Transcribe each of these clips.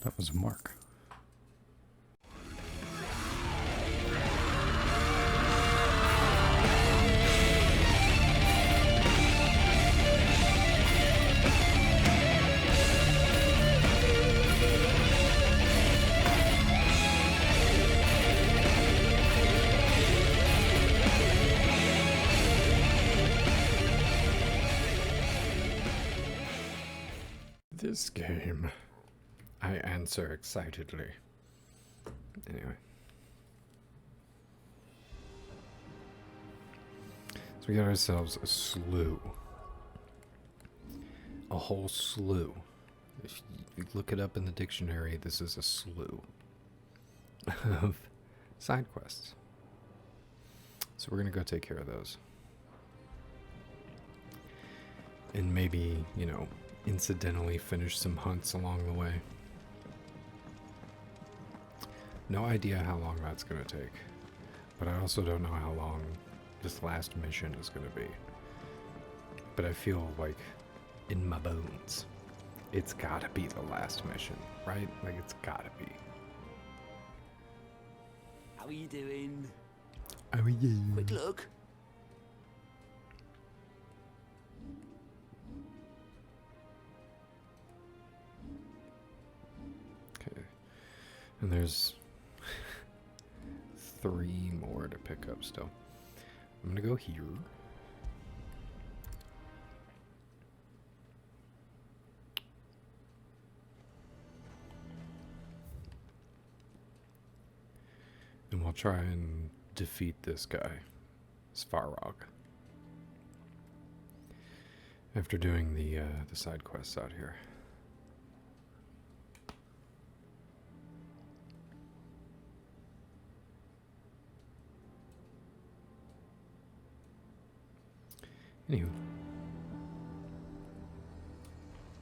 That was a mark. This game, I answer excitedly. Anyway. So we got ourselves a slough. A whole slough. If you look it up in the dictionary, this is a slough of side quests. So we're going to go take care of those. And maybe, incidentally finish some hunts along the way. No idea how long that's going to take. But I also don't know how long this last mission is going to be. But I feel like in my bones, it's got to be the last mission, right? Like, it's got to be. How are you doing? How are you? Quick look. Okay. And there's 3 more to pick up still. I'm going to go here. And we'll try and defeat this guy, Svarog. After doing the side quests out here. Anywho.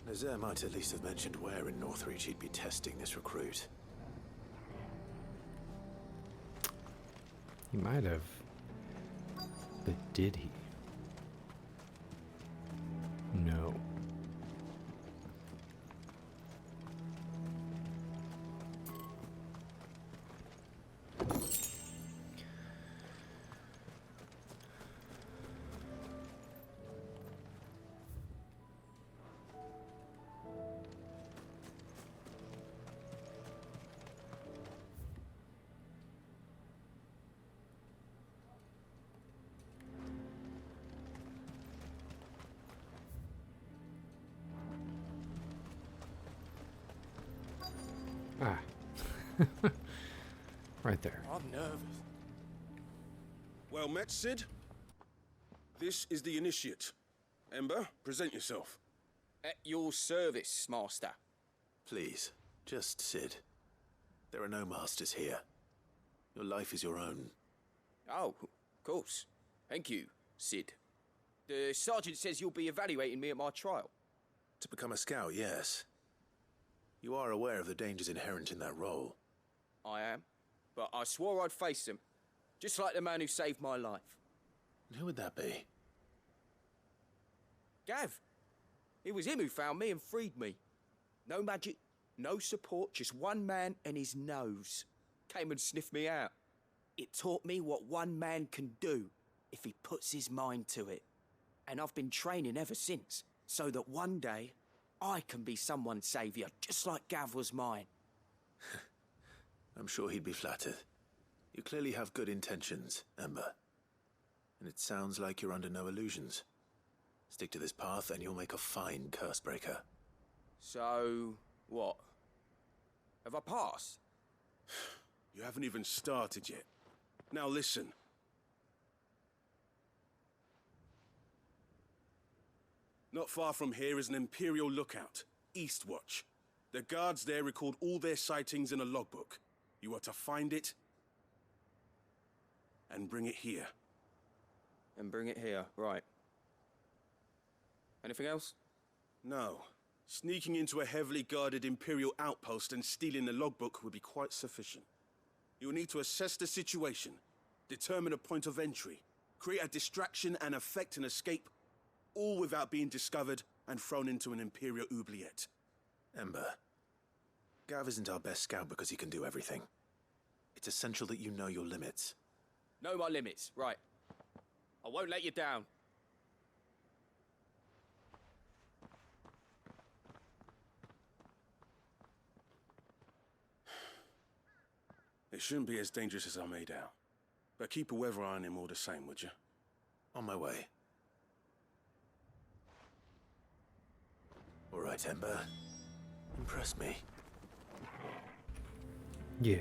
Nazaire might at least have mentioned where in Northreach he'd be testing this recruit. He might have. But did he? No. Ah. Right there. I'm nervous. Well met, Sid. This is the initiate. Ember, present yourself. At your service, Master. Please, just Sid. There are no masters here. Your life is your own. Oh, of course. Thank you, Sid. The sergeant says you'll be evaluating me at my trial. To become a scout, yes. You are aware of the dangers inherent in that role. I am. But I swore I'd face them. Just like the man who saved my life. And who would that be? Gav. It was him who found me and freed me. No magic, no support, just one man and his nose. Came and sniffed me out. It taught me what one man can do if he puts his mind to it. And I've been training ever since, so that one day I can be someone's saviour, just like Gav was mine. I'm sure he'd be flattered. You clearly have good intentions, Ember. And it sounds like you're under no illusions. Stick to this path and you'll make a fine cursebreaker. So, what? Have I passed? You haven't even started yet. Now listen. Not far from here is an Imperial lookout, Eastwatch. The guards there record all their sightings in a logbook. You are to find it and bring it here. And bring it here, right. Anything else? No. Sneaking into a heavily guarded Imperial outpost and stealing the logbook would be quite sufficient. You will need to assess the situation, determine a point of entry, create a distraction and effect an escape, all without being discovered and thrown into an Imperial oubliette. Ember, Gav isn't our best scout because he can do everything. It's essential that you know your limits. Know my limits, right. I won't let you down. It shouldn't be as dangerous as I made out. But keep a weather eye on him all the same, would you? On my way. All right, Ember. Impress me. Yeah.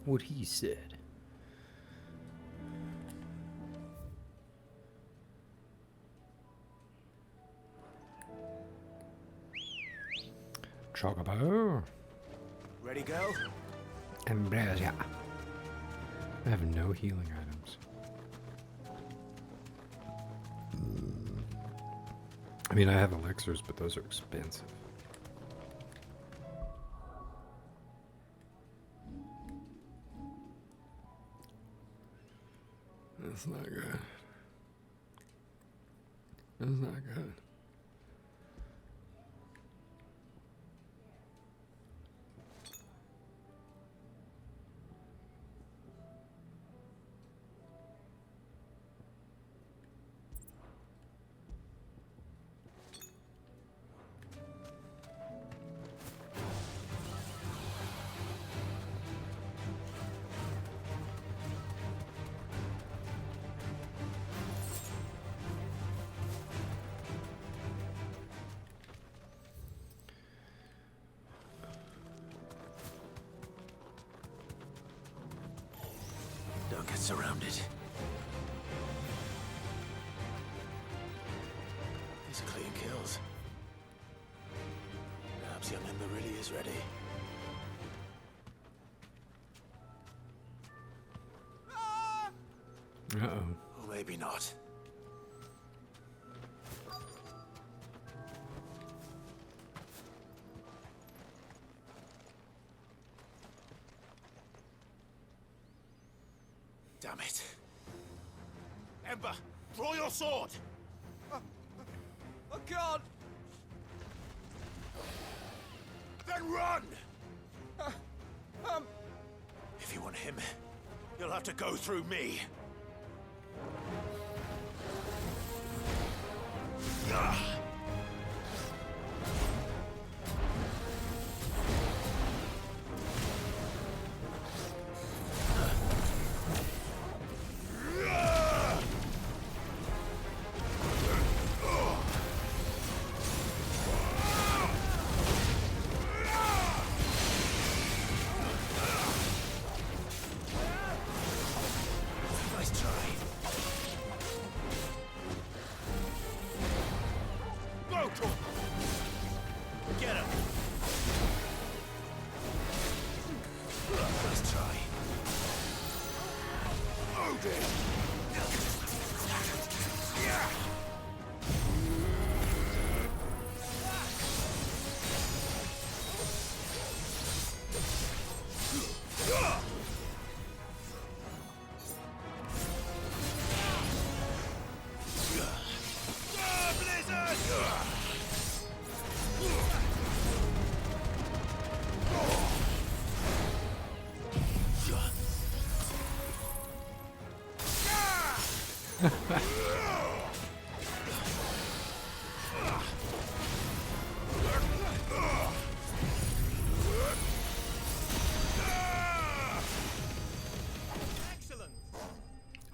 What he said. Chocobo. Ready, go? Ambrosia. I have no healing items. I mean, I have elixirs, but those are expensive. That's not good. That's not good. Don't get surrounded. These are clean kills. Perhaps young Ember really is ready. Uh-oh. Or maybe not. Damn it. Ember, draw your sword! I can't! Then run! If you want him, you'll have to go through me. Nice try. Go! Get him! Nice try. Odin!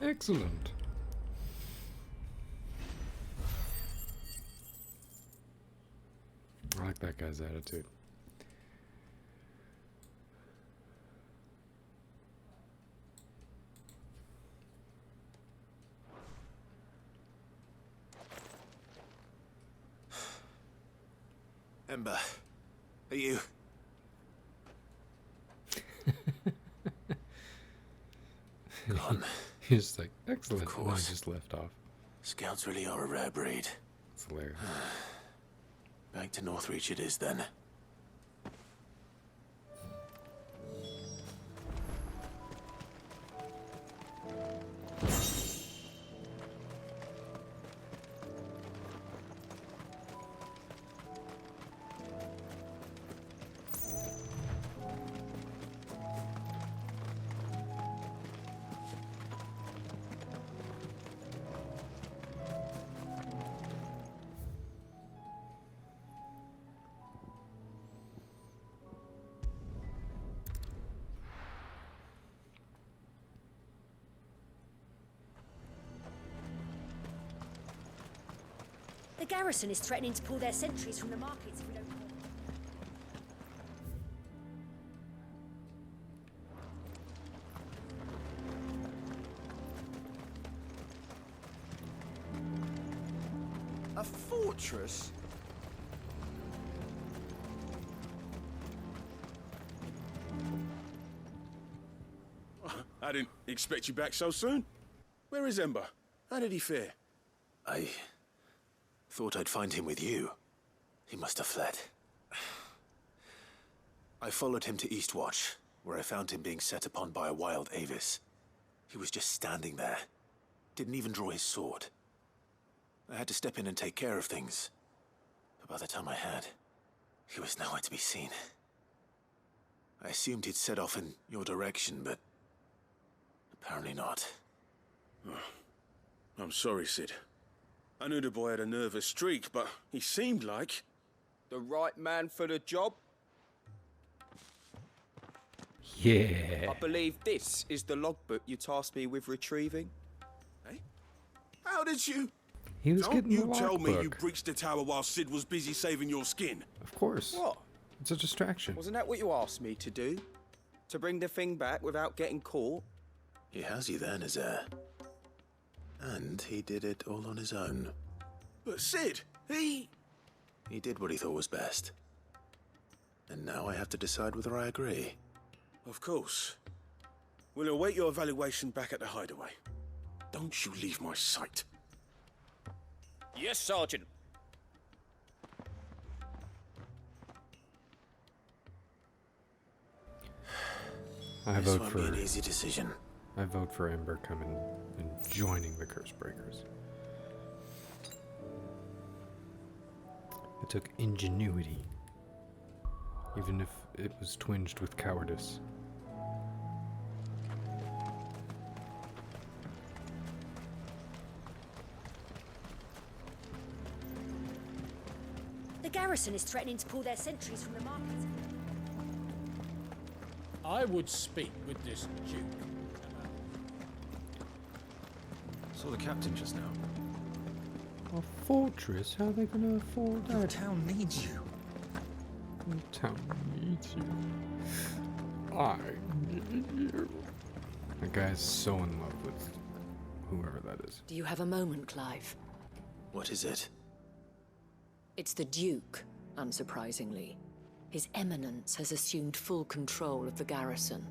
Excellent. I like that guy's attitude. Ember, are you? Gone. He's just like, excellent. Of And then he course. just left off. Scouts really are a rare breed. It's hilarious. Back to Northreach it is then. The garrison is threatening to pull their sentries from the markets if we don't... A fortress? I didn't expect you back so soon. Where is Ember? How did he fare? I thought I'd find him with you. He must have fled. I followed him to Eastwatch, where I found him being set upon by a wild Avis. He was just standing there. Didn't even draw his sword. I had to step in and take care of things. But by the time I had, he was nowhere to be seen. I assumed he'd set off in your direction, but apparently not. I'm sorry, Sid. I knew the boy had a nervous streak, but he seemed like... The right man for the job? Yeah. I believe this is the logbook you tasked me with retrieving. Hey? How did you... He was Don't getting you the tell me you logbook. breached the tower while Sid was busy saving your skin? Of course. What? It's a distraction. Wasn't that what you asked me to do? To bring the thing back without getting caught? He has you there, Nazaire. And he did it all on his own. But Sid, he did what he thought was best. And now I have to decide whether I agree. Of course. We'll await your evaluation back at the hideaway. Don't you leave my sight. Yes, Sergeant. I This vote won't for be an easy decision. I vote for Ember coming and joining the Curse Breakers. It took ingenuity, even if it was twinged with cowardice. The garrison is threatening to pull their sentries from the markets. I would speak with this Duke. Saw the captain just now. A fortress? How are they gonna afford Your that? town needs you. The town needs you. I need you. That guy's so in love with whoever that is. Do you have a moment, Clive? What is it? It's the Duke, unsurprisingly. His Eminence has assumed full control of the garrison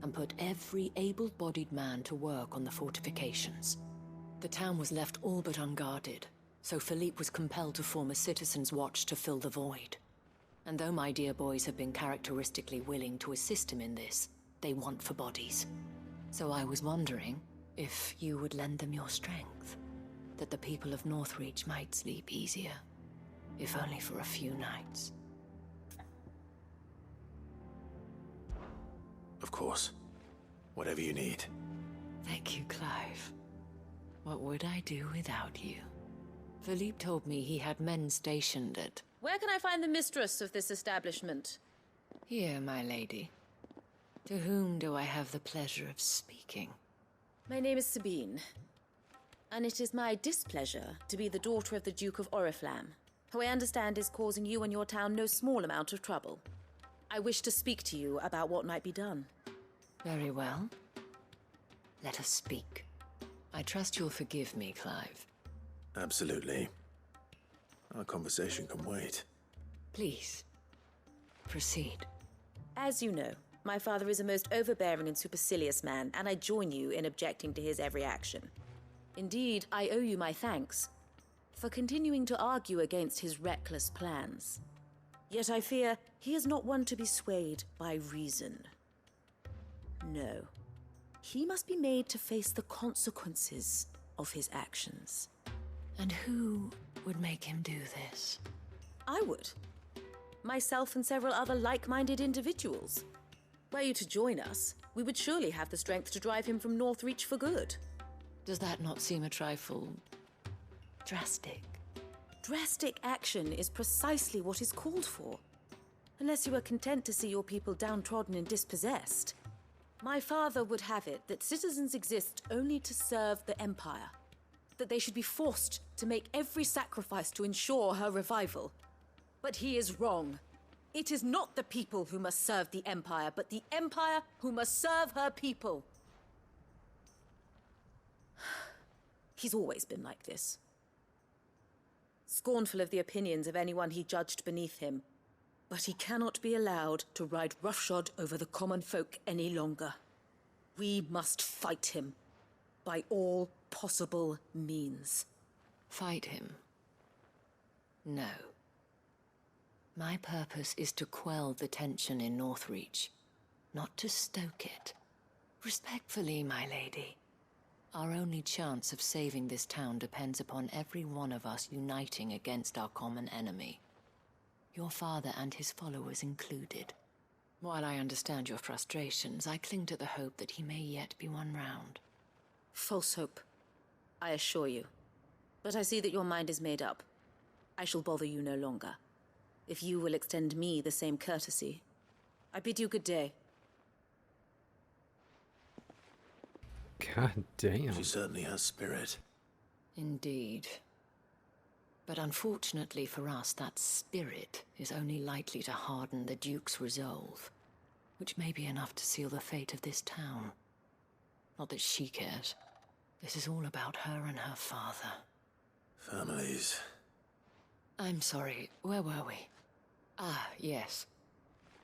and put every able-bodied man to work on the fortifications. The town was left all but unguarded, so Philippe was compelled to form a citizens' watch to fill the void. And though my dear boys have been characteristically willing to assist him in this, they want for bodies. So I was wondering if you would lend them your strength, that the people of Northreach might sleep easier, if only for a few nights. Of course. Whatever you need. Thank you, Clive. What would I do without you? Philippe told me he had men stationed at... Where can I find the mistress of this establishment? Here, my lady. To whom do I have the pleasure of speaking? My name is Sabine, and it is my displeasure to be the daughter of the Duke of Oriflamme, who I understand is causing you and your town no small amount of trouble. I wish to speak to you about what might be done. Very well. Let us speak. I trust you'll forgive me, Clive. Absolutely. Our conversation can wait. Please, proceed. As you know, my father is a most overbearing and supercilious man, and I join you in objecting to his every action. Indeed, I owe you my thanks for continuing to argue against his reckless plans. Yet I fear he is not one to be swayed by reason. No. He must be made to face the consequences of his actions. And who would make him do this? I would. Myself and several other like-minded individuals. Were you to join us, we would surely have the strength to drive him from Northreach for good. Does that not seem a trifle... drastic? Drastic action is precisely what is called for. Unless you are content to see your people downtrodden and dispossessed. My father would have it that citizens exist only to serve the Empire. that they should be forced to make every sacrifice to ensure her revival. But he is wrong. It is not the people who must serve the Empire, but the Empire who must serve her people. He's always been like this. Scornful of the opinions of anyone he judged beneath him. But he cannot be allowed to ride roughshod over the common folk any longer. We must fight him by all possible means. Fight him? No. My purpose is to quell the tension in Northreach, not to stoke it. Respectfully, my lady. Our only chance of saving this town depends upon every one of us uniting against our common enemy. Your father and his followers included. While I understand your frustrations, I cling to the hope that he may yet be won round. False hope, I assure you. But I see that your mind is made up. I shall bother you no longer. If you will extend me the same courtesy, I bid you good day. God damn. She certainly has spirit. Indeed. But unfortunately for us, that spirit is only likely to harden the Duke's resolve, which may be enough to seal the fate of this town. Not that she cares. This is all about her and her father. Families. I'm sorry, where were we? Ah, yes.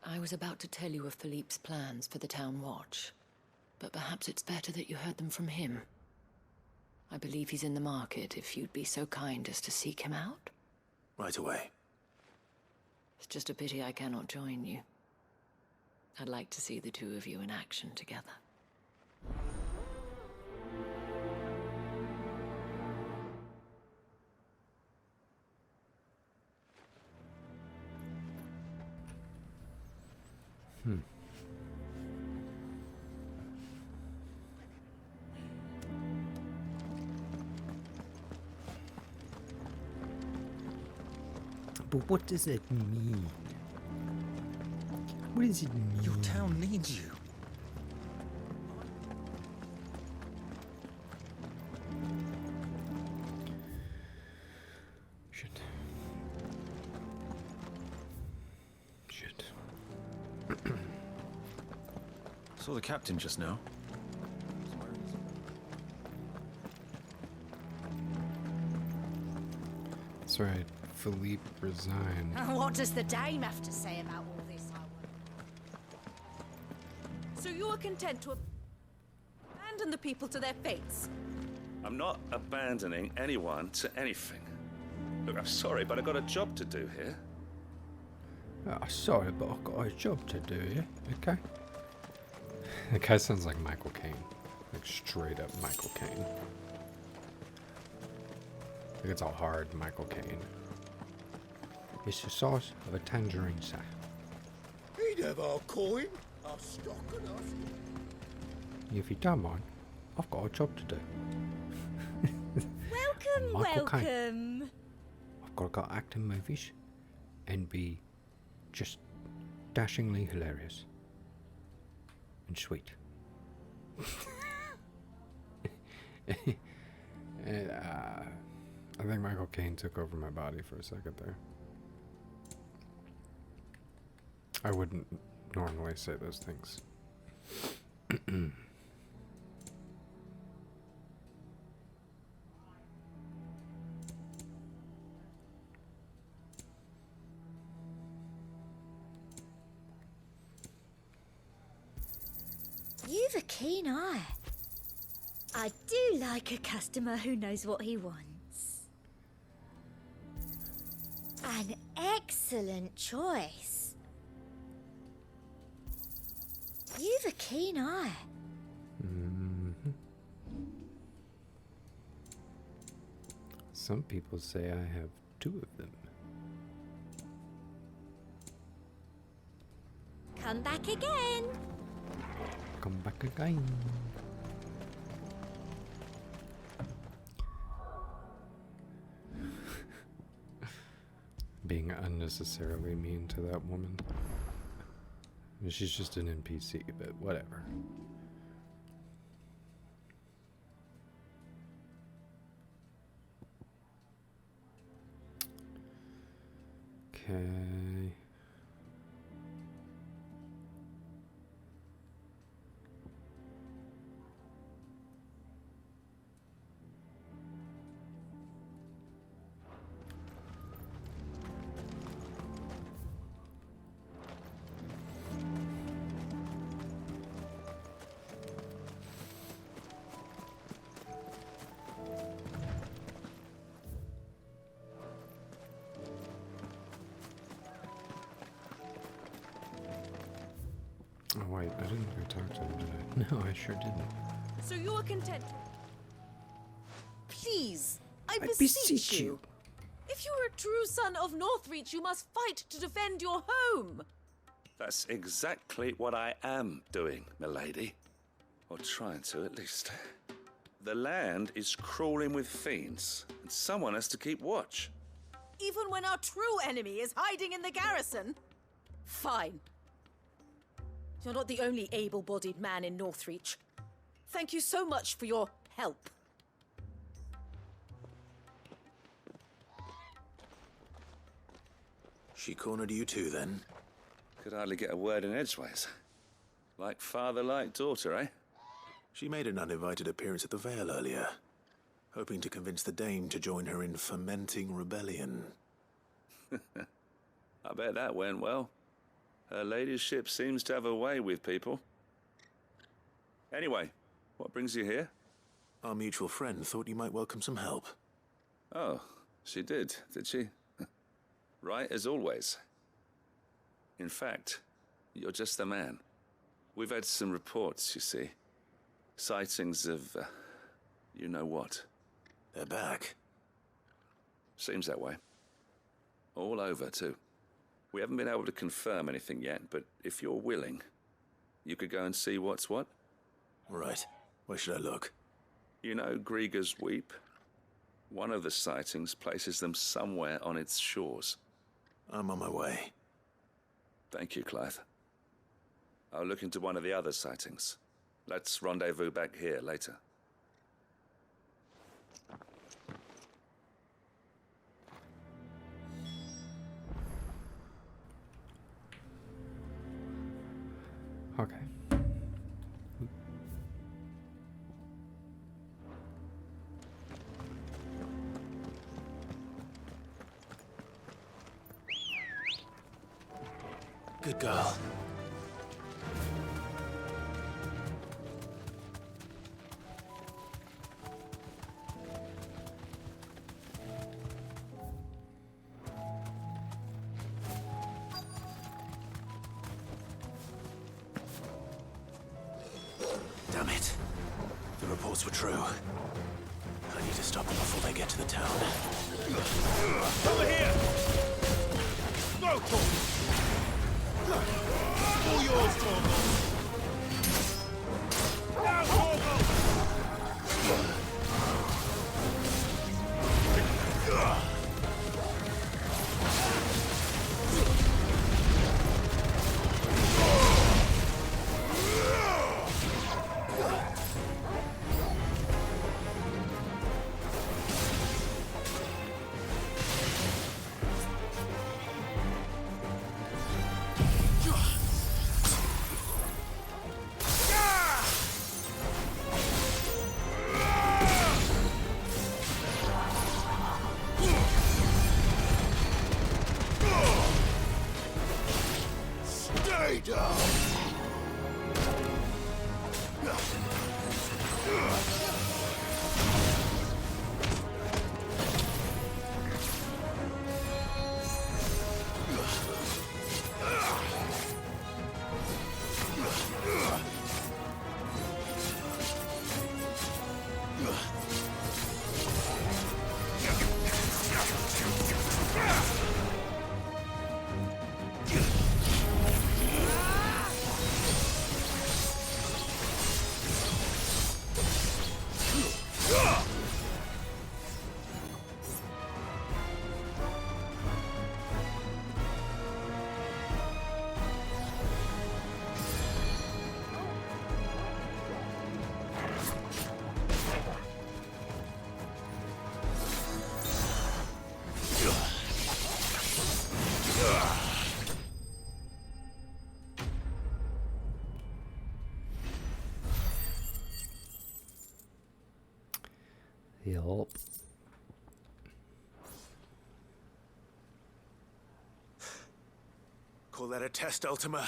I was about to tell you of Philippe's plans for the town watch, but perhaps it's better that you heard them from him. I believe he's in the market, if you'd be so kind as to seek him out. Right away. It's just a pity I cannot join you. I'd like to see the two of you in action together. But what does it mean? What does it mean? Your town needs you. Shit. Shit. Saw the captain just now. That's right. Philippe resigned. What does the dame have to say about all this, I wonder? So you are content to abandon the people to their fates? I'm not abandoning anyone to anything. Look, I'm sorry, but I've got a job to do here. Oh, sorry, but I've got a job to do, yeah? Okay. That guy sounds like Michael Caine. Like straight up Michael Caine. Like it's all hard Michael Caine. It's the size of a tangerine sack. He'd have our coin, our stock and our... If you don't mind, I've got a job to do. Welcome, Michael Caine. welcome. I've got to go act in movies and be just dashingly hilarious and sweet. And, I think Michael Caine took over my body for a second there. I wouldn't normally say those things. You've a keen eye. I do like a customer who knows what he wants. An excellent choice. You've a keen eye. Some people say I have two of them. Come back again. Come back again. Being unnecessarily mean to that woman. She's just an NPC, but whatever. Okay. Oh wait, I didn't go talk to him, did I? No, I sure didn't. So you are content? Please, I beseech beseech you. you. If you are a true son of Northreach, you must fight to defend your home. That's exactly what I am doing, milady. Or trying to, at least. The land is crawling with fiends, and someone has to keep watch. Even when our true enemy is hiding in the garrison? Fine. You're not the only able-bodied man in Northreach. Thank you so much for your help. She cornered you too, then? Could hardly get a word in edgeways. Like father, like daughter, eh? She made an uninvited appearance at the Vale earlier, hoping to convince the Dame to join her in fomenting rebellion. I bet that went well. Her ladyship seems to have a way with people. Anyway, what brings you here? Our mutual friend thought you might welcome some help. Oh, she did she? Right as always. In fact, you're just the man. We've had some reports, you see. Sightings of, you know what. They're back. Seems that way. All over, too. We haven't been able to confirm anything yet, but if you're willing, you could go and see what's what. Right. Where should I look? You know Grieger's Weep? One of the sightings places them somewhere on its shores. I'm on my way. Thank you, Clive. I'll look into one of the other sightings. Let's rendezvous back here later. Okay. Good girl. Damn it. The reports were true. I need to stop them before they get to the town. Over here! Go, Torgal! All yours, Torgal! Now, Torgal! Yup. Call that a test, Ultima?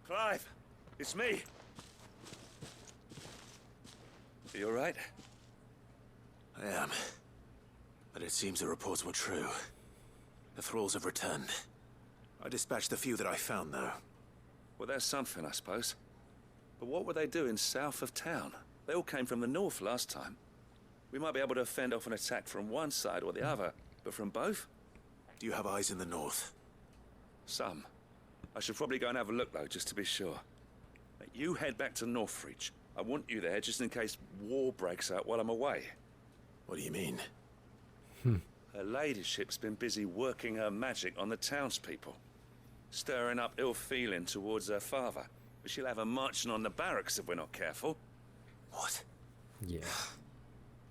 Clive, it's me. Are you all right? I am. But it seems the reports were true. The thralls have returned. I dispatched the few that I found, though. Well, there's something, I suppose. But what were they doing south of town? They all came from the north last time. We might be able to fend off an attack from one side or the other, but from both? Do you have eyes in the north? Some. I should probably go and have a look, though, just to be sure. You head back to Northreach. I want you there just in case war breaks out while I'm away. What do you mean? Her ladyship's been busy working her magic on the townspeople. Stirring up ill feeling towards her father. But she'll have her marching on the barracks if we're not careful. What? Yeah.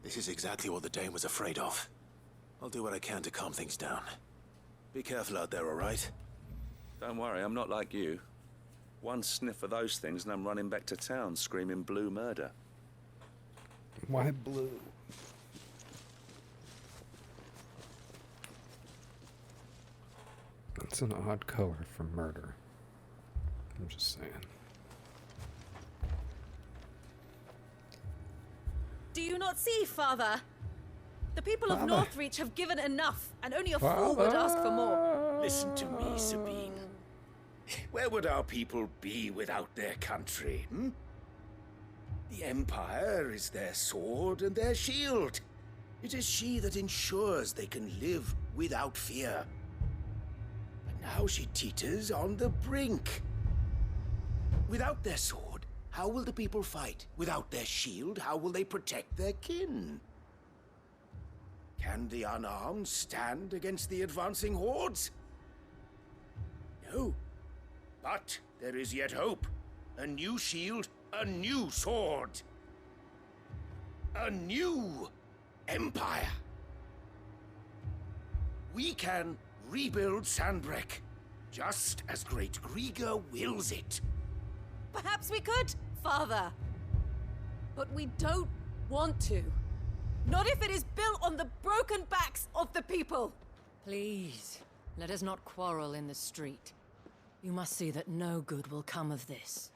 This is exactly what the Dane was afraid of. I'll do what I can to calm things down. Be careful out there, all right? Don't worry, I'm not like you. One sniff of those things and I'm running back to town screaming blue murder. Why blue? That's an odd color for murder. I'm just saying. Do you not see, Father? The people of Father. Northreach have given enough, and only a fool would ask for more. Listen to me, Sabine. Where would our people be without their country, hmm? The Empire is their sword and their shield. It is she that ensures they can live without fear. But now she teeters on the brink. Without their sword, how will the people fight? Without their shield, how will they protect their kin? Can the unarmed stand against the advancing hordes? No. But there is yet hope. A new shield, a new sword. A new empire. We can rebuild Sandbreck, just as Great Grieger wills it. Perhaps we could, Father. But we don't want to. Not if it is built on the broken backs of the people. Please, let us not quarrel in the street. You must see that no good will come of this.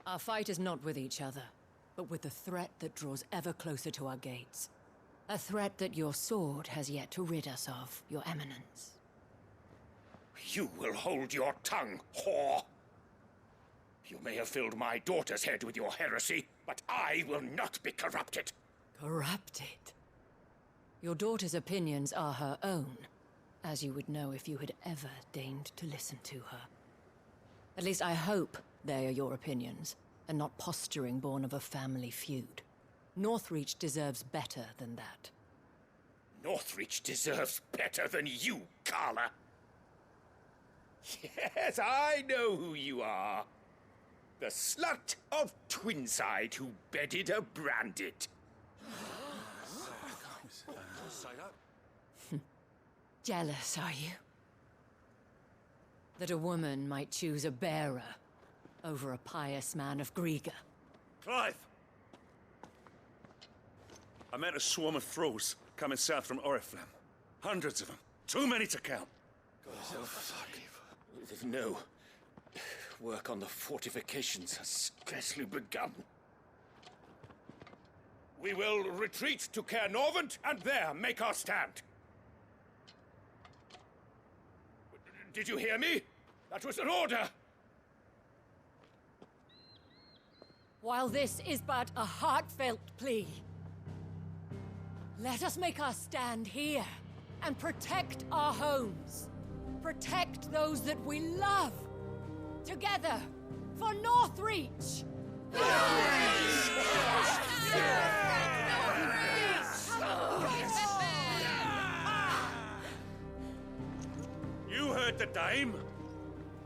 Our fight is not with each other, but with the threat that draws ever closer to our gates. A threat that your sword has yet to rid us of, Your Eminence. You will hold your tongue, whore. You may have filled my daughter's head with your heresy, but I will not be corrupted. Corrupted? Your daughter's opinions are her own, as you would know if you had ever deigned to listen to her. At least I hope they are your opinions, and not posturing born of a family feud. Northreach deserves better than that. Northreach deserves better than you, Carla. Yes, I know who you are. The slut of Twinside who bedded a Branded. Jealous, are you? That a woman might choose a bearer over a pious man of Grieger. Clive! I met a swarm of thralls coming south from Oriflamme. Hundreds of them. Too many to count. No. Work on the fortifications has scarcely begun. We will retreat to Caer Norvent and there make our stand. Did you hear me? That was an order! While this is but a heartfelt plea, let us make our stand here and protect our homes. Protect those that we love. Together, for Northreach! You heard the dame.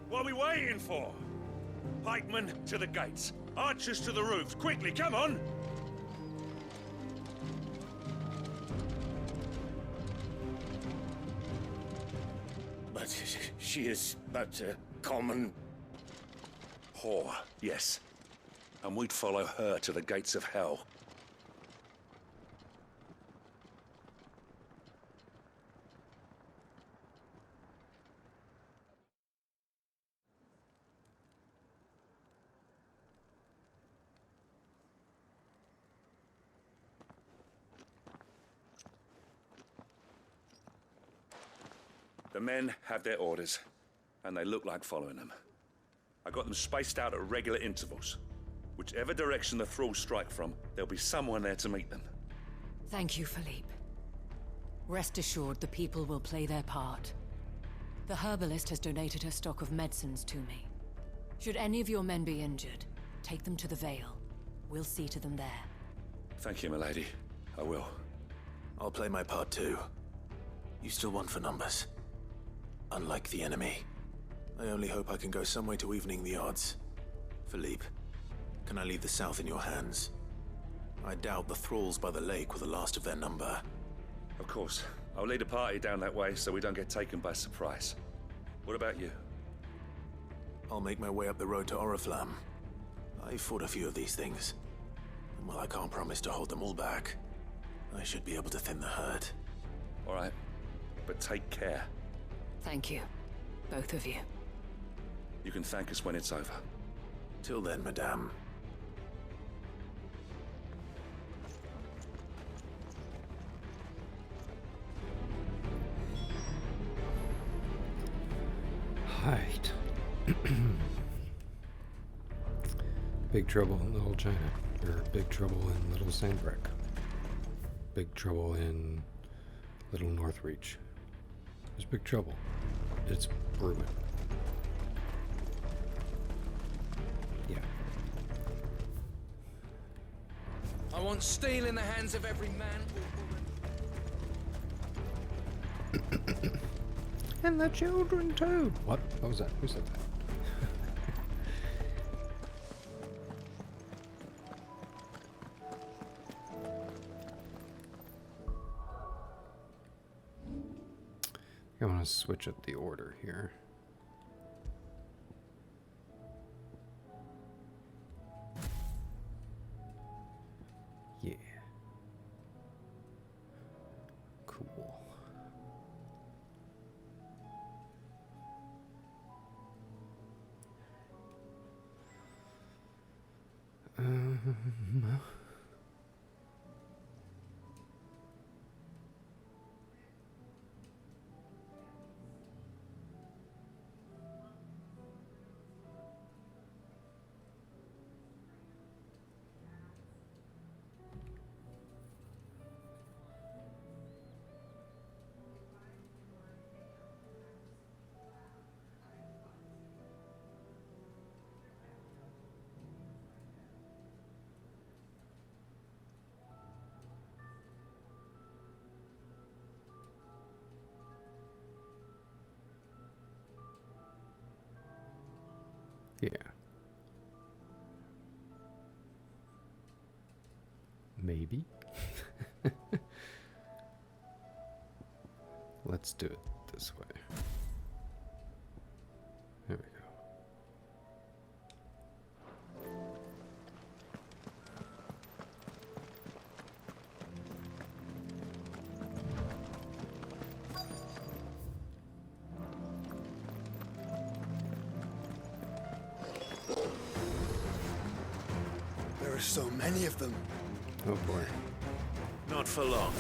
What are we waiting for? Pikemen to the gates. Archers to the roofs. Quickly, come on! But she is but a common... Whore, yes. and we'd follow her to the gates of hell. The men have their orders, and they look like following them. I got them spaced out at regular intervals. Whichever direction the thralls strike from, there'll be someone there to meet them. Thank you, Philippe. Rest assured, the people will play their part. The herbalist has donated her stock of medicines to me. Should any of your men be injured, take them to the Vale. We'll see to them there. Thank you, milady. I will. I'll play my part too. You still want for numbers. Unlike the enemy. I only hope I can go some way to evening the odds. Philippe, can I leave the south in your hands? I doubt the thralls by the lake were the last of their number. Of course. I'll lead a party down that way so we don't get taken by surprise. What about you? I'll make my way up the road to Oriflamme. I fought a few of these things. And while I can't promise to hold them all back, I should be able to thin the herd. All right. But take care. Thank you. Both of you. You can thank us when it's over. Till then, madame. Right. Big Trouble in Little China. Or Big Trouble in Little Sandbreak. Big Trouble in Little Northreach. There's big trouble. It's brewing. Yeah. I want steel in the hands of every man or woman. And the children too. What? What was that? Who said that? I want to switch up the order here. Yeah. Cool. Yeah. Maybe. Let's do it this way. There we go. There are so many of them. Oh boy. Not for long.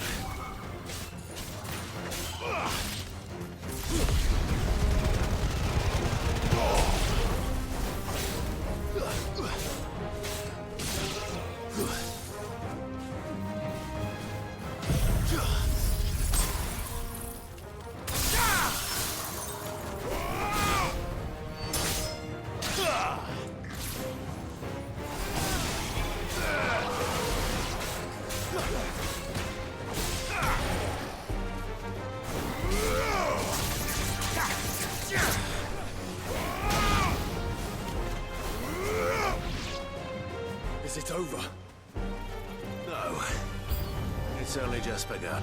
Is it over? No. It's only just begun.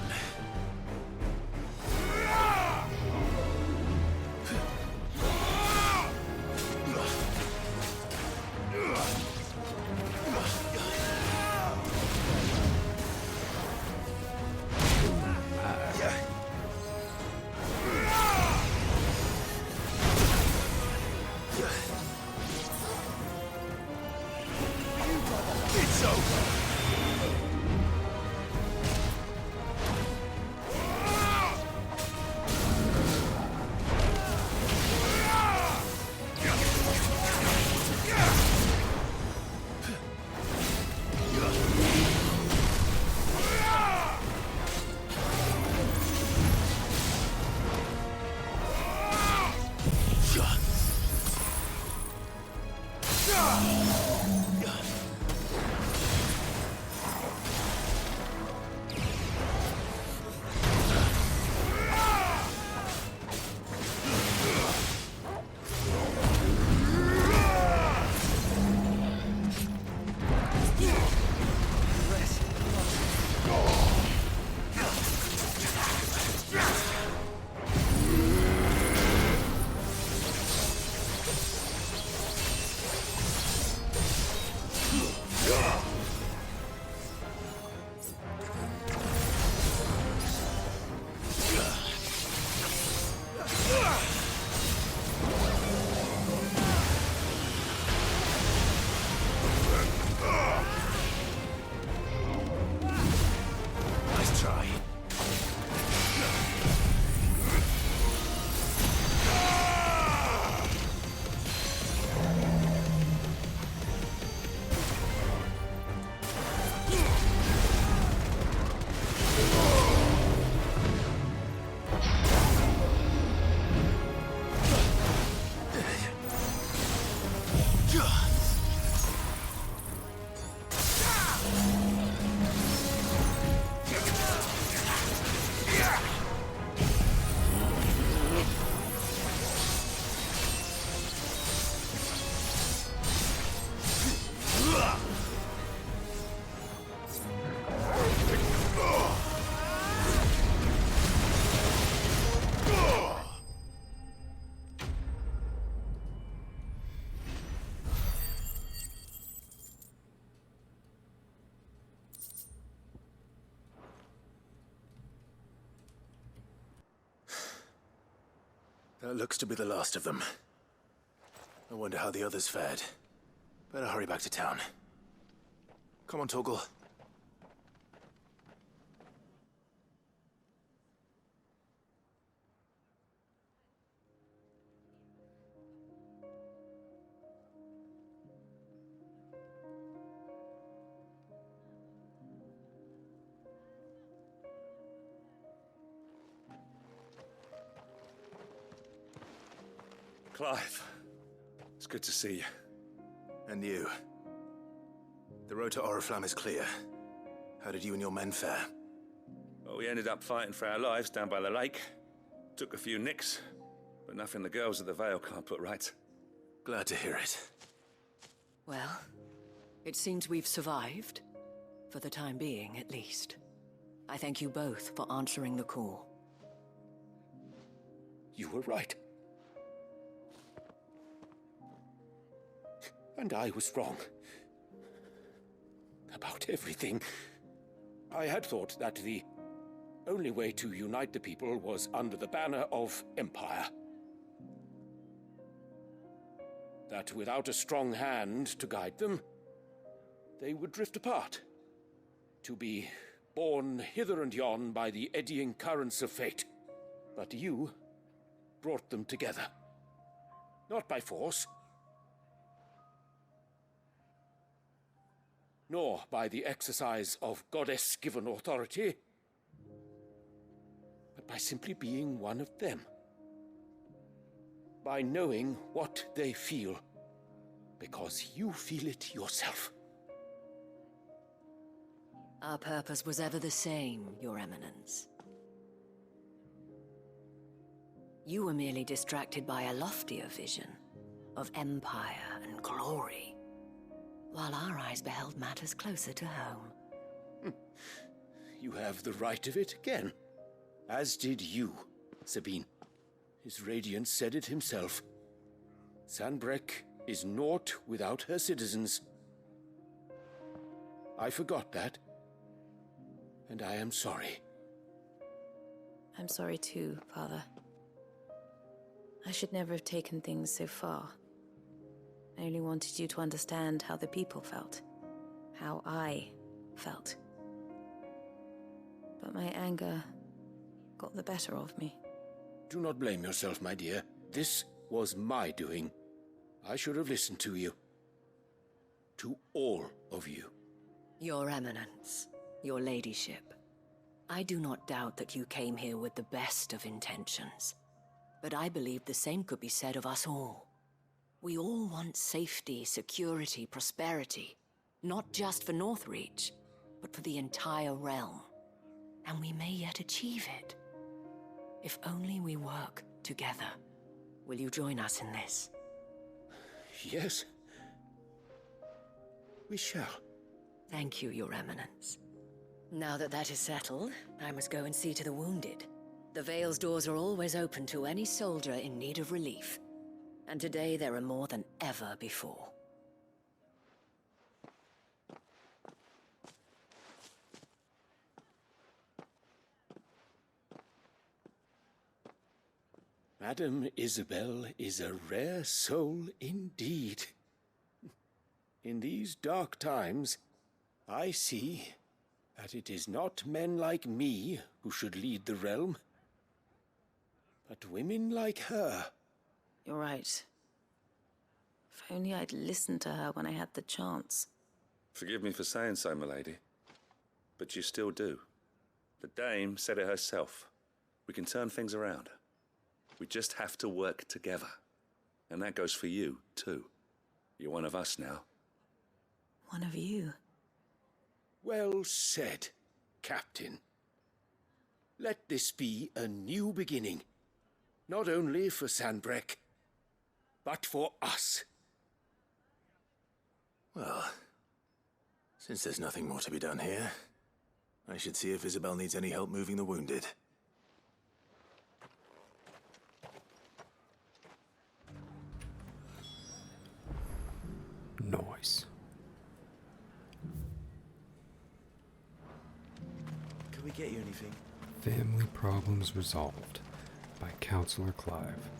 That looks to be the last of them. I wonder how the others fared. Better hurry back to town. Come on, Torgal. Clive, it's good to see you. And you. The road to Oriflamme is clear. How did you and your men fare? Well, we ended up fighting for our lives down by the lake. Took a few nicks, but nothing the girls of the Vale can't put right. Glad to hear it. Well, it seems we've survived. For the time being, at least. I thank you both for answering the call. You were right. And I was wrong. About everything. I had thought that the only way to unite the people was under the banner of Empire. That without a strong hand to guide them, they would drift apart. To be borne hither and yon by the eddying currents of fate. But you brought them together. Not by force, nor by the exercise of goddess-given authority, but by simply being one of them. By knowing what they feel, because you feel it yourself. Our purpose was ever the same, Your Eminence. You were merely distracted by a loftier vision of empire and glory, while our eyes beheld matters closer to home. You have the right of it again. As did you, Sabine. His radiance said it himself. Sanbreque is naught without her citizens. I forgot that, and I am sorry. I'm sorry too, Father. I should never have taken things so far. I only wanted you to understand how the people felt. How I felt. But my anger got the better of me. Do not blame yourself, my dear. This was my doing. I should have listened to you. To all of you. Your Eminence, your Ladyship, I do not doubt that you came here with the best of intentions. But I believe the same could be said of us all. We all want safety, security, prosperity. Not just for Northreach, but for the entire realm. And we may yet achieve it. If only we work together. Will you join us in this? Yes. We shall. Thank you, Your Eminence. Now that that is settled, I must go and see to the wounded. The Vale's doors are always open to any soldier in need of relief. And today there are more than ever before. Madame Isabel is a rare soul indeed. In these dark times, I see that it is not men like me who should lead the realm, but women like her. You're right. If only I'd listened to her when I had the chance. Forgive me for saying so, milady, but you still do. The Dame said it herself. We can turn things around. We just have to work together. And that goes for you, too. You're one of us now. One of you? Well said, Captain. Let this be a new beginning. Not only for Sanbreque, but for us. Well, since there's nothing more to be done here, I should see if Isabel needs any help moving the wounded. Nice. Can we get you anything? Family Problems Resolved by Counselor Clive.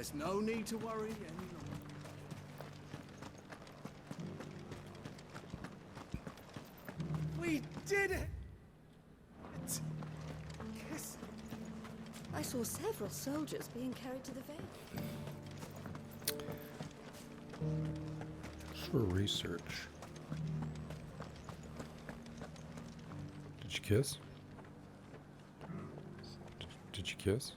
There's no need to worry any longer. We did it! Kiss. I saw several soldiers being carried to the Vale. Just for research. Did you kiss? Did you kiss?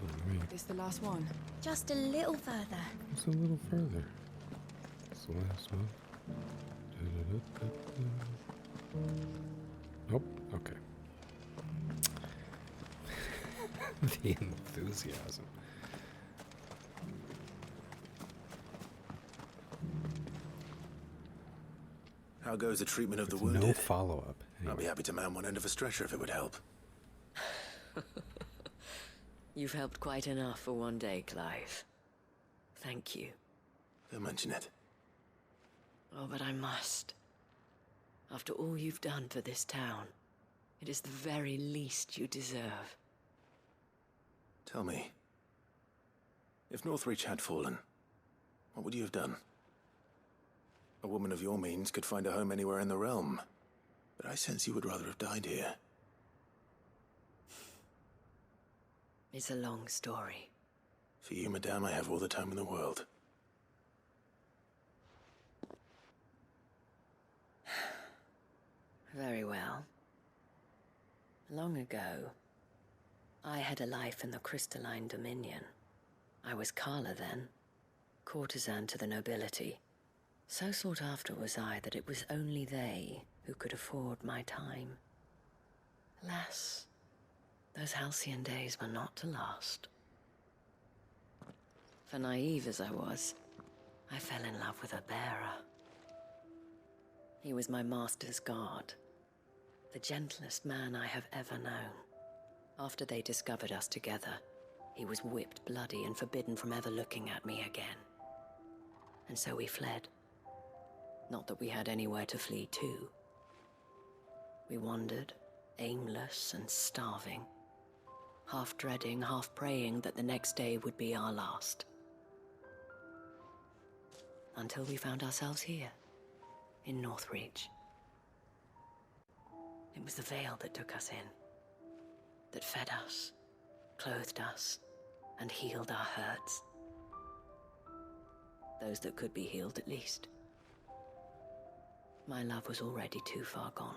Oh, wait. Is the last one? Just a little further. It's a little further. It's the last one. Nope. Okay. The enthusiasm. How goes the treatment of the With wounded? no follow-up. I'll be happy to man one end of a stretcher if it would help. You've helped quite enough for one day, Clive. Thank you. Don't mention it. Oh, but I must. After all you've done for this town, it is the very least you deserve. Tell me, if Northreach had fallen, what would you have done? A woman of your means could find a home anywhere in the realm, but I sense you would rather have died here. It's a long story. For you, madame, I have all the time in the world. Very well. Long ago, I had a life in the Crystalline Dominion. I was Carla then, courtesan to the nobility. So sought after was I that it was only they who could afford my time. Alas, those halcyon days were not to last. For naive as I was, I fell in love with a bearer. He was my master's guard, the gentlest man I have ever known. After they discovered us together, he was whipped bloody and forbidden from ever looking at me again. And so we fled. Not that we had anywhere to flee to. We wandered, aimless and starving, half dreading, half praying that the next day would be our last. Until we found ourselves here, in Northreach. It was the Vale that took us in, that fed us, clothed us, and healed our hurts. Those that could be healed, at least. My love was already too far gone.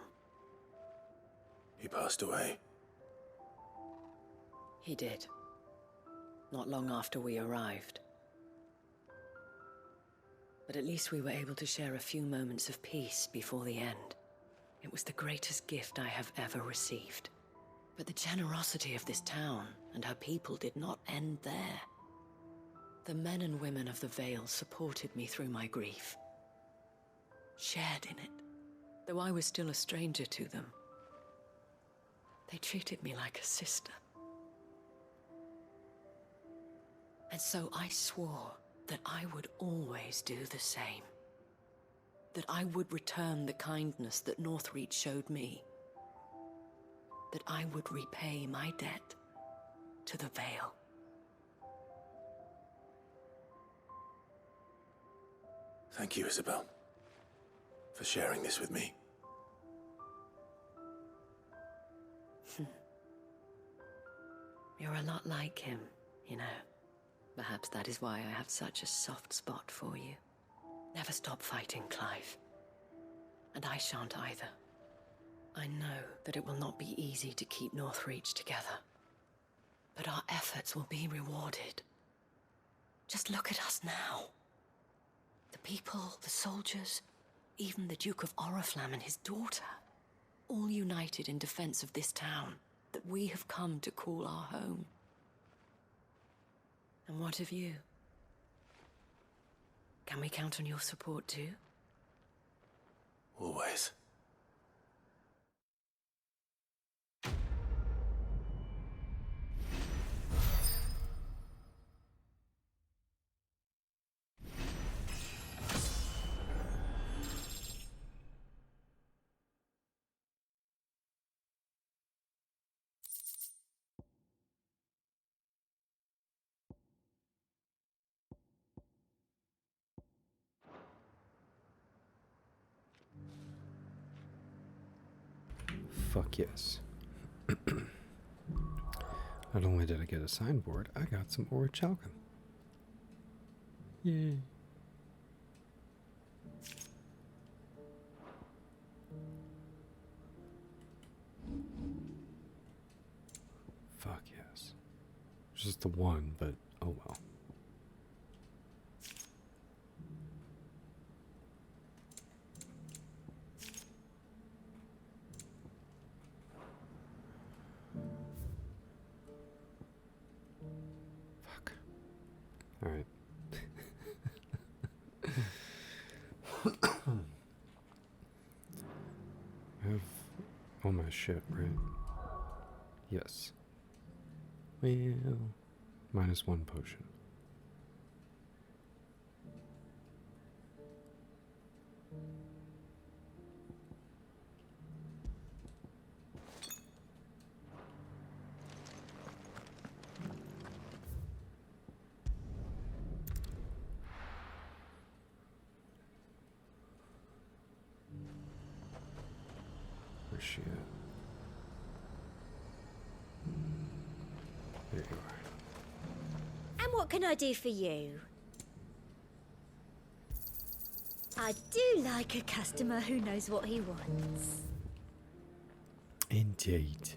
He passed away. He did. Not long after we arrived. But at least we were able to share a few moments of peace before the end. It was the greatest gift I have ever received. But the generosity of this town and her people did not end there. The men and women of the Vale supported me through my grief. Shared in it, though I was still a stranger to them. They treated me like a sister. And so I swore that I would always do the same. That I would return the kindness that Northreach showed me. That I would repay my debt to the Vale. Thank you, Isabel, for sharing this with me. You're a lot like him, you know. Perhaps that is why I have such a soft spot for you. Never stop fighting, Clive. And I shan't either. I know that it will not be easy to keep Northreach together. But our efforts will be rewarded. Just look at us now. The people, the soldiers, even the Duke of Oriflamme and his daughter, all united in defense of this town that we have come to call our home. And what of you? Can we count on your support too? Always. fuck yes. Not only did I get a signboard, I got some orichalcum. Yay. Fuck yes. Just the one, but oh well. Fuck. Alright. I have all my shit, right? Yes. Well, -1 potion. Where's she at? There you are. And what can I do for you? I do like a customer who knows what he wants. Indeed.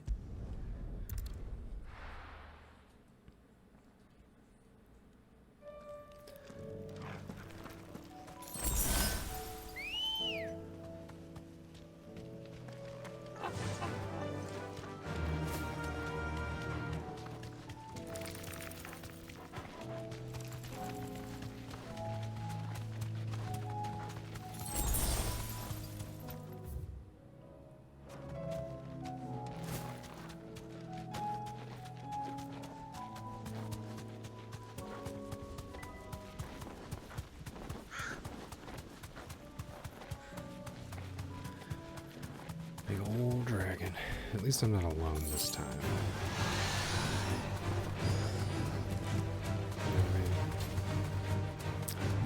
Big old dragon. At least I'm not alone this time. You know what I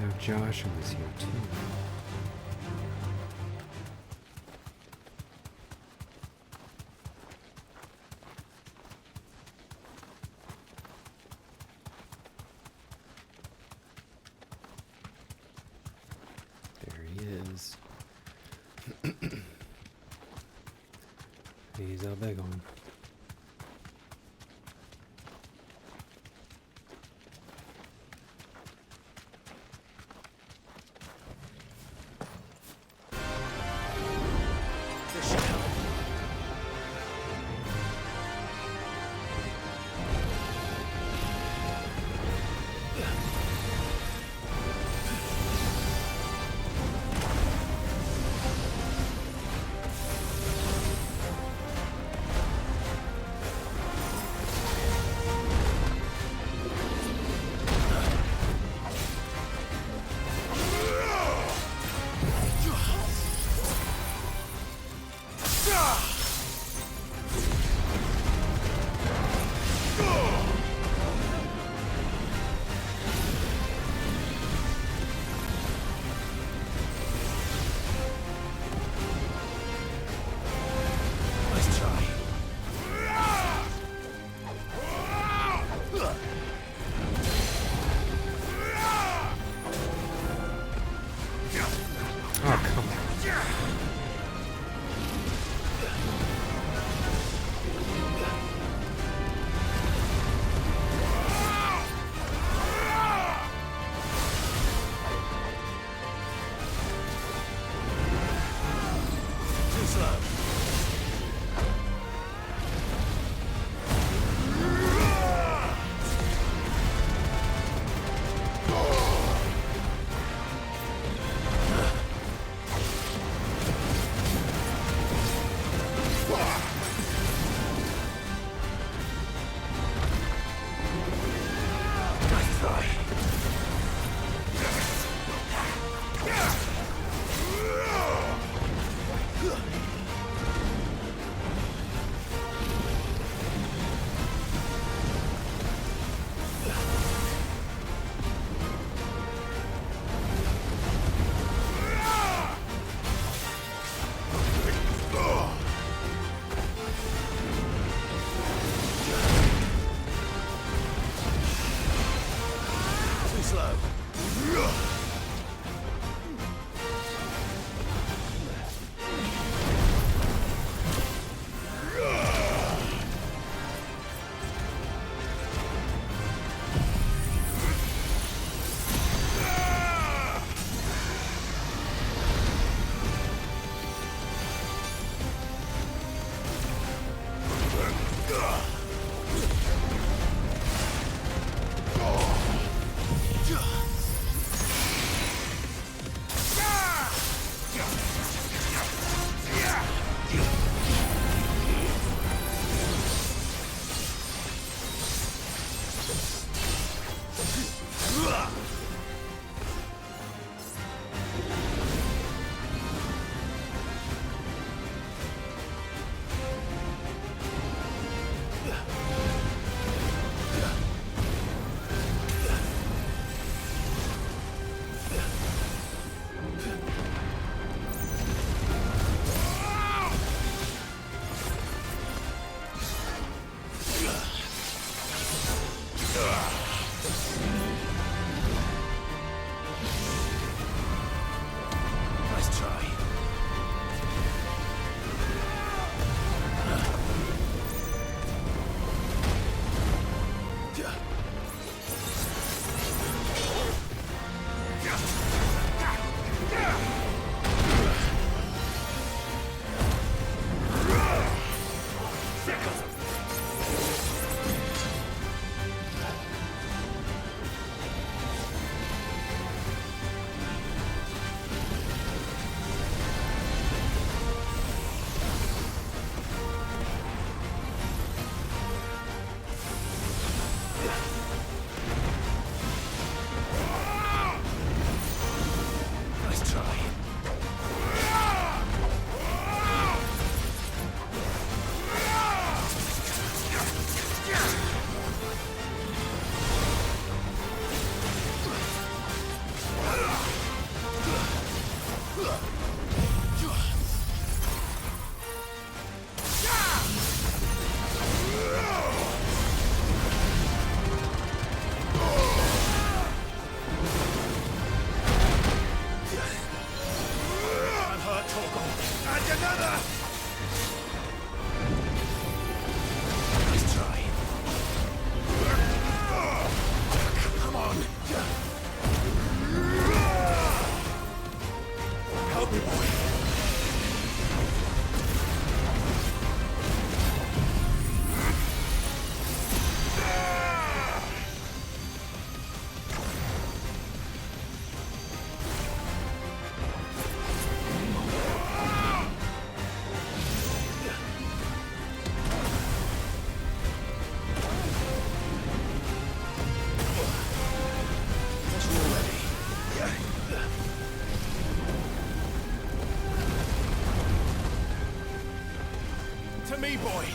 mean? Now Joshua is here too. There he is. He's a big one. slow. To me, boy.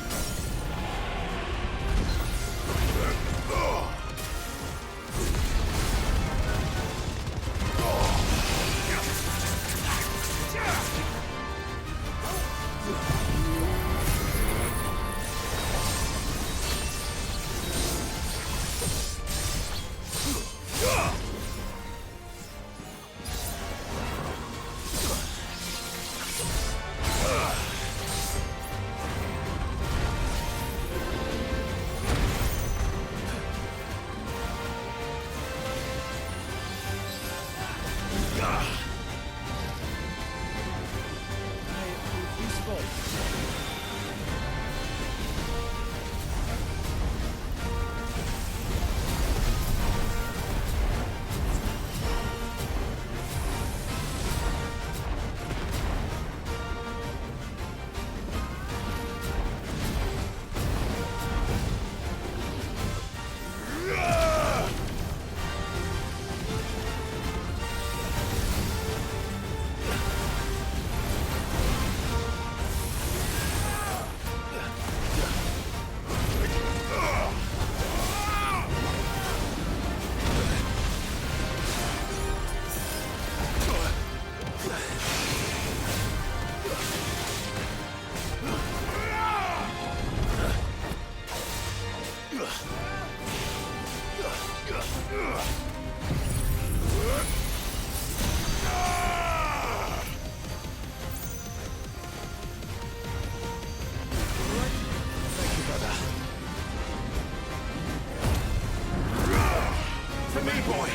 me, boy!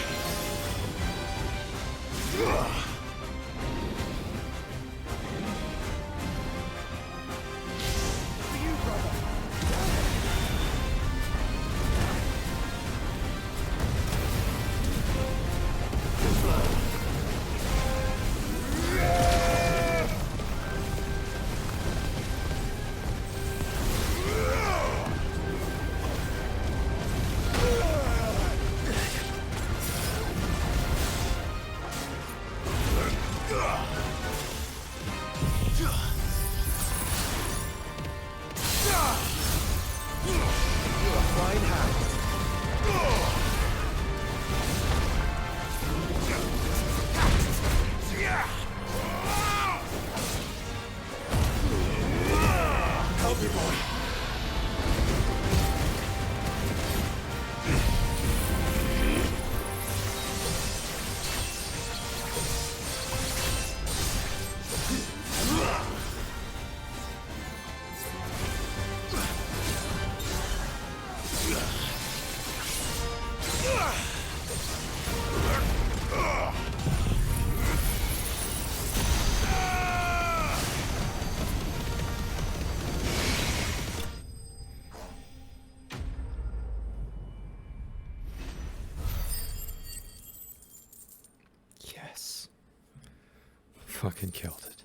Fucking killed it.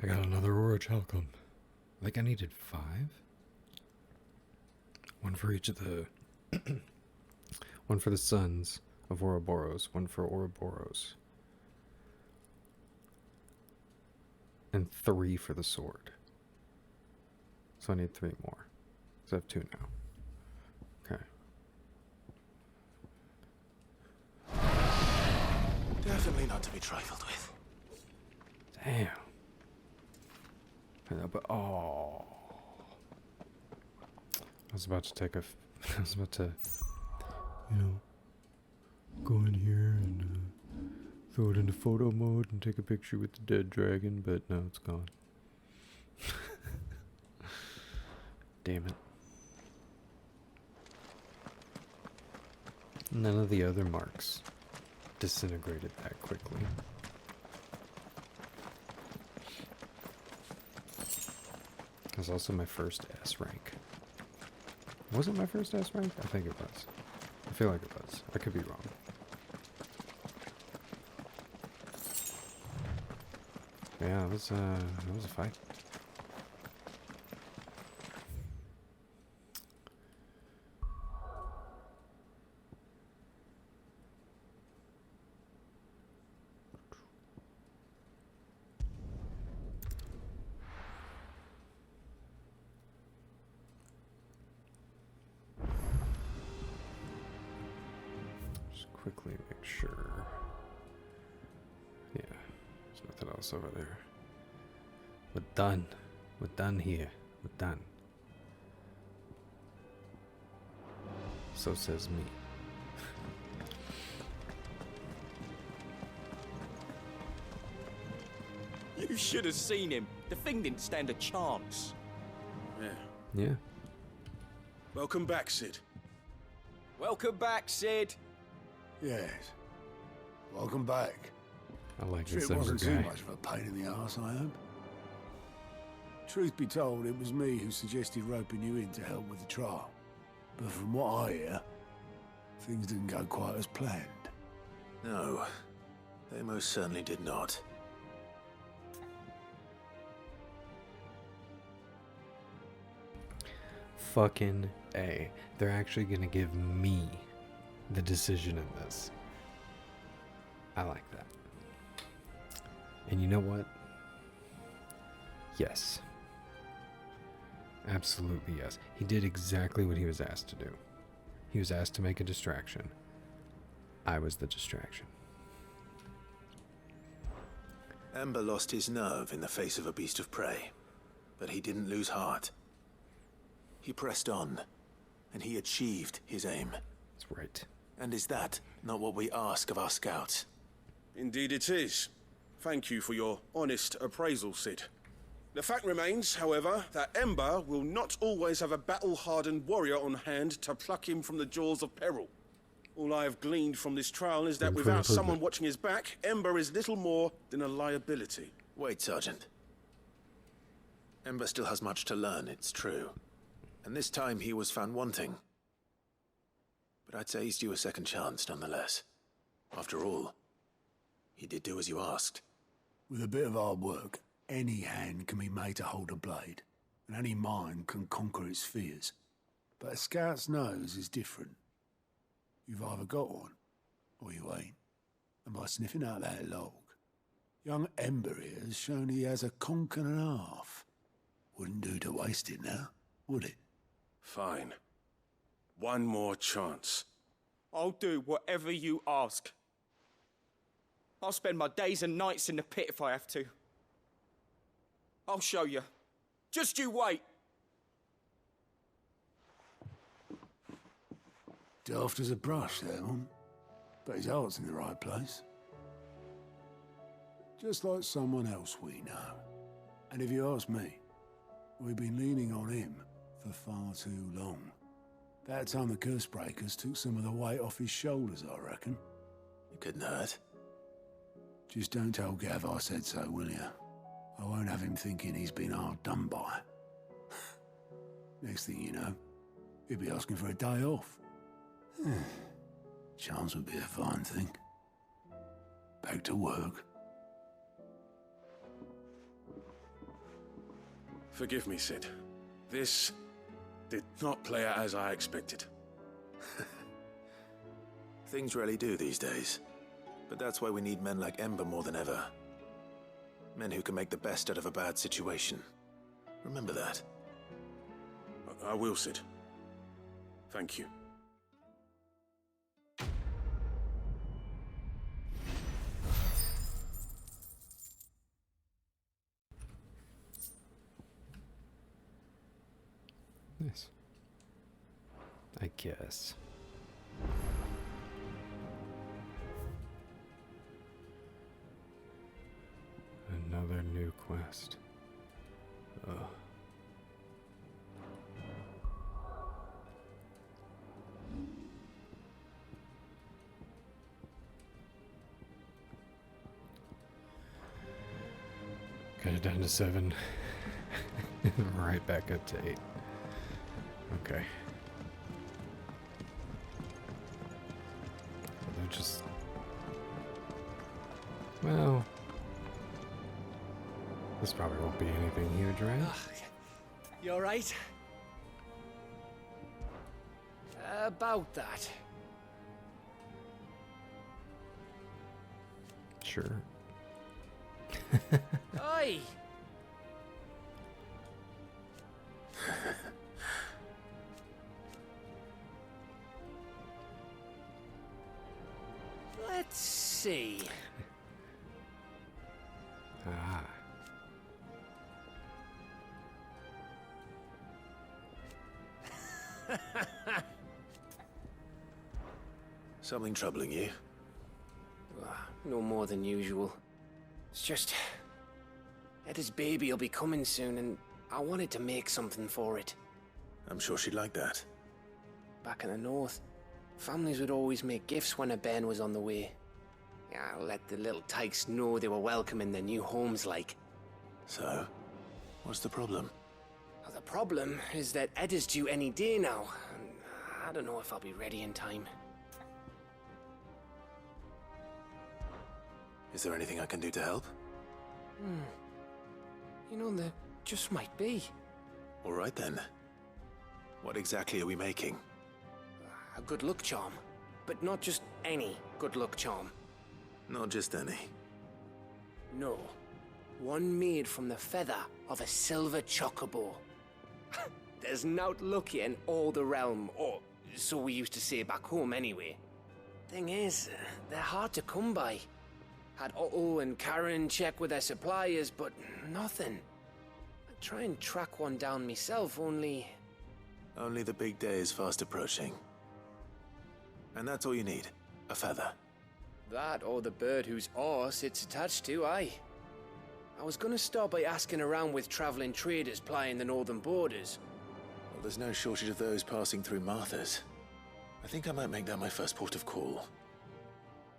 I got another Aura Chalcum. I think I needed 5. One for each of the... one for the sons of Ouroboros, one for Ouroboros. And 3 for the sword. So I need 3 more. So I have 2 now. Okay. Definitely not to be trifled with. Damn. I know, but oh, I was about to take a. I was about to, go in here and throw it into photo mode and take a picture with the dead dragon, but no, it's gone. Damn it. None of the other marks disintegrated that quickly. It was also my first S rank. Was it my first S rank? I think it was. I feel like it was. I could be wrong. Yeah, it was a fight. Quickly make sure. Yeah, there's nothing else over there. We're done. We're done here. We're done. So says me. You should have seen him. The thing didn't stand a chance. Yeah. Yeah. Welcome back, Sid. Welcome back, Sid. Yes. Welcome back. I like Sure this it younger wasn't too guy. much of a pain in the arse, I hope. Truth be told, it was me who suggested roping you in to help with the trial. But from what I hear, things didn't go quite as planned. No, they most certainly did not. Fucking A. They're actually gonna give me the decision in this. I like that. And you know what? Yes. Absolutely yes. He did exactly what he was asked to do. He was asked to make a distraction. I was the distraction. Ember lost his nerve in the face of a beast of prey, but he didn't lose heart. He pressed on, and he achieved his aim. That's right. And is that not what we ask of our scouts? Indeed it is. Thank you for your honest appraisal, Sid. The fact remains, however, that Ember will not always have a battle-hardened warrior on hand to pluck him from the jaws of peril. All I have gleaned from this trial is that Room for without improvement. someone watching his back, Ember is little more than a liability. Wait, Sergeant. Ember still has much to learn, it's true. And this time he was found wanting. But I'd say he's due a second chance, nonetheless. After all, he did do as you asked. With a bit of hard work, any hand can be made to hold a blade, and any mind can conquer its fears. But a scout's nose is different. You've either got one, or you ain't. And by sniffing out that log, young Ember here has shown he has a conch and a half. Wouldn't do to waste it now, would it? Fine. One more chance. I'll do whatever you ask. I'll spend my days and nights in the pit if I have to. I'll show you. Just you wait. Daft as a brush, that one. But his heart's in the right place. Just like someone else we know. And if you ask me, we've been leaning on him for far too long. That time the curse breakers took some of the weight off his shoulders, I reckon. It couldn't hurt. Just don't tell Gav I said so, will you? I won't have him thinking he's been hard done by. Next thing you know, he'll be asking for a day off. Chance would be a fine thing. Back to work. Forgive me, Sid. This did not play out as I expected. Things really do these days. But that's why we need men like Ember more than ever. Men who can make the best out of a bad situation. Remember that. I will, Sid. Thank you. Nice. I guess. Another new quest. Ugh. Got it down to 7. Right back up to 8. Okay. They're just... Well... This probably won't be anything huge, right? You alright? About that. Sure. Oi! Let's see. Ah. Something troubling you? No more than usual. It's just... Etta's baby will be coming soon, and I wanted to make something for it. I'm sure she'd like that. Back in the north, families would always make gifts when a bairn was on the way. Yeah, let the little tykes know they were welcome in their new homes, like. So, what's the problem? Well, the problem is that Etta's due any day now, and I don't know if I'll be ready in time. Is there anything I can do to help? You know, there just might be. All right then. What exactly are we making? A good luck charm. But not just any good luck charm. Not just any. No. One made from the feather of a silver chocobo. There's naught lucky in all the realm, or so we used to say back home anyway. Thing is, they're hard to come by. Had Otto and Karen check with their suppliers, but nothing. I'd try and track one down myself, only... Only the big day is fast approaching. And that's all you need. A feather. That or the bird whose arse it's attached to, aye. I was gonna start by asking around with traveling traders plying the northern borders. Well, there's no shortage of those passing through Martha's. I think I might make that my first port of call.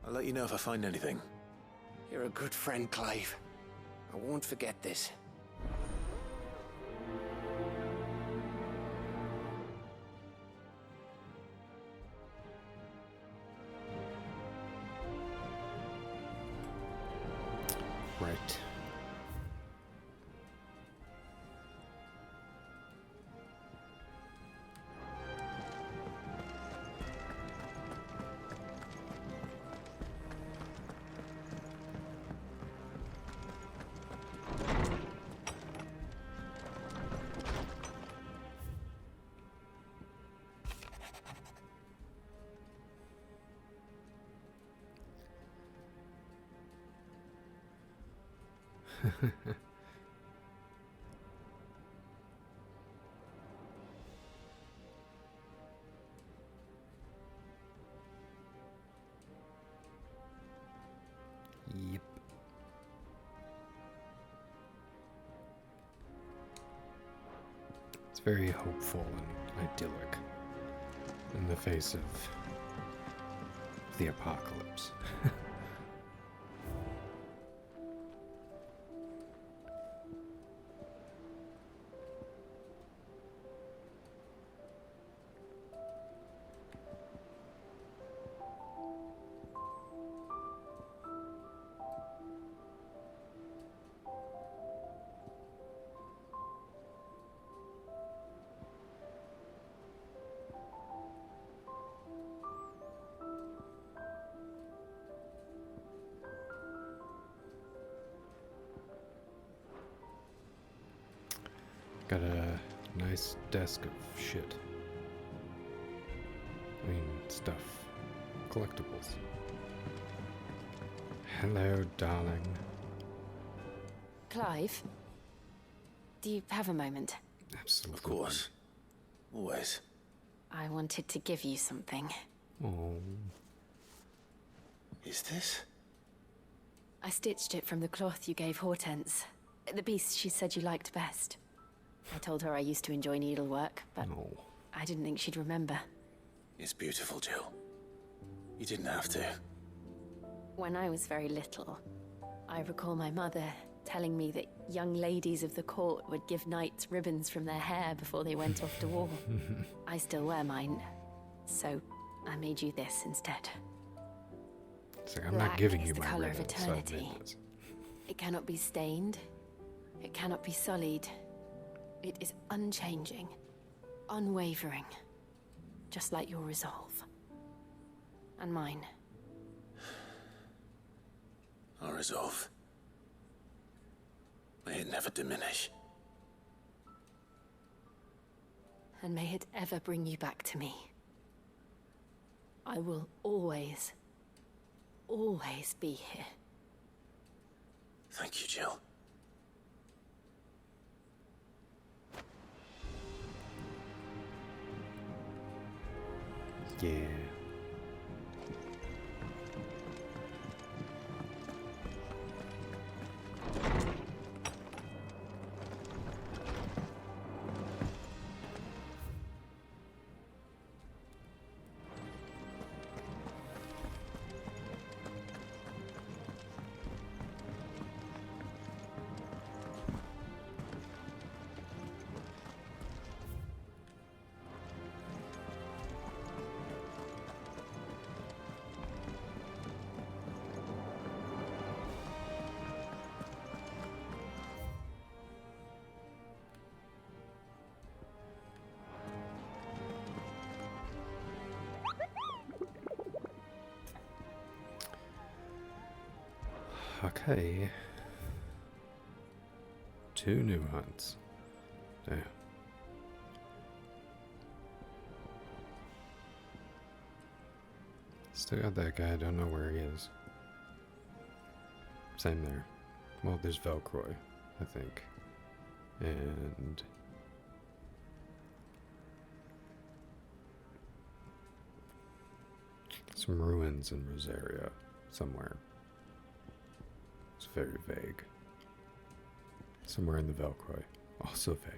I'll let you know if I find anything. You're a good friend, Clive. I won't forget this. Right. Yep. It's very hopeful and idyllic in the face of the apocalypse. Got a nice desk of shit. I mean, stuff. Collectibles. Hello, darling. Clive, do you have a moment? Absolutely. Of course. Always. I wanted to give you something. Oh. Is this? I stitched it from the cloth you gave Hortense. The piece she said you liked best. I told her I used to enjoy needlework, but I didn't think she'd remember. It's beautiful, Jill. You didn't have to. When I was very little, I recall my mother telling me that young ladies of the court would give knights ribbons from their hair before they went off to war. I still wear mine, so I made you this instead. It's like, I'm not giving you the my color of ribbons, eternity. It cannot be stained. It cannot be sullied. It is unchanging, unwavering, just like your resolve. And mine. Our resolve. May it never diminish. And may it ever bring you back to me. I will always, always be here. Thank you, Jill. Yeah. Okay. 2 new hunts. Damn. Still got that guy, I don't know where he is. Same there. Well, there's Velcroy, I think. And some ruins in Rosaria somewhere. It's very vague. Somewhere in the Velcroy. Also vague.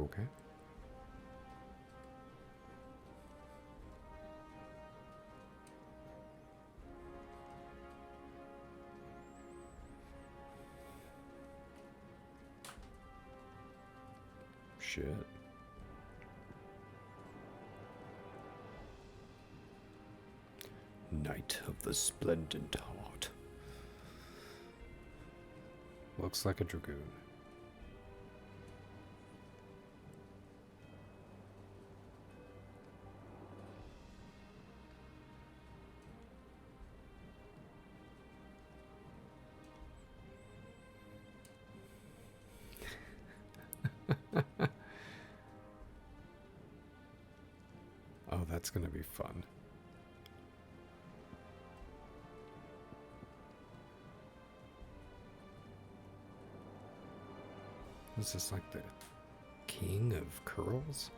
Okay. Shit. Knight of the Splendid Heart. Looks like a dragoon. Oh, that's gonna be fun. Is this like the king of curls?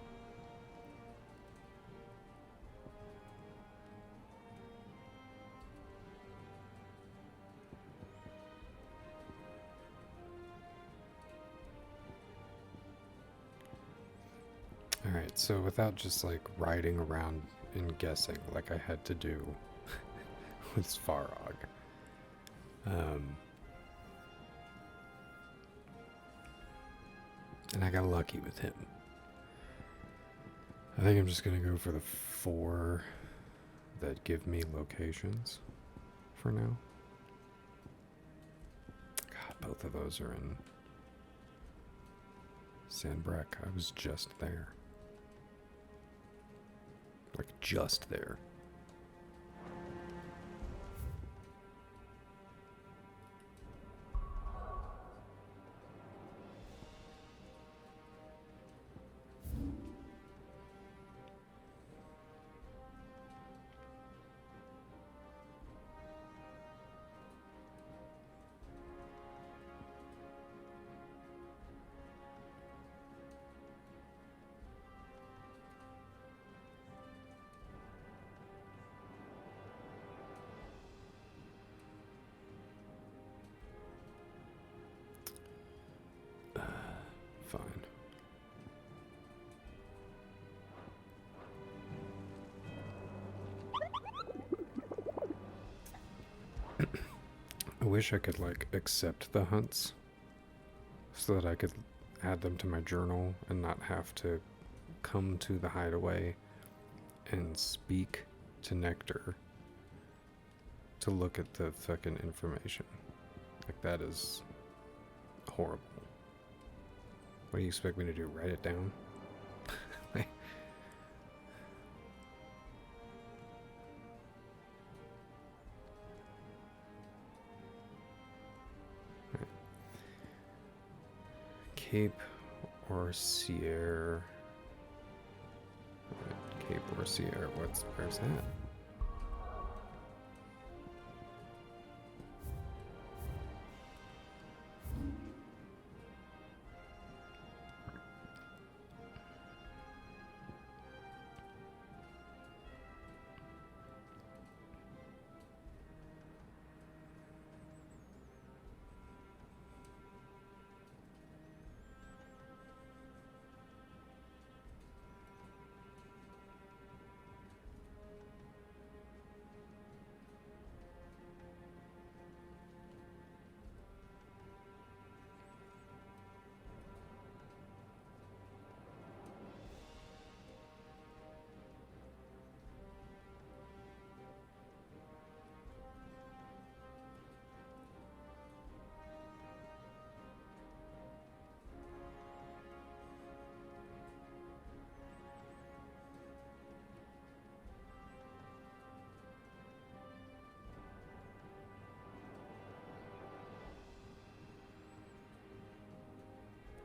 Alright, so without just like riding around and guessing like I had to do with Svarog, and I got lucky with him. I think I'm just gonna go for the 4 that give me locations for now. God, both of those are in Sandbreck. I was just there. Like, just there. Fine. I wish I could, like, accept the hunts so that I could add them to my journal and not have to come to the hideaway and speak to Nectar to look at the fucking information. Like, that is horrible. What do you expect me to do? Write it down? Cape Orsier. Cape Orsier. Where's that?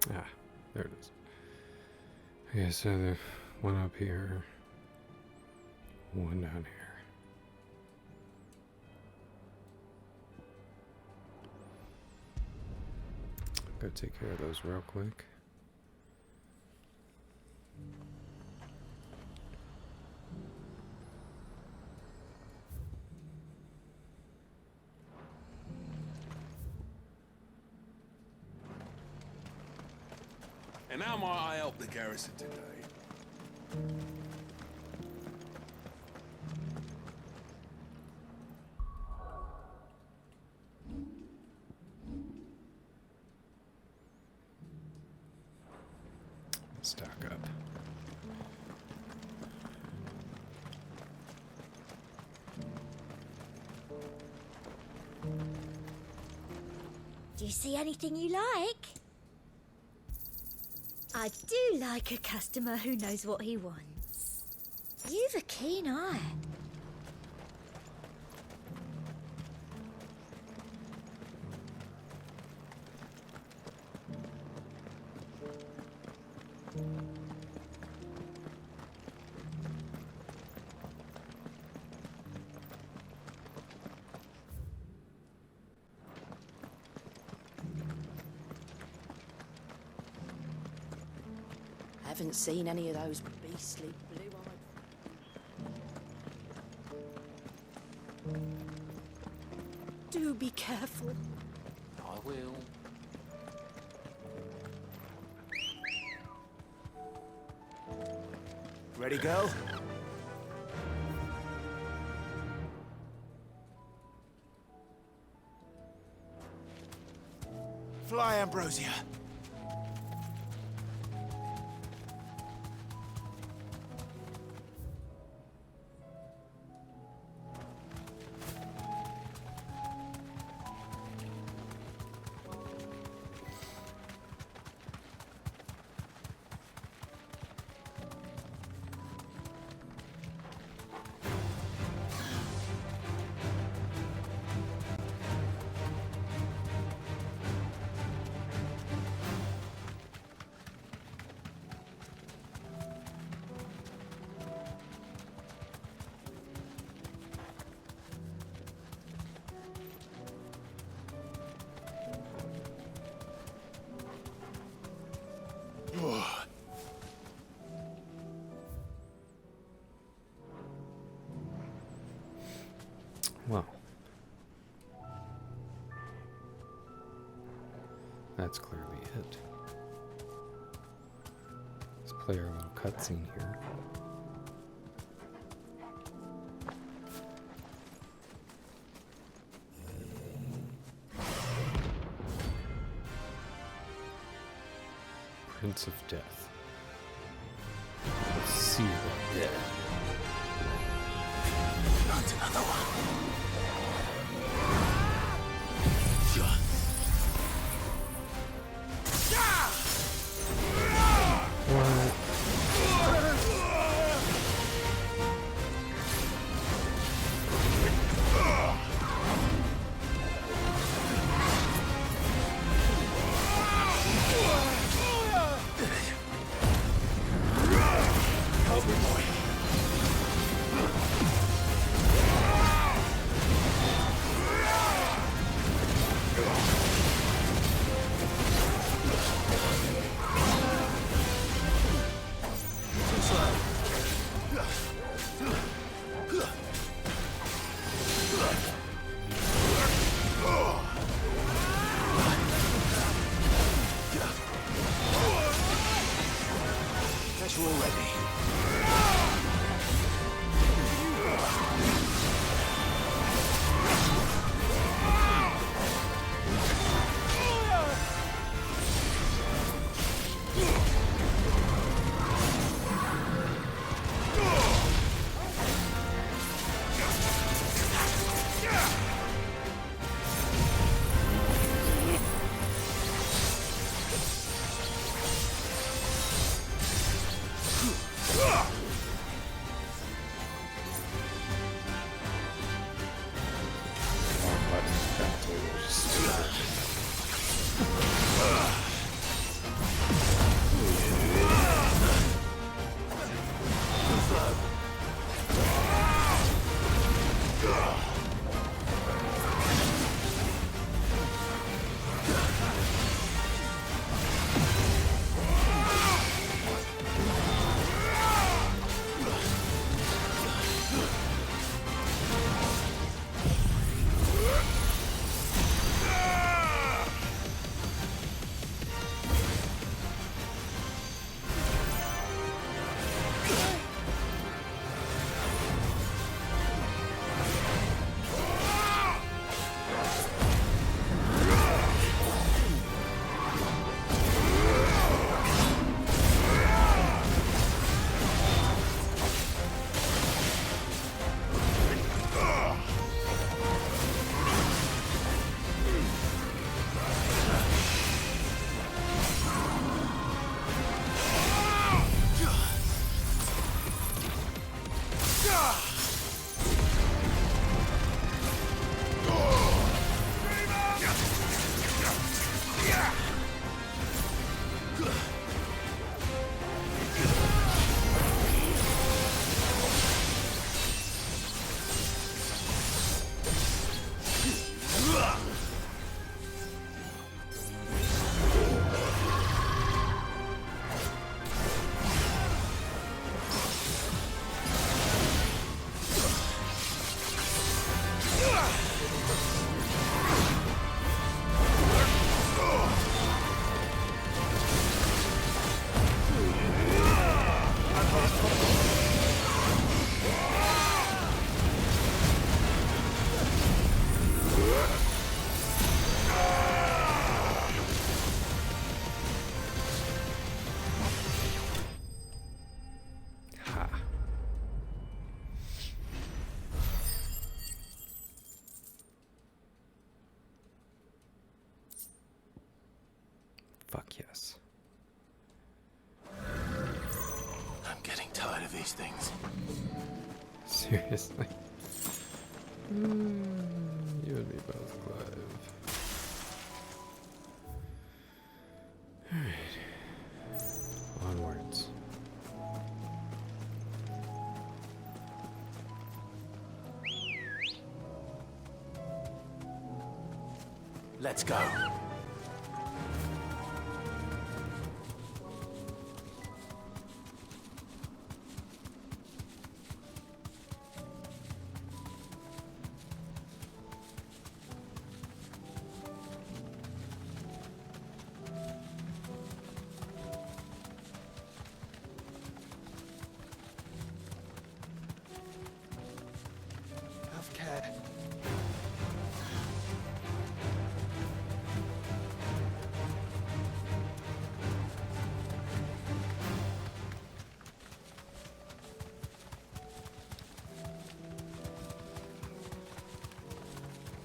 Ah, there it is. Okay, so the one up here, one down here. Go take care of those real quick. And how might I help the garrison today? Stock up. Do you see anything you like? I do like a customer who knows what he wants. You've a keen eye. Haven't seen any of those beastly blue-eyed. Do be careful. I will. Ready, girl? Fly, Ambrosia. Well, that's clearly it. Let's play our little cutscene here. Prince of Death. Let's see about that. Not another one. Help me, boy. Yes. I'm getting tired of these things. Seriously. You and me both, Clive. Alright. Onwards. Let's go. Have care.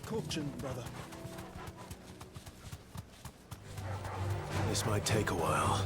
Caution, brother. This might take a while.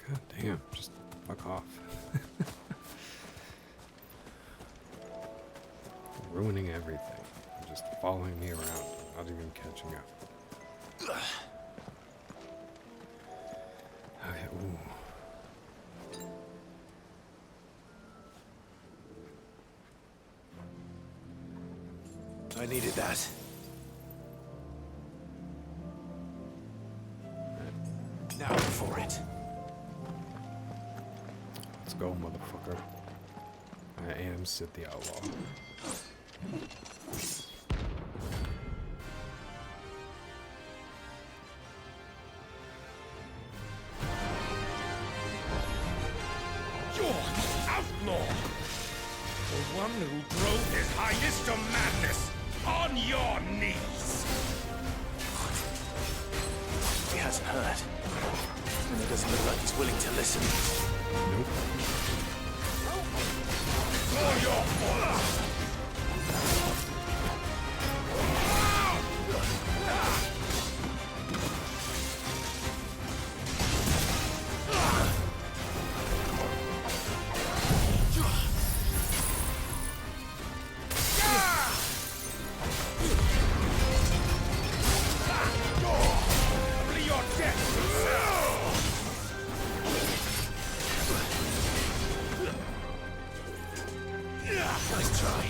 God damn, just fuck off. Ruining everything. Just following me around, not even catching up. Okay, ooh. I needed that. Now for it. Let's go, motherfucker. I am Sid the Outlaw. You're the outlaw! The one who drove his highness to madness! On your knees! He hasn't heard. And it doesn't look like he's willing to listen. Nope. For your father! Nice try.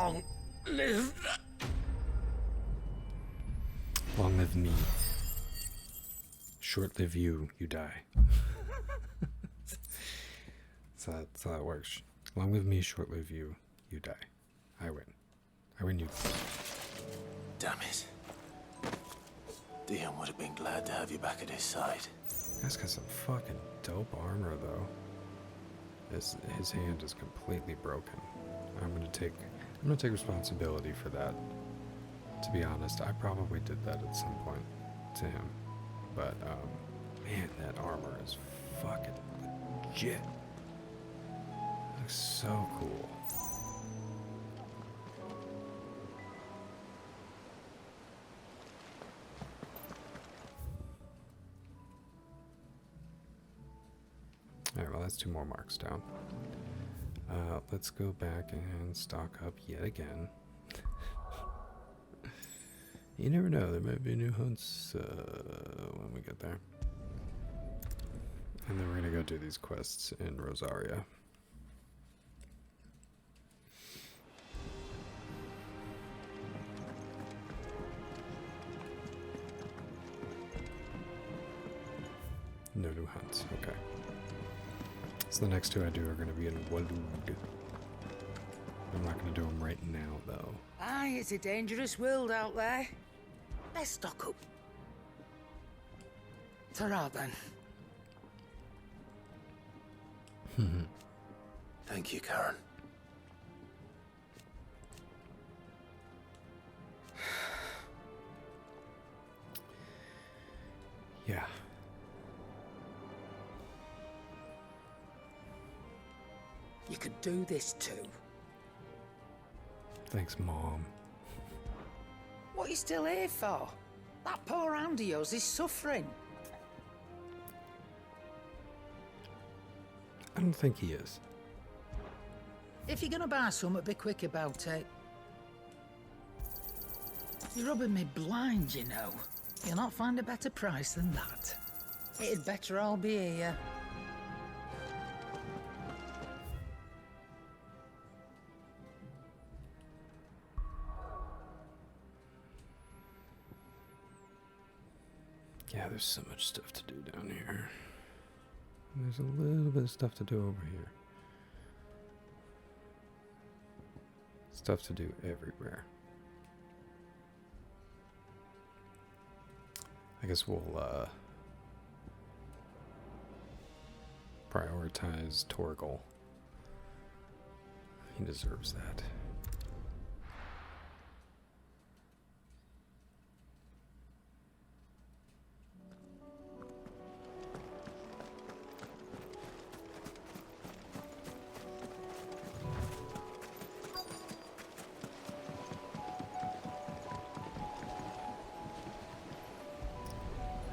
Long live... Long live me. Short live you, you die. That's how that works. Long live me, short live you, you die. I win. I win, you. Damn it. Dion would have been glad to have you back at his side. Guy's got some fucking dope armor, though. His hand is completely broken. I'm gonna take responsibility for that. To be honest, I probably did that at some point to him. But man, that armor is fucking legit. Looks so cool. Alright, well that's 2 more marks down. Let's go back and stock up yet again. You never know, there might be new hunts when we get there. And then we're gonna go do these quests in Rosaria. No new hunts, okay. So the next 2 I do are going to be in Walud. I'm not going to do them right now, though. Aye, it's a dangerous world out there. Let's stock up. Ta-ra, then. Thank you, Karen. Yeah. You could do this too. Thanks, Mom. What are you still here for? That poor hound of yours is suffering. I don't think he is. If you're gonna buy something, be quick about it. You're rubbing me blind, you know. You'll not find a better price than that. It'd better all be here. Yeah, there's so much stuff to do down here. There's a little bit of stuff to do over here. Stuff to do everywhere. I guess we'll prioritize Torgal. He deserves that.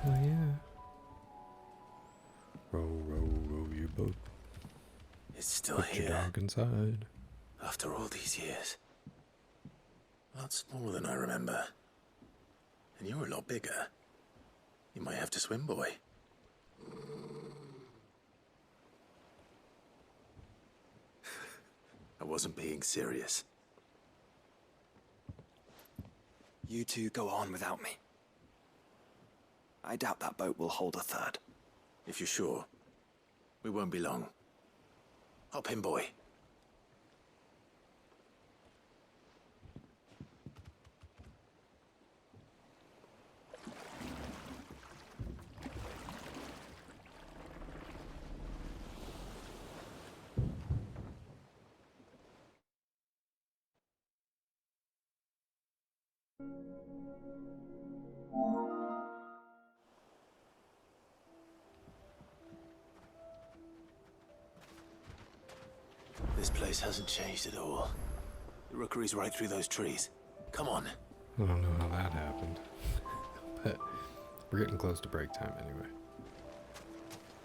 Oh yeah. Row, row, row your boat. It's still Put here. your dog inside. After all these years. A lot smaller than I remember. And you're a lot bigger. You might have to swim, boy. I wasn't being serious. You two go on without me. I doubt that boat will hold a third. If you're sure, we won't be long. Hop in, boy. This place hasn't changed at all. The rookery's right through those trees. Come on. I don't know how that happened. But we're getting close to break time anyway.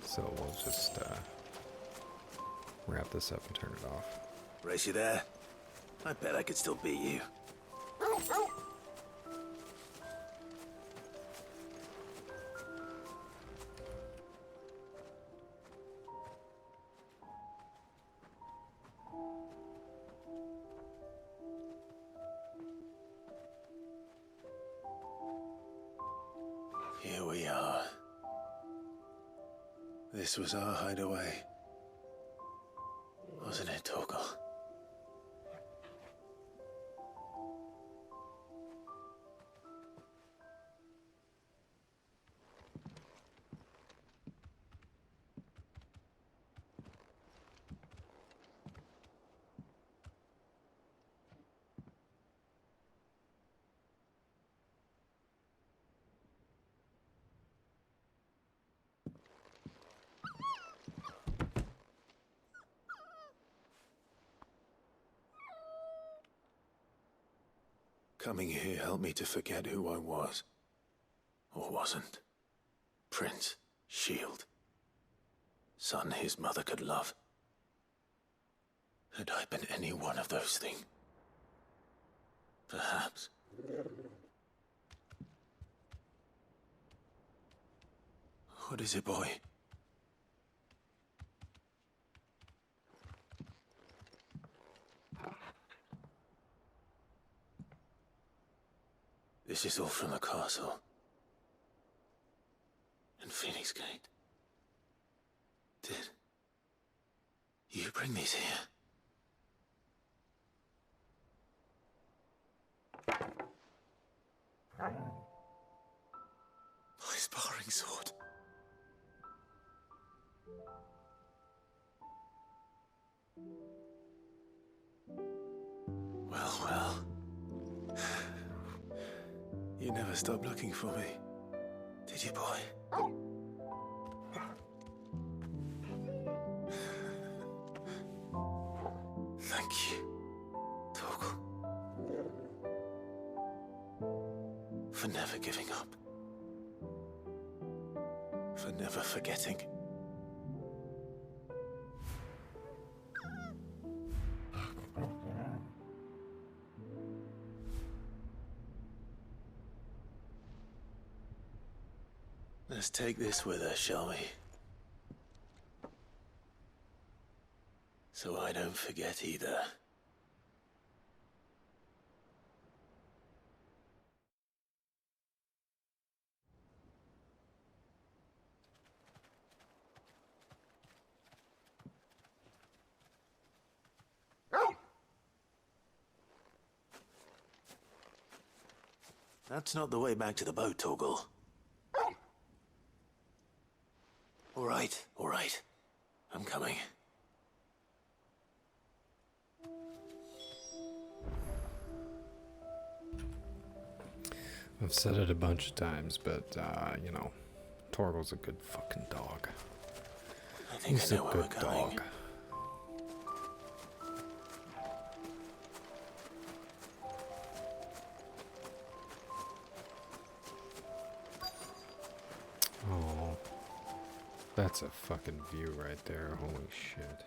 So we'll just wrap this up and turn it off. Race you there? I bet I could still beat you. Here we are. This was our hideaway. Wasn't it, Torgal? Coming here helped me to forget who I was. Or wasn't. Prince, shield. Son his mother could love. Had I been any one of those things? Perhaps. What is it, boy? This is all from the castle. And Phoenix Gate. Did you bring these here? My sparring sword. Well, well. You never stopped looking for me, did you, boy? Thank you, Torgal. For never giving up. For never forgetting. Let's take this with us, shall we? So I don't forget either. That's not the way back to the boat, Torgal. All right. I'm coming. I've said it a bunch of times, but, you know, Torgal's a good fucking dog. I think He's I know a where good we're going. dog. Oh, that's a fucking view right there. Holy shit.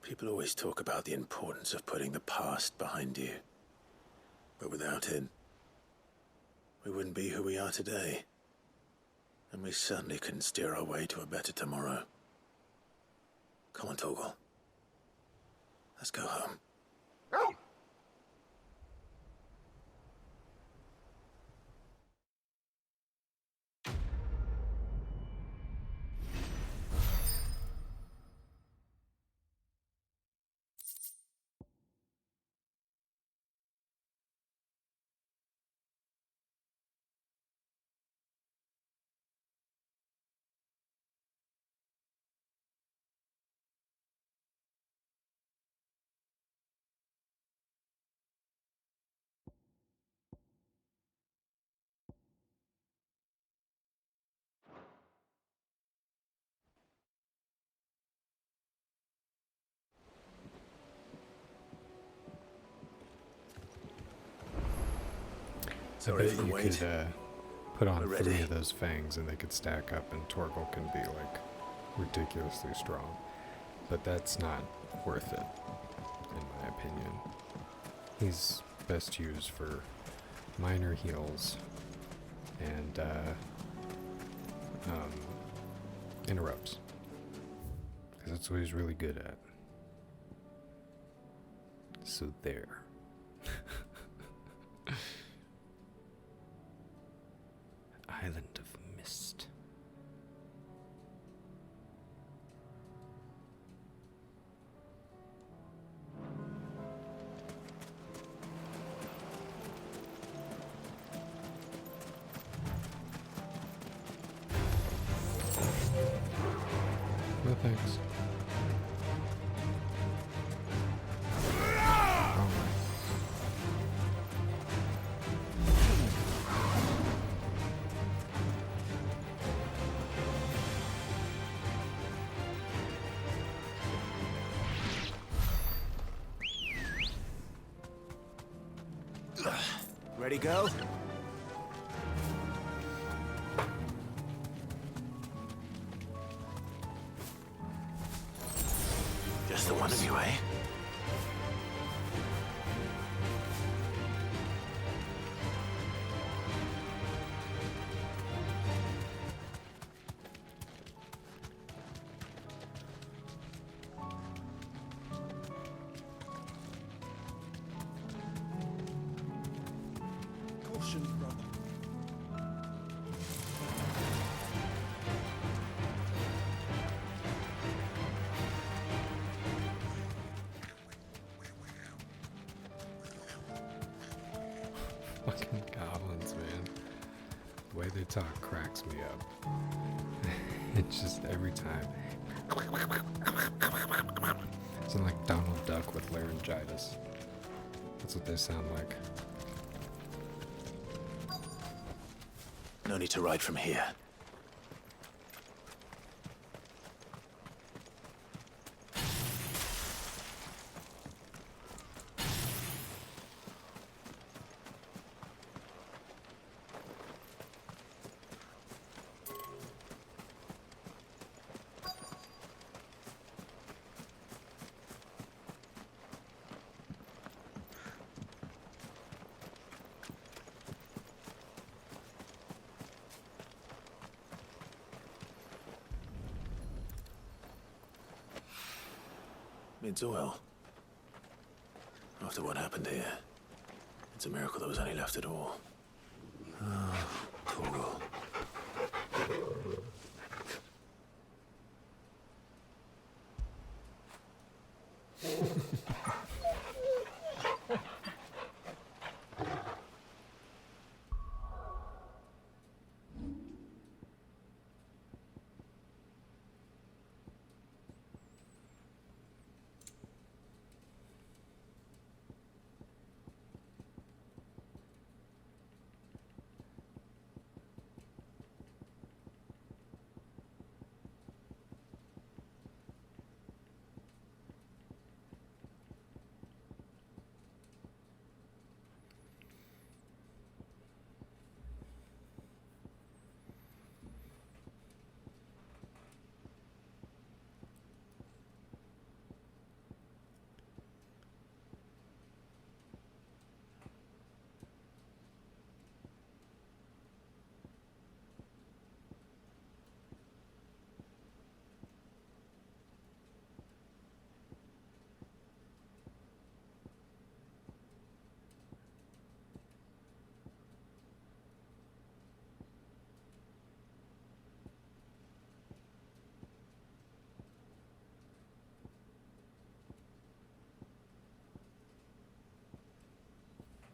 People always talk about the importance of putting the past behind you. But without it, we wouldn't be who we are today. And we certainly couldn't steer our way to a better tomorrow. Come on, Torgal. Let's go home. I Sorry bet for the you wait. could put on We're 3 ready. of those fangs and they could stack up and Torgal can be like ridiculously strong. but that's not worth it, in my opinion. He's best used for minor heals and interrupts, because that's what he's really good at. So there. Island of Mist. No thanks. Ready, go? Just the one of you, eh? Caution, brother. Fucking goblins, man. The way they talk cracks me up. It's just every time. Sound like Donald Duck with laryngitis. That's what they sound like. No need to ride from here. It's oil. After what happened here, it's a miracle there was any left at all. Ah, cool.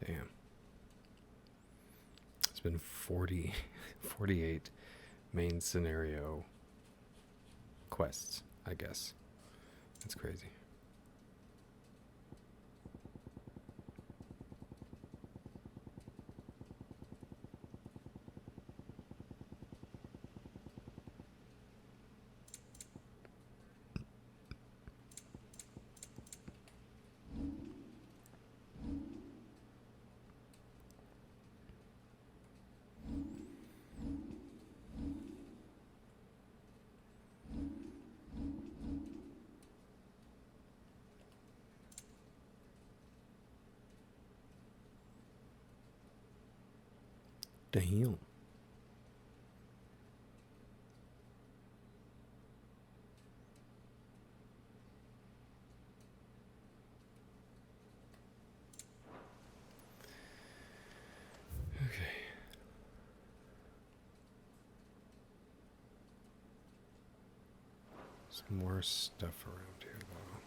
Damn. It's been 48 main scenario quests, I guess. That's crazy. Damn. Okay. Some more stuff around here, though.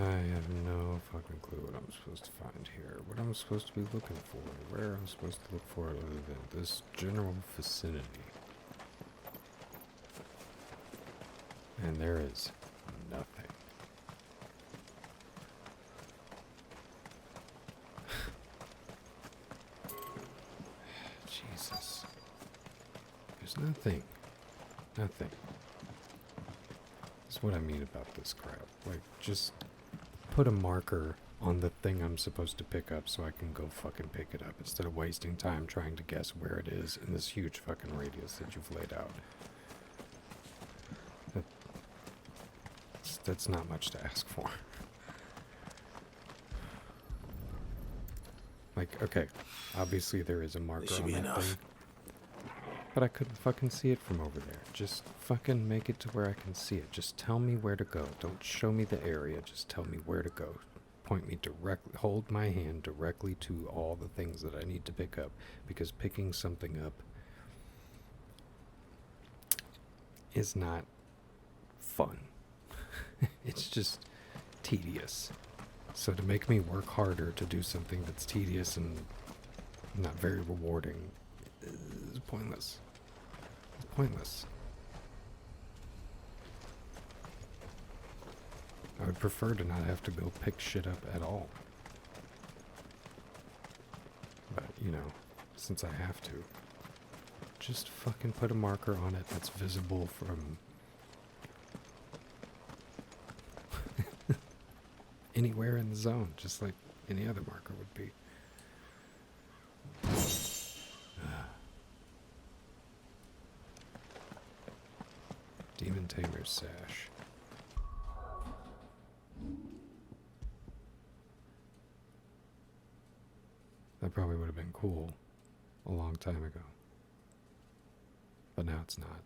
I have no fucking clue what I'm supposed to find here. What I'm supposed to be looking for. Where I'm supposed to look for it other than this general vicinity. And there is nothing. Jesus. There's nothing. Nothing. That's what I mean about this crap. Like, just put a marker on the thing I'm supposed to pick up so I can go fucking pick it up instead of wasting time trying to guess where it is in this huge fucking radius that you've laid out. That's not much to ask for. Like, okay, obviously there is a marker on that thing. But I couldn't fucking see it from over there. Just fucking make it to where I can see it. Just tell me where to go. Don't show me the area. Just tell me where to go. Point me directly, hold my hand directly to all the things that I need to pick up. Because picking something up is not fun. It's just tedious. So to make me work harder to do something that's tedious and not very rewarding is pointless. It's pointless. I would prefer to not have to go pick shit up at all. But, you know, since I have to, just fucking put a marker on it that's visible from anywhere in the zone, just like any other marker would be. Demon Tamer's Sash. That probably would have been cool a long time ago. But now it's not.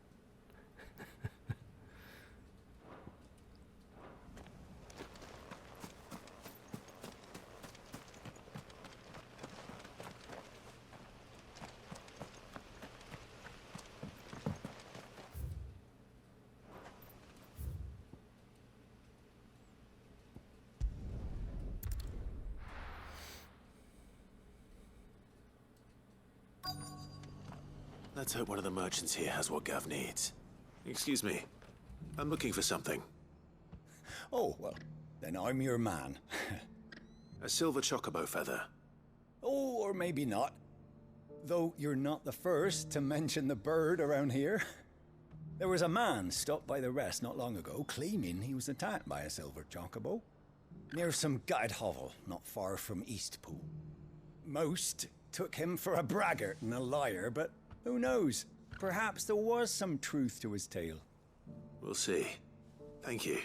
Let's hope one of the merchants here has what Gav needs. Excuse me. I'm looking for something. Oh, well, then I'm your man. A silver chocobo feather. Oh, or maybe not. Though you're not the first to mention the bird around here. There was a man stopped by the rest not long ago claiming he was attacked by a silver chocobo. near some gutted hovel not far from Eastpool. Most took him for a braggart and a liar, but who knows? Perhaps there was some truth to his tale. We'll see. Thank you.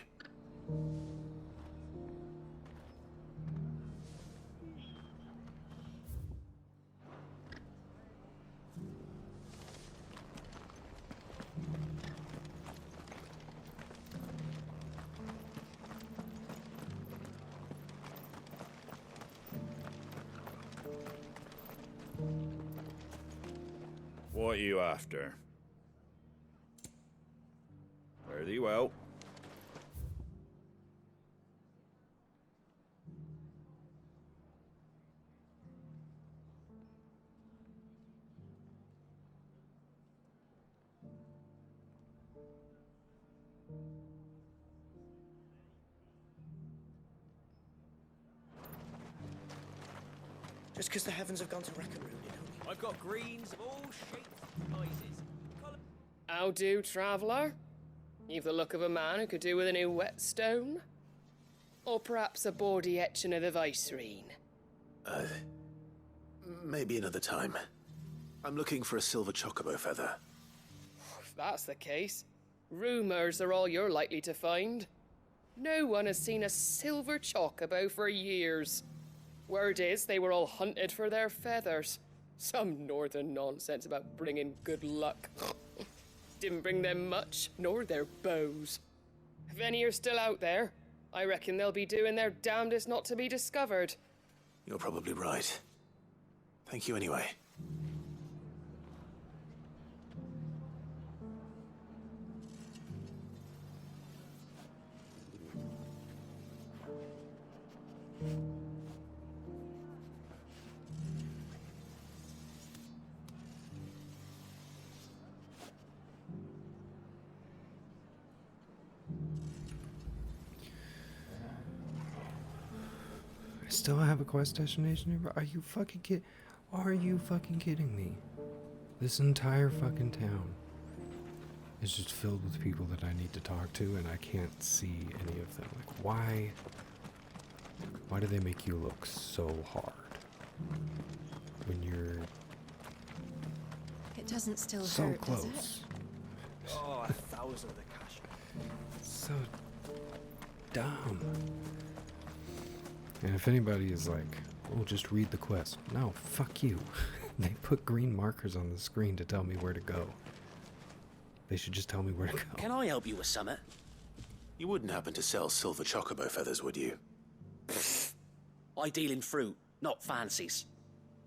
What are you after? Fare thee well. Just because the heavens have gone to Rackaroon, you know? I've got greens of all shapes and sizes. How do, traveller? You've the look of a man who could do with a new whetstone. Or perhaps a bawdy etching of the Vicereine. Maybe another time. I'm looking for a silver chocobo feather. If that's the case, rumours are all you're likely to find. No one has seen a silver chocobo for years. Word is they were all hunted for their feathers. Some northern nonsense about bringing good luck. Didn't bring them much, nor their bows. If any are still out there, I reckon they'll be doing their damnedest not to be discovered. You're probably right. Thank you anyway. I still have a quest destination here? Are you fucking kidding me? This entire fucking town is just filled with people that I need to talk to, and I can't see any of them. Like, why do they make you look so hard when you're It doesn't still so hurt, close? does it? Oh, 1,000 of the cash. So dumb. And if anybody is like, oh, just read the quest. No, fuck you. They put green markers on the screen to tell me where to go. They should just tell me where to go. Can I help you with something? You wouldn't happen to sell silver chocobo feathers, would you? I deal in fruit, not fancies.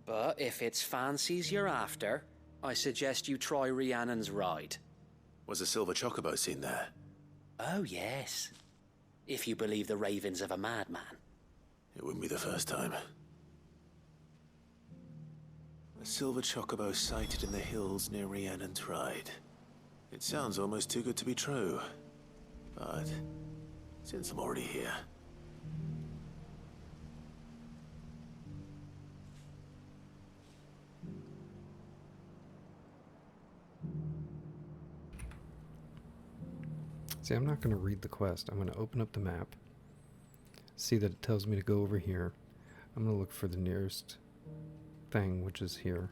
But if it's fancies you're after, I suggest you try Rhiannon's ride. Was a silver chocobo seen there? Oh, yes. If you believe the ravings of a madman. It wouldn't be the first time. A silver chocobo sighted in the hills near Rhiannon's Ride. It sounds almost too good to be true. But since I'm already here... See, I'm not going to read the quest. I'm going to open up the map, see that it tells me to go over here. I'm going to look for the nearest thing, which is here.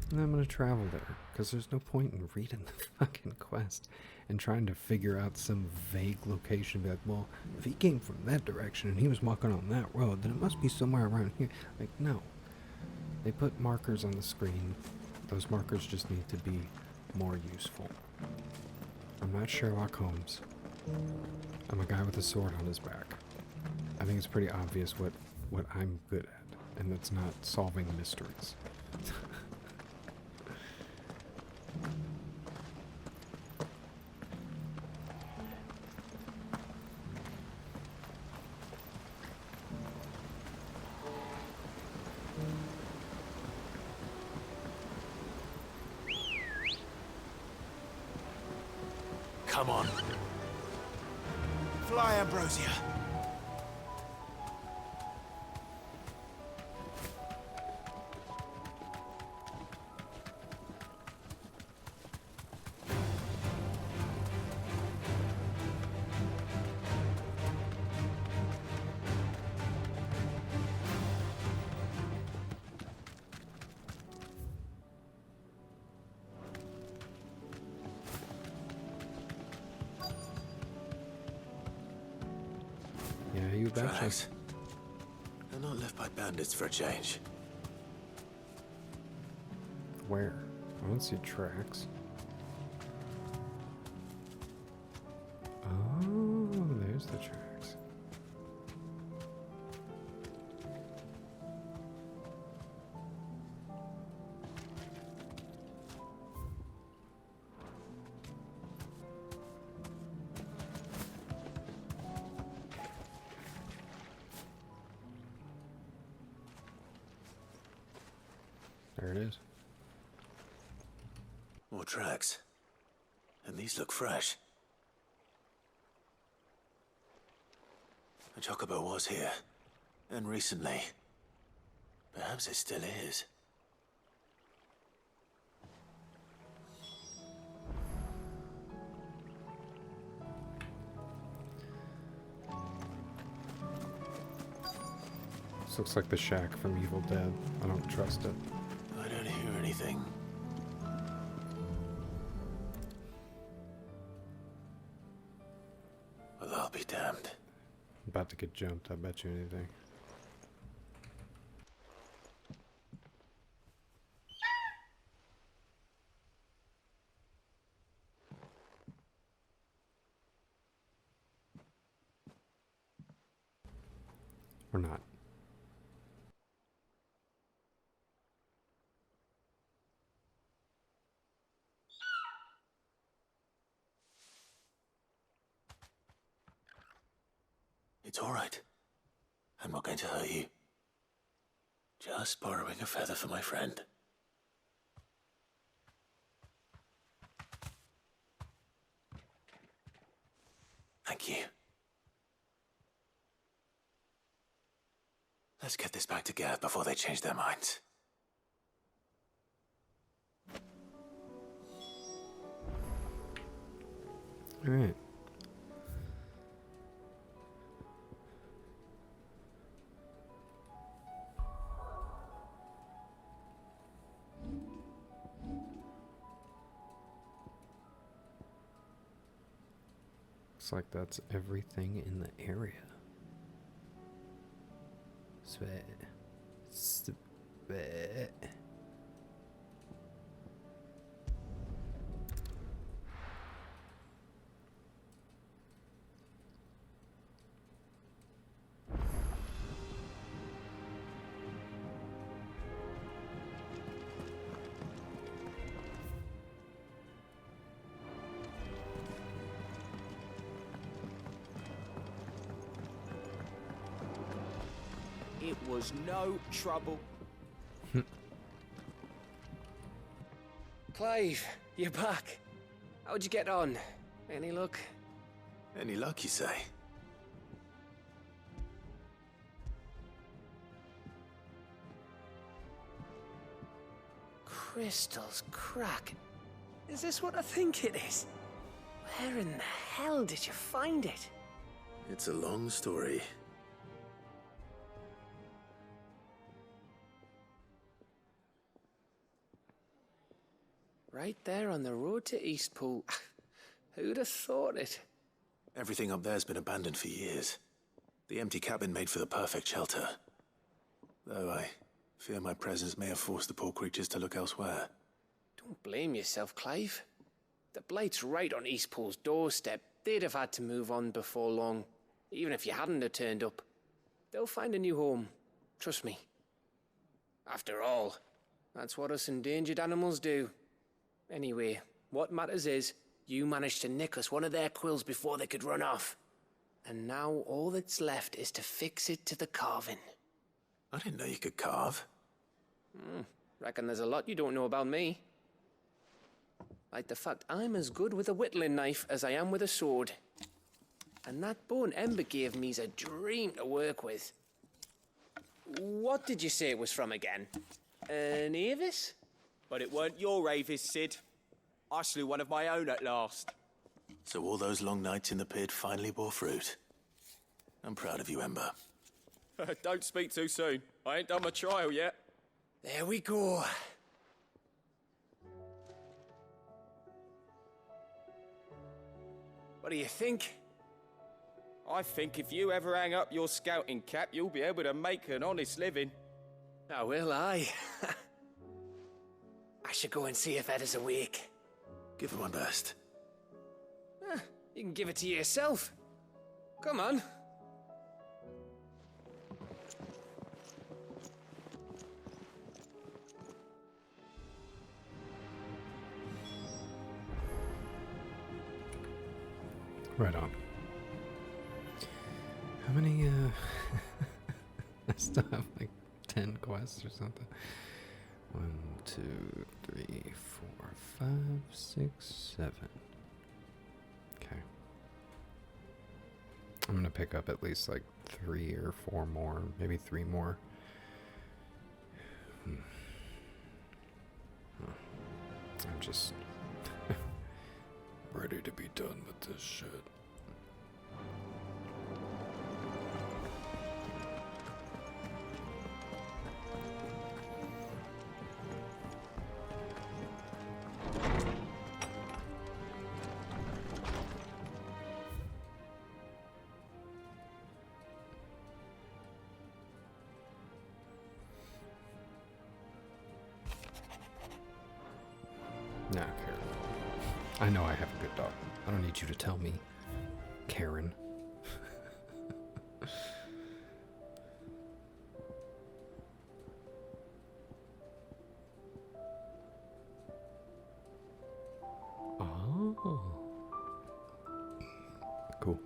And then I'm going to travel there, because there's no point in reading the fucking quest and trying to figure out some vague location. Be like, well, if he came from that direction and he was walking on that road, then it must be somewhere around here. Like, no. They put markers on the screen. Those markers just need to be more useful. I'm not Sherlock Holmes. I'm a guy with a sword on his back. I think it's pretty obvious what I'm good at, and that's not solving mysteries. Come on. Fly, Ambrosia. betcha. Tracks. They're not left by bandits for a change. Where? I don't see tracks. Oh, there's the tracks. There it is. More tracks. And these look fresh. A chocobo was here. And recently. Perhaps it still is. This looks like the shack from Evil Dead. I don't trust it. I don't hear anything. Well, I'll be damned. About to get jumped, I bet you anything. Or not. It's all right. I'm not going to hurt you. Just borrowing a feather for my friend. Thank you. Let's get this back to Gav before they change their minds. All right. Looks like that's everything in the area. Sweat. Sweat. It was no trouble. Clive, you're back. How'd you get on? Any luck? Any luck, you say? Crystal's crack. Is this what I think it is? Where in the hell did you find it? It's a long story. Right there on the road to Eastpool. Who'd have thought it? Everything up there's been abandoned for years. The empty cabin made for the perfect shelter. Though I fear my presence may have forced the poor creatures to look elsewhere. Don't blame yourself, Clive. The Blight's right on Eastpool's doorstep. They'd have had to move on before long, even if you hadn't have turned up. They'll find a new home. Trust me. After all, that's what us endangered animals do. Anyway, what matters is, you managed to nick us one of their quills before they could run off. And now all that's left is to fix it to the carving. I didn't know you could carve. Reckon there's a lot you don't know about me. Like the fact I'm as good with a whittling knife as I am with a sword. And that bone Ember gave me's a dream to work with. What did you say it was from again? An Avis? But it weren't your Avis, Sid. I slew one of my own at last. So all those long nights in the pit finally bore fruit. I'm proud of you, Ember. Don't speak too soon. I ain't done my trial yet. There we go. What do you think? I think if you ever hang up your scouting cap, you'll be able to make an honest living. Oh, will I? I should go and see if Edda's awake. Give it my best. You can give it to yourself. Come on. Right on. How many, I still have like 10 quests or something. 1, 2, 3, 4, 5, 6, 7. Okay. I'm gonna pick up at least like 3 or 4 more, maybe 3 more. I'm just ready to be done with this shit. Nah, Karen. I know I have a good dog. I don't need you to tell me, Karen. Oh. Cool.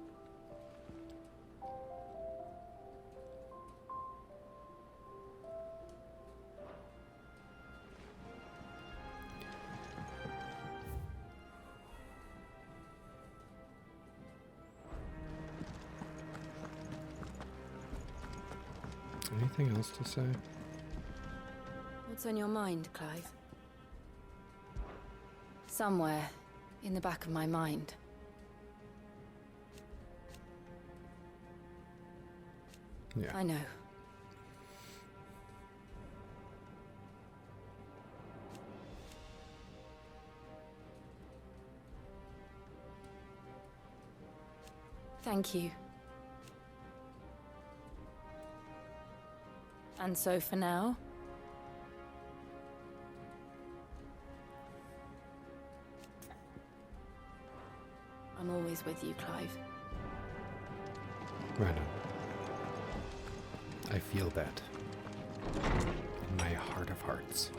Anything else to say? What's on your mind, Clive? Somewhere in the back of my mind. Yeah. I know. Thank you. And so for now, I'm always with you, Clive. Right on. I feel that in my heart of hearts.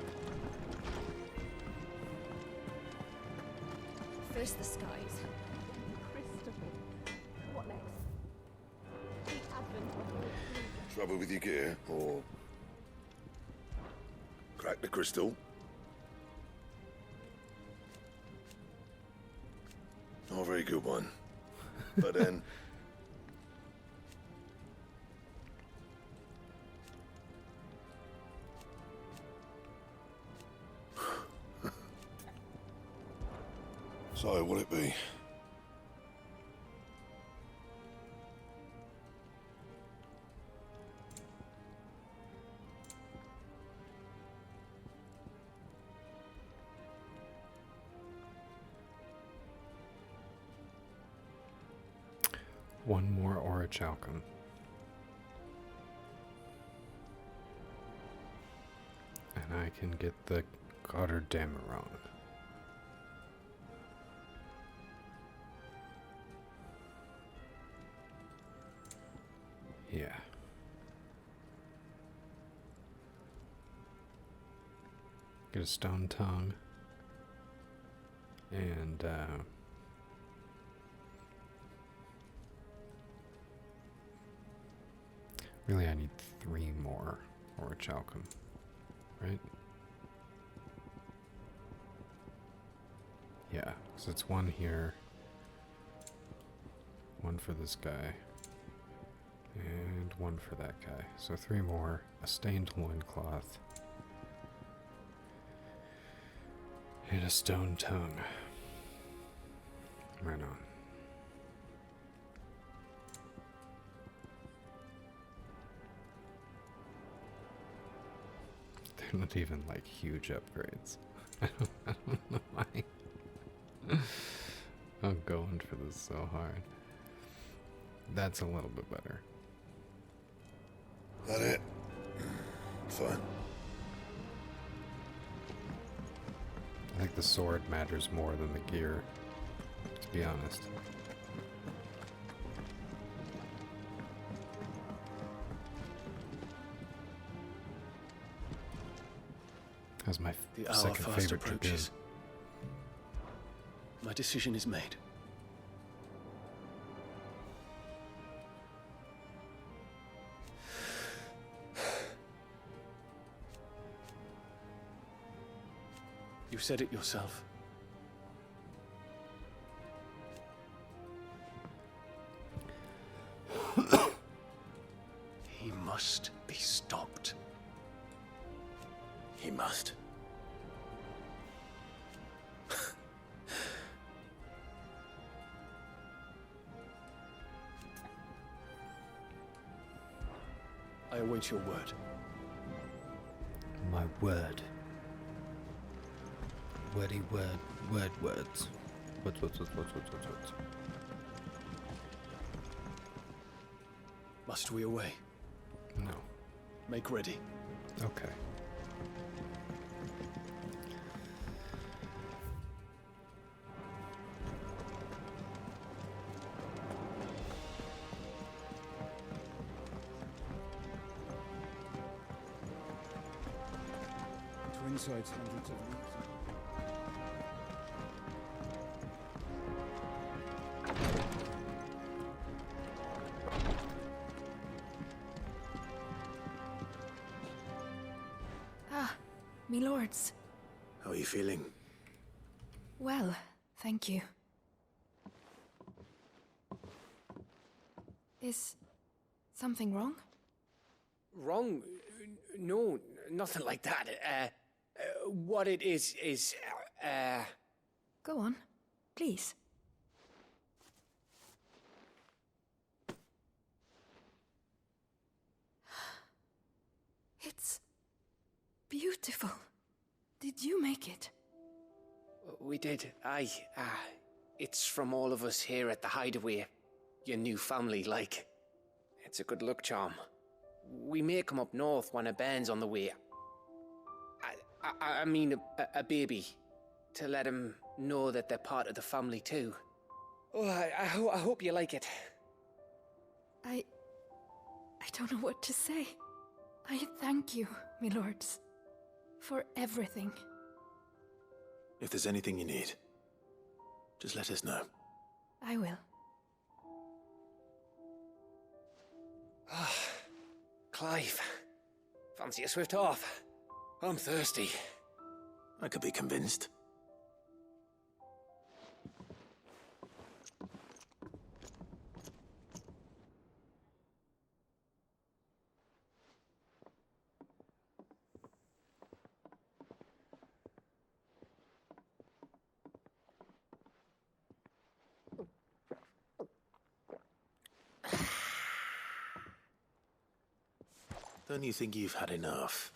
First the skies. What next? The advent of the Trouble with your gear, or crack the crystal? Not a very good one. But then... So, will it be? One more orichalcum. And I can get the Goddardamaron. Yeah. Get a stone tongue. And, really, I need 3 more orichalcum, right? Yeah, so it's 1 here, 1 for this guy, and 1 for that guy. So 3 more, a stained loincloth, and a stone tongue. Right on. They're not even like huge upgrades. I don't know why. I'm going for this so hard. That's a little bit better. That it? Fine. I think the sword matters more than the gear, to be honest. That's my The hour second fast favorite dragoon. approaches. My decision is made. You said it yourself. He must be stopped. He must. I await your word. My word. Wordy word. Words. Words. Must we away? No. Make ready. Okay. Twin sides hundreds of leagues. Ah, me lords. How are you feeling? Well, thank you. Is something wrong? Wrong? No, nothing like that. What it is, Go on, please. It's beautiful. Did you make it? We did. Aye. It's from all of us here at the Hideaway. Your new family, like. It's a good luck charm. We may come up north when a band's on the way. I mean a baby. To let him know that they're part of the family too. Oh, I hope you like it. I don't know what to say. I thank you, my lords, for everything. If there's anything you need, just let us know. I will. Clive, fancy a swift off? I'm thirsty. I could be convinced. Don't you think you've had enough?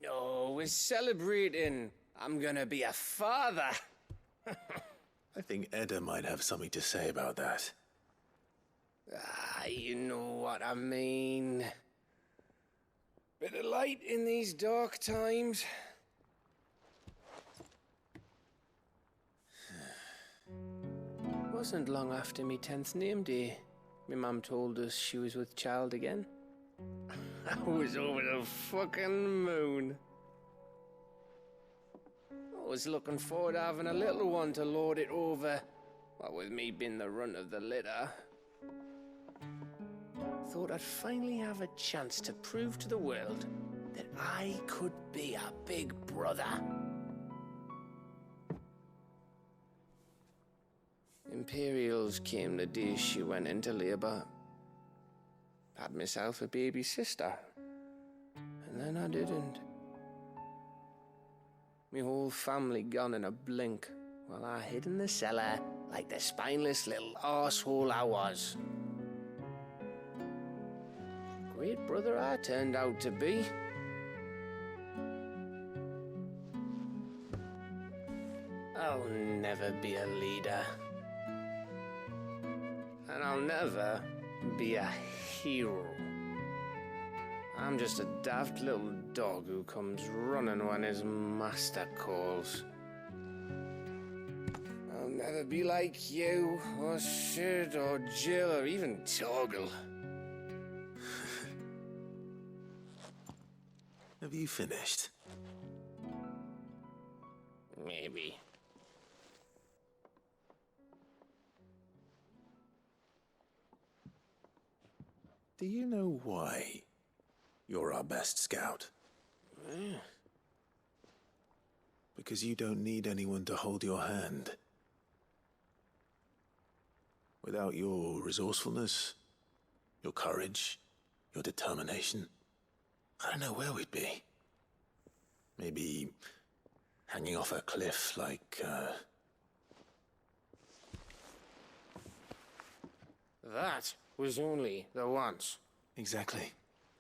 Oh, we're celebrating. I'm gonna be a father. I think Edda might have something to say about that. You know what I mean. Bit of light in these dark times. Wasn't long after me 10th name day, my mum told us she was with child again. I was over the fucking moon. I was looking forward to having a little one to lord it over, what with me being the runt of the litter. Thought I'd finally have a chance to prove to the world that I could be a big brother. Imperials came the day she went into labour. Had myself a baby sister. And then I didn't. My whole family gone in a blink, while I hid in the cellar like the spineless little arsehole I was. Great brother I turned out to be. I'll never be a leader. And I'll never be a hero. I'm just a daft little dog who comes running when his master calls. I'll never be like you, or Sid, or Jill, or even Torgal. Have you finished? Maybe. Do you know why you're our best scout? Because you don't need anyone to hold your hand. Without your resourcefulness, your courage, your determination, I don't know where we'd be. Maybe hanging off a cliff like, That was only the once. Exactly.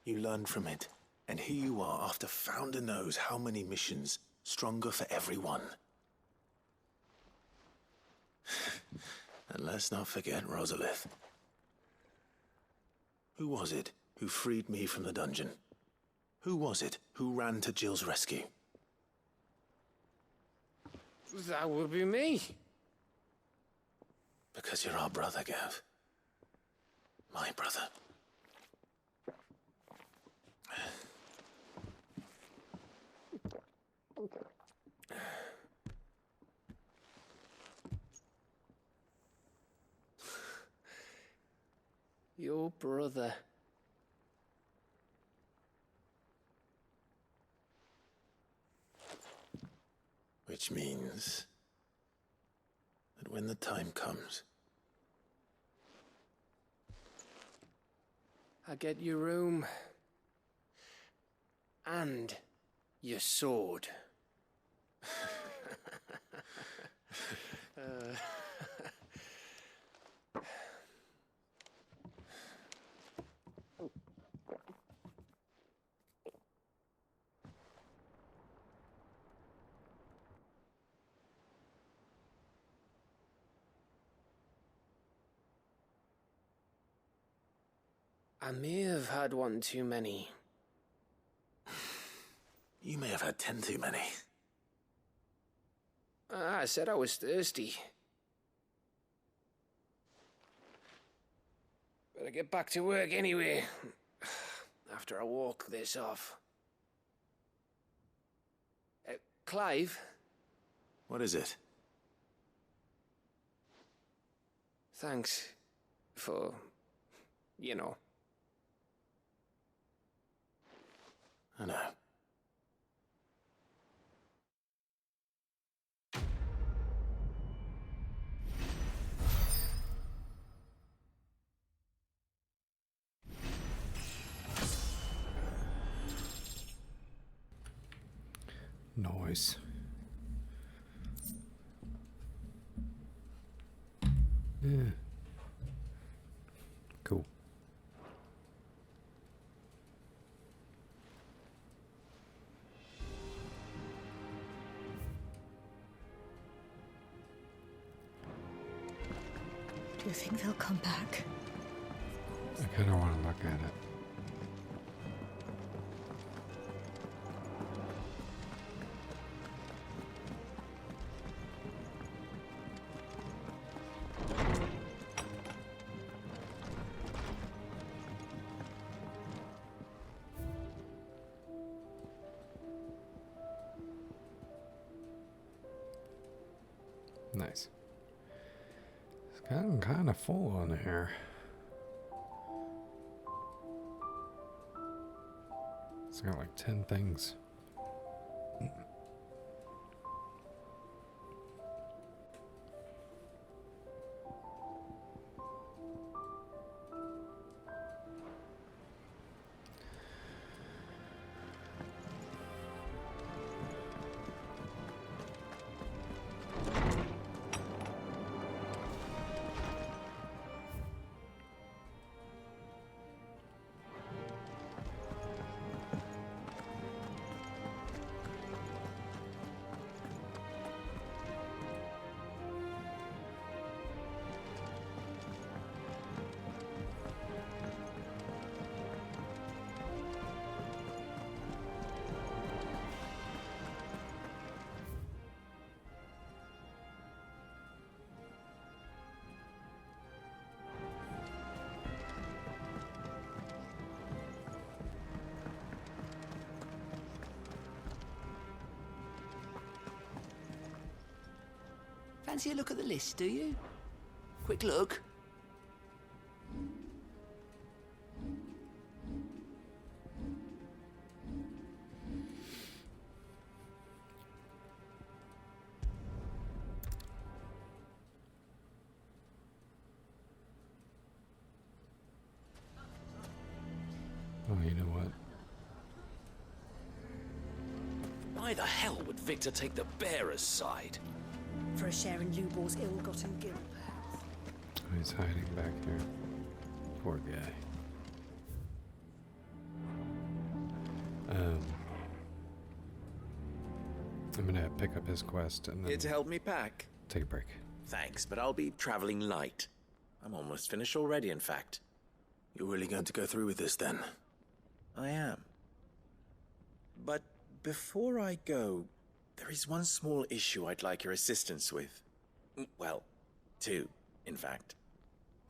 You learned from it. And here you are after Founder knows how many missions, stronger for everyone. And let's not forget Rosalith. Who was it who freed me from the dungeon? Who was it who ran to Jill's rescue? That would be me. Because you're our brother, Gav. My brother. Your brother. Which means that when the time comes, I get your room. And your sword. I may have had one too many. You may have had 10 too many. I said I was thirsty. Better get back to work anyway. After I walk this off. Clive? What is it? Thanks for, you know. I know. Noise. Yeah. Cool. Do you think they'll come back? I kind of want to look at it. Nice. It's gotten kind of full in here. It's got like 10 things. fancy a look at the list, do you? Quick look. Oh, you know what? Why the hell would Victor take the bearer's side? For a share in Lubor's ill-gotten guilt. Oh, he's hiding back here. Poor guy. I'm gonna pick up his quest and then Here to help me pack? take a break. Thanks, but I'll be traveling light. I'm almost finished already, in fact. You're really going to go through with this then? I am. But before I go, there is one small issue I'd like your assistance with. Well, two, in fact.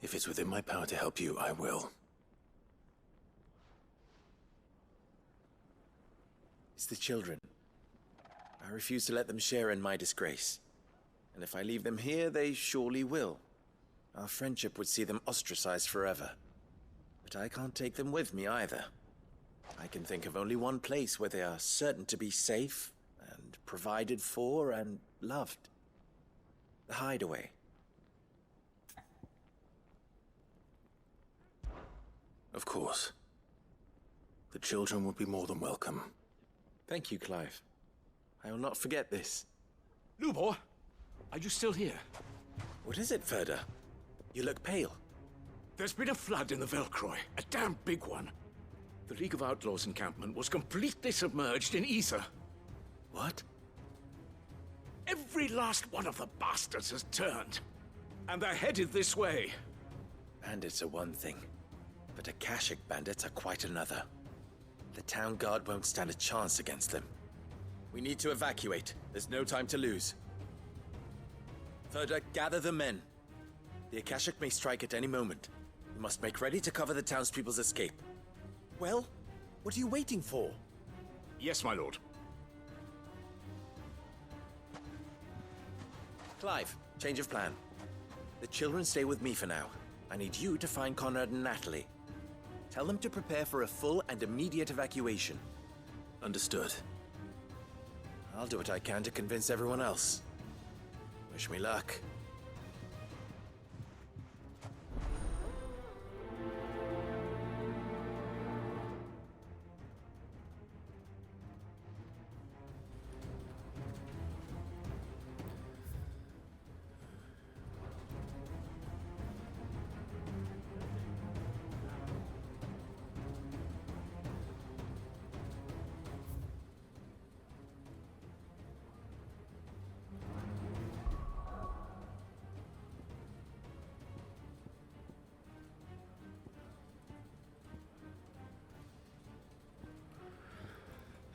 If it's within my power to help you, I will. It's the children. I refuse to let them share in my disgrace. And if I leave them here, they surely will. Our friendship would see them ostracized forever. But I can't take them with me either. I can think of only one place where they are certain to be safe, and provided for, and loved. The Hideaway. Of course. The children would be more than welcome. Thank you, Clive. I will not forget this. Lubor, are you still here? What is it, Ferda? You look pale. There's been a flood in the Velcroy, a damn big one. The League of Outlaws encampment was completely submerged in ether. What? Every last one of the bastards has turned, and they're headed this way. Bandits are one thing, but Akashic bandits are quite another. The town guard won't stand a chance against them. We need to evacuate. There's no time to lose. Ferda, gather the men. The Akashic may strike at any moment. We must make ready to cover the townspeople's escape. Well, what are you waiting for? Yes, my lord. Clive, change of plan. The children stay with me for now. I need you to find Conrad and Natalie. Tell them to prepare for a full and immediate evacuation. Understood. I'll do what I can to convince everyone else. Wish me luck.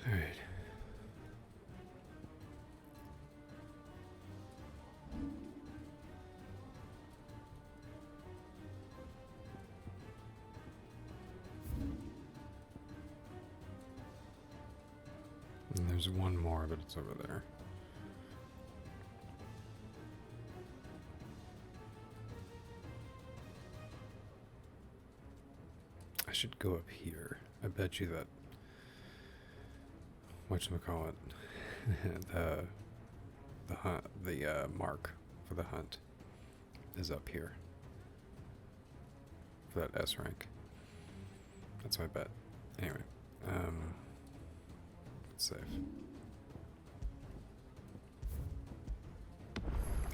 All right. And there's one more, but it's over there. I should go up here. I bet you that whatchamacallit, the hunt, the mark for the hunt is up here for that S rank. That's my bet. Anyway, it's safe.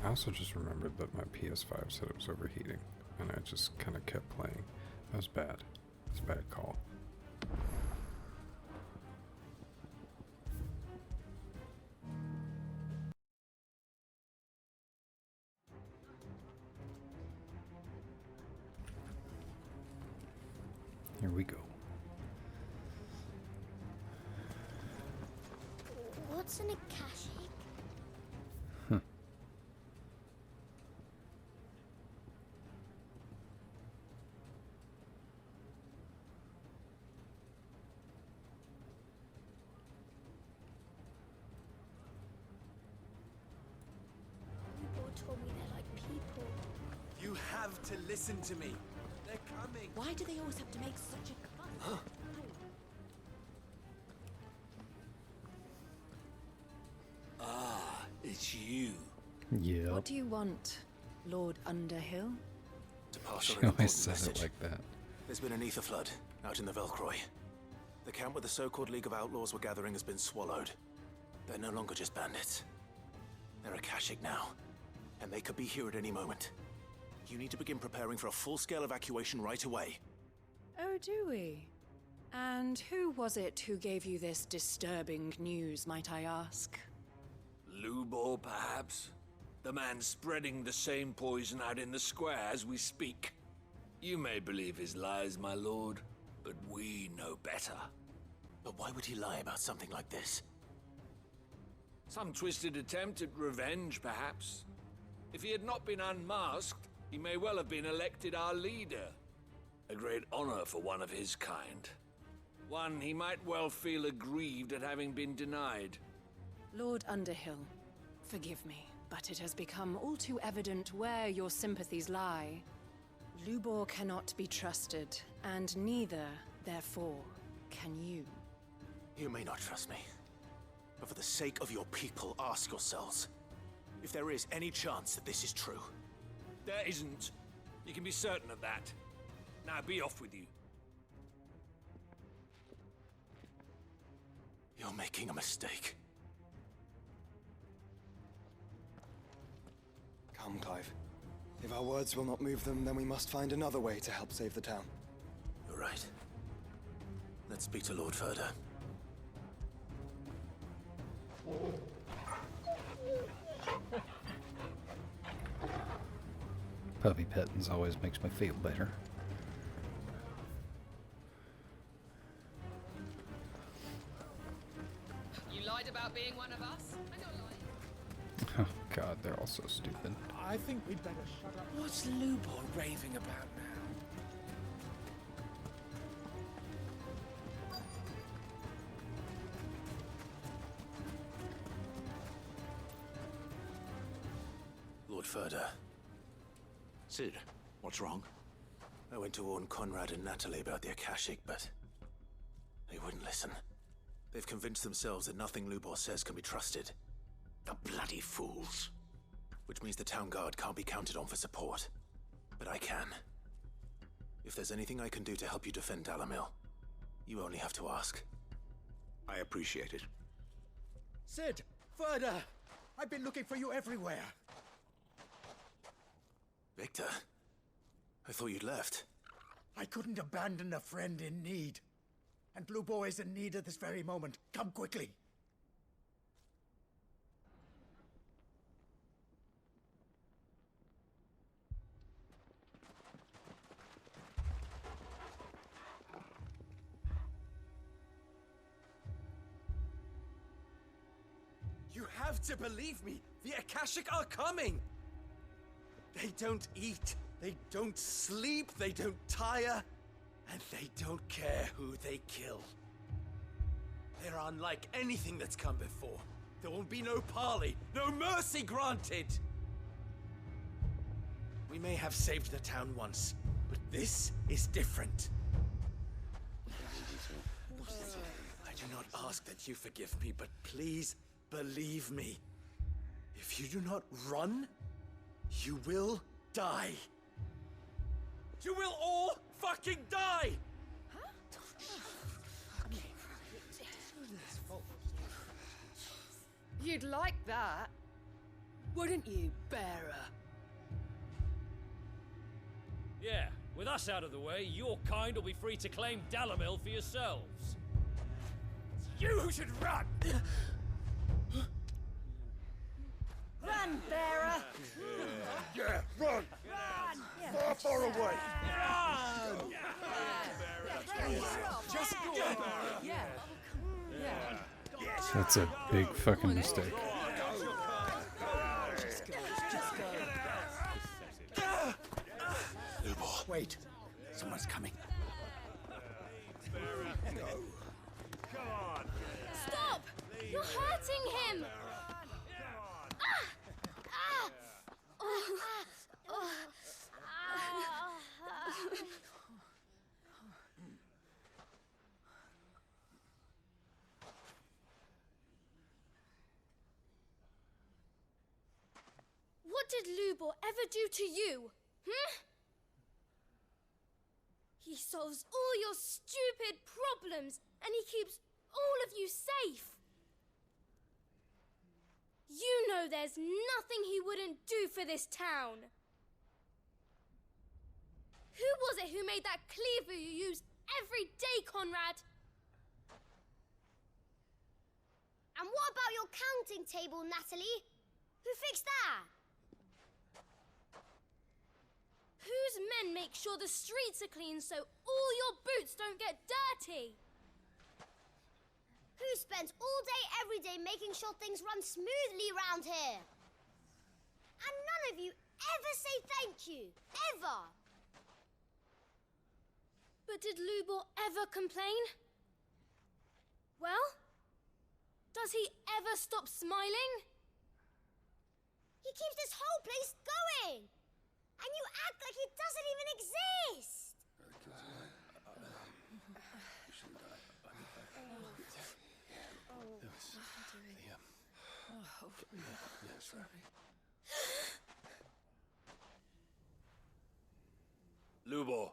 I also just remembered that my PS5 said it was overheating, and I just kind of kept playing. That was bad. It's a bad call. Here we go. What's an Akashic? told me they're like people. You have to listen to me. They're coming. Why do they always have to make such a fuss? Ah, it's you. Yeah. What do you want, Lord Underhill? To pass She on an always important says it message. like that. There's been an ether flood out in the Velcroy. The camp where the so-called League of Outlaws were gathering has been swallowed. They're no longer just bandits. They're Akashic now, and they could be here at any moment. You need to begin preparing for a full-scale evacuation right away. Oh, do we? And who was it who gave you this disturbing news, might I ask? Lubor, perhaps? The man spreading the same poison out in the square as we speak. You may believe his lies, my lord, but we know better. But why would he lie about something like this? Some twisted attempt at revenge, perhaps. If he had not been unmasked, he may well have been elected our leader. A great honor for one of his kind. One he might well feel aggrieved at having been denied. Lord Underhill, forgive me, but it has become all too evident where your sympathies lie. Lubor cannot be trusted, and neither, therefore, can you. You may not trust me, but for the sake of your people, ask yourselves if there is any chance that this is true. There isn't. You can be certain of that. Now be off with you. You're making a mistake. Come, Clive. If our words will not move them, then we must find another way to help save the town. You're right. Let's speak to Lord Ferda. Puppy pettings always makes me feel better. You lied about being one of us? I don't lie. Oh god, they're all so stupid. I think we'd better shut up. What's Lubor raving about now? Lord Ferda. Sid, what's wrong? I went to warn Conrad and Natalie about the Akashic, but they wouldn't listen. They've convinced themselves that nothing Lubor says can be trusted. The bloody fools. Which means the town guard can't be counted on for support. But I can. If there's anything I can do to help you defend Dalamil, you only have to ask. I appreciate it. Sid! Ferda! I've been looking for you everywhere. Victor? I thought you'd left. I couldn't abandon a friend in need. And Lubor is in need at this very moment. Come quickly. You have to believe me. The Akashic are coming. They don't eat. They don't sleep. They don't tire. And they don't care who they kill. They're unlike anything that's come before. There won't be no parley, no mercy granted. We may have saved the town once, but this is different. I do not ask that you forgive me, but please believe me. If you do not run, you will die. You will all fucking die! You'd like that, wouldn't you, bearer? Yeah, with us out of the way, your kind will be free to claim Dalamil for yourselves. It's you who should run! Run, bearer! Yeah, run! Run! Far away! Run! Just go! Yeah. That's a big fucking mistake. Lubor. Wait. Someone's coming. Stop! You're hurting him! What did Lubor ever do to you? He solves all your stupid problems, and he keeps all of you safe. You know there's nothing he wouldn't do for this town. Who was it who made that cleaver you use every day, Conrad? And what about your counting table, Natalie? Who fixed that? Whose men make sure the streets are clean so all your boots don't get dirty? Who spends all day, every day making sure things run smoothly round here? And none of you ever say thank you. Ever. But did Lubor ever complain? Well, does he ever stop smiling? He keeps this whole place going. And you act like it doesn't even exist. Lubor,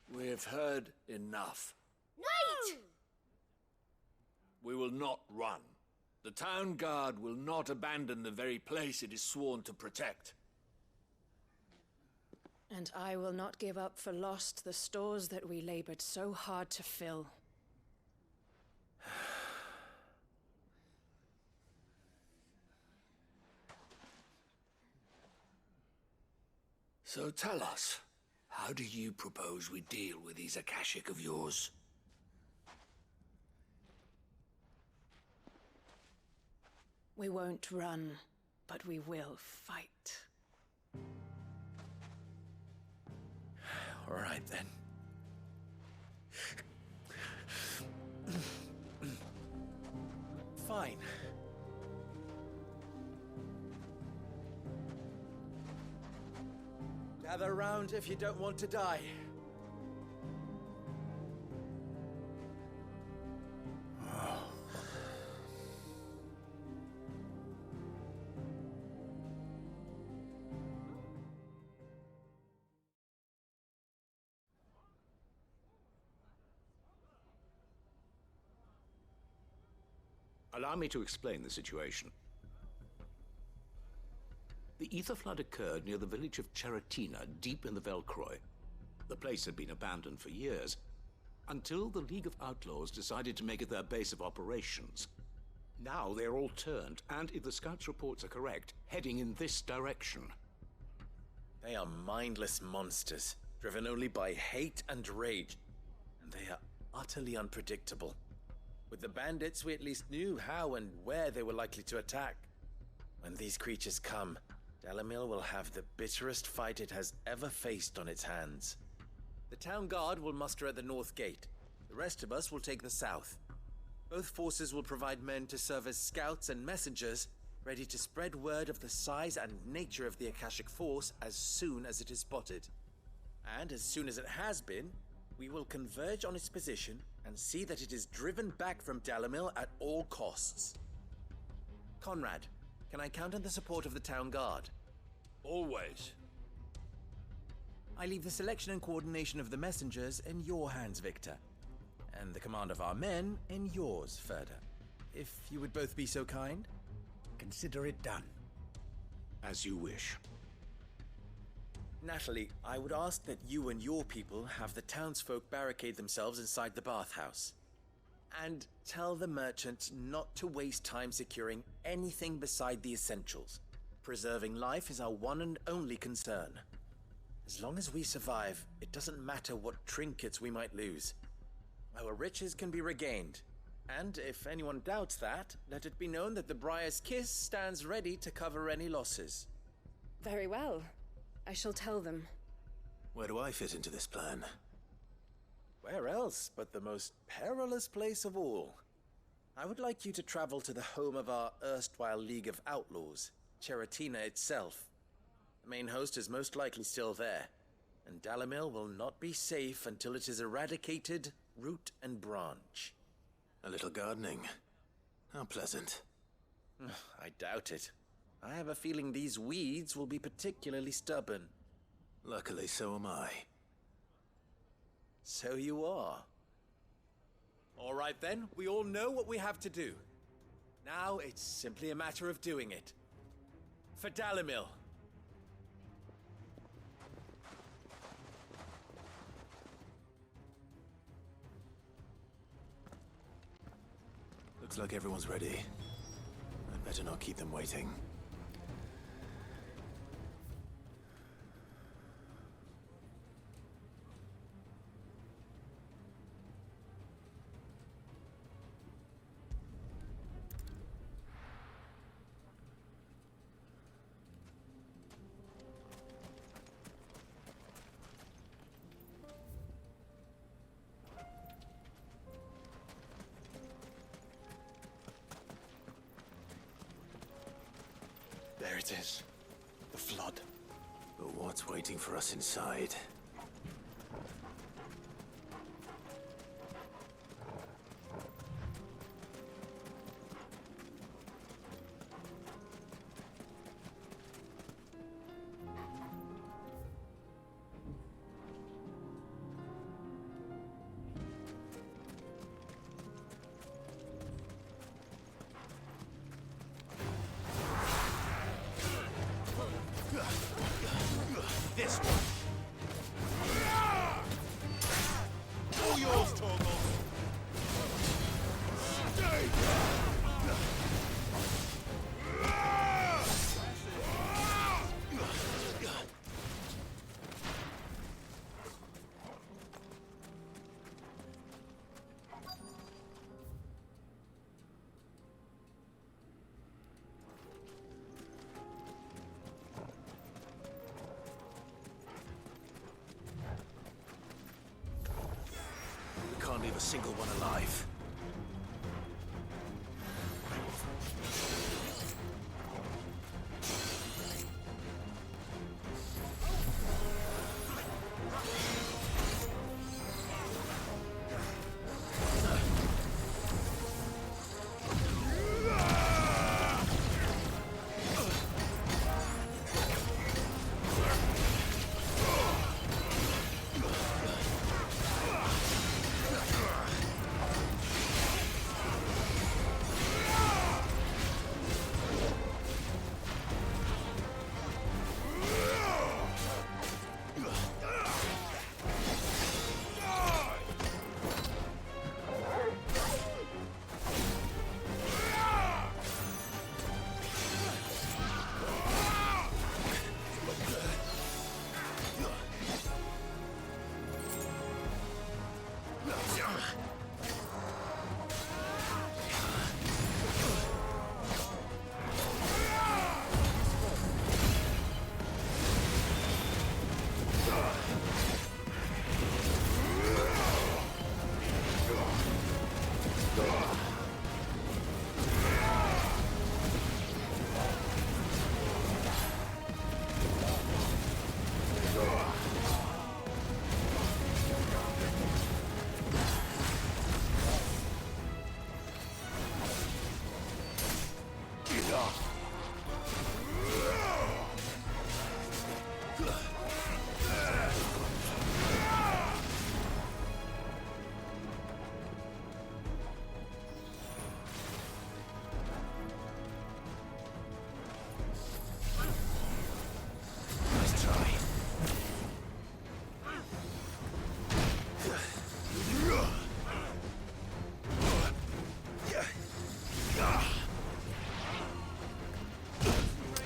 we have heard enough. Wait! We will not run. The town guard will not abandon the very place it is sworn to protect. And I will not give up for lost the stores that we labored so hard to fill. So tell us, how do you propose we deal with these Akashic of yours? We won't run, but we will fight. All right, then. Fine. Gather round if you don't want to die. Allow me to explain the situation. The ether flood occurred near the village of Cheratina, deep in the Velcroy. The place had been abandoned for years, until the League of Outlaws decided to make it their base of operations. Now they're all turned, and if the scouts' reports are correct, heading in this direction. They are mindless monsters, driven only by hate and rage, and they are utterly unpredictable. With the bandits, we at least knew how and where they were likely to attack. When these creatures come, Dalamil will have the bitterest fight it has ever faced on its hands. The town guard will muster at the north gate. The rest of us will take the south. Both forces will provide men to serve as scouts and messengers, ready to spread word of the size and nature of the Akashic force as soon as it is spotted. And as soon as it has been, we will converge on its position and see that it is driven back from Dalamil at all costs. Conrad, can I count on the support of the town guard? Always. I leave the selection and coordination of the messengers in your hands, Victor. And the command of our men in yours, Ferda. If you would both be so kind. Consider it done. As you wish. Natalie, I would ask that you and your people have the townsfolk barricade themselves inside the bathhouse. And tell the merchants not to waste time securing anything beside the essentials. Preserving life is our one and only concern. As long as we survive, it doesn't matter what trinkets we might lose. Our riches can be regained. And if anyone doubts that, let it be known that the Briar's Kiss stands ready to cover any losses. Very well. I shall tell them. Where do I fit into this plan? Where else but the most perilous place of all? I would like you to travel to the home of our erstwhile League of Outlaws, Cheratina itself. The main host is most likely still there, and Dalamil will not be safe until it is eradicated, root and branch. A little gardening. How pleasant. I doubt it. I have a feeling these weeds will be particularly stubborn. Luckily, so am I. So you are. All right then, we all know what we have to do. Now it's simply a matter of doing it. For Dalimil. Looks like everyone's ready. I'd better not keep them waiting. There it is. The flood. But what's waiting for us inside? This one. All yours, Torgal. We can't leave a single one alive.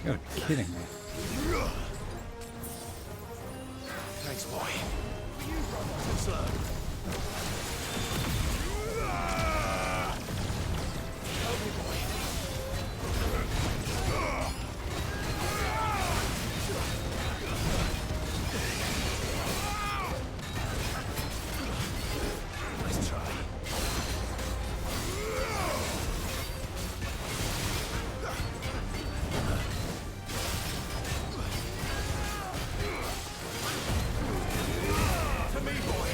You're kidding me. Thanks, boy. So slow. Help me, boy. Nice try. To me, boy.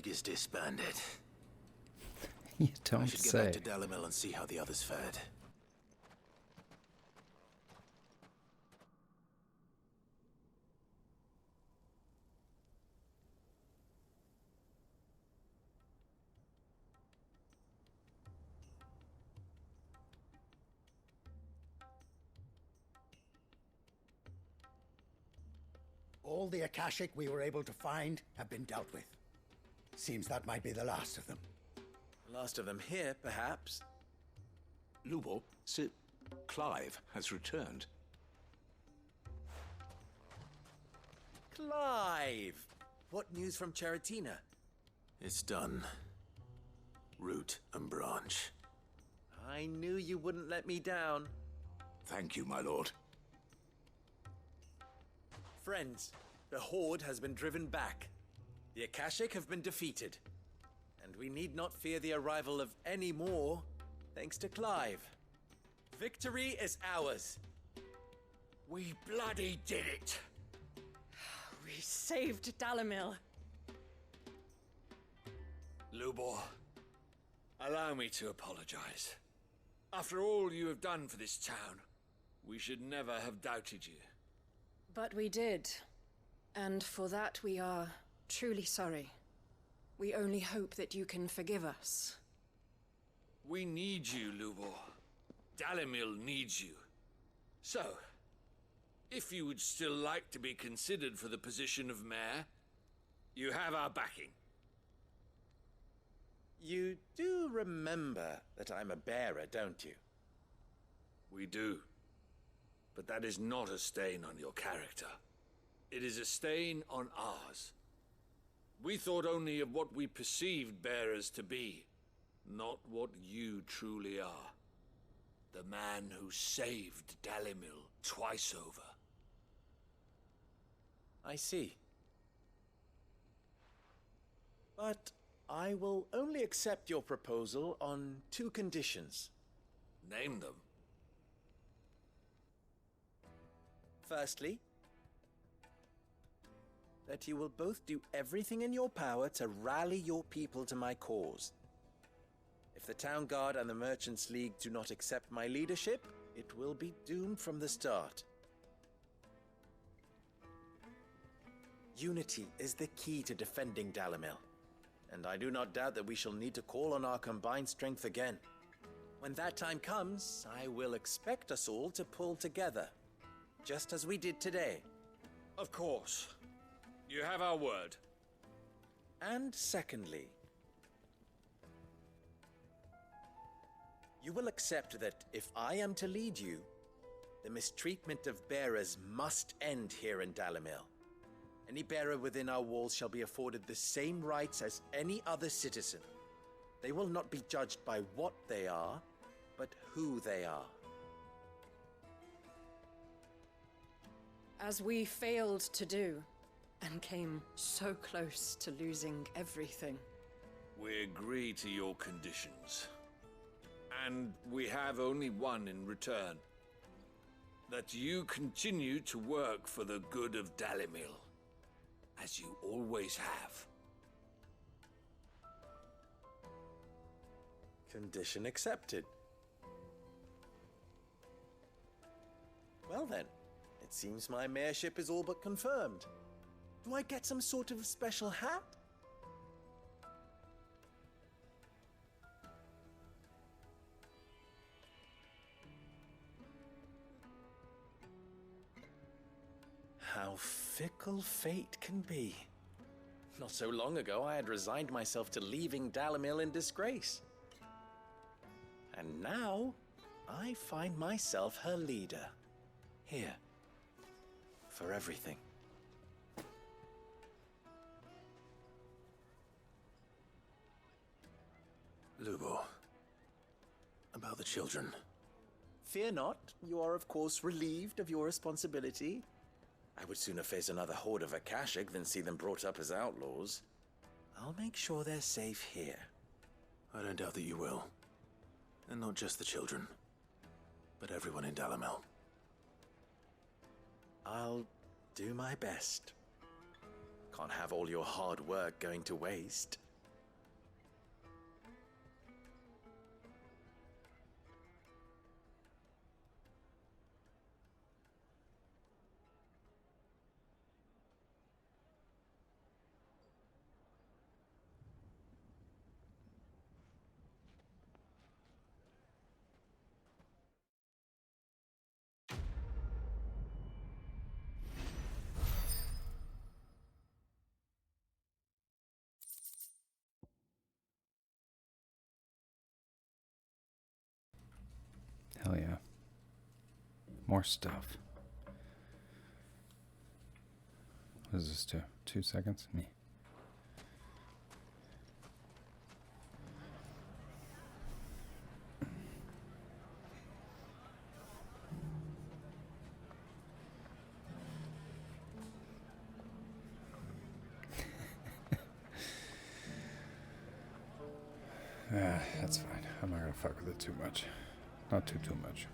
League is disbanded. You I don't should get say. back to Dalimil and see how the others fared. All the Akashic we were able to find have been dealt with. Seems that might be the last of them. Last of them here, perhaps. Lubo, Sir Clive has returned. Clive! What news from Charatina? It's done. Root and branch. I knew you wouldn't let me down. Thank you, my lord. Friends, the Horde has been driven back. The Akashic have been defeated. And we need not fear the arrival of any more, thanks to Clive. Victory is ours. We bloody did it! We saved Dalimil. Lubor, allow me to apologize. After all you have done for this town, we should never have doubted you. But we did. And for that we are truly sorry. We only hope that you can forgive us. We need you, Lubor. Dalimil needs you. So, if you would still like to be considered for the position of mayor, you have our backing. You do remember that I'm a bearer, don't you? We do. But that is not a stain on your character. It is a stain on ours. We thought only of what we perceived bearers to be, not what you truly are. The man who saved Dalimil twice over. I see. But I will only accept your proposal on 2 conditions. Name them. Firstly, that you will both do everything in your power to rally your people to my cause. If the Town Guard and the Merchants League do not accept my leadership, it will be doomed from the start. Unity is the key to defending Dalimil, and I do not doubt that we shall need to call on our combined strength again. When that time comes, I will expect us all to pull together, just as we did today. Of course. You have our word. And secondly, you will accept that if I am to lead you, the mistreatment of bearers must end here in Dalimil. Any bearer within our walls shall be afforded the same rights as any other citizen. They will not be judged by what they are, but who they are. As we failed to do, and came so close to losing everything. We agree to your conditions. And we have only one in return. That you continue to work for the good of Dalimil, as you always have. Condition accepted. Well then, it seems my mayorship is all but confirmed. Do I get some sort of special hat? How fickle fate can be. Not so long ago, I had resigned myself to leaving Dalimil in disgrace. And now, I find myself her leader. Here. For everything. Lubo, about the children. Fear not, you are of course relieved of your responsibility. I would sooner face another horde of Akashic than see them brought up as outlaws. I'll make sure they're safe here. I don't doubt that you will. And not just the children, but everyone in Dalimil. I'll do my best. Can't have all your hard work going to waste. Hell yeah. More stuff. What is this, 2 seconds? Me. That's fine. I'm not gonna fuck with it too much. Not too much.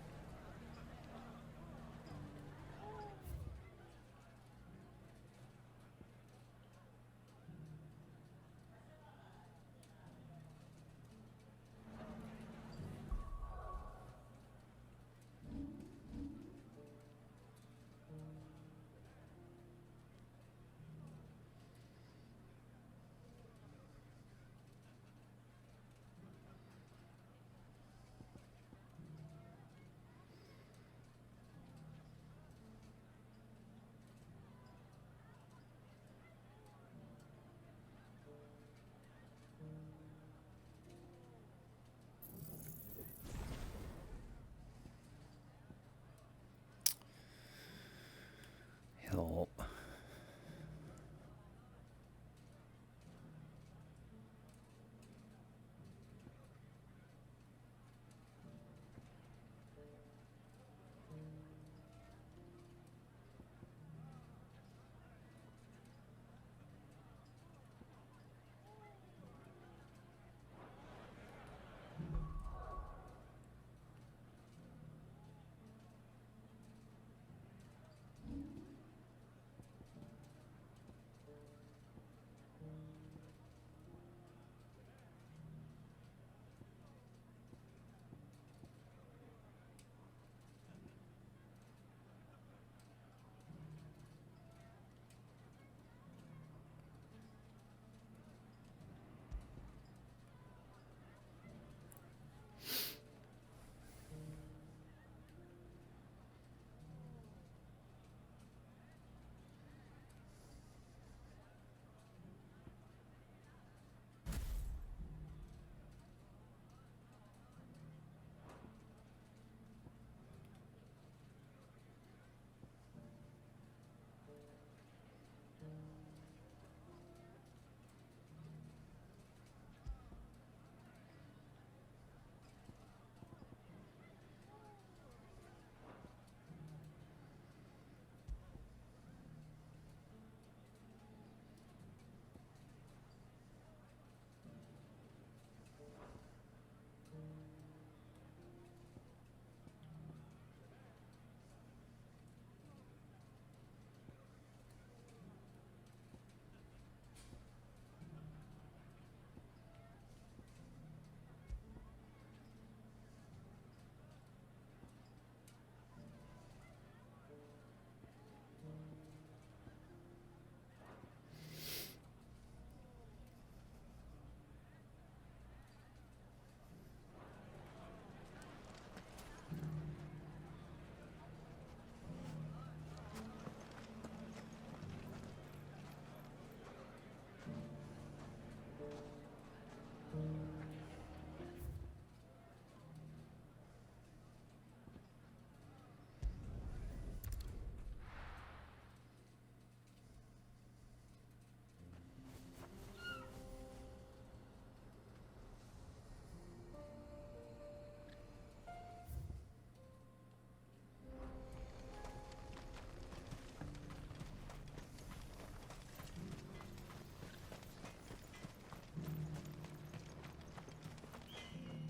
Help.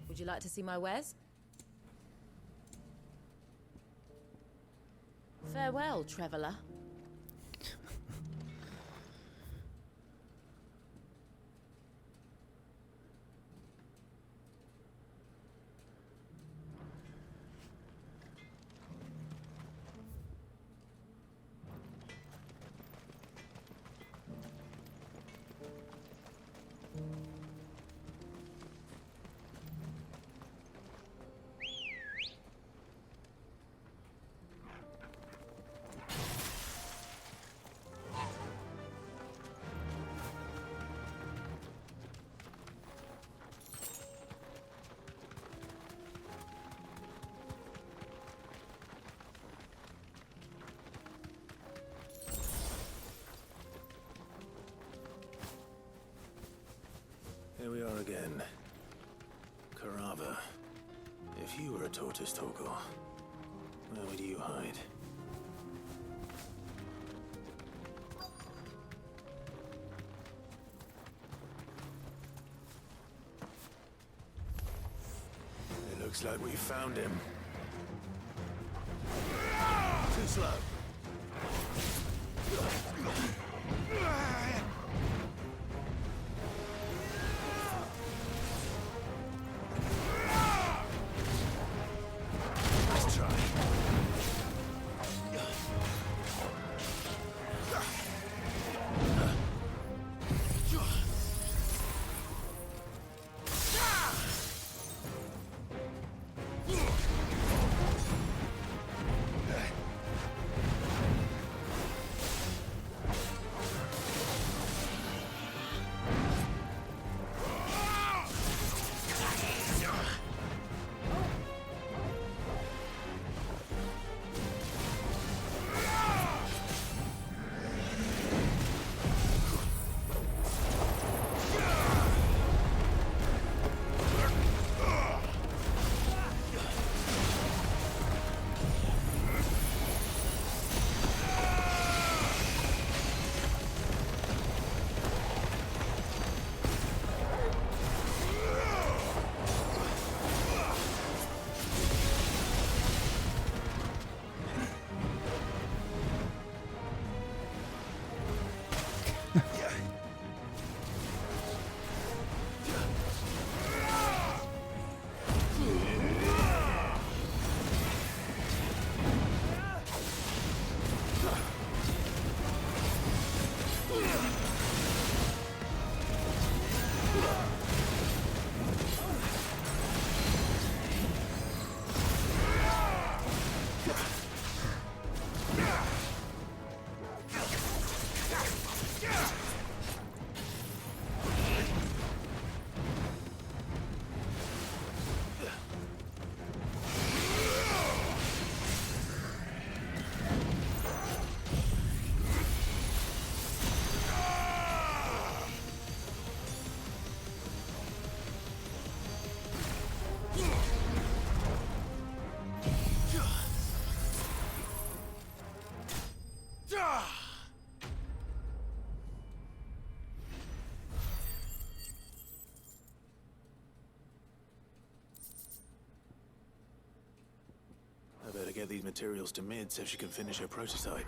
Would you like to see my wares? Farewell, traveller. again. Carava, if you were a tortoise talker, where would you hide? It looks like we found him. Too slow. Nice try. I better get these materials to Mid so she can finish her prototype.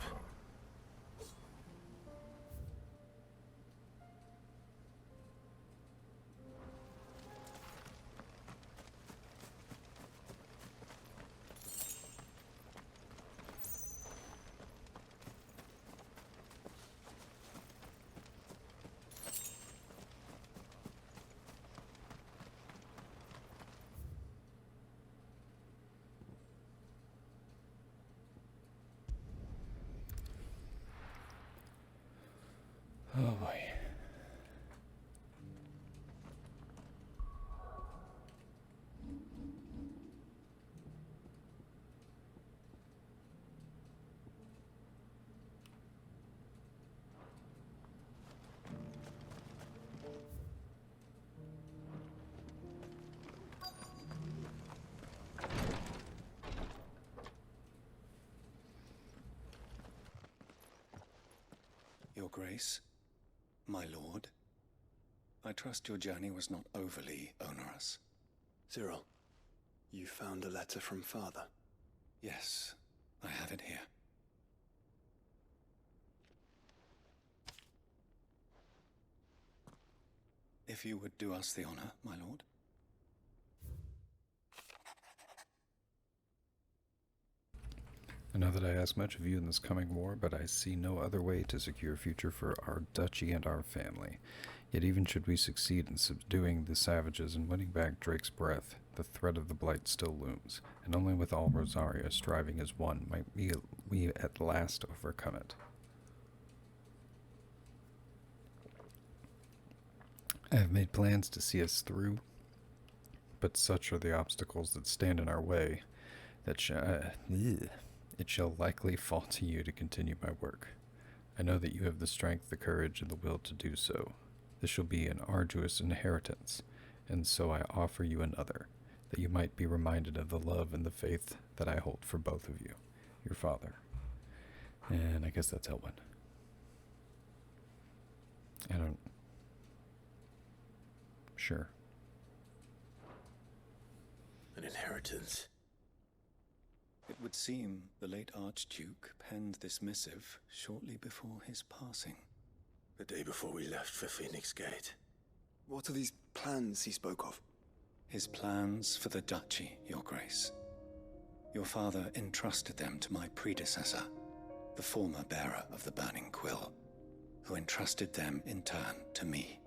Oh boy. Your Grace, my lord, I trust your journey was not overly onerous. Cyril, you found a letter from Father? Yes, I have it here. If you would do us the honor, my lord. I know that I ask much of you in this coming war, but I see no other way to secure a future for our duchy and our family. Yet even should we succeed in subduing the savages and winning back Drake's breath, the threat of the Blight still looms, and only with all Rosaria striving as one might we at last overcome it. I have made plans to see us through, but such are the obstacles that stand in our way that it shall likely fall to you to continue my work. I know that you have the strength, the courage, and the will to do so. This shall be an arduous inheritance, and so I offer you another, that you might be reminded of the love and the faith that I hold for both of you, your father. And I guess that's Elwyn. I don't... Sure. An inheritance. It would seem the late Archduke penned this missive shortly before his passing. The day before we left for Phoenix Gate. What are these plans he spoke of? His plans for the duchy, Your Grace. Your father entrusted them to my predecessor, the former bearer of the Burning Quill, who entrusted them in turn to me.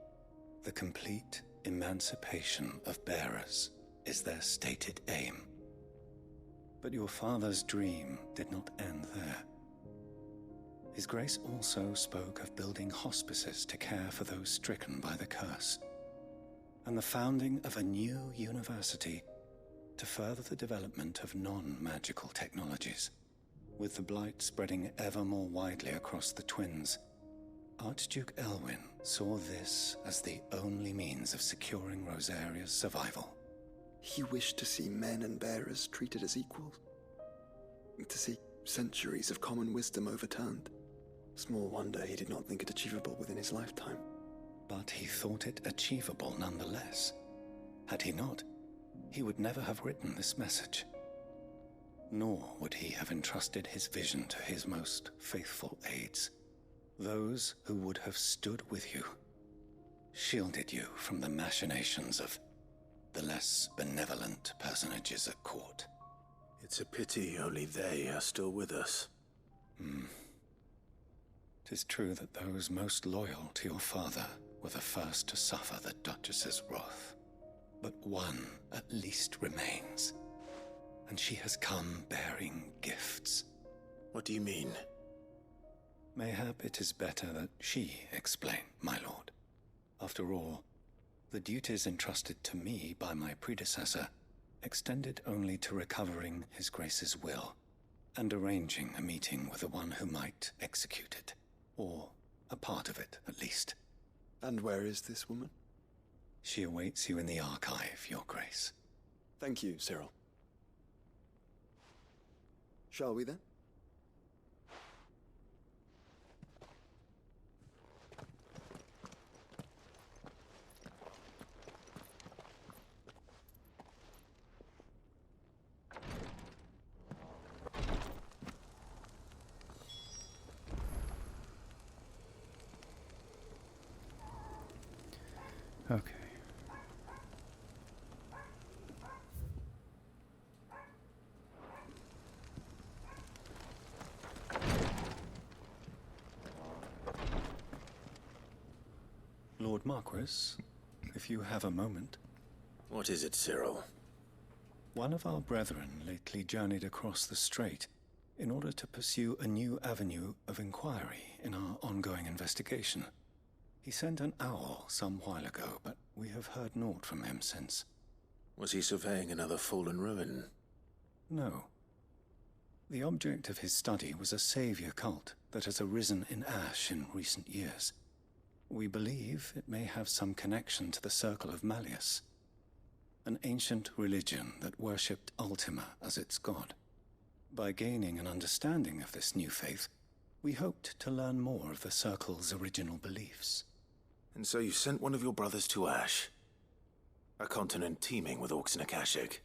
The complete emancipation of bearers is their stated aim. But your father's dream did not end there. His Grace also spoke of building hospices to care for those stricken by the curse, and the founding of a new university to further the development of non-magical technologies. With the blight spreading ever more widely across the twins, Archduke Elwyn saw this as the only means of securing Rosaria's survival. He wished to see men and bearers treated as equals. To see centuries of common wisdom overturned. Small wonder he did not think it achievable within his lifetime. But he thought it achievable nonetheless. Had he not, he would never have written this message. Nor would he have entrusted his vision to his most faithful aides, those who would have stood with you, shielded you from the machinations of the less benevolent personages at court. It's a pity only they are still with us. 'Tis true that those most loyal to your father were the first to suffer the Duchess's wrath. But one at least remains, and she has come bearing gifts. What do you mean? Mayhap it is better that she explain, my lord. After all, the duties entrusted to me by my predecessor extended only to recovering His Grace's will and arranging a meeting with the one who might execute it, or a part of it at least. And where is this woman? She awaits you in the archive, Your Grace. Thank you, Cyril. Shall we then? Okay. Lord Marquis, if you have a moment. What is it, Cyril? One of our brethren lately journeyed across the strait in order to pursue a new avenue of inquiry in our ongoing investigation. He sent an owl some while ago, but we have heard naught from him since. Was he surveying another fallen ruin? No. The object of his study was a savior cult that has arisen in Ash in recent years. We believe it may have some connection to the Circle of Malleus, an ancient religion that worshipped Ultima as its god. By gaining an understanding of this new faith, we hoped to learn more of the Circle's original beliefs. And so you sent one of your brothers to Ash? A continent teeming with orcs and Akashic?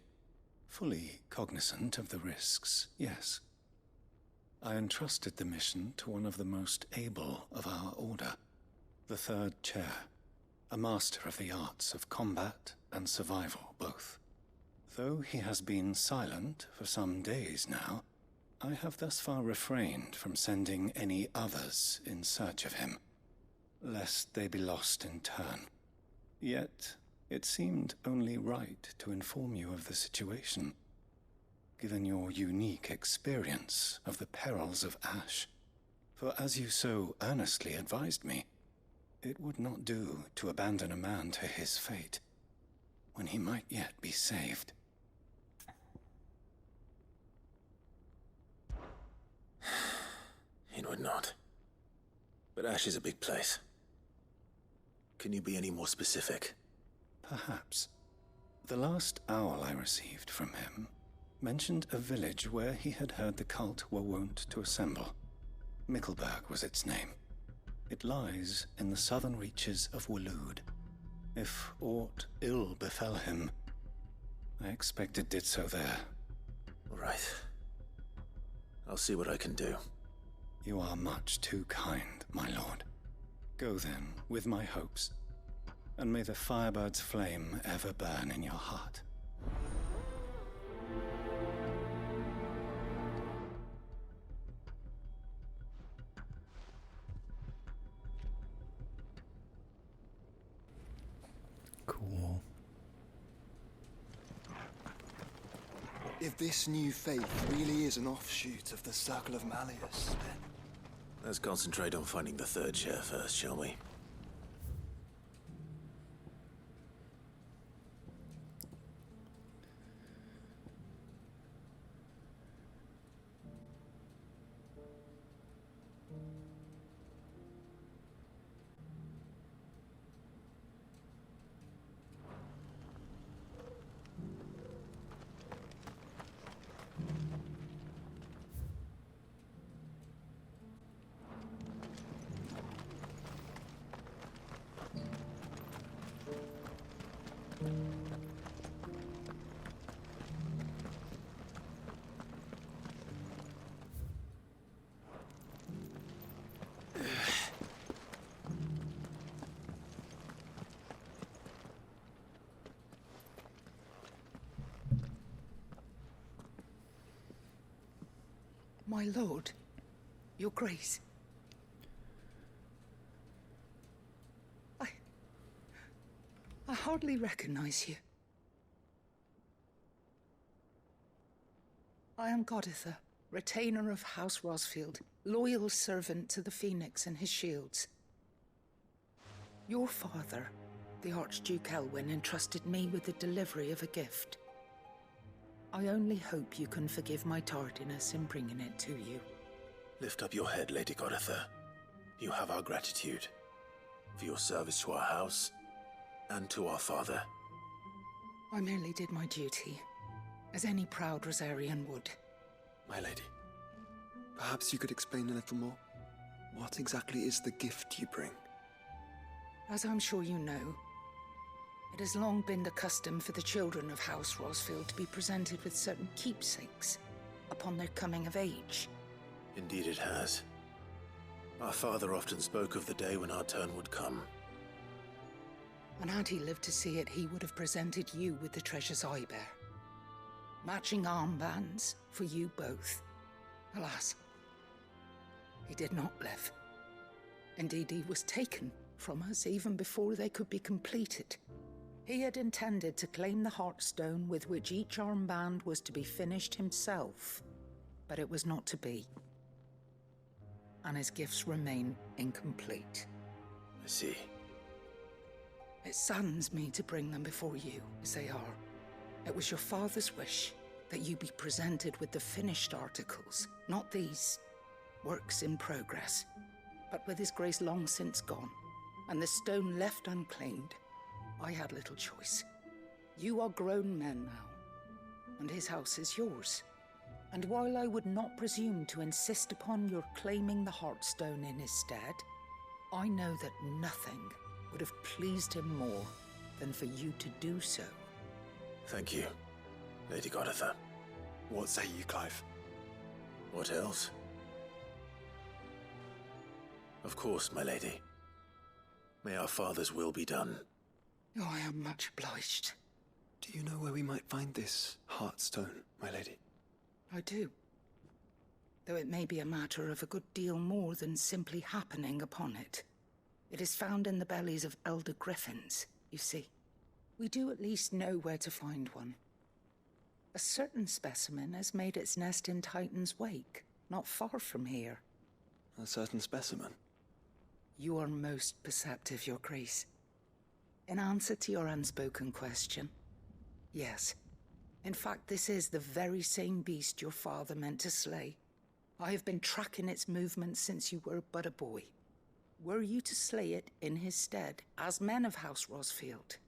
Fully cognizant of the risks, yes. I entrusted the mission to one of the most able of our order, the Third Chair, a master of the arts of combat and survival both. Though he has been silent for some days now, I have thus far refrained from sending any others in search of him, lest they be lost in turn. Yet, it seemed only right to inform you of the situation, given your unique experience of the perils of Ash. For as you so earnestly advised me, it would not do to abandon a man to his fate, when he might yet be saved. It would not. But Ash is a big place. Can you be any more specific? Perhaps. The last owl I received from him mentioned a village where he had heard the cult were wont to assemble. Mickleburg was its name. It lies in the southern reaches of Waloed. If aught ill befell him, I expect it did so there. All right. I'll see what I can do. You are much too kind, my lord. Go then, with my hopes, and may the Firebird's flame ever burn in your heart. Cool. If this new faith really is an offshoot of the Circle of Malleus, then... Let's concentrate on finding the third chair first, shall we? My lord, your grace. I hardly recognize you. I am Goditha, retainer of House Rosfield, loyal servant to the Phoenix and his shields. Your father, the Archduke Elwyn, entrusted me with the delivery of a gift. I only hope you can forgive my tardiness in bringing it to you. Lift up your head, Lady Goditha. You have our gratitude for your service to our house and to our father. I merely did my duty, as any proud Rosarian would. My lady, perhaps you could explain a little more? What exactly is the gift you bring? As I'm sure you know, it has long been the custom for the children of House Rosfield to be presented with certain keepsakes upon their coming of age. Indeed it has. Our father often spoke of the day when our turn would come. And had he lived to see it, he would have presented you with the treasures I bear. Matching armbands for you both. Alas, he did not live. Indeed, he was taken from us even before they could be completed. He had intended to claim the Heartstone with which each armband was to be finished himself, but it was not to be. And his gifts remain incomplete. I see. It saddens me to bring them before you, as they are. It was your father's wish that you be presented with the finished articles, not these works in progress. But with his grace long since gone, and the stone left unclaimed, I had little choice. You are grown men now, and his house is yours. And while I would not presume to insist upon your claiming the Heartstone in his stead, I know that nothing would have pleased him more than for you to do so. Thank you, Lady Goditha. What say you, Clive? What else? Of course, my lady. May our father's will be done. Oh, I am much obliged. Do you know where we might find this Heartstone, my lady? I do. Though it may be a matter of a good deal more than simply happening upon it. It is found in the bellies of elder griffins, you see. We do at least know where to find one. A certain specimen has made its nest in Titan's Wake, not far from here. A certain specimen? You are most perceptive, Your Grace. In answer to your unspoken question, yes. In fact, this is the very same beast your father meant to slay. I have been tracking its movements since you were but a boy. Were you to slay it in his stead, as men of House Rosfield,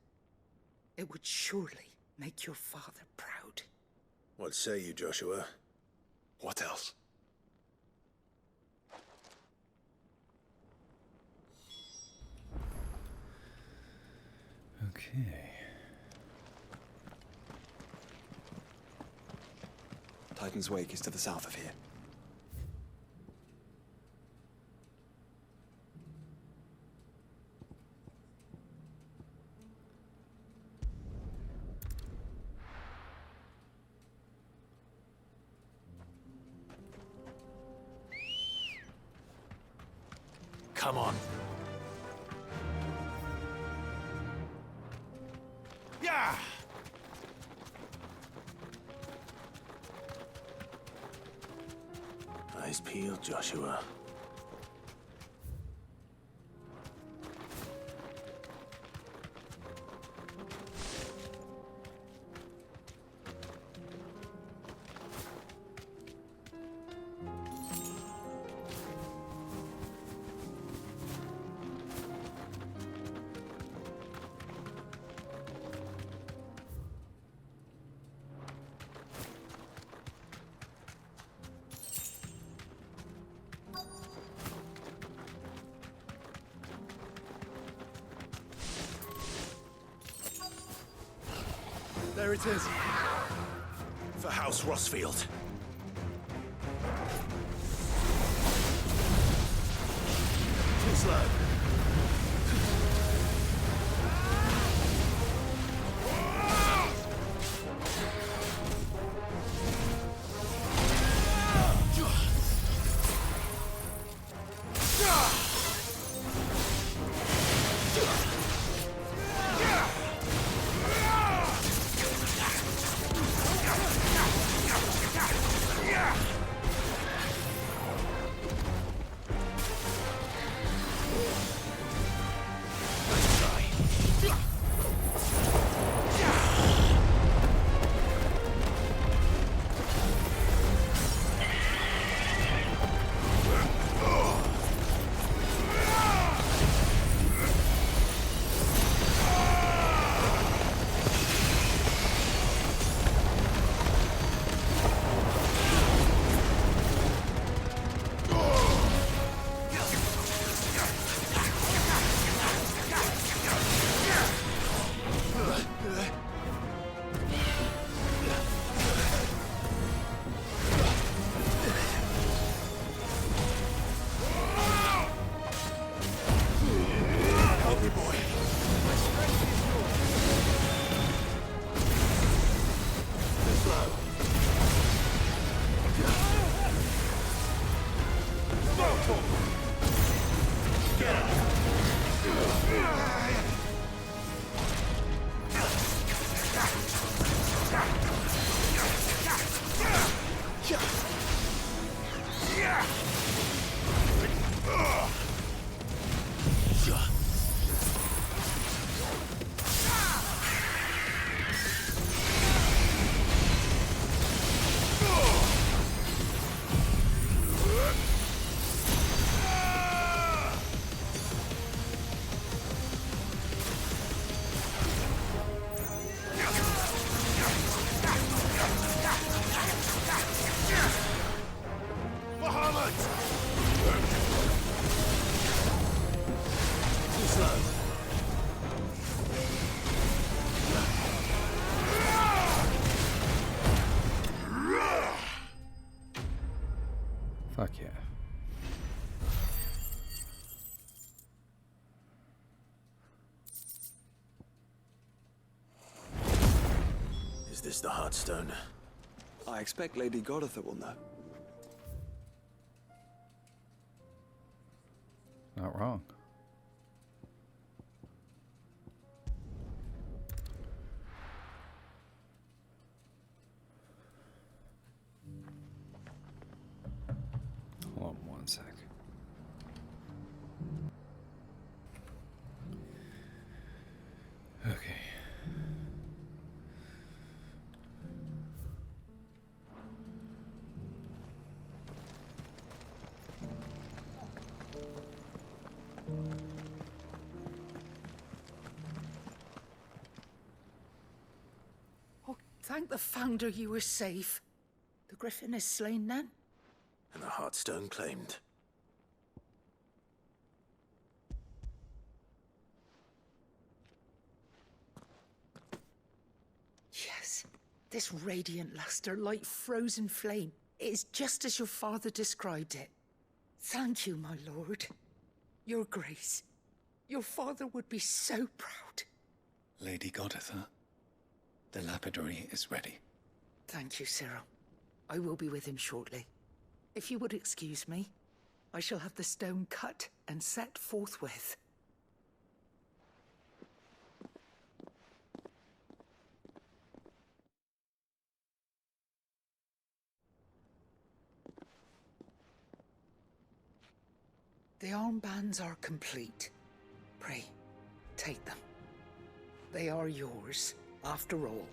It would surely make your father proud. What say you, Joshua? What else? Okay. Titan's Wake is to the south of here. Come on. Yeah! Eyes peeled, Joshua. There it is. For House Rossfield. Too slow. Fuck yeah. Is this the Heartstone? I expect Lady Goditha will know. Not wrong. Hold on one sec. Okay. Thank the Founder you were safe. The Griffin is slain then? And the Heartstone claimed. Yes. This radiant luster, like frozen flame. It is just as your father described it. Thank you, my lord. Your grace. Your father would be so proud. Lady Goditha, the lapidary is ready. Thank you, Cyril. I will be with him shortly. If you would excuse me, I shall have the stone cut and set forthwith. The armbands are complete. Pray, take them. They are yours, after all.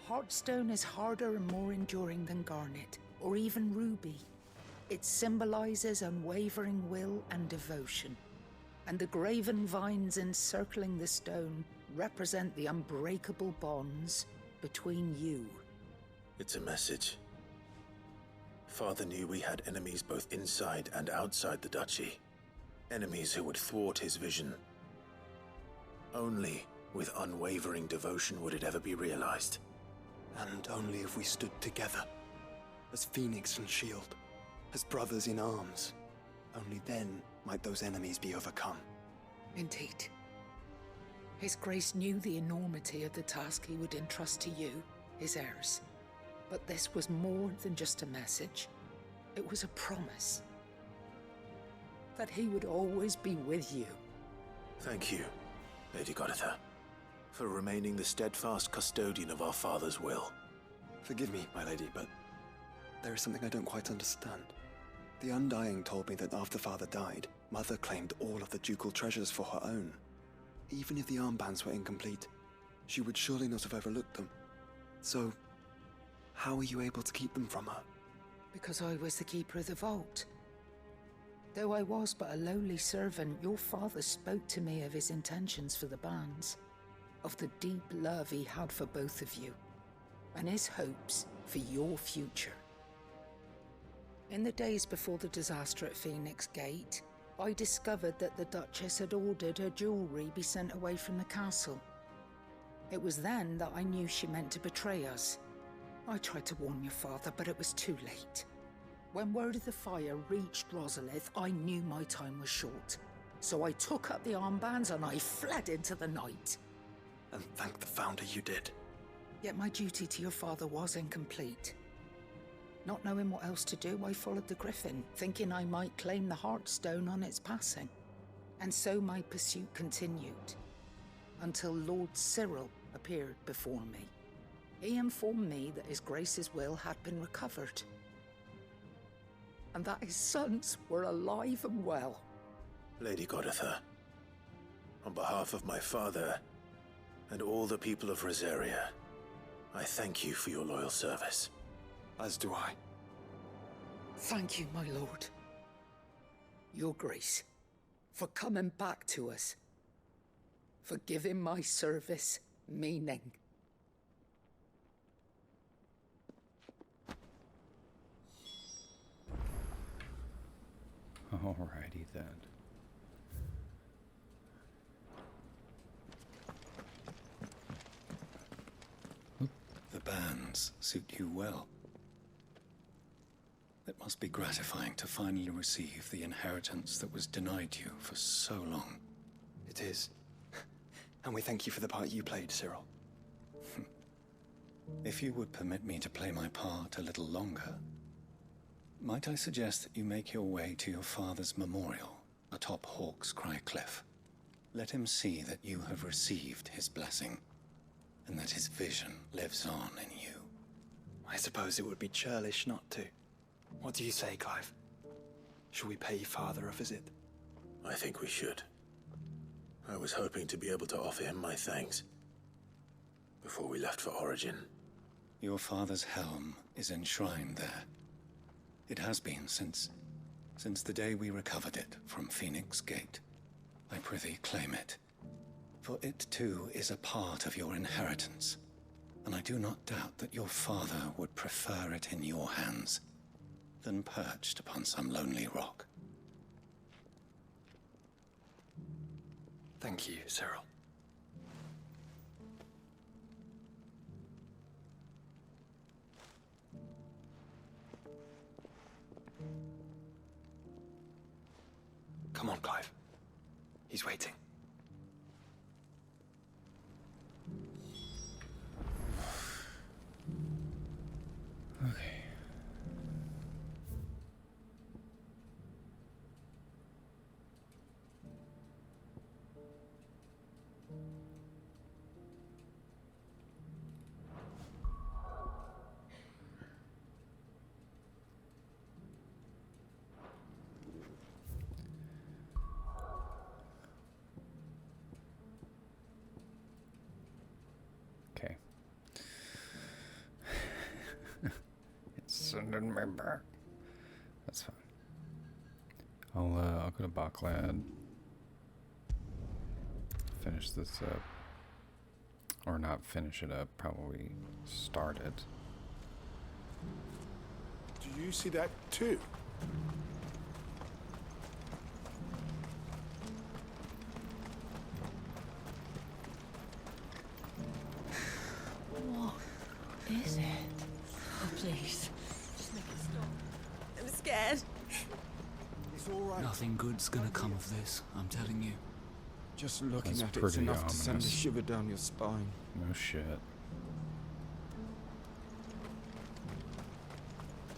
Heartstone is harder and more enduring than garnet, or even ruby. It symbolizes unwavering will and devotion. And the graven vines encircling the stone represent the unbreakable bonds between you. It's a message. Father knew we had enemies both inside and outside the duchy. Enemies who would thwart his vision. Only with unwavering devotion would it ever be realized. And only if we stood together, as Phoenix and Shield, as brothers in arms. Only then might those enemies be overcome. Indeed. His Grace knew the enormity of the task he would entrust to you, his heirs. But this was more than just a message. It was a promise. That he would always be with you. Thank you, Lady Goditha, for remaining the steadfast custodian of our father's will. Forgive me, my lady, but there is something I don't quite understand. The Undying told me that after Father died, Mother claimed all of the ducal treasures for her own. Even if the armbands were incomplete, she would surely not have overlooked them. So, how are you able to keep them from her? Because I was the keeper of the vault. Though I was but a lowly servant, your father spoke to me of his intentions for the bands, of the deep love he had for both of you, and his hopes for your future. In the days before the disaster at Phoenix Gate, I discovered that the Duchess had ordered her jewelry be sent away from the castle. It was then that I knew she meant to betray us. I tried to warn your father, but it was too late. When word of the fire reached Rosalith, I knew my time was short. So I took up the armbands and I fled into the night. And thank the Founder you did. Yet my duty to your father was incomplete. Not knowing what else to do, I followed the Griffin, thinking I might claim the Heartstone on its passing. And so my pursuit continued, until Lord Cyril appeared before me. He informed me that his Grace's will had been recovered, and that his sons were alive and well. Lady Goditha, on behalf of my father and all the people of Rosaria, I thank you for your loyal service. As do I. Thank you, my lord. Your Grace, for coming back to us, for giving my service meaning. Alrighty then. The bands suit you well. It must be gratifying to finally receive the inheritance that was denied you for so long. It is. And we thank you for the part you played, Cyril. If you would permit me to play my part a little longer, might I suggest that you make your way to your father's memorial atop Hawk's Cry Cliff? Let him see that you have received his blessing, and that his vision lives on in you. I suppose it would be churlish not to. What do you say, Clive? Shall we pay Father a visit? I think we should. I was hoping to be able to offer him my thanks before we left for Origin. Your father's helm is enshrined there. It has been since the day we recovered it from Phoenix Gate. I prithee claim it, for it too is a part of your inheritance. and I do not doubt that your father would prefer it in your hands than perched upon some lonely rock. Thank you, Cyril. Come on, Clive. He's waiting. Okay. Okay. It's sending me back. That's fine. I'll go to Baklad. Finish this up. Or not finish it up, probably start it. Do you see that too? What is it? Oh, please. Just make it stop. I'm scared. It's all right. Nothing good's gonna come of this, I'm telling you. Just looking That's at it's pretty enough to send a ominous. shiver down your spine. No shit.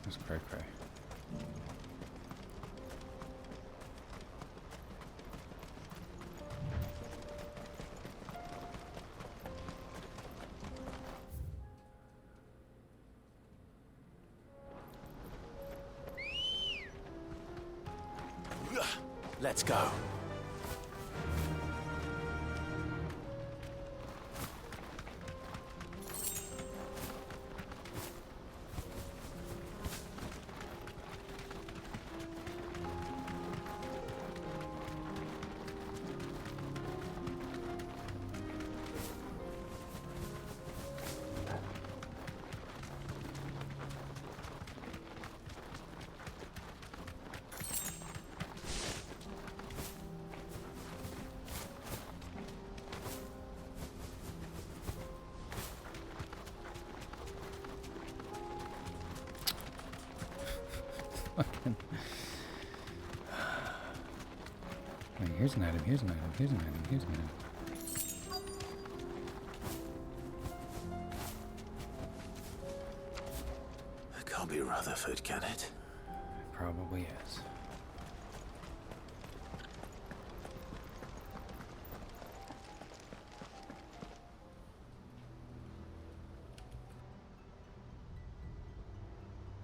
That's cray cray. Let's go. Fucking. Wait, here's an item, here's an item, here's an item, here's an item. It can't be Rutherford, can it? Probably is.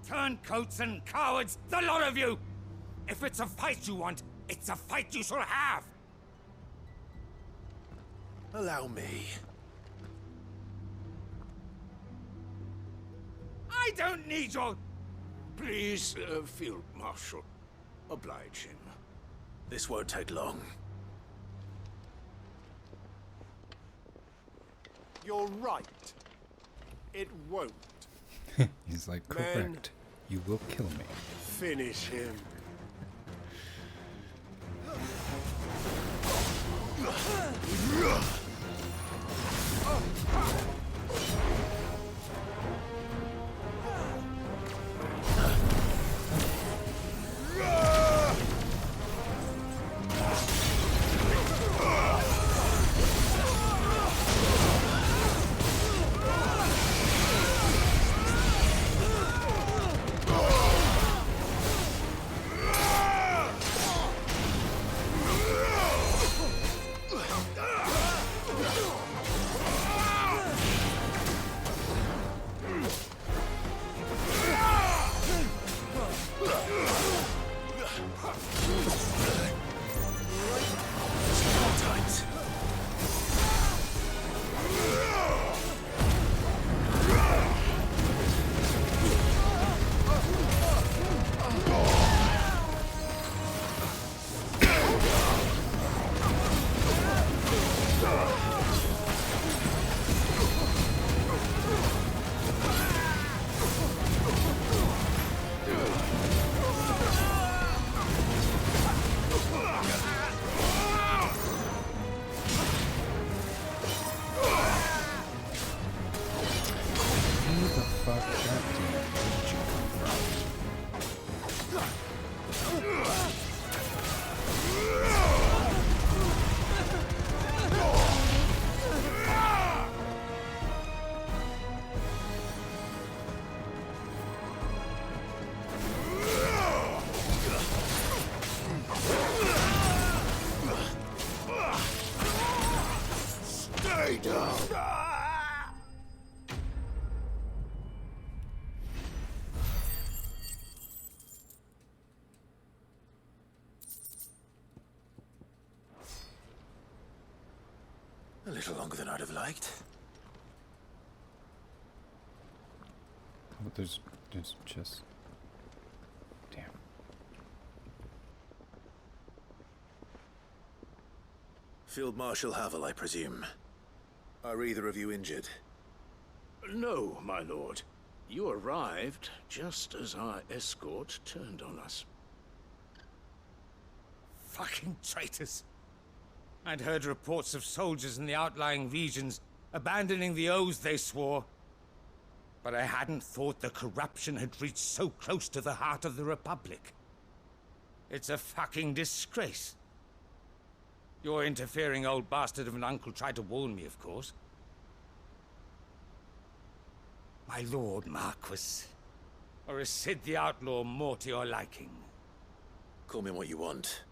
Turncoats and cowards, the lot of you! If it's a fight you want, it's a fight you shall have! Allow me. I don't need your... Please, Field Marshal, oblige him. This won't take long. You're right. It won't. He's like, Men. correct. You will kill me. Finish him. Stay down! A little longer than I'd have liked. Oh, there's just... Damn. Field Marshal Havel, I presume. Are either of you injured? No, my lord. You arrived just as our escort turned on us. Fucking traitors. I'd heard reports of soldiers in the outlying regions abandoning the oaths they swore. But I hadn't thought the corruption had reached so close to the heart of the Republic. It's a fucking disgrace. Your interfering old bastard of an uncle tried to warn me, of course. My lord Marquis. Or is Sid the Outlaw more to your liking? Call me what you want.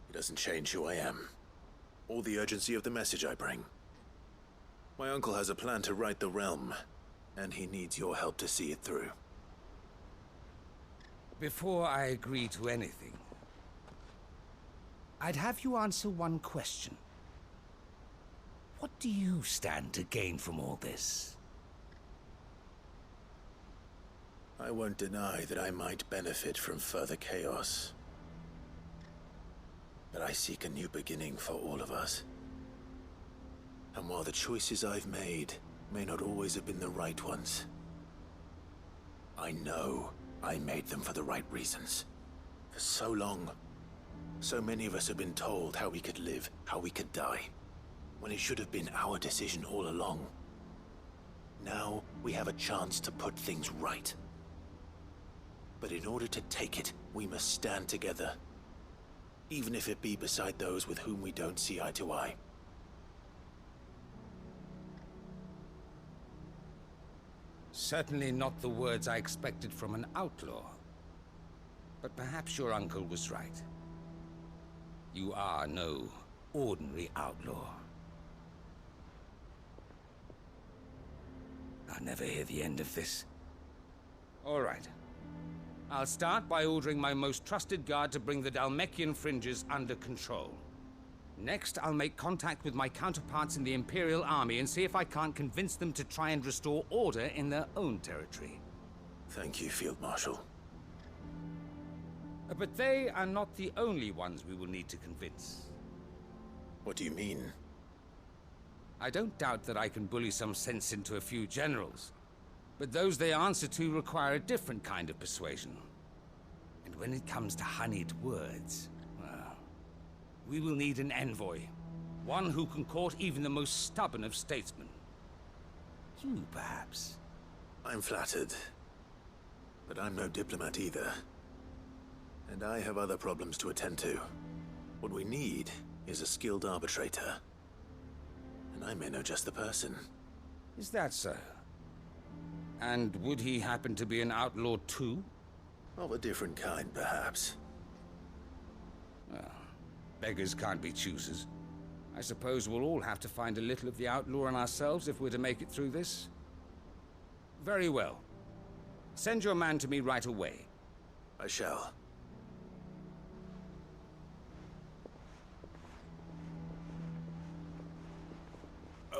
It doesn't change who I am. Or the urgency of the message I bring. My uncle has a plan to right the realm, and he needs your help to see it through. Before I agree to anything, I'd have you answer one question. What do you stand to gain from all this? I won't deny that I might benefit from further chaos. But I seek a new beginning for all of us. And while the choices I've made may not always have been the right ones, I know I made them for the right reasons. For so long, so many of us have been told how we could live, how we could die, when it should have been our decision all along. Now we have a chance to put things right. But in order to take it, we must stand together. Even if it be beside those with whom we don't see eye to eye. Certainly not the words I expected from an outlaw. But perhaps your uncle was right. You are no ordinary outlaw. I'll never hear the end of this. All right. I'll start by ordering my most trusted guard to bring the Dalmekian fringes under control. Next, I'll make contact with my counterparts in the Imperial Army and see if I can't convince them to try and restore order in their own territory. Thank you, Field Marshal. But they are not the only ones we will need to convince. What do you mean? I don't doubt that I can bully some sense into a few generals. But those they answer to require a different kind of persuasion. And when it comes to honeyed words, well, we will need an envoy. One who can court even the most stubborn of statesmen. You, perhaps. I'm flattered. But I'm no diplomat either. And I have other problems to attend to. What we need is a skilled arbitrator. And I may know just the person. Is that so? And would he happen to be an outlaw too? Of a different kind, perhaps. Well, beggars can't be choosers. I suppose we'll all have to find a little of the outlaw in ourselves if we're to make it through this. Very well. Send your man to me right away. I shall.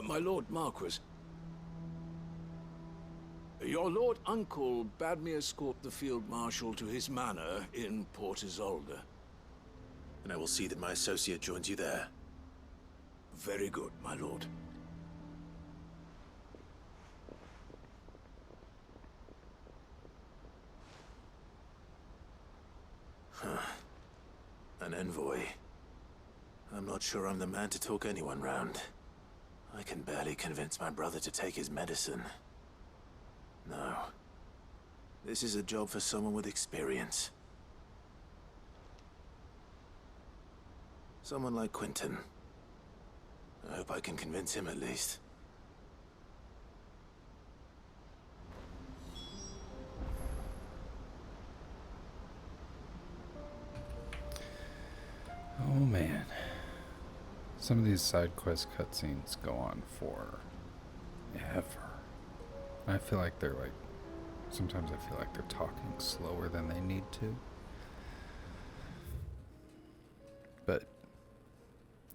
My Lord Marquis. Your Lord Uncle bade me escort the Field Marshal to his manor in Port Isolde. And I will see that my associate joins you there. Very good, my lord. An envoy. I'm not sure I'm the man to talk anyone round. I can barely convince my brother to take his medicine. No. This is a job for someone with experience. Someone like Quentin. I hope I can convince him at least. Oh man. Some of these side quest cutscenes go on for ever. I feel like they're like, sometimes I feel like they're talking slower than they need to. But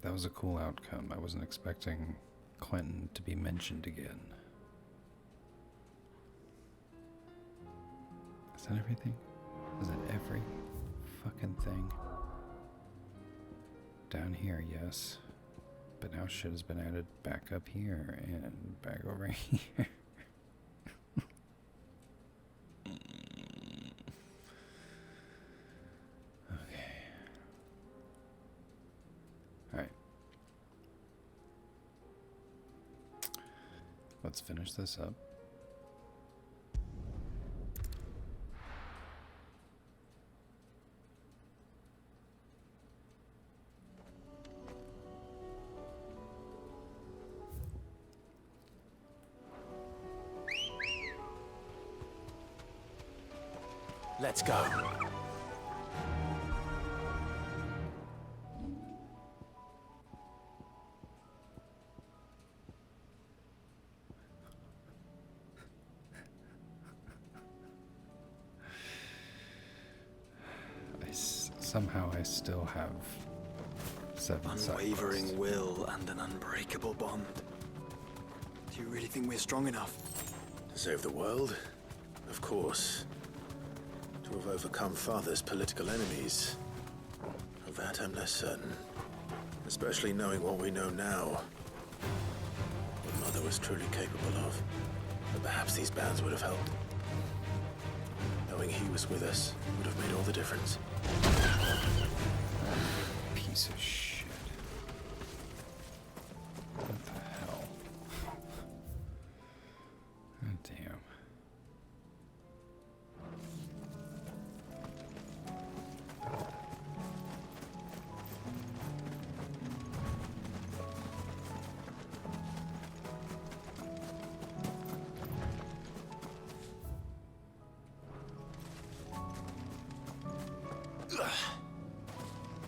that was a cool outcome. I wasn't expecting Quentin to be mentioned again. Is that everything? Is that every fucking thing? Down here, yes. But now shit has been added back up here and back over here. Okay. Alright. Let's finish this up. Let's go. Somehow I still have 7 side Unwavering quests. will and an unbreakable bond. Do you really think we're strong enough? To save the world? Of course. To have overcome Father's political enemies? Of that I'm less certain. Especially knowing what we know now. What Mother was truly capable of. But perhaps these bands would have helped. Knowing he was with us would have made all the difference. Piece of shit. What the hell? God damn.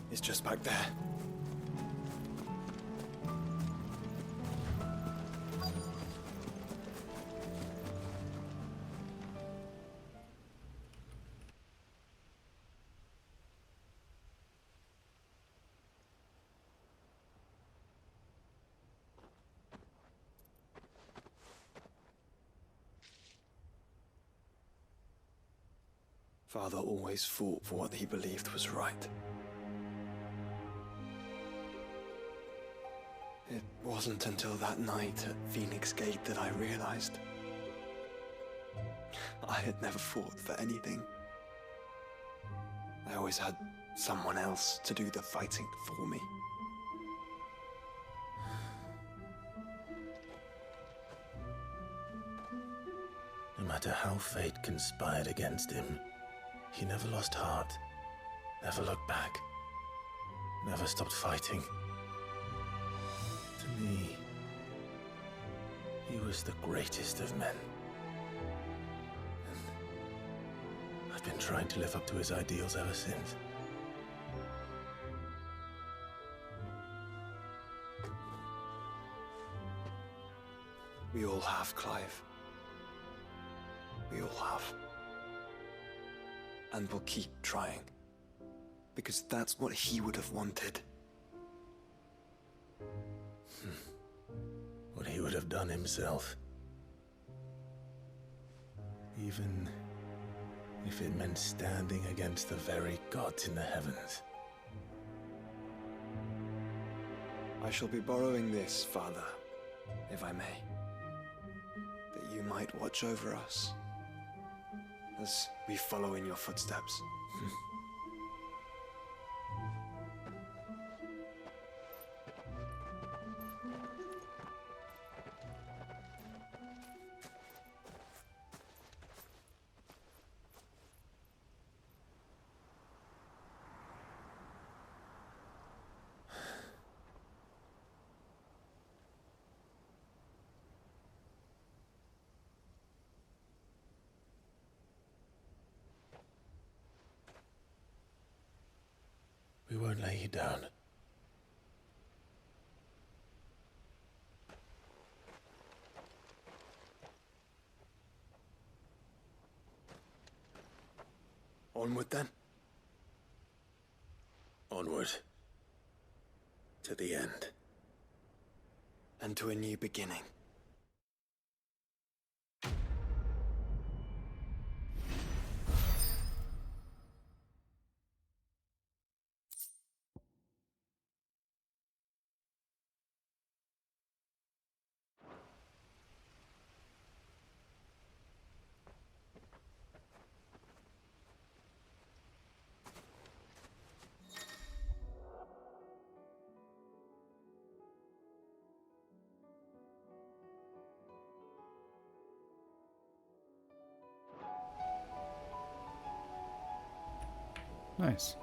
It's just back there. Father always fought for what he believed was right. It wasn't until that night at Phoenix Gate that I realized I had never fought for anything. I always had someone else to do the fighting for me. No matter how fate conspired against him, he never lost heart, never looked back, never stopped fighting. To me, he was the greatest of men. And I've been trying to live up to his ideals ever since. We all have, Clive. We all have. And we'll keep trying. Because that's what he would have wanted. What he would have done himself. Even if it meant standing against the very gods in the heavens. I shall be borrowing this, Father, if I may. That you might watch over us as we follow in your footsteps. We won't lay you down. Onward then? Onward. To the end. And to a new beginning. Nice.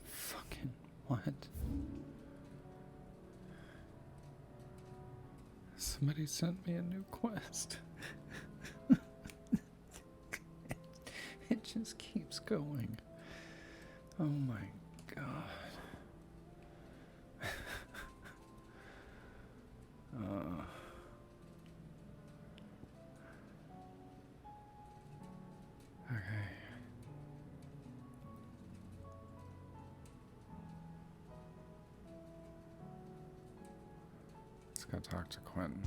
Fucking what? Somebody sent me a new quest. It just keeps going. Oh my god. Okay. Let's go talk to Quentin.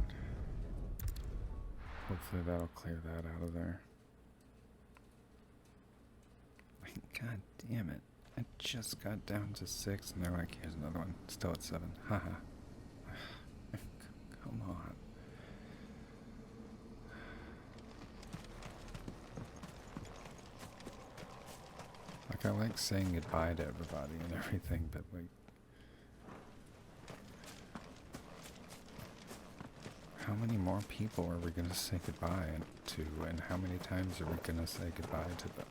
Hopefully that'll clear that out of there. God damn it. I just got down to 6 and they're like, here's another one. Still at 7. Haha. Come on. Like, I like saying goodbye to everybody and everything, but like, how many more people are we going to say goodbye to, and how many times are we going to say goodbye to them?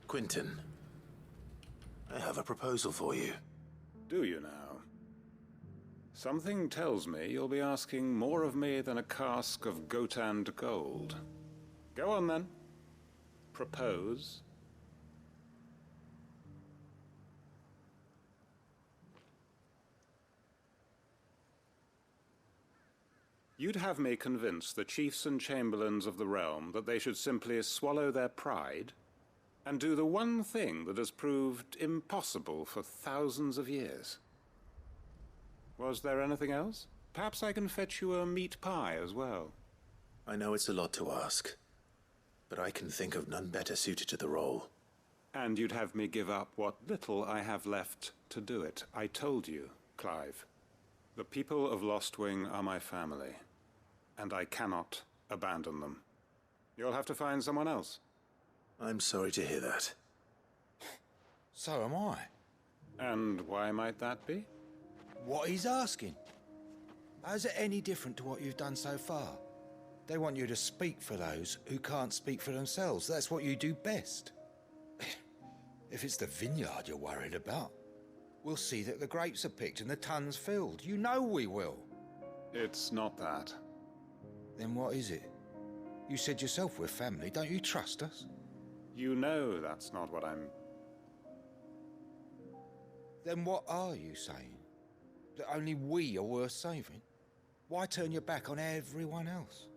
Quentin, I have a proposal for you. Do you now? Something tells me you'll be asking more of me than a cask of Gotand gold. Go on then. Propose. You'd have me convince the chiefs and chamberlains of the realm that they should simply swallow their pride and do the one thing that has proved impossible for thousands of years. Was there anything else? Perhaps I can fetch you a meat pie as well. I know it's a lot to ask, but I can think of none better suited to the role. And you'd have me give up what little I have left to do it. I told you, Clive. The people of Lostwing are my family, and I cannot abandon them. You'll have to find someone else. I'm sorry to hear that. So am I. And why might that be? What he's asking. How's it any different to what you've done so far? They want you to speak for those who can't speak for themselves. That's what you do best. If it's the vineyard you're worried about, we'll see that the grapes are picked and the tons filled. You know we will. It's not that. Then what is it? You said yourself we're family. Don't you trust us? You know that's not what I'm... Then what are you saying? That only we are worth saving? Why turn your back on everyone else?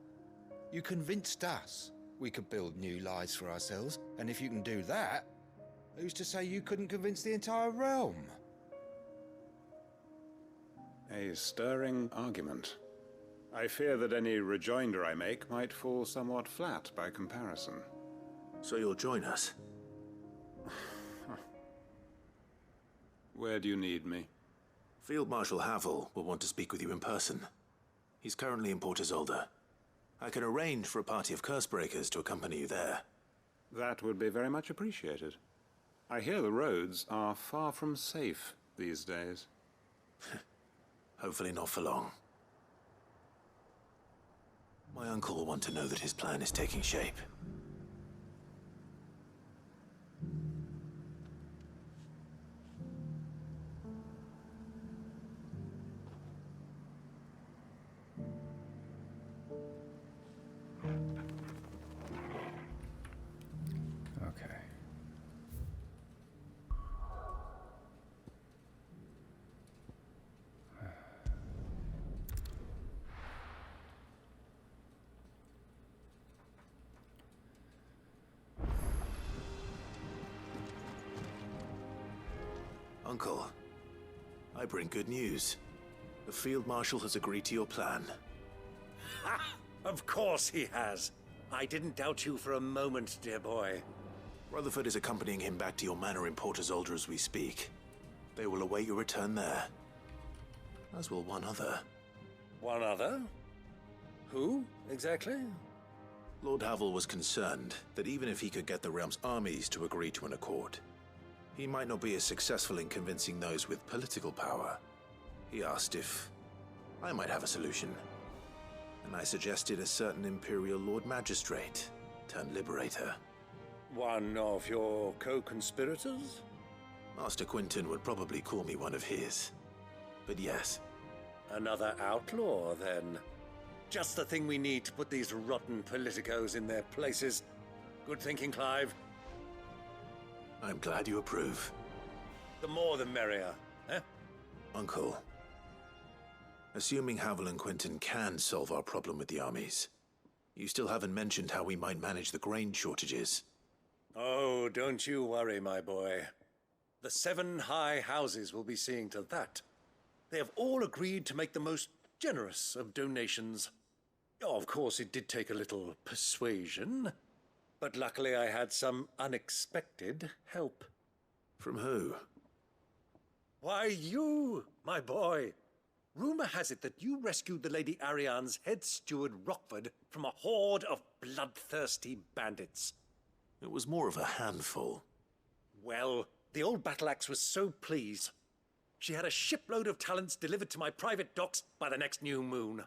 You convinced us we could build new lives for ourselves, and if you can do that, who's to say you couldn't convince the entire realm? A stirring argument. I fear that any rejoinder I make might fall somewhat flat by comparison. So you'll join us? Where do you need me? Field Marshal Havel will want to speak with you in person. He's currently in Port Isolde. I can arrange for a party of Cursebreakers to accompany you there. That would be very much appreciated. I hear the roads are far from safe these days. Hopefully not for long. My uncle will want to know that his plan is taking shape. Okay. Uncle, I bring good news. The Field Marshal has agreed to your plan. Ha! Of course he has. I didn't doubt you for a moment, dear boy. Rutherford is accompanying him back to your manor in Port Isolde as we speak. They will await your return there. As will one other. One other? Who, exactly? Lord Havel was concerned that even if he could get the realm's armies to agree to an accord, he might not be as successful in convincing those with political power. He asked if I might have a solution, and I suggested a certain Imperial Lord Magistrate turned Liberator. One of your co-conspirators? Master Quinton would probably call me one of his, but yes. Another outlaw, then. Just the thing we need to put these rotten politicos in their places. Good thinking, Clive. I'm glad you approve. The more the merrier, eh? Uncle, assuming Havel and Quinton can solve our problem with the armies, you still haven't mentioned how we might manage the grain shortages. Oh, don't you worry, my boy. The 7 high houses will be seeing to that. They have all agreed to make the most generous of donations. Oh, of course, it did take a little persuasion, but luckily I had some unexpected help. From who? Why, you, my boy. Rumor has it that you rescued the Lady Ariane's head steward Rockford from a horde of bloodthirsty bandits. It was more of a handful. Well, the old battle-axe was so pleased. She had a shipload of talents delivered to my private docks by the next new moon.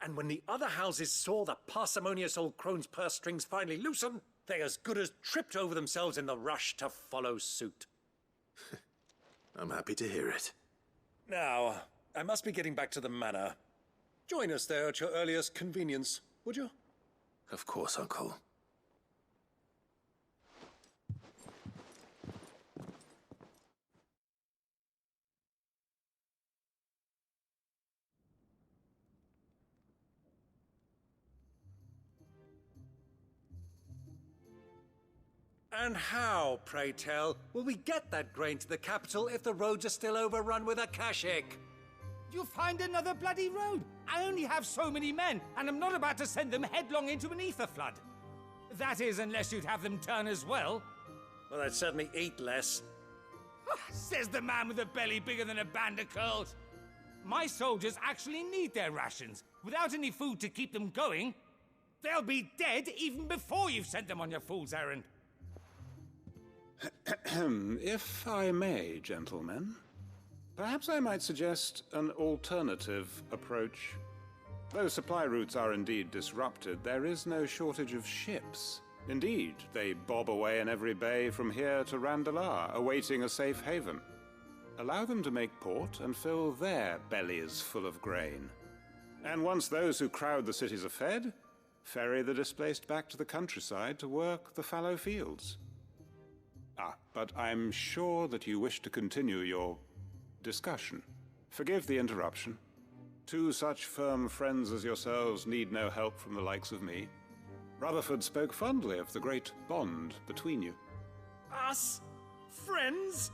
And when the other houses saw the parsimonious old crone's purse strings finally loosen, they as good as tripped over themselves in the rush to follow suit. I'm happy to hear it. Now, I must be getting back to the manor. Join us there at your earliest convenience, would you? Of course, Uncle. And how, pray tell, will we get that grain to the capital if the roads are still overrun with Akashic? You find another bloody road. I only have so many men, and I'm not about to send them headlong into an ether flood. That is, unless you'd have them turn as well. Well, I'd certainly eat less. Says the man with a belly bigger than a band of curls. My soldiers actually need their rations. Without any food to keep them going, they'll be dead even before you've sent them on your fool's errand. If I may, gentlemen, perhaps I might suggest an alternative approach. Though supply routes are indeed disrupted, there is no shortage of ships. Indeed, they bob away in every bay from here to Randalar, awaiting a safe haven. Allow them to make port and fill their bellies full of grain. And once those who crowd the cities are fed, ferry the displaced back to the countryside to work the fallow fields. But I'm sure that you wish to continue your discussion. Forgive the interruption. 2 such firm friends as yourselves need no help from the likes of me. Rutherford spoke fondly of the great bond between you. Us? Friends?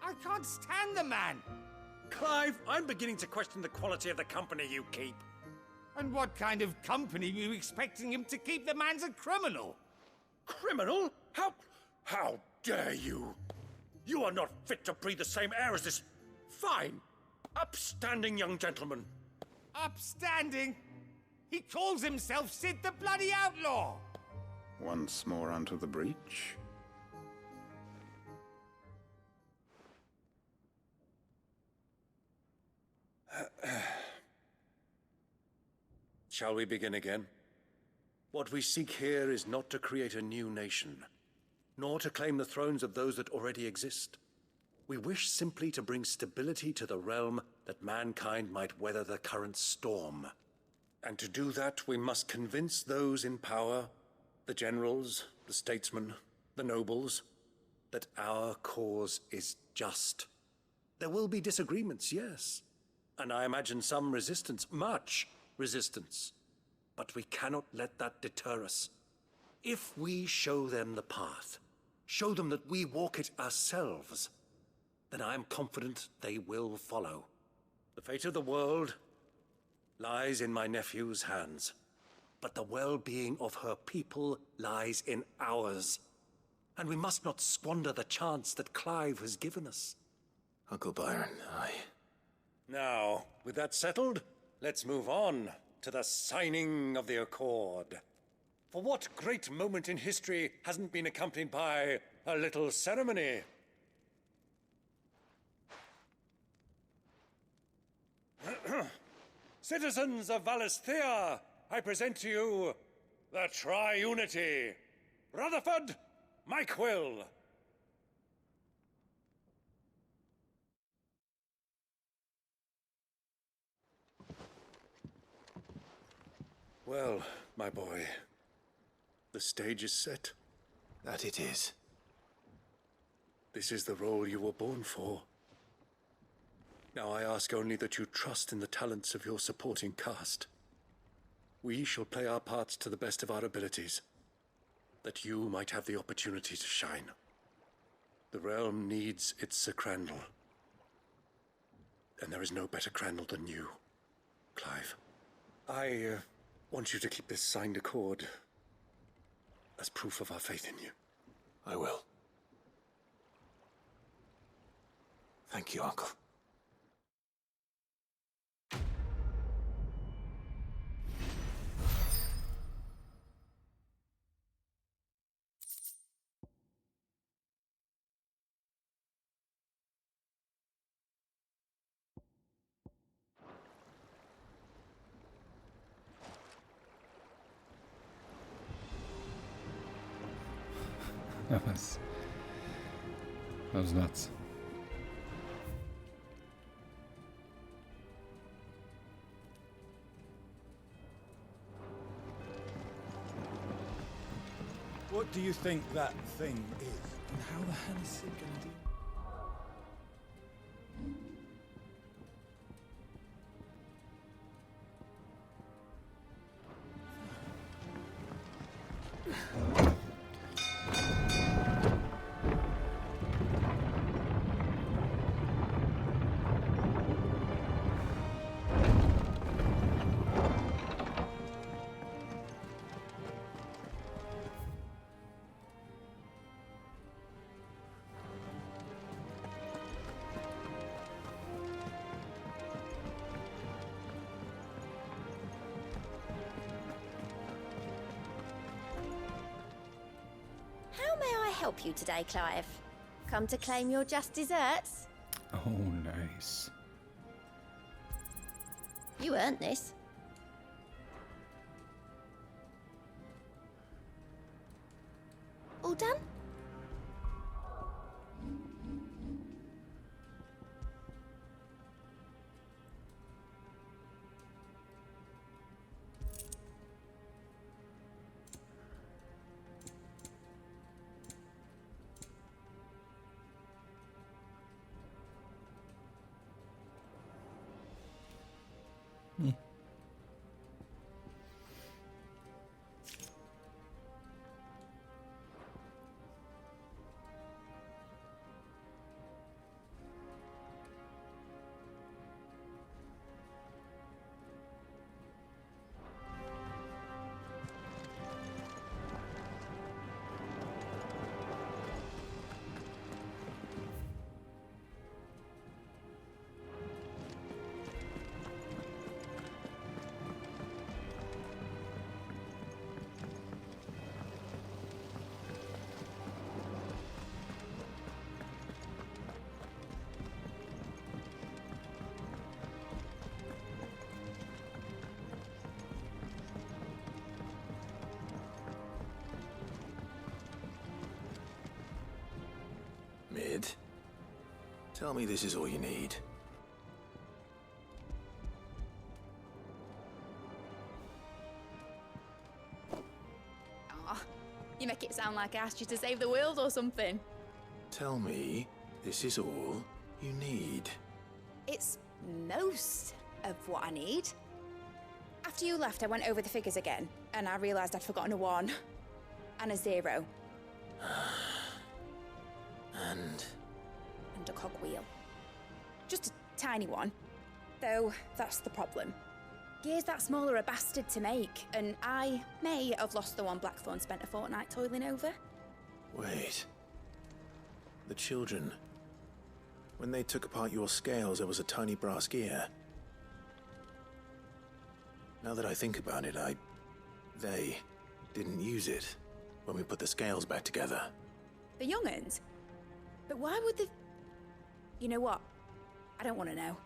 I can't stand the man. Clive, I'm beginning to question the quality of the company you keep. And what kind of company were you expecting him to keep? The man's a criminal. Criminal? How dare you? You are not fit to breathe the same air as this fine, upstanding young gentleman. Upstanding? He calls himself Sid the Bloody Outlaw. Once more onto the breach. Shall we begin again? What we seek here is not to create a new nation, nor to claim the thrones of those that already exist. We wish simply to bring stability to the realm that mankind might weather the current storm. And to do that, we must convince those in power, the generals, the statesmen, the nobles, that our cause is just. There will be disagreements, yes, and I imagine some resistance, much resistance. But we cannot let that deter us. If we show them the path, show them that we walk it ourselves, then I am confident they will follow. The fate of the world lies in my nephew's hands, but the well-being of her people lies in ours. And we must not squander the chance that Clive has given us. Uncle Byron, Now, with that settled, let's move on to the signing of the Accord. For what great moment in history hasn't been accompanied by a little ceremony? Citizens of Valisthea, I present to you the Triunity. Rutherford, Mike Will. Well, my boy, the stage is set. That it is. This is the role you were born for. Now I ask only that you trust in the talents of your supporting cast. We shall play our parts to the best of our abilities, that you might have the opportunity to shine. The realm needs its Sir Crandall, and there is no better Crandall than you, Clive. I want you to keep this signed accord as proof of our faith in you. I will. Thank you, Uncle. That was nuts. What do you think that thing is? And how the hell is Sid gonna do? How may I help you today, Clive? Come to claim your just desserts? Oh, nice. You earned this. All done? Tell me this is all you need. Aw, you make it sound like I asked you to save the world or something. Tell me this is all you need. It's most of what I need. After you left, I went over the figures again, and I realised I'd forgotten a 1 and a 0. And a cogwheel. Just a tiny one. Though, that's the problem. Gears that small are a bastard to make, and I may have lost the one Blackthorn spent a fortnight toiling over. wait. The children. When they took apart your scales, there was a tiny brass gear. Now that I think about it, they didn't use it when we put the scales back together. The young'uns? But why would they... You know what? I don't want to know.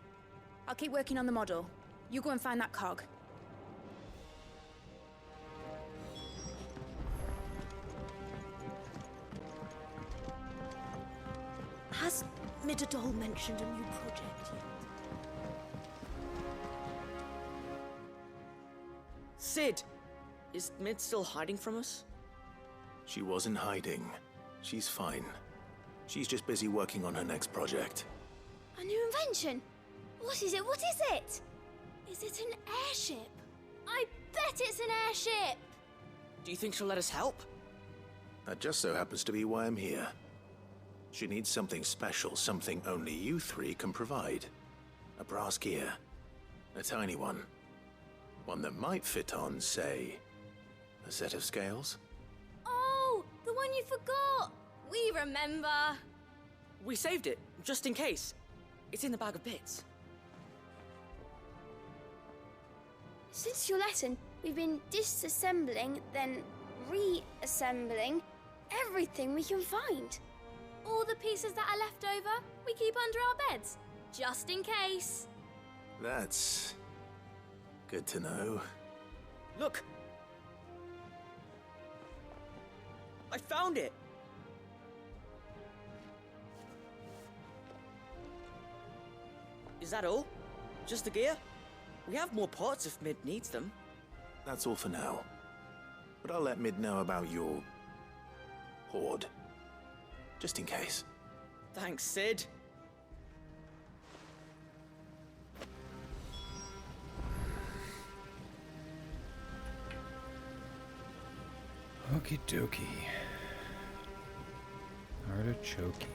I'll keep working on the model. You go and find that cog. Has Midadol mentioned a new project yet? Sid! Is Mid still hiding from us? She wasn't hiding. She's fine. She's just busy working on her next project. A new invention? What is it? What is it? Is it an airship? I bet it's an airship! Do you think she'll let us help? That just so happens to be why I'm here. She needs something special, something only you three can provide. A brass gear. A tiny one. One that might fit on, say, a set of scales? Oh, the one you forgot! We remember! We saved it, just in case. It's in the bag of bits. Since your lesson, we've been disassembling, then reassembling everything we can find. All the pieces that are left over, we keep under our beds, just in case. That's good to know. Look! I found it! Is that all? Just the gear? We have more parts if Mid needs them. That's all for now. But I'll let Mid know about your hoard. Just in case. Thanks, Sid. Okie dokie. Artichoke.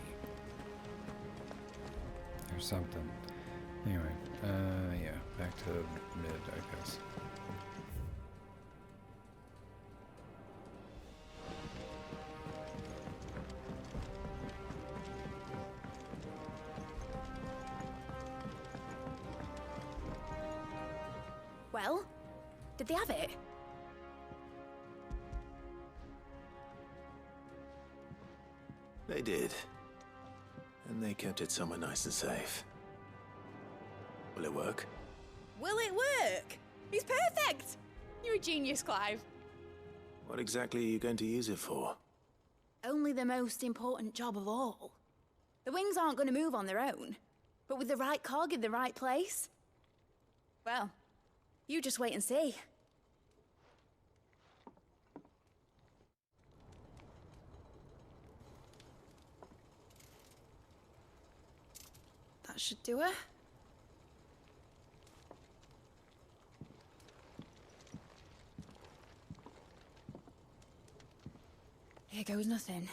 Or something. Anyway, yeah, back to Mid, I guess. Well, did they have it? They did. And they kept it somewhere nice and safe. Will it work? Will it work? He's perfect! You're a genius, Clive. What exactly are you going to use it for? Only the most important job of all. The wings aren't going to move on their own, but with the right cog in the right place. Well, you just wait and see. That should do it. Here goes nothing.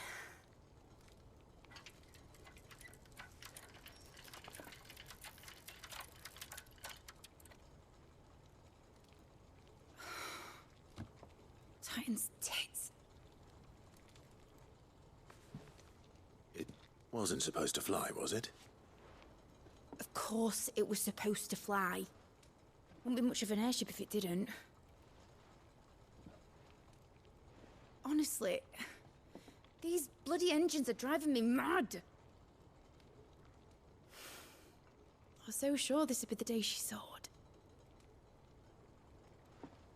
Titan's tits. It wasn't supposed to fly, was it? Of course it was supposed to fly. Wouldn't be much of an airship if it didn't. Honestly, these bloody engines are driving me mad. I was so sure this would be the day she soared.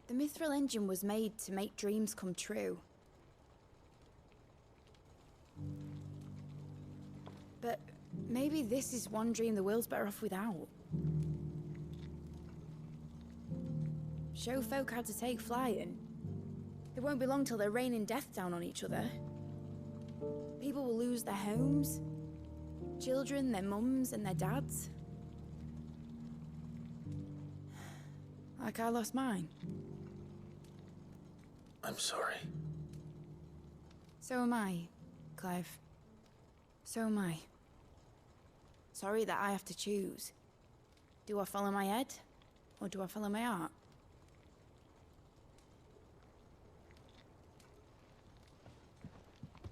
The Mithril engine was made to make dreams come true. But maybe this is one dream the world's better off without. Show folk how to take flight, and it won't be long till they're raining death down on each other. People will lose their homes, children, their mums and their dads. Like I lost mine. I'm sorry. So am I, Clive. So am I. Sorry that I have to choose. Do I follow my head, or do I follow my heart?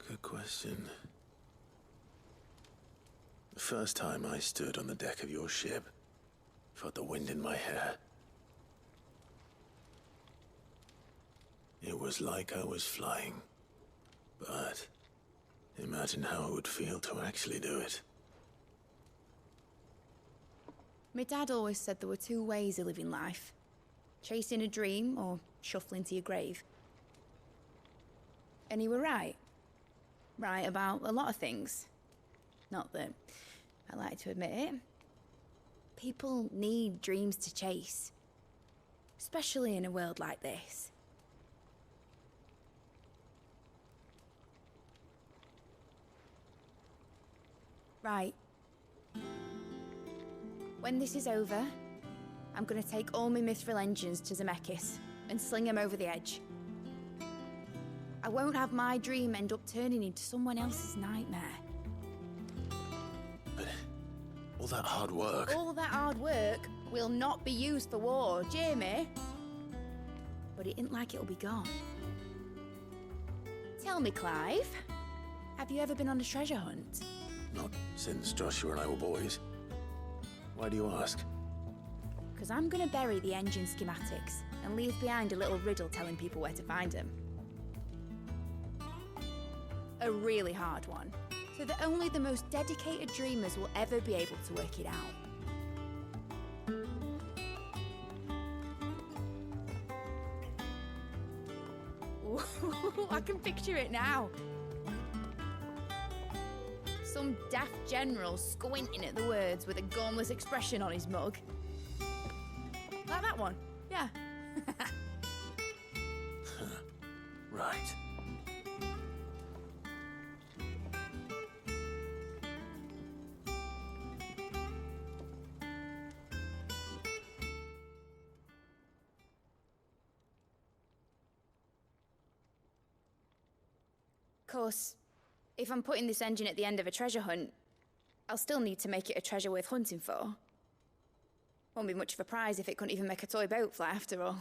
Good question. The first time I stood on the deck of your ship, felt the wind in my hair. It was like I was flying. But imagine how it would feel to actually do it. My dad always said there were two ways of living life. Chasing a dream or shuffling to your grave. And he were right. Right about a lot of things. Not that I like to admit it. People need dreams to chase. Especially in a world like this. Right. When this is over, I'm gonna take all my mithril engines to Zemeckis and sling them over the edge. I won't have my dream end up turning into someone else's nightmare. But all that hard work... All that hard work will not be used for war, Jamie. But it ain't like it'll be gone. Tell me, Clive, have you ever been on a treasure hunt? Not since Joshua and I were boys. Why do you ask? Because I'm gonna bury the engine schematics and leave behind a little riddle telling people where to find them. A really hard one, so that only the most dedicated dreamers will ever be able to work it out. Ooh, I can picture it now. Some daft general squinting at the words with a gormless expression on his mug. Like that one, yeah. Right. Of course, if I'm putting this engine at the end of a treasure hunt, I'll still need to make it a treasure worth hunting for. Won't be much of a prize if it couldn't even make a toy boat fly after all.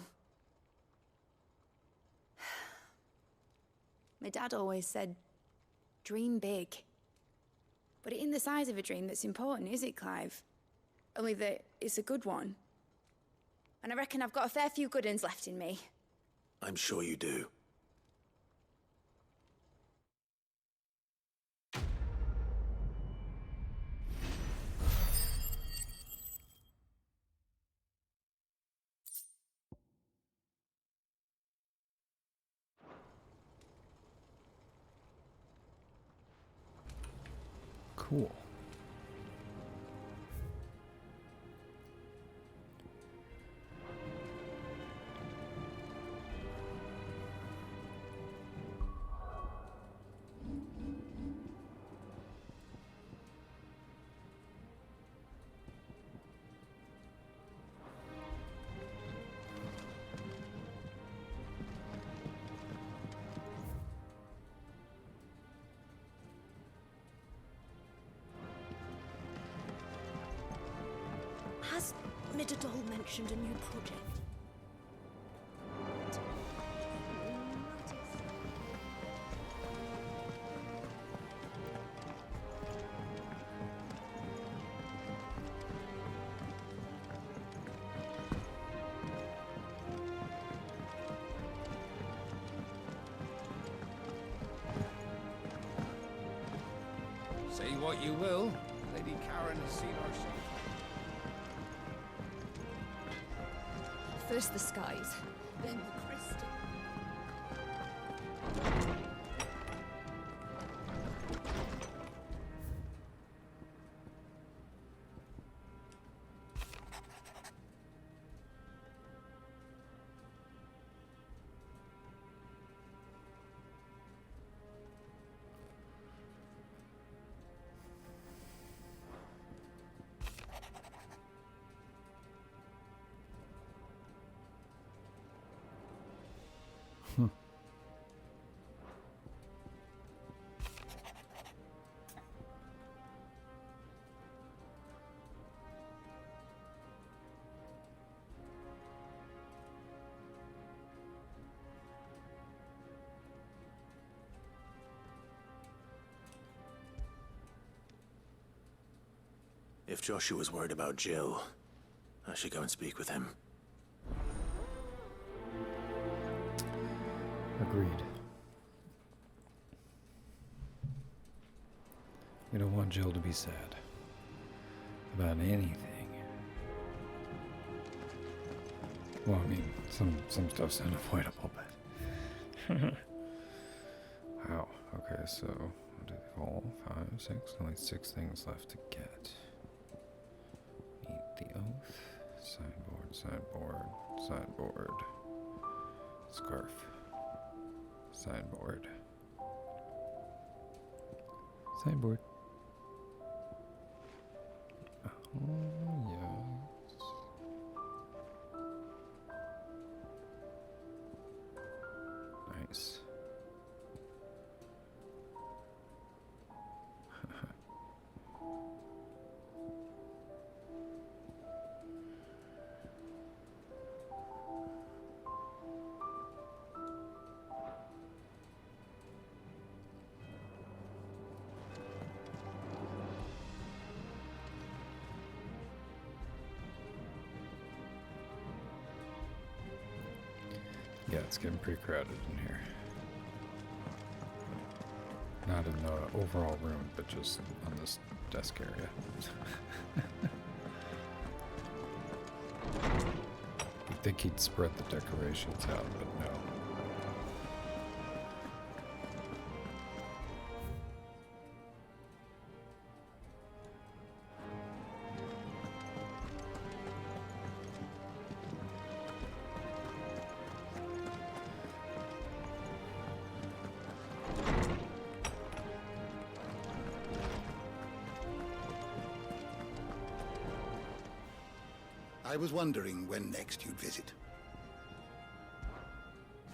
My dad always said, dream big. But it ain't the size of a dream that's important, is it, Clive? Only that it's a good one. And I reckon I've got a fair few good uns left in me. I'm sure you do. Cool. Has Midadol mentioned a new project? Say what you will, Lady Karen has seen our ship. First the skies, then the crystal. If Joshua's worried about Jill, I should go and speak with him. Agreed. We don't want Jill to be sad about anything. Well, I mean, some stuff's unavoidable, but... Wow. Okay, so... What do they call? 5, 6? Only 6 things left to get. Meet the oath. Sideboard, sideboard, sideboard. Scarf. Sideboard. Sideboard. Oh, yes. Nice. Yeah, it's getting pretty crowded in here. Not in the overall room, but just on this desk area. You'd think he'd spread the decorations out, but no. I was wondering when next you'd visit.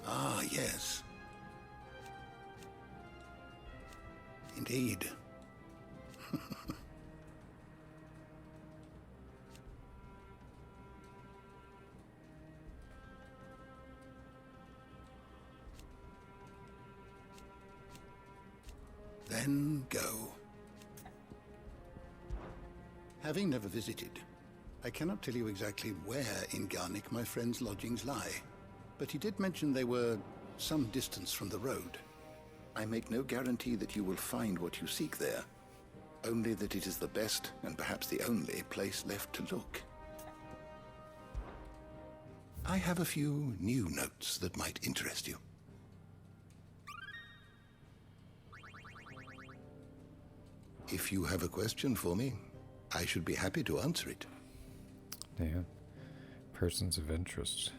Ah, yes. Indeed. Then go. Having never visited, I cannot tell you exactly where in Garnick my friend's lodgings lie, but he did mention they were some distance from the road. I make no guarantee that you will find what you seek there, only that it is the best and perhaps the only place left to look. I have a few new notes that might interest you. If you have a question for me, I should be happy to answer it. Yeah. Persons of interest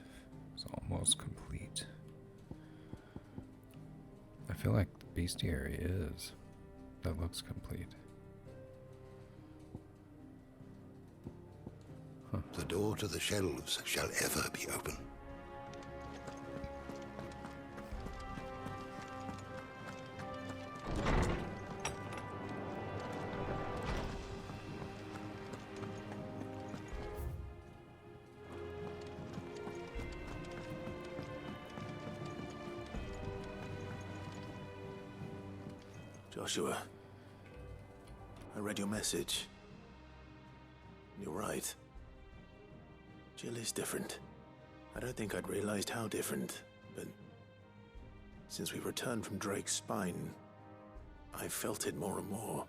is almost complete. I feel like the bestiary is. That looks complete. Huh. The door to the shelves shall ever be open. Joshua, I read your message. You're right. Jill is different. I don't think I'd realized how different, but since we returned from Drake's spine, I've felt it more and more.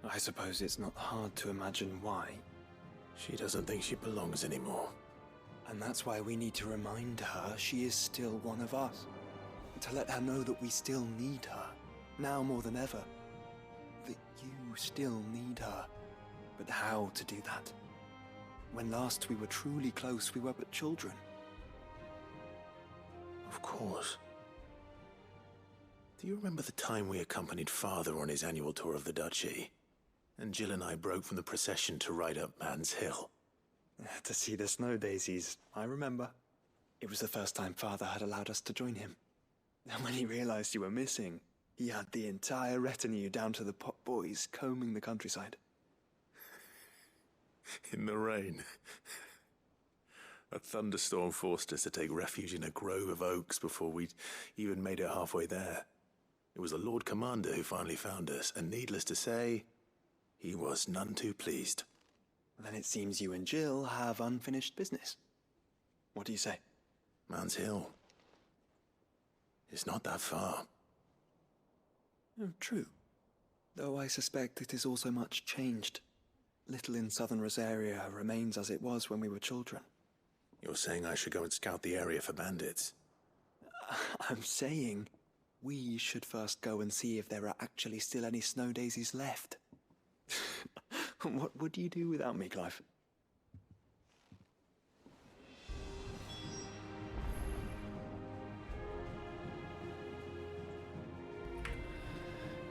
I suppose it's not hard to imagine why. She doesn't think she belongs anymore. And that's why we need to remind her she is still one of us. To let her know that we still need her. Now more than ever, that you still need her. But how to do that? When last we were truly close, we were but children. Of course. Do you remember the time we accompanied Father on his annual tour of the Duchy? And Jill and I broke from the procession to ride up Man's Hill. To see the snow daisies, I remember. It was the first time Father had allowed us to join him. And when he realized you were missing, he had the entire retinue down to the pot boys combing the countryside. In the rain. A thunderstorm forced us to take refuge in a grove of oaks before we'd even made it halfway there. It was the Lord Commander who finally found us, and needless to say, he was none too pleased. Then it seems you and Jill have unfinished business. What do you say? Man's Hill. It's not that far. Oh, true. Though I suspect it is also much changed. Little in southern Rosaria remains as it was when we were children. You're saying I should go and scout the area for bandits? I'm saying we should first go and see if there are actually still any snow daisies left. What would you do without me, Clive?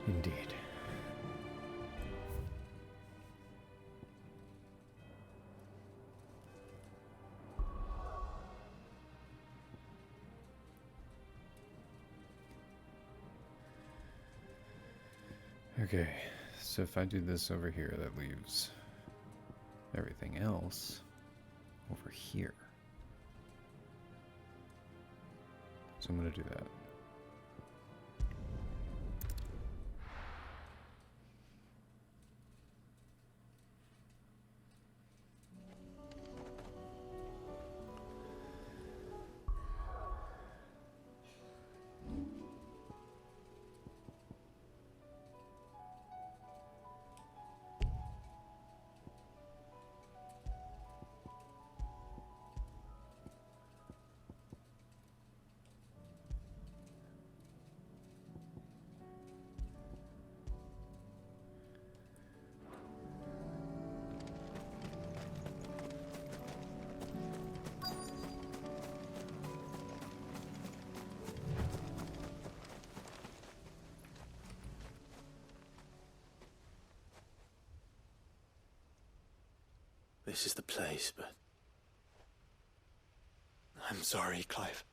Indeed. Okay, so if I do this over here, that leaves everything else over here. So I'm going to do that. This is the place, but... I'm sorry, Clive.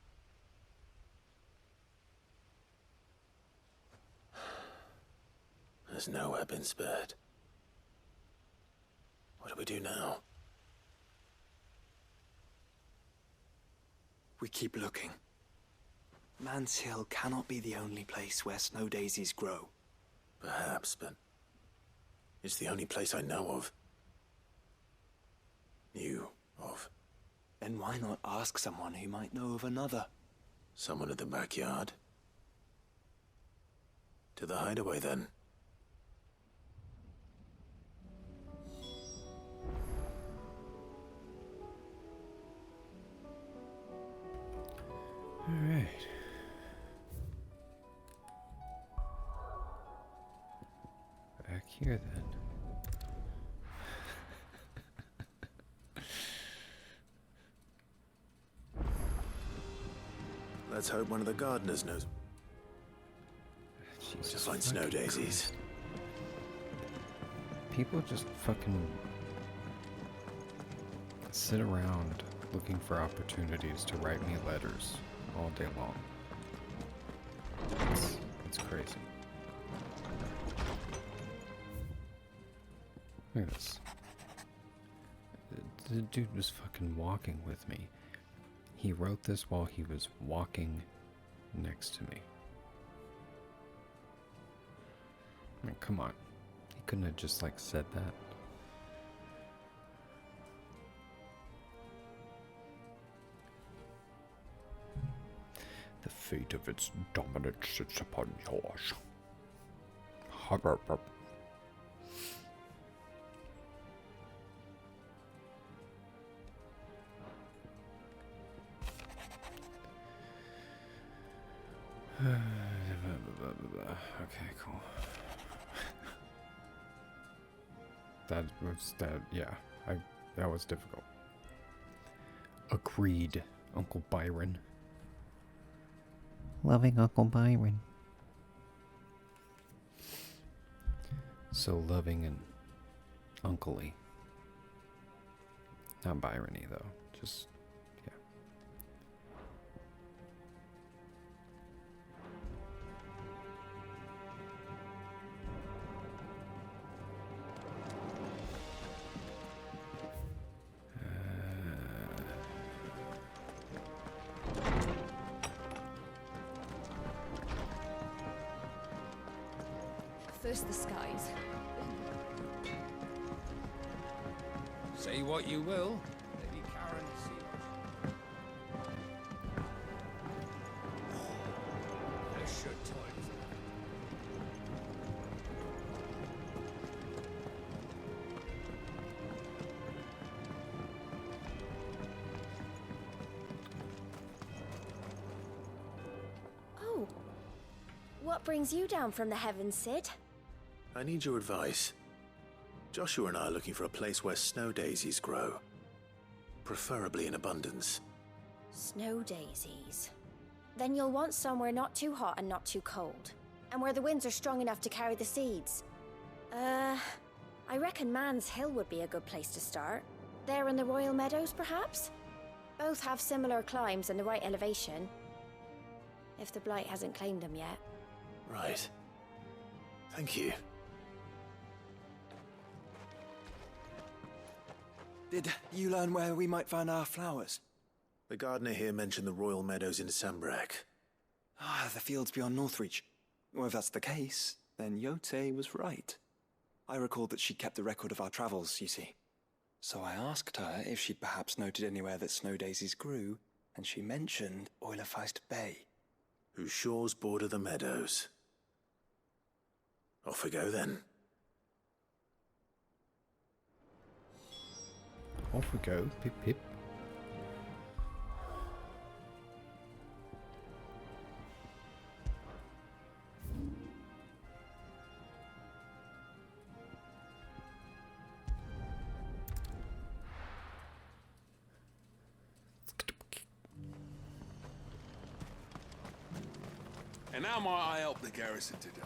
There's nowhere been spared. What do we do now? We keep looking. Man's Hill cannot be the only place where snow daisies grow. Perhaps, but... it's the only place I know of. Knew of. Then why not ask someone who might know of another? Someone at the backyard? To the hideaway, then. All right. Back here, then. Let's hope one of the gardeners knows. Jesus To find snow fucking daisies. Christ. People just fucking sit around looking for opportunities to write me letters all day long. It's crazy. Look at this. The dude was fucking walking with me. He wrote this while he was walking next to me. I mean, come on. He couldn't have just, like, said that. The fate of its dominance sits upon yours. Hubba. Okay, cool. That was difficult. Agreed, Uncle Byron. Loving Uncle Byron. So loving and uncly. Not Byron-y, though. Just, yeah. First the skies. Say what you will, Lady Karen seems... I should toilet. Oh. What brings you down from the heavens, Sid? I need your advice. Joshua and I are looking for a place where snow daisies grow. Preferably in abundance. Snow daisies. Then you'll want somewhere not too hot and not too cold. And where the winds are strong enough to carry the seeds. I reckon Man's Hill would be a good place to start. There in the Royal Meadows, perhaps? Both have similar climbs and the right elevation. If the Blight hasn't claimed them yet. Right. Thank you. Did you learn where we might find our flowers? The gardener here mentioned the Royal Meadows in Sambrak. Ah, the fields beyond Northreach. Well, if that's the case, then Yote was right. I recalled that she kept a record of our travels, you see. So I asked her if she'd perhaps noted anywhere that snow daisies grew, and she mentioned Oilefeist Bay. Whose shores border the meadows. Off we go then. Off we go, pip pip. And how might I help the garrison today?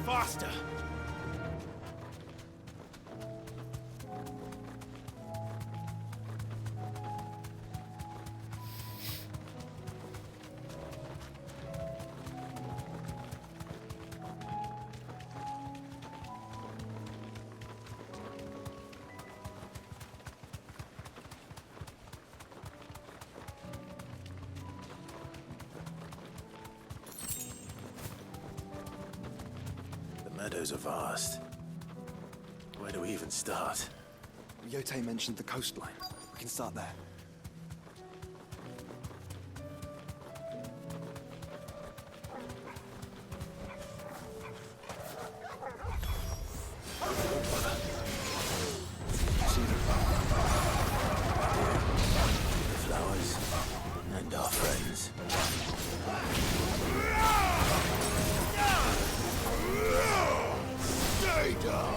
Faster! Meadows are vast. Where do we even start? Yote mentioned the coastline. We can start there. See the flowers and our friends. Stay down!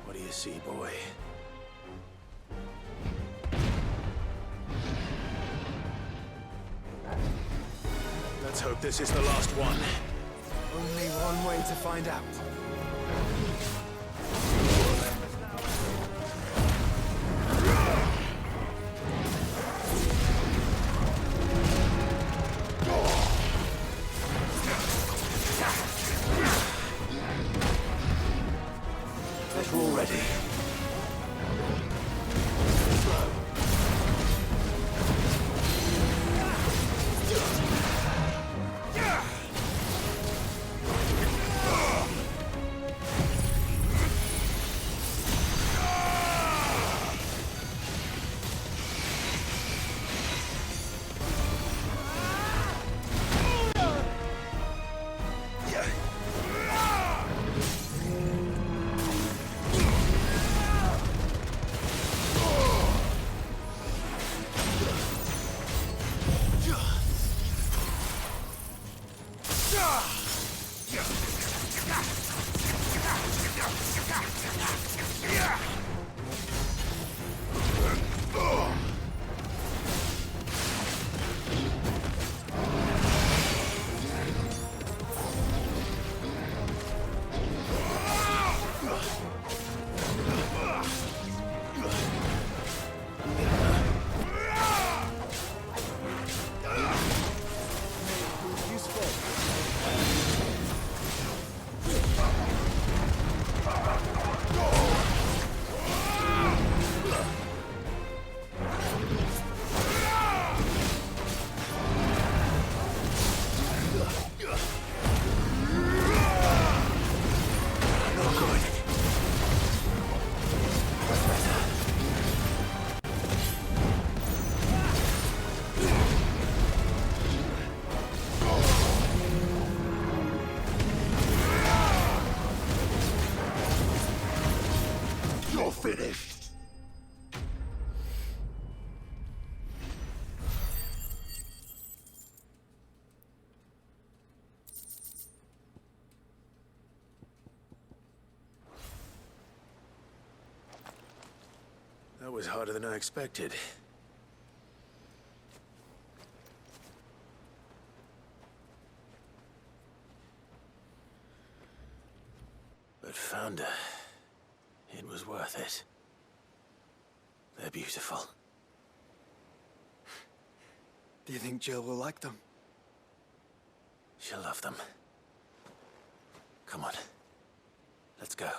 What do you see, boy? Let's hope this is the last one. Only one way to find out. We're all ready. Finished. That was harder than I expected. But Founder, it was worth it. They're beautiful. Do you think Jill will like them? She'll love them. Come on. Let's go.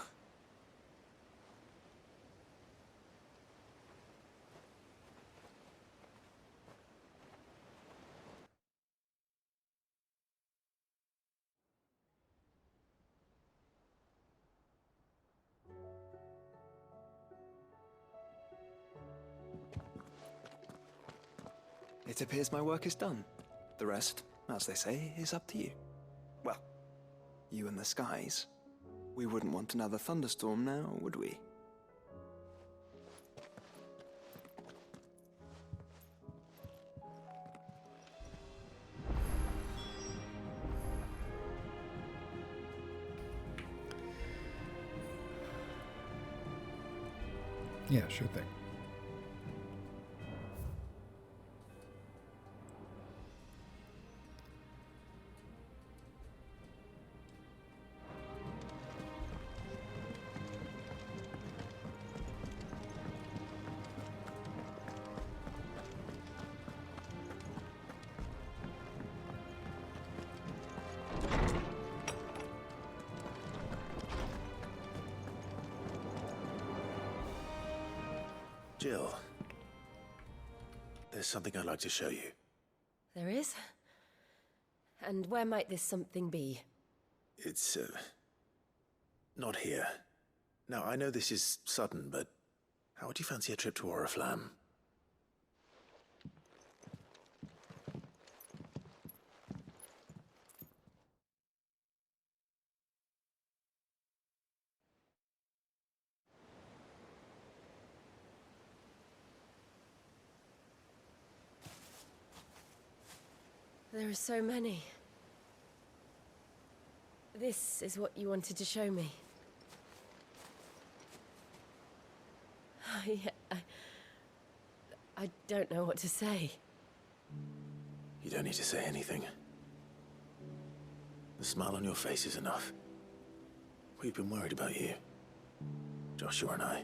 It appears my work is done. The rest, as they say, is up to you. Well, you and the skies. We wouldn't want another thunderstorm now, would we? Yeah, sure thing. Jill, there's something I'd like to show you. There is? And where might this something be? It's, not here. Now, I know this is sudden, but how would you fancy a trip to Oriflamme? There are so many. This is what you wanted to show me. I don't know what to say. You don't need to say anything. The smile on your face is enough. We've been worried about you, Joshua and I.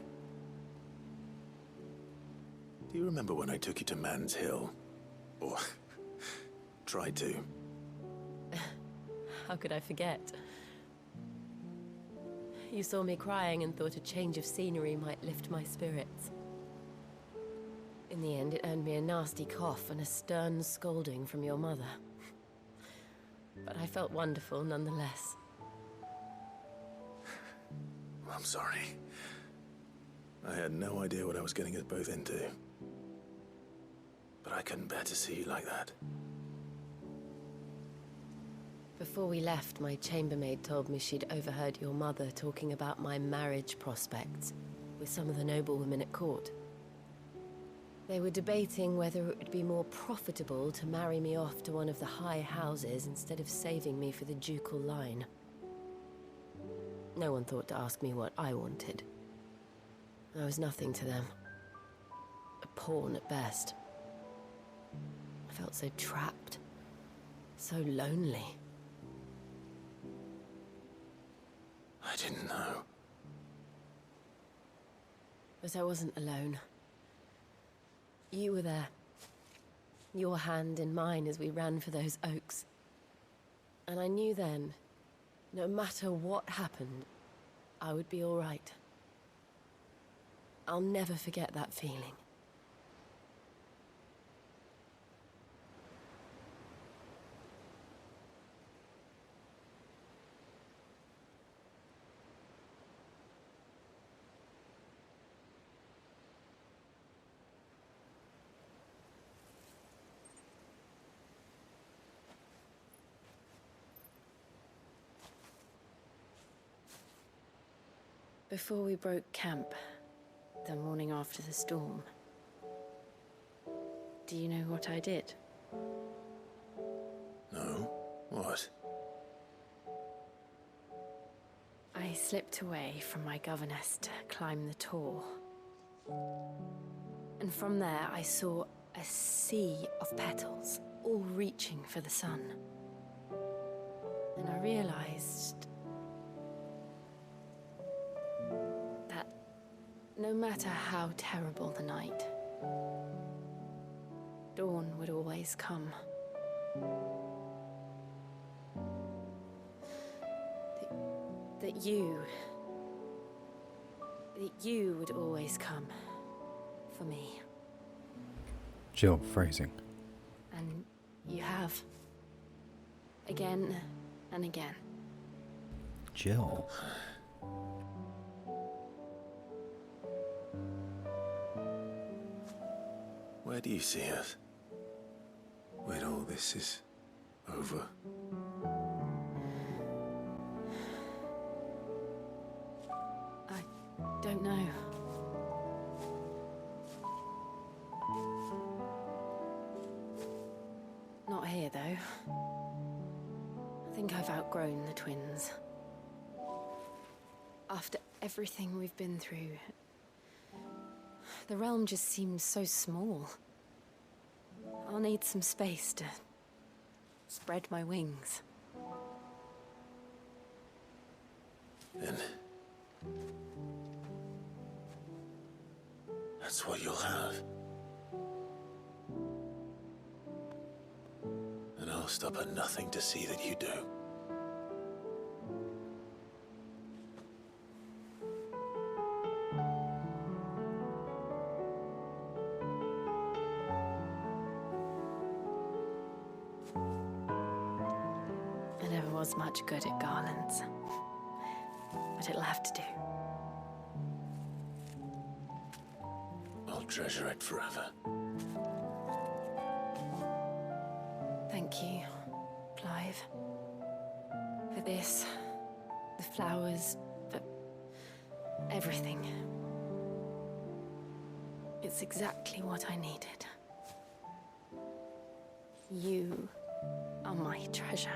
Do you remember when I took you to Man's Hill? Or tried to? How could I forget? You saw me crying and thought a change of scenery might lift my spirits. In the end, it earned me a nasty cough and a stern scolding from your mother. But I felt wonderful nonetheless. I'm sorry. I had no idea what I was getting us both into. But I couldn't bear to see you like that. Before we left, my chambermaid told me she'd overheard your mother talking about my marriage prospects with some of the noblewomen at court. They were debating whether it would be more profitable to marry me off to one of the high houses instead of saving me for the ducal line. No one thought to ask me what I wanted. I was nothing to them. A pawn at best. I felt so trapped. So lonely. I didn't know. But I wasn't alone. You were there. Your hand in mine as we ran for those oaks. And I knew then, no matter what happened, I would be all right. I'll never forget that feeling. Before we broke camp, the morning after the storm, do you know what I did? No? What? I slipped away from my governess to climb the tor. And from there I saw a sea of petals, all reaching for the sun. And I realized that no matter how terrible the night, dawn would always come. That you would always come for me. Jill, phrasing. And you have. Again and again. Jill. Where do you see us? When all this is over? I don't know. Not here, though. I think I've outgrown the twins. After everything we've been through, the realm just seems so small. I'll need some space to spread my wings. Then that's what you'll have. And I'll stop at nothing to see that you do. I never was much good at garlands, but it'll have to do. I'll treasure it forever. Thank you, Clive. For this, the flowers, for everything. It's exactly what I needed. You are my treasure.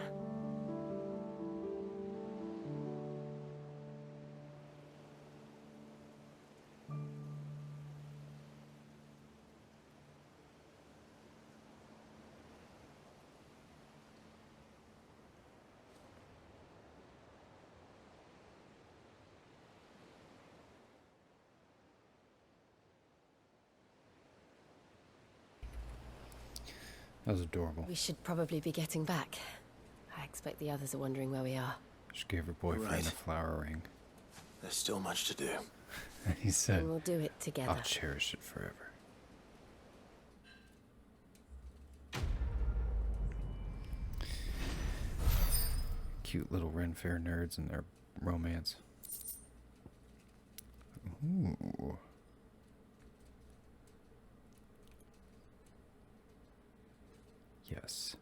That was adorable. We should probably be getting back. I expect the others are wondering where we are. She gave her boyfriend a flower ring. There's still much to do. He said, And we'll do it together. I'll cherish it forever. cute little Ren Fair nerds and their romance. Ooh. Yes.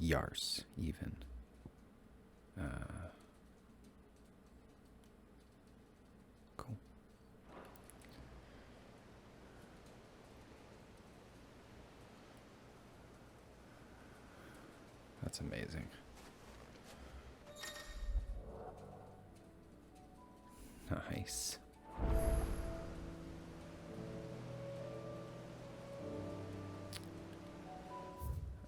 Yars, even. Cool. That's amazing. Nice.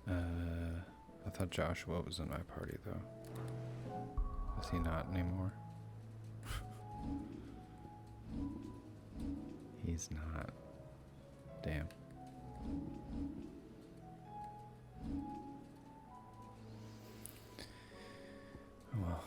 I thought Joshua was in my party, though. Is he not anymore? He's not. Damn. Oh well.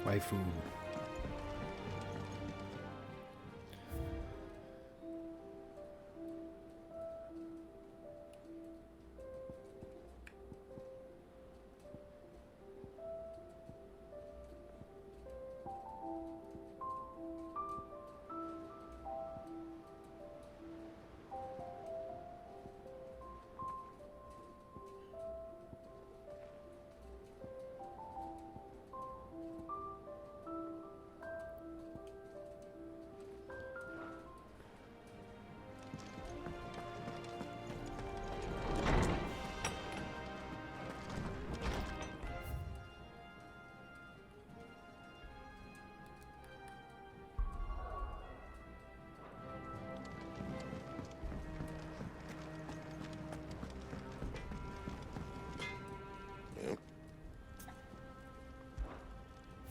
Waifu.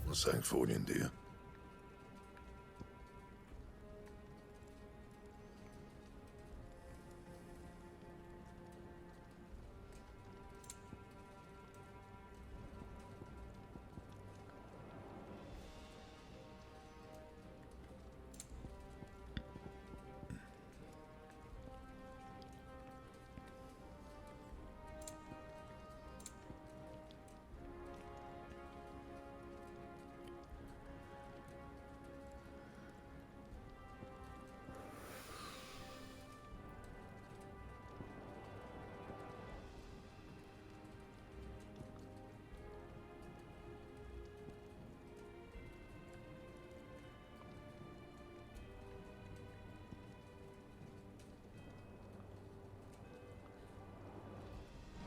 Wat zijn voor je, dear?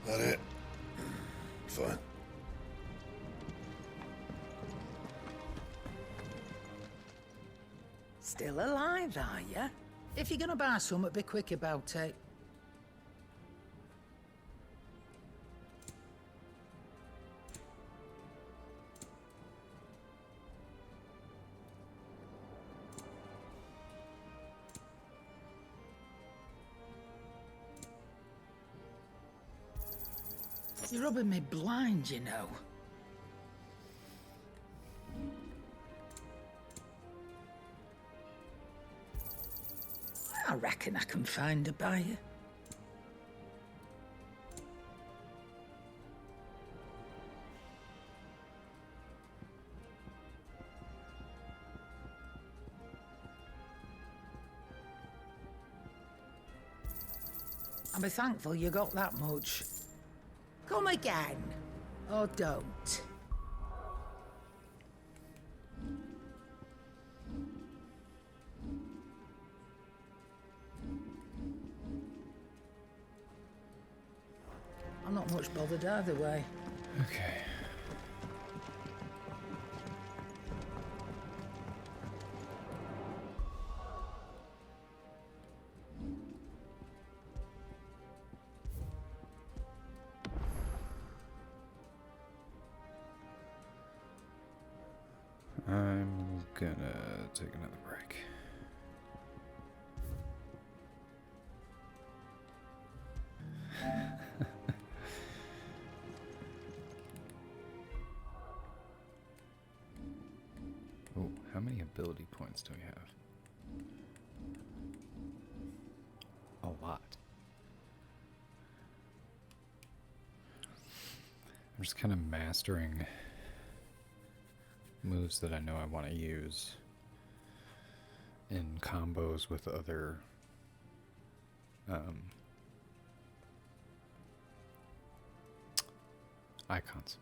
That it? Fine. Still alive, are ya? If you're gonna buy something, be quick about it. You're rubbing me blind, you know. I reckon I can find a buyer. I'm thankful you got that much. Come again, or don't. I'm not much bothered either way. Okay. I'm gonna take another break. Oh, how many ability points do we have? A lot. I'm just kind of mastering moves that I know I want to use in combos with other icons.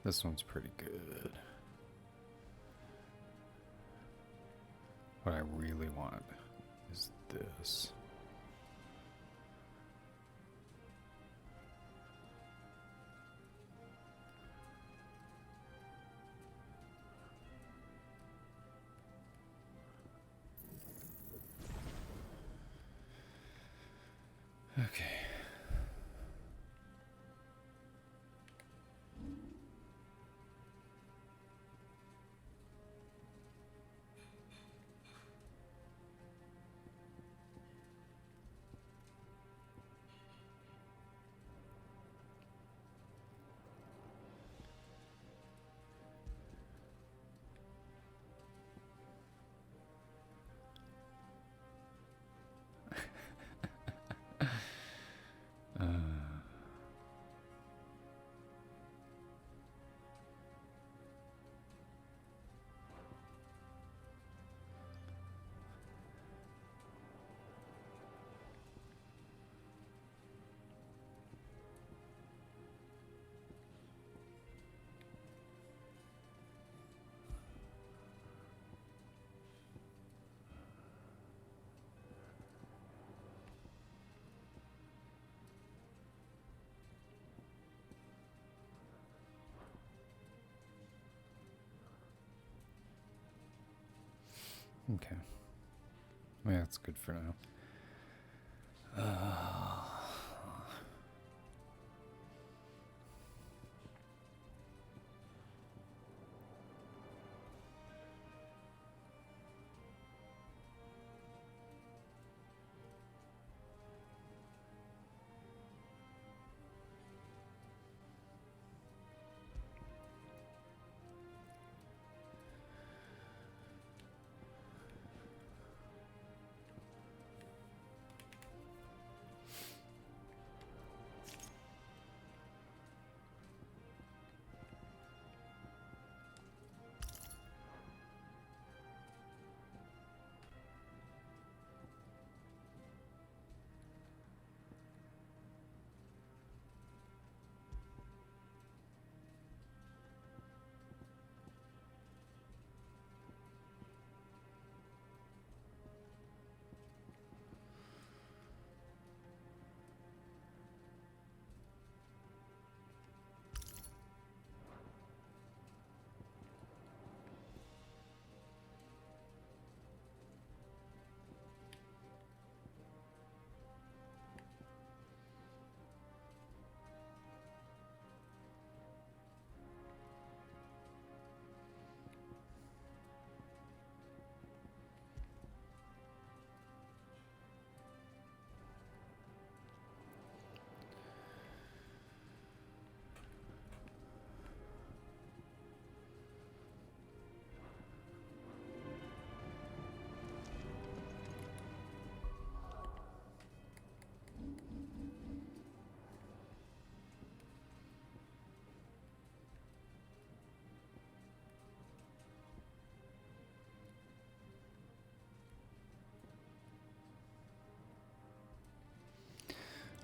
This one's pretty good. What I really want is this. Okay. Okay. Yeah, that's good for now.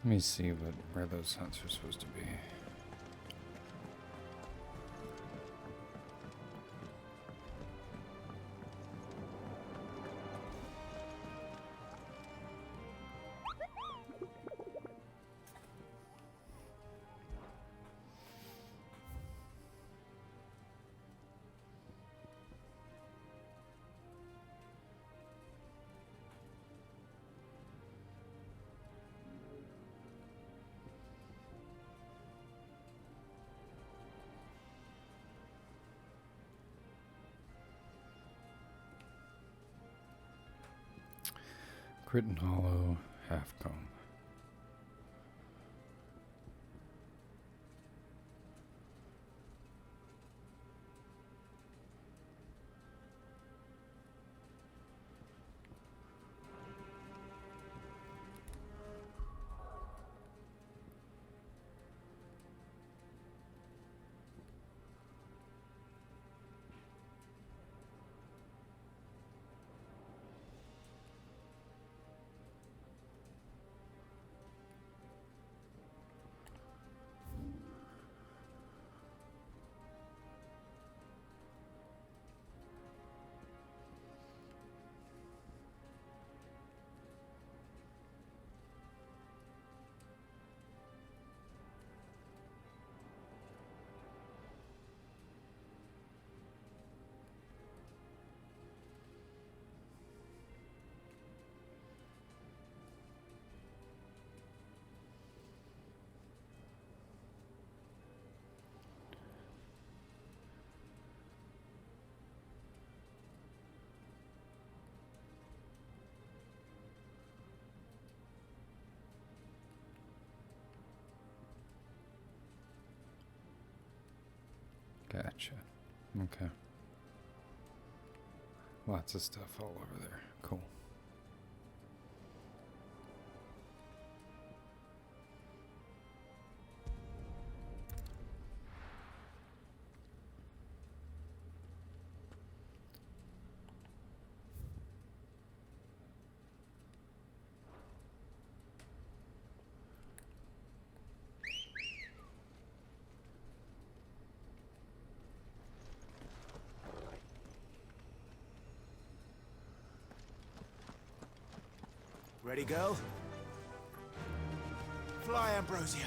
Let me see where those hunts are supposed to be. Critton Hollow, Halfcomb. Gotcha. Okay. Lots of stuff all over there. Cool. Ready, girl? Fly, Ambrosia.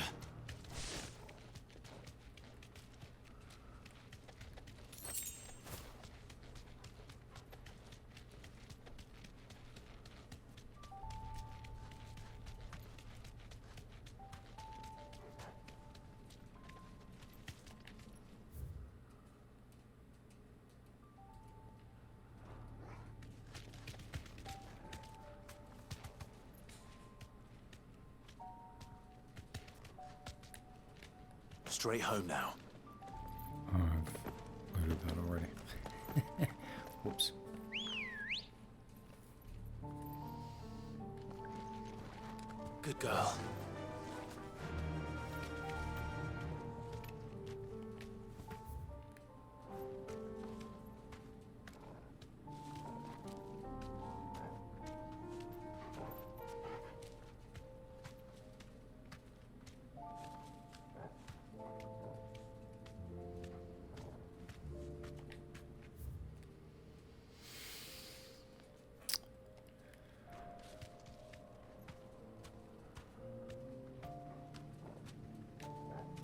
Straight home now. Oh, I've looted that already. Whoops. Good girl.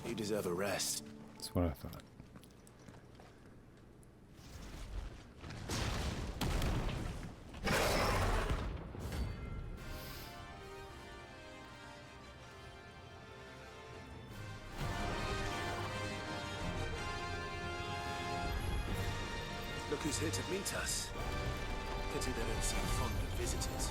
You deserve a rest. That's what I thought. Look who's here to meet us. Pity they don't seem fond of visitors.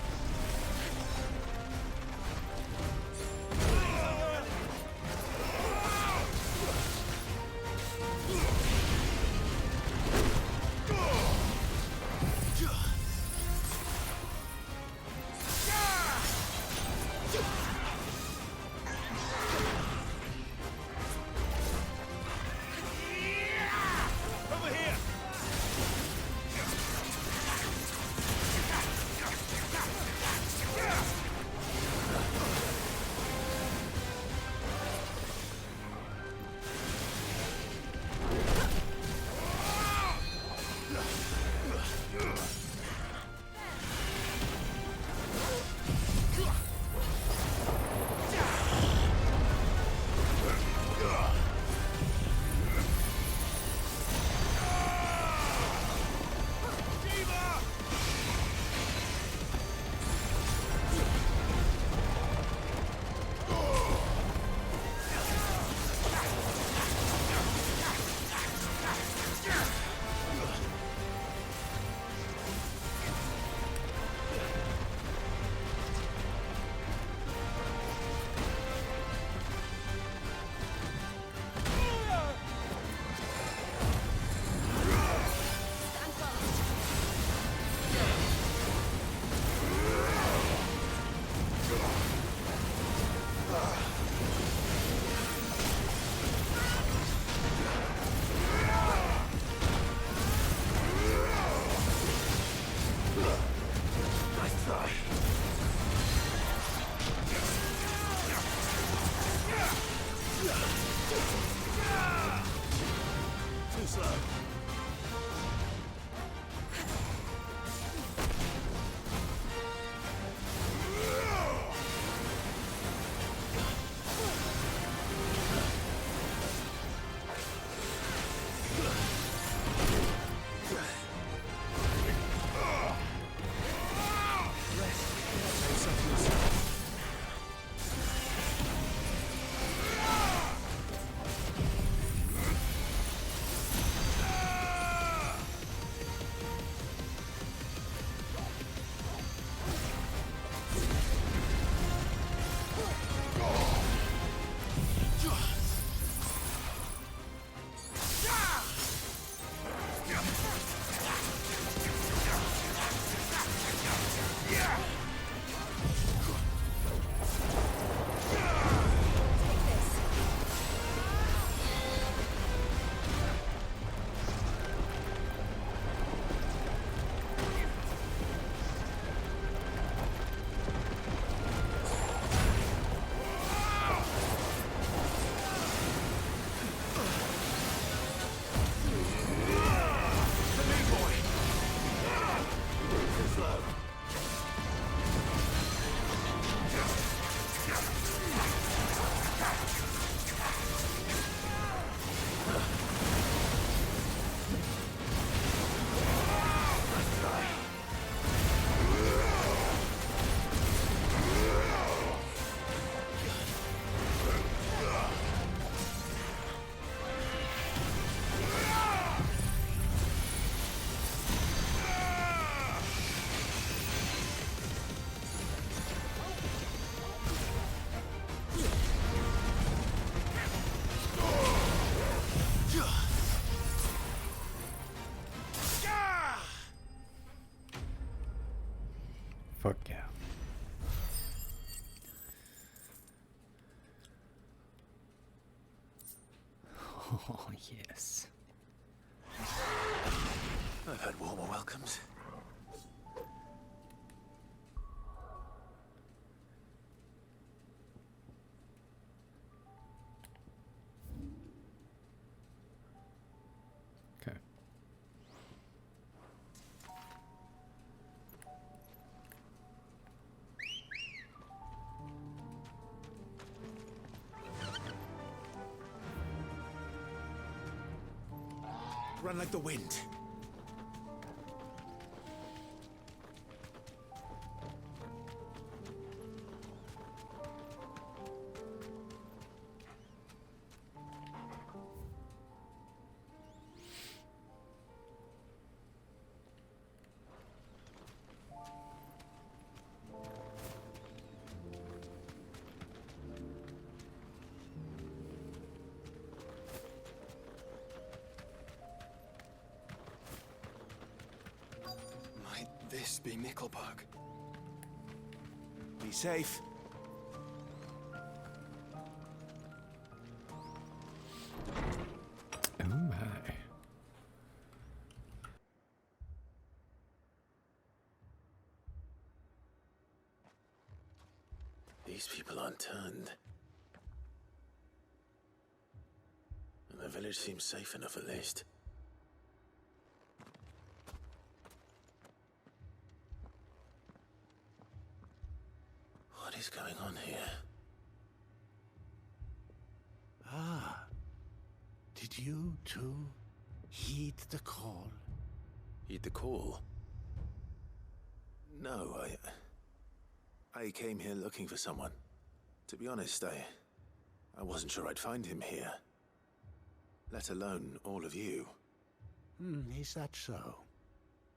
Oh, yes. I've had warmer welcomes. Okay. Run like the wind. Might this be Mickelberg? Be safe. Oh my. These people aren't turned. And the village seems safe enough at least. What is going on here? Ah, did you too heed the call? Heed the call? No, I came here looking for someone. To be honest, I wasn't sure I'd find him here. Let alone all of you. Is that so?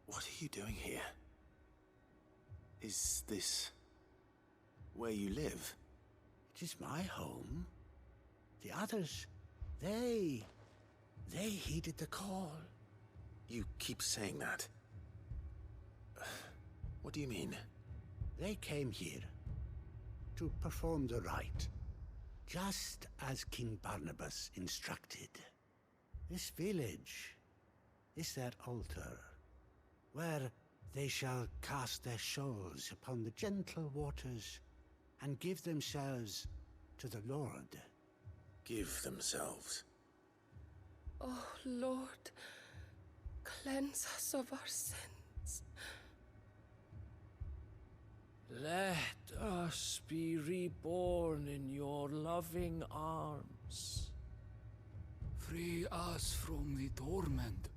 What are you doing here? Is this where you live? It is my home. The others, they heeded the call. You keep saying that. What do you mean? They came here to perform the rite, just as King Barnabas instructed. This village is their altar, where they shall cast their shoals upon the gentle waters and give themselves to the Lord. Give themselves? Oh, Lord, cleanse us of our sins. Let us be reborn in your loving arms. Free us from the torment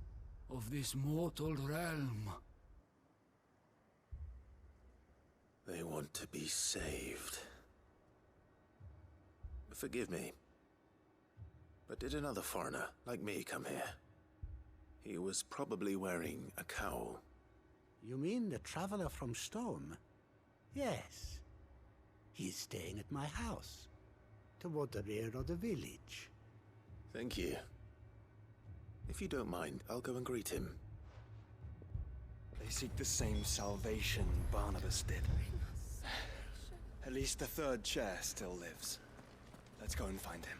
of this mortal realm. They want to be saved. Forgive me, but did another foreigner like me come here? He was probably wearing a cowl. You mean the traveler from Storm? Yes. He's staying at my house, toward the rear of the village. Thank you. If you don't mind, I'll go and greet him. They seek the same salvation Barnabas did. At least the third chair still lives. Let's go and find him.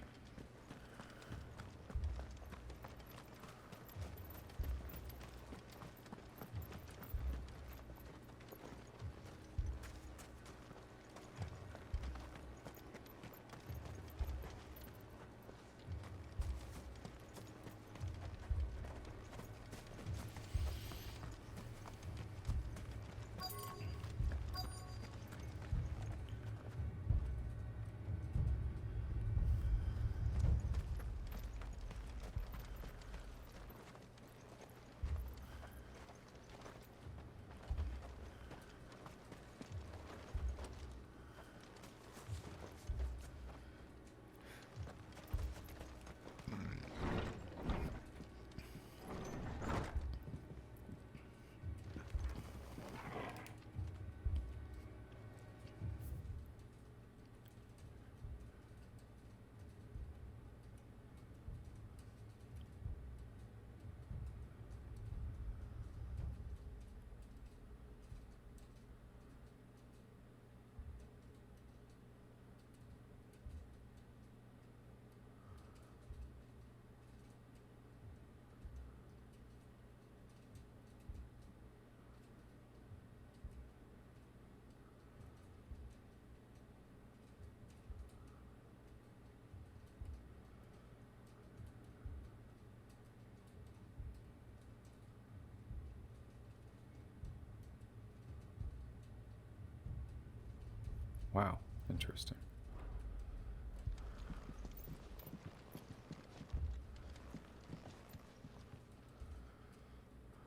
Wow, interesting.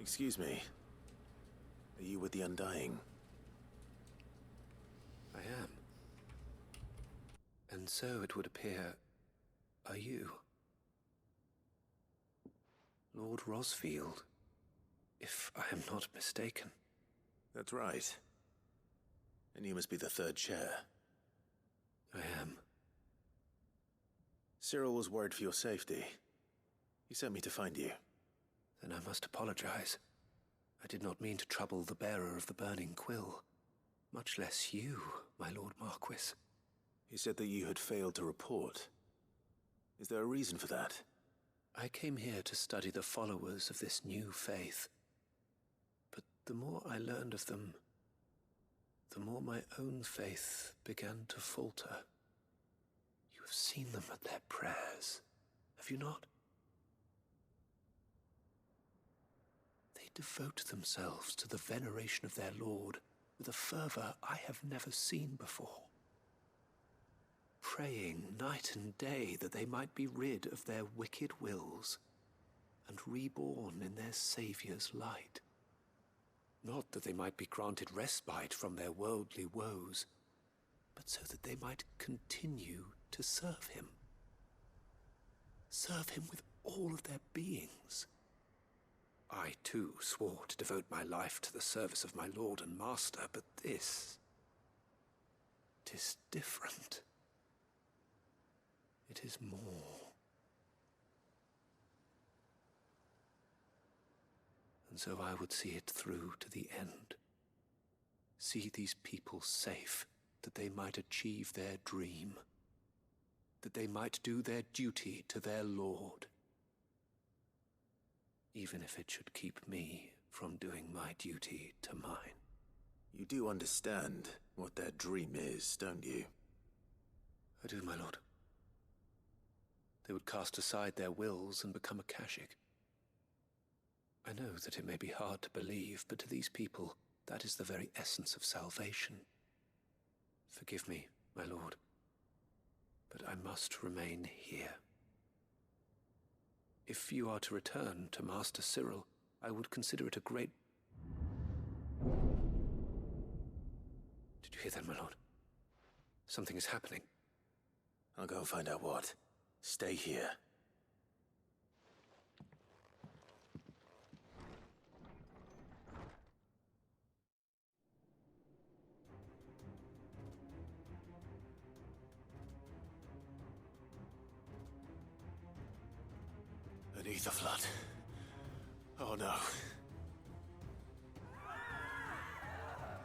Excuse me. Are you with the Undying? I am. And so it would appear, are you? Lord Rosfield, if I am not mistaken. That's right. And you must be the third chair. I am. Cyril was worried for your safety. He sent me to find you. Then I must apologize. I did not mean to trouble the bearer of the burning quill, much less you, my Lord Marquis. He said that you had failed to report. Is there a reason for that? I came here to study the followers of this new faith. But the more I learned of them, the more my own faith began to falter. You have seen them at their prayers, have you not? They devote themselves to the veneration of their Lord with a fervor I have never seen before. Praying night and day that they might be rid of their wicked wills and reborn in their Saviour's light. Not that they might be granted respite from their worldly woes, but so that they might continue to serve him. Serve him with all of their beings. I, too, swore to devote my life to the service of my Lord and Master, but this... 'tis different. It is more. And so I would see it through to the end. See these people safe, that they might achieve their dream. That they might do their duty to their Lord. Even if it should keep me from doing my duty to mine. You do understand what their dream is, don't you? I do, my lord. They would cast aside their wills and become a Kashik. I know that it may be hard to believe, but to these people, that is the very essence of salvation. Forgive me, my lord, but I must remain here. If you are to return to Master Cyril, I would consider it a great... Did you hear that, my lord? Something is happening. I'll go and find out what. Stay here. Beneath the flood. Oh no.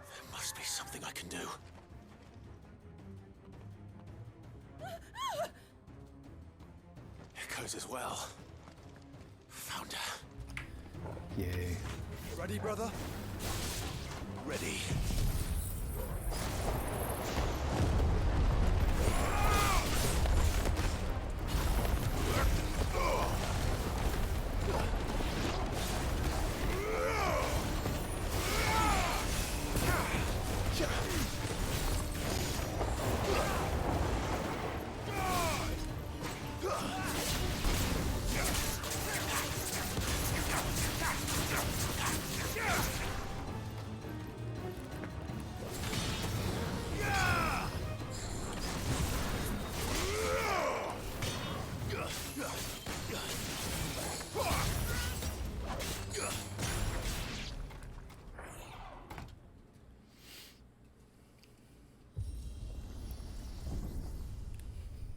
There must be something I can do. Echoes as well. Found her. Yay. Ready, brother? Ready.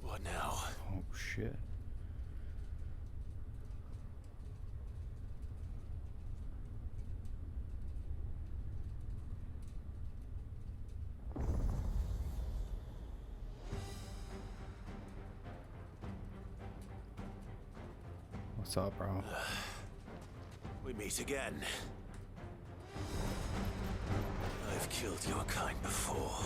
What now? Oh, shit. What's up, bro? We meet again. I've killed your kind before.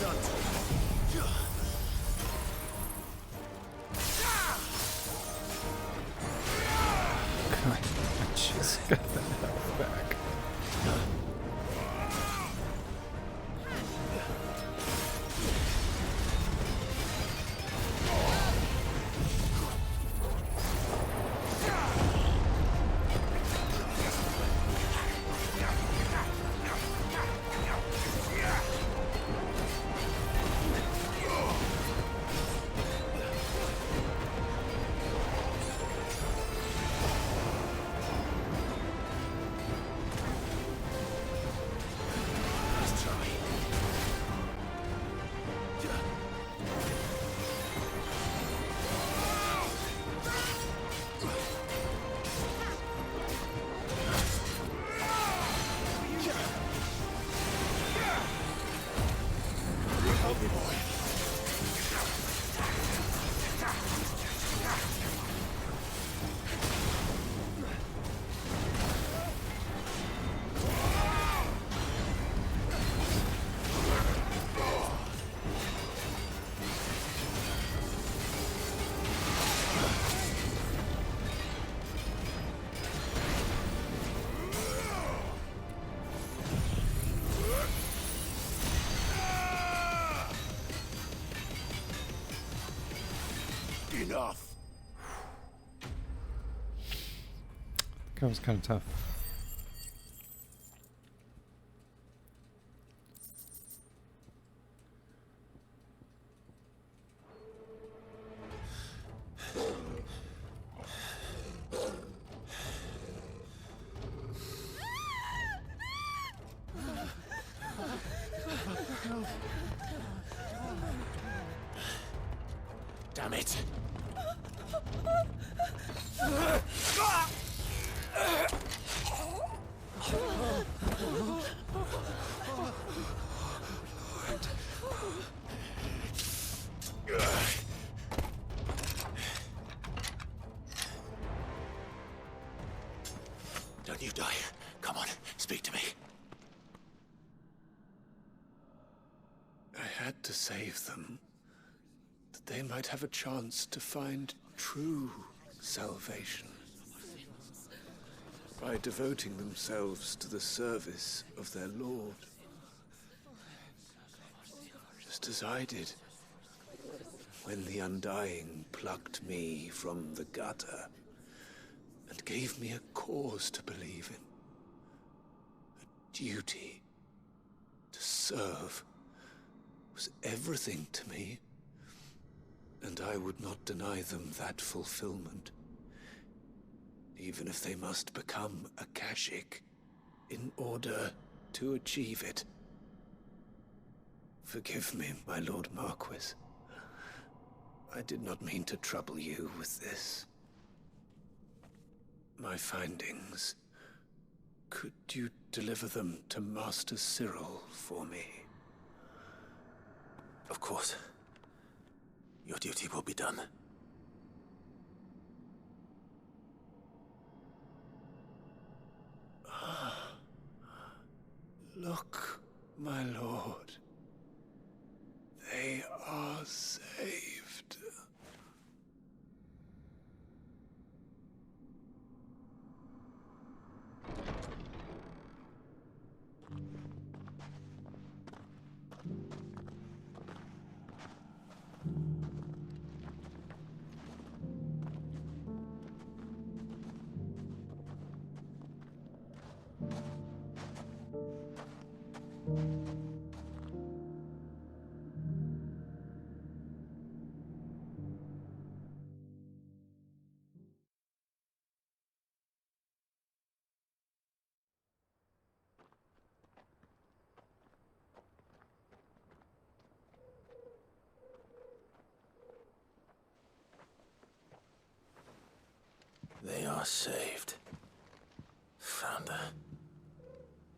God, I just got that health back. Enough. That was kind of tough. Damn it. Don't you die. Come on, speak to me. I had to save them, that they might have a chance to find true salvation. By devoting themselves to the service of their Lord. Just as I did when the Undying plucked me from the gutter and gave me a cause to believe in. A duty to serve was everything to me, and I would not deny them that fulfillment. Even if they must become a Kashik in order to achieve it. Forgive me, my Lord Marquis. I did not mean to trouble you with this. My findings. Could you deliver them to Master Cyril for me? Of course. Your duty will be done. Look, my lord. They are saved. They are saved. Founder.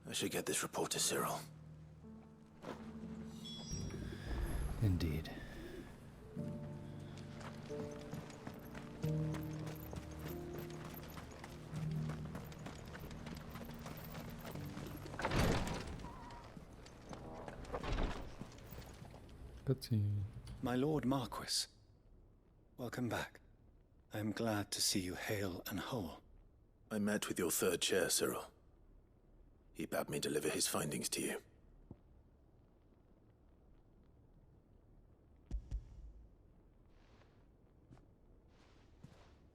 I should get this report to Cyril. Indeed. Cutscene. My Lord Marquis, welcome back. I am glad to see you hale and whole. I met with your third chair, Cyril. He bade me deliver his findings to you.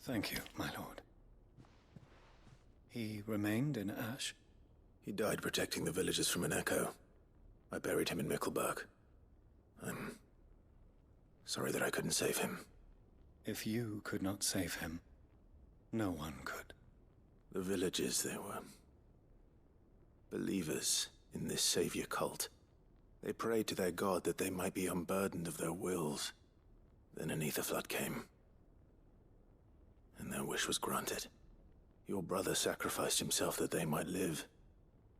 Thank you, my lord. He remained in Ash? He died protecting the villagers from an echo. I buried him in Mickelberg. I'm sorry that I couldn't save him. If you could not save him, no one could. The villagers, they were believers in this savior cult. They prayed to their god that they might be unburdened of their wills. Then an ether flood came, and their wish was granted. Your brother sacrificed himself that they might live,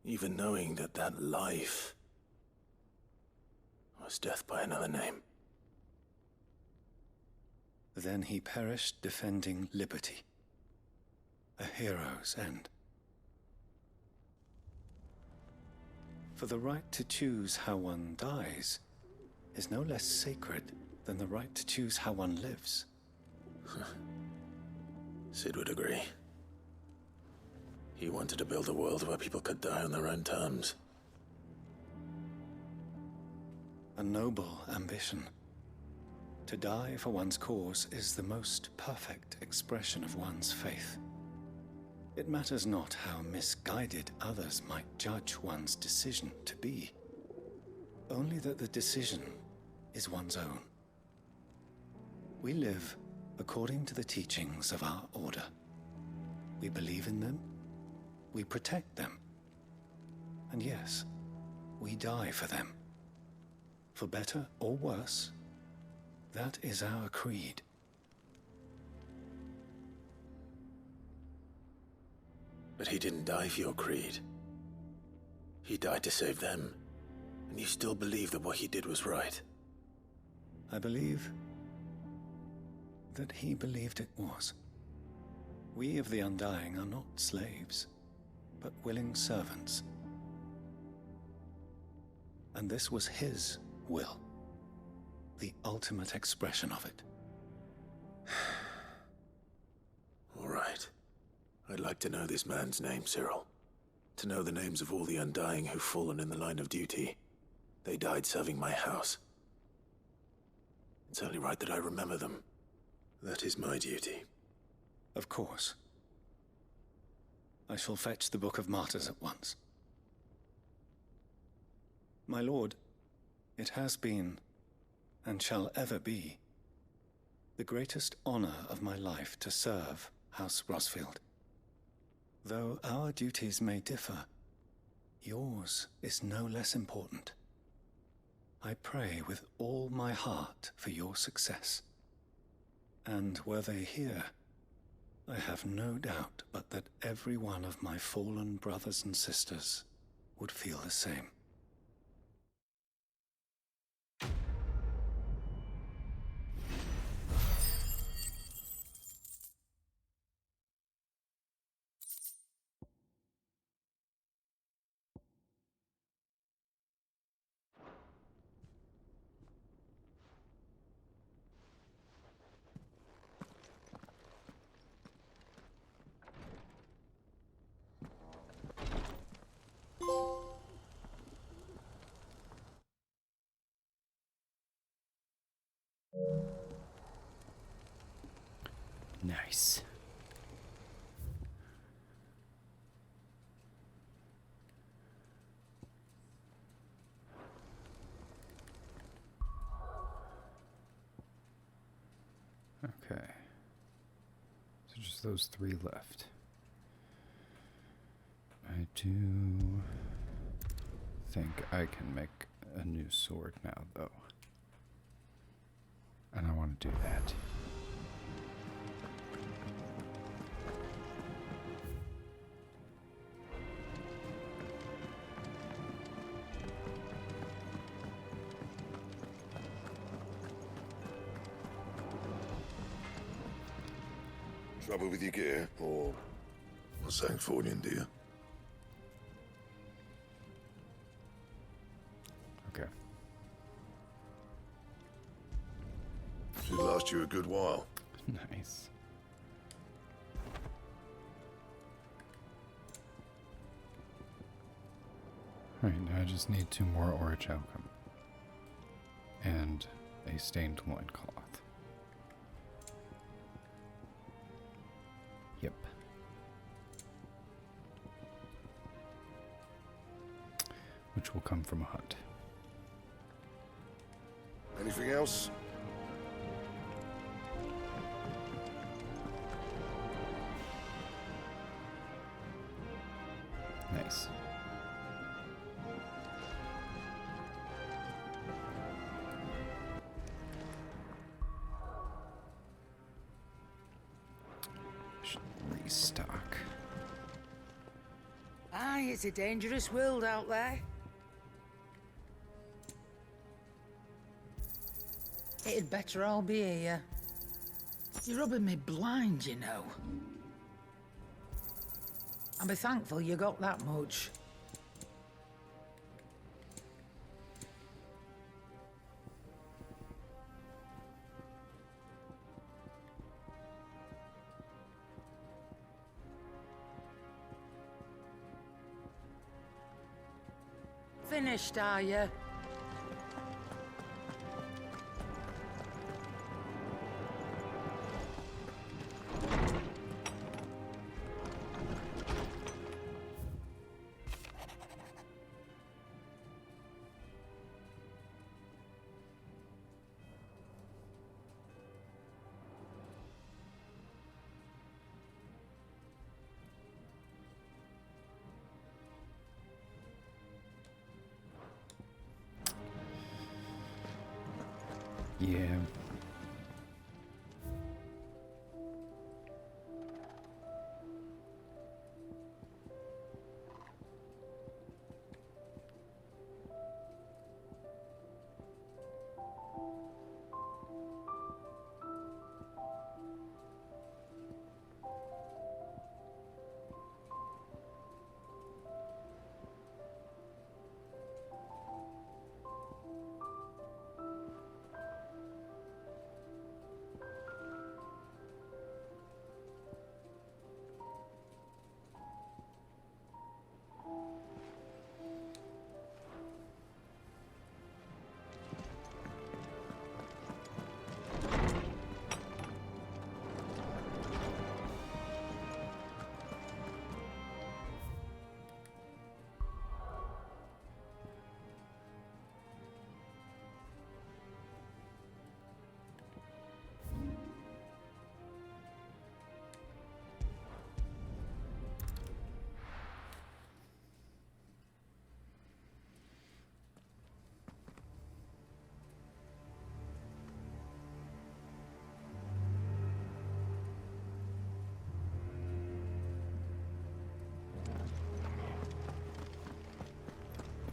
even knowing that that life was death by another name. Then he perished defending liberty. A hero's end. For the right to choose how one dies is no less sacred than the right to choose how one lives. Sid would agree. He wanted to build a world where people could die on their own terms. A noble ambition. To die for one's cause is the most perfect expression of one's faith. It matters not how misguided others might judge one's decision to be, only that the decision is one's own. We live according to the teachings of our order. We believe in them, we protect them, and yes, we die for them. For better or worse, that is our creed. But he didn't die for your creed. He died to save them, and you still believe that what he did was right. I believe that he believed it was. We of the Undying are not slaves, but willing servants. And this was his will, the ultimate expression of it. All right. I'd like to know this man's name, Cyril. To know the names of all the Undying who've fallen in the line of duty. They died serving my house. It's only right that I remember them. That is my duty. Of course. I shall fetch the Book of Martyrs at once. My lord, it has been, and shall ever be, the greatest honor of my life to serve House Rosfield. Though our duties may differ, yours is no less important. I pray with all my heart for your success. And were they here, I have no doubt but that every one of my fallen brothers and sisters would feel the same. Nice. Okay. So just those 3 left. I do think I can make a new sword now, though. And I want to do that. Trouble with your gear, or Sancfordian, dear? Okay. last you a good while. Nice. Alright, now I just need 2 more orichalcum. And a stained loincloth. Yep. Which will come from a hut. Anything else? Nice. Should restock. Aye, it's a dangerous world out there. It'd better all be here. You're rubbing me blind, you know. I'll be thankful you got that much. Finished, are you? Yeah.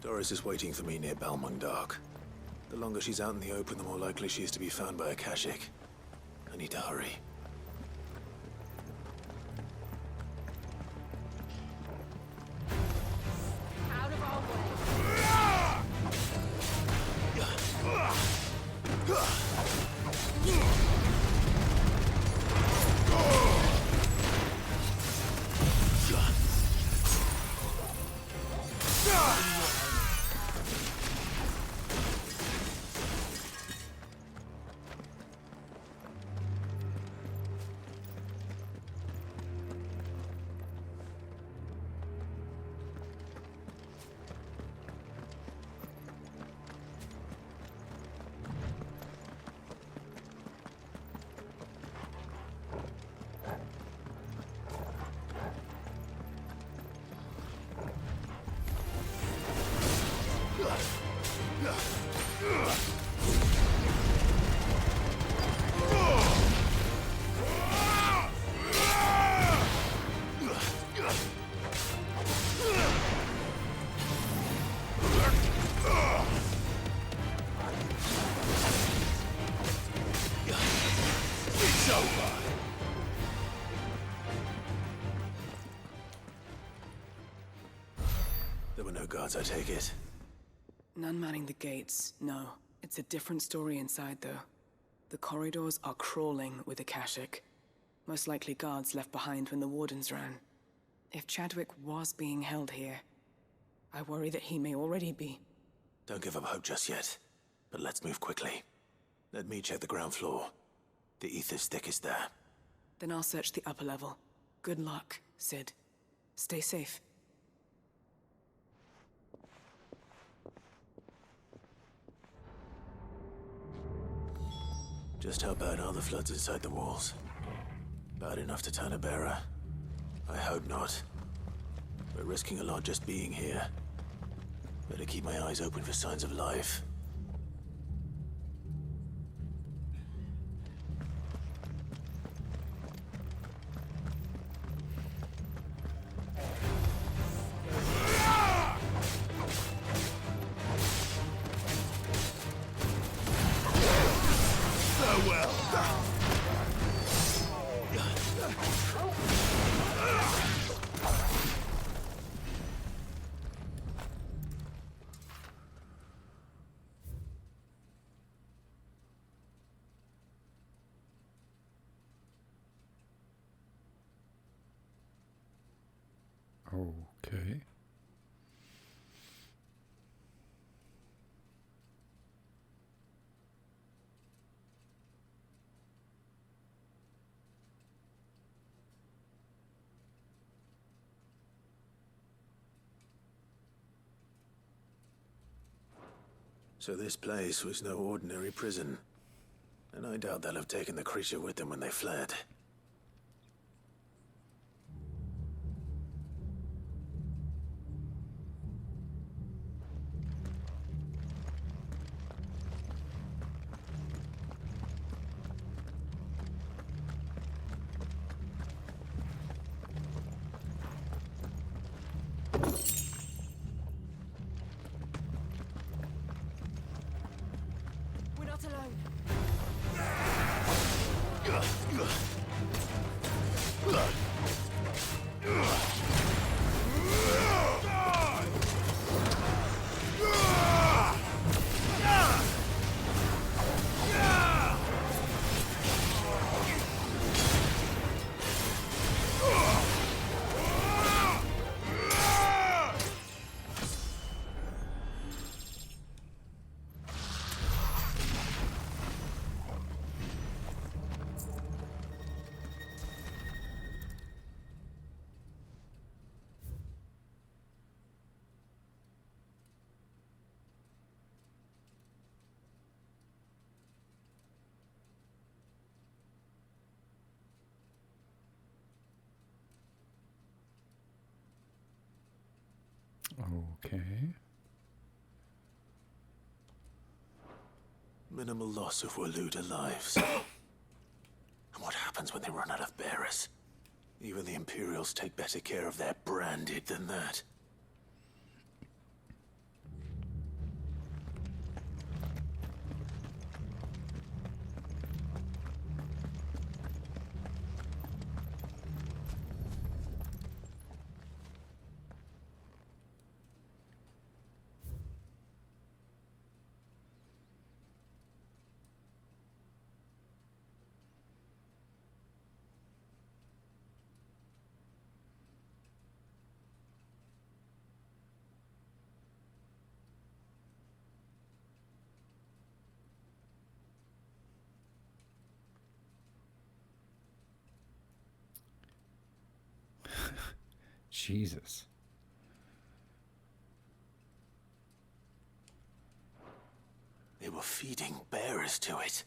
Doris is waiting for me near Balmung Dark. The longer she's out in the open, the more likely she is to be found by a Kashik. I need to hurry. Out of our way. There were no guards, I take it. None manning the gates, no. It's a different story inside, though. The corridors are crawling with Akashic. Most likely guards left behind when the Wardens ran. If Chadwick was being held here, I worry that he may already be. Don't give up hope just yet, but let's move quickly. Let me check the ground floor. The ether's thickest there. Then I'll search the upper level. Good luck, Sid. Stay safe. Just how bad are the floods inside the walls? Bad enough to turn a bearer? I hope not. We're risking a lot just being here. Better keep my eyes open for signs of life. Okay. So this place was no ordinary prison. And I doubt they'll have taken the creature with them when they fled. We're not alone. Okay. Minimal loss of Waluda lives. And what happens when they run out of bearers? Even the Imperials take better care of their branded than that. Jesus. They were feeding bearers to it.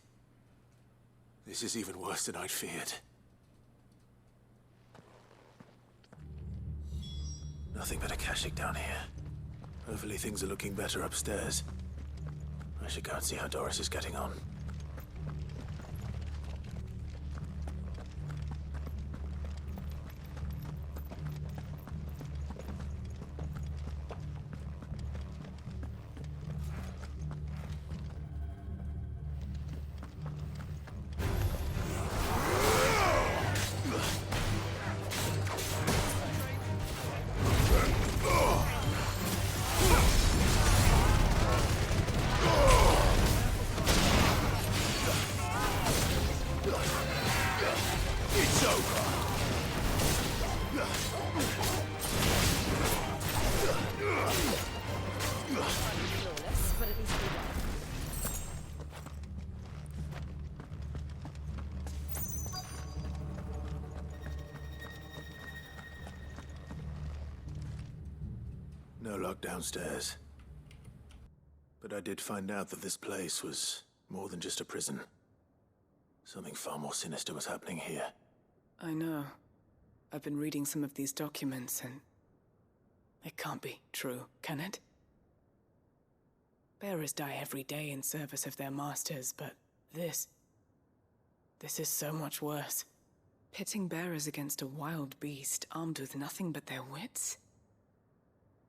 This is even worse than I'd feared. Nothing but Akashic down here. Hopefully things are looking better upstairs. I should go and see how Doris is getting on. No lock downstairs. But I did find out that this place was more than just a prison. Something far more sinister was happening here. I know. I've been reading some of these documents, and it can't be true, can it? Bearers die every day in service of their masters, but this is so much worse. Pitting bearers against a wild beast armed with nothing but their wits?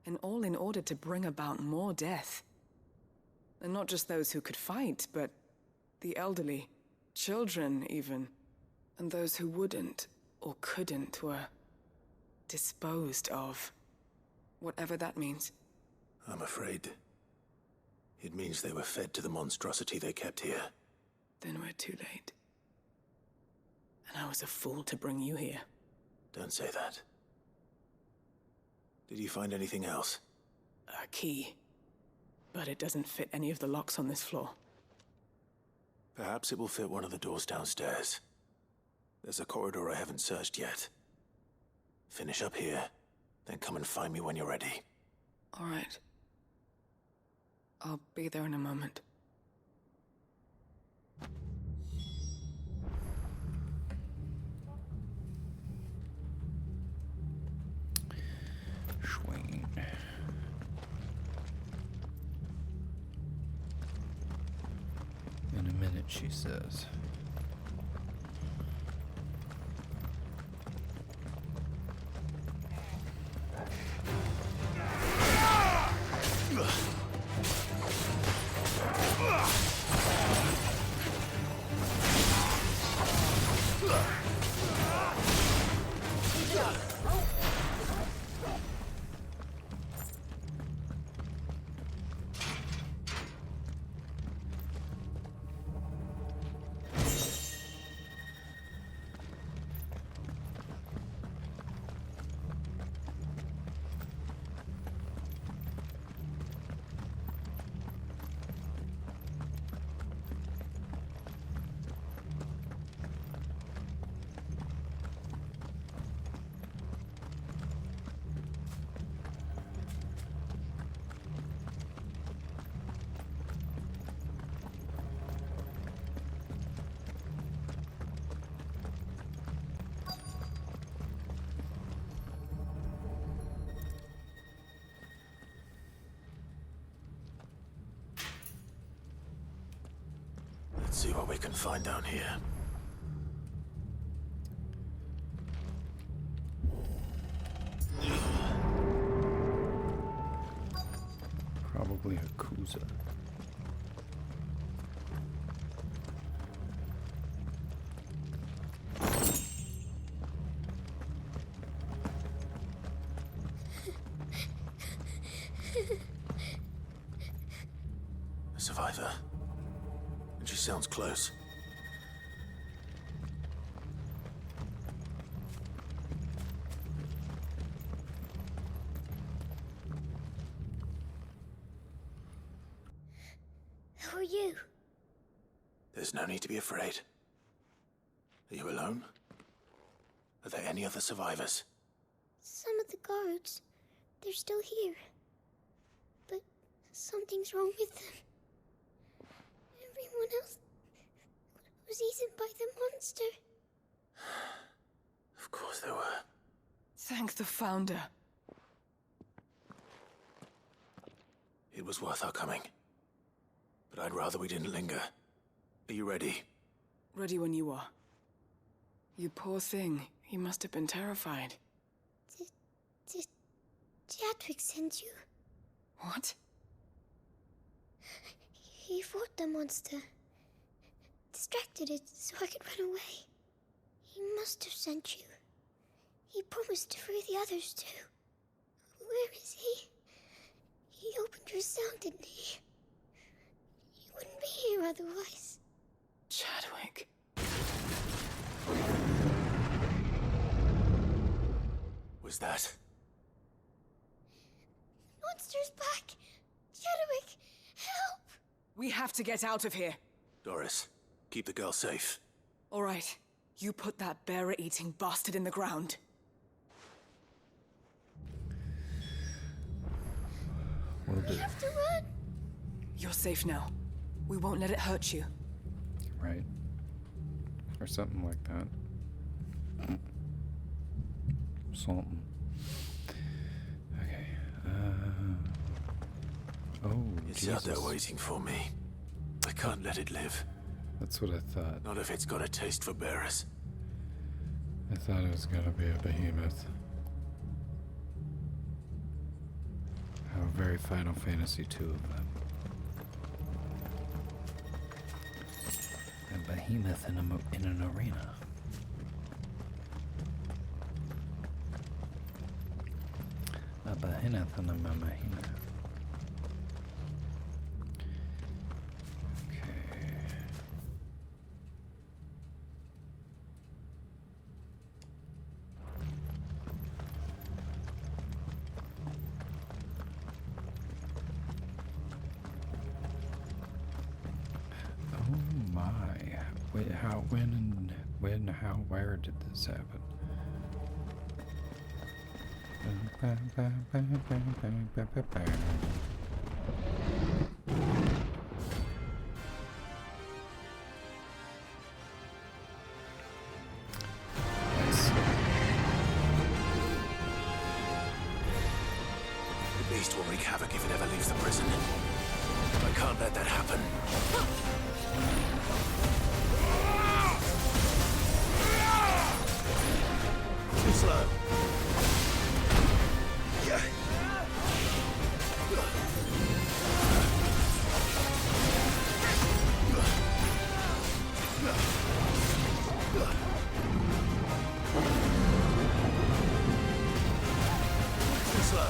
And all in order to bring about more death. And not just those who could fight, but the elderly, children even, and those who wouldn't or couldn't were disposed of. Whatever that means. I'm afraid it means they were fed to the monstrosity they kept here. Then we're too late. And I was a fool to bring you here. Don't say that. Did you find anything else? A key. But it doesn't fit any of the locks on this floor. Perhaps it will fit one of the doors downstairs. There's a corridor I haven't searched yet. Finish up here, then come and find me when you're ready. All right. I'll be there in a moment. Swing. In a minute, she says. Let's see what we can find down here. Probably a Kuza. A survivor. And she sounds close. Who are you? There's no need to be afraid. Are you alone? Are there any other survivors? Some of the guards. They're still here. But something's wrong with them. Everyone else was eaten by the monster. Of course they were. Thank the Founder. It was worth our coming. But I'd rather we didn't linger. Are you ready? Ready when you are. You poor thing. You must have been terrified. Did Chadwick send you? What? He fought the monster. Distracted it so I could run away. He must have sent you. He promised to free the others too. Where is he? He opened your cell, didn't he? He wouldn't be here otherwise. Chadwick. Was that? Monster's back! Chadwick, help! We have to get out of here. Doris, keep the girl safe. All right. You put that bearer-eating bastard in the ground. Will do. We have to run. You're safe now. We won't let it hurt you. Right. Or something like that. Something. Okay. Oh, It's Jesus. out there waiting for me. I can't let it live. That's what I thought. Not if it's got a taste for bearers. I thought it was gonna be a behemoth. How very Final Fantasy II of them. A behemoth in an arena. A behemoth in a behemoth. Wait, how, how, where did this happen? The beast will wreak havoc if it ever leaves the prison. I can't let that happen. Too slow. Yeah. Too slow.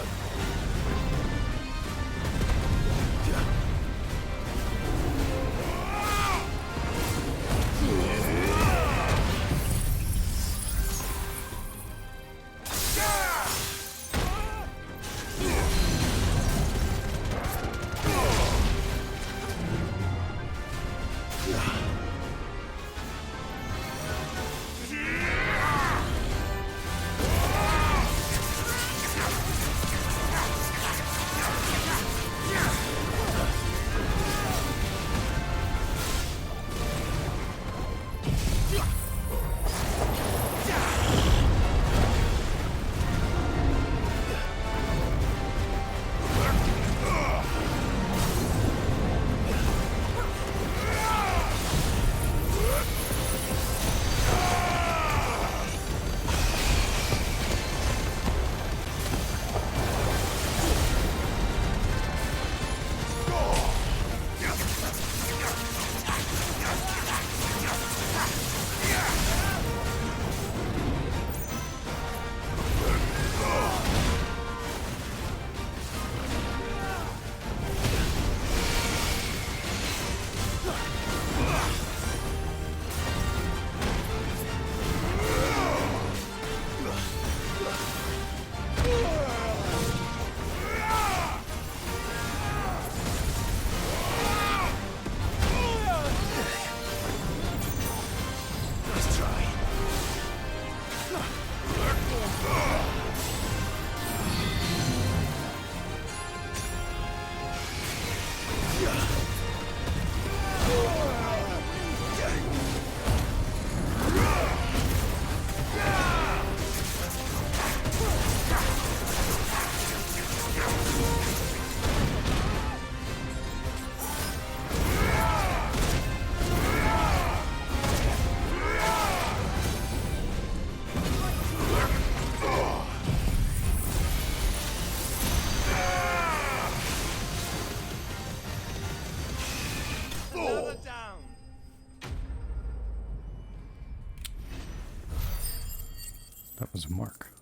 That was a mark.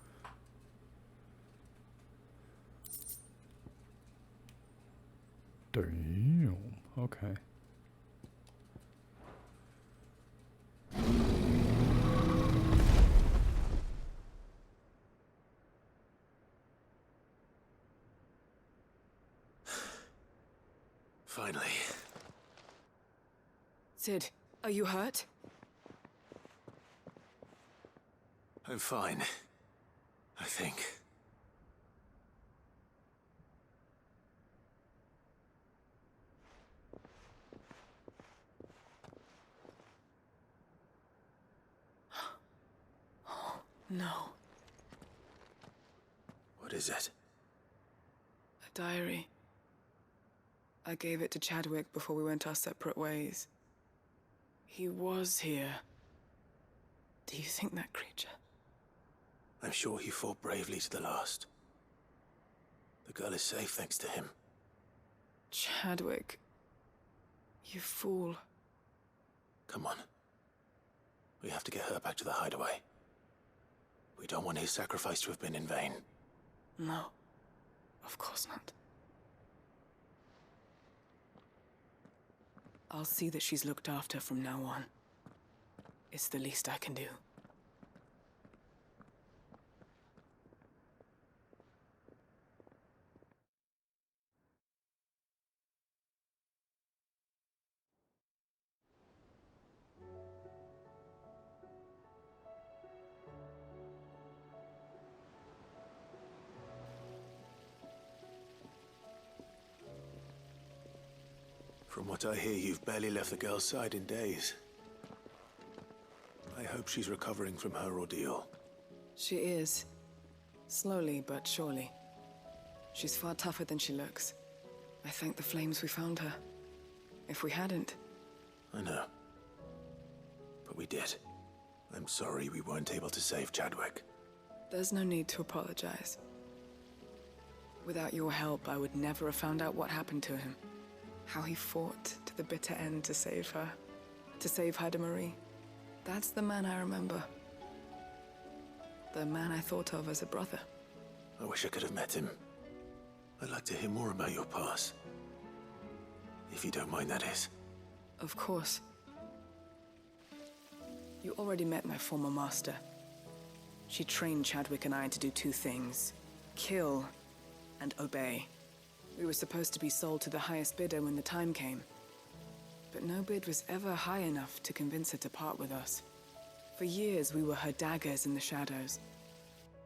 Damn. Okay. Finally. Sid, are you hurt? I'm fine. I think. No. What is it? A diary. I gave it to Chadwick before we went our separate ways. He was here. Do you think that creature? I'm sure he fought bravely to the last. The girl is safe thanks to him. Chadwick. You fool. Come on. We have to get her back to the hideaway. We don't want his sacrifice to have been in vain. No. Of course not. I'll see that she's looked after from now on. It's the least I can do. From what I hear, you've barely left the girl's side in days. I hope she's recovering from her ordeal. She is. Slowly but surely. She's far tougher than she looks. I thank the flames we found her. If we hadn't... I know. But we did. I'm sorry we weren't able to save Chadwick. There's no need to apologize. Without your help, I would never have found out what happened to him. How he fought to the bitter end to save her. To save Haida Marie. That's the man I remember. The man I thought of as a brother. I wish I could have met him. I'd like to hear more about your past. If you don't mind, that is. Of course. You already met my former master. She trained Chadwick and I to do two things. Kill and obey. We were supposed to be sold to the highest bidder when the time came. But no bid was ever high enough to convince her to part with us. For years, we were her daggers in the shadows.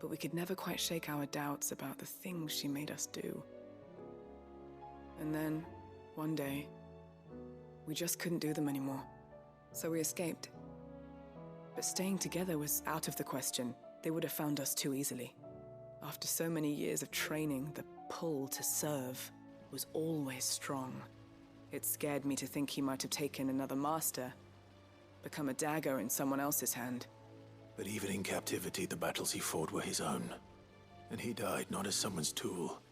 But we could never quite shake our doubts about the things she made us do. And then, one day, we just couldn't do them anymore. So we escaped. But staying together was out of the question. They would have found us too easily. After so many years of training, the pull to serve was always strong. It scared me to think he might have taken another master, become a dagger in someone else's hand. But even in captivity, the battles he fought were his own. And he died not as someone's tool,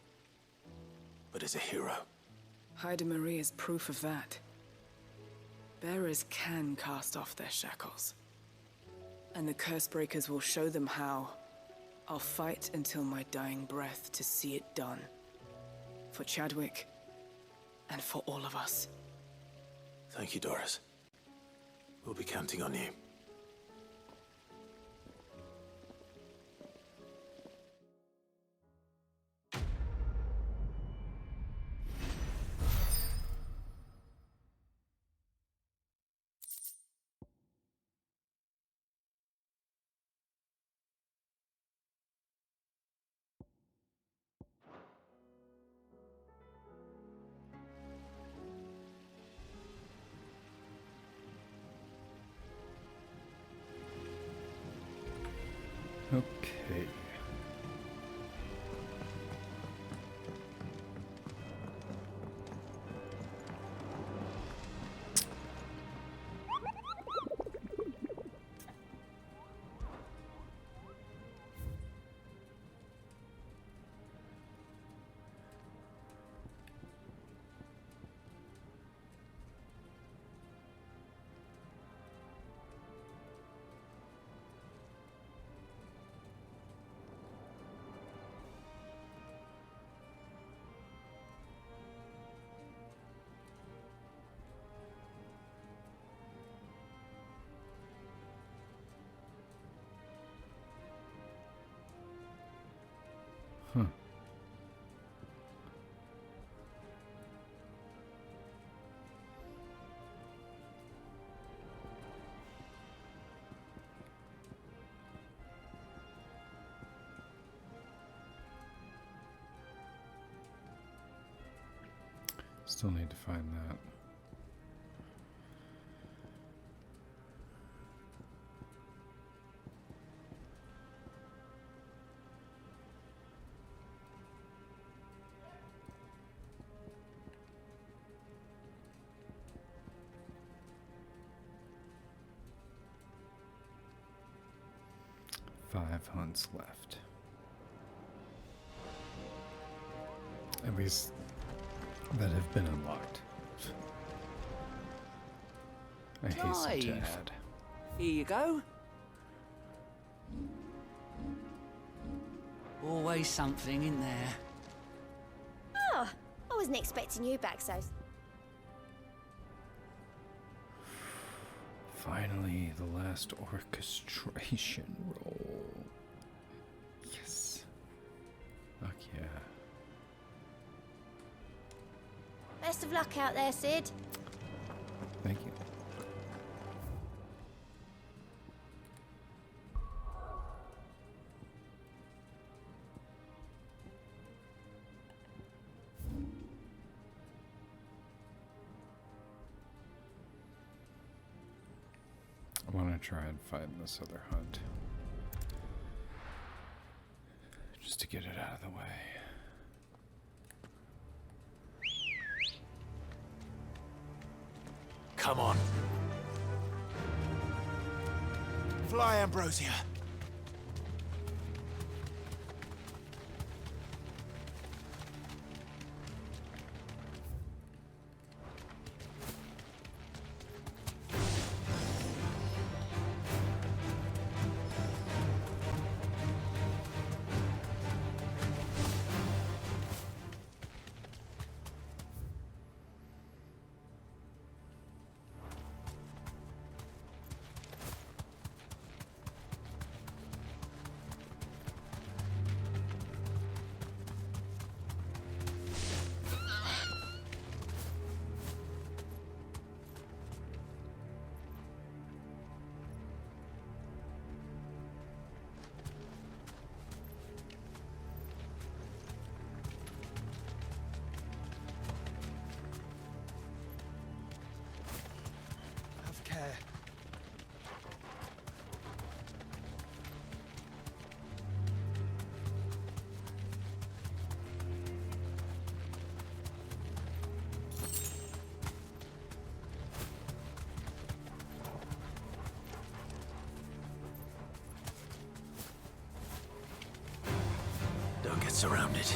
but as a hero. Haida Marie is proof of that. Bearers can cast off their shackles. And the Cursebreakers will show them how. I'll fight until my dying breath to see it done. For Chadwick, and for all of us. Thank you, Doris. We'll be counting on you. Okay. Huh. Still need to find that. 5 hunts left. At least that have been unlocked. I hasten to add. Here you go. Always something in there. Oh, I wasn't expecting you back so. Finally, the last orchestration roll. Yes. Fuck yeah. Best of luck out there, Sid. Thank you. I want to try and find this other hunt. Just to get it out of the way. Come on. Fly, Ambrosia. Have care. Don't get surrounded.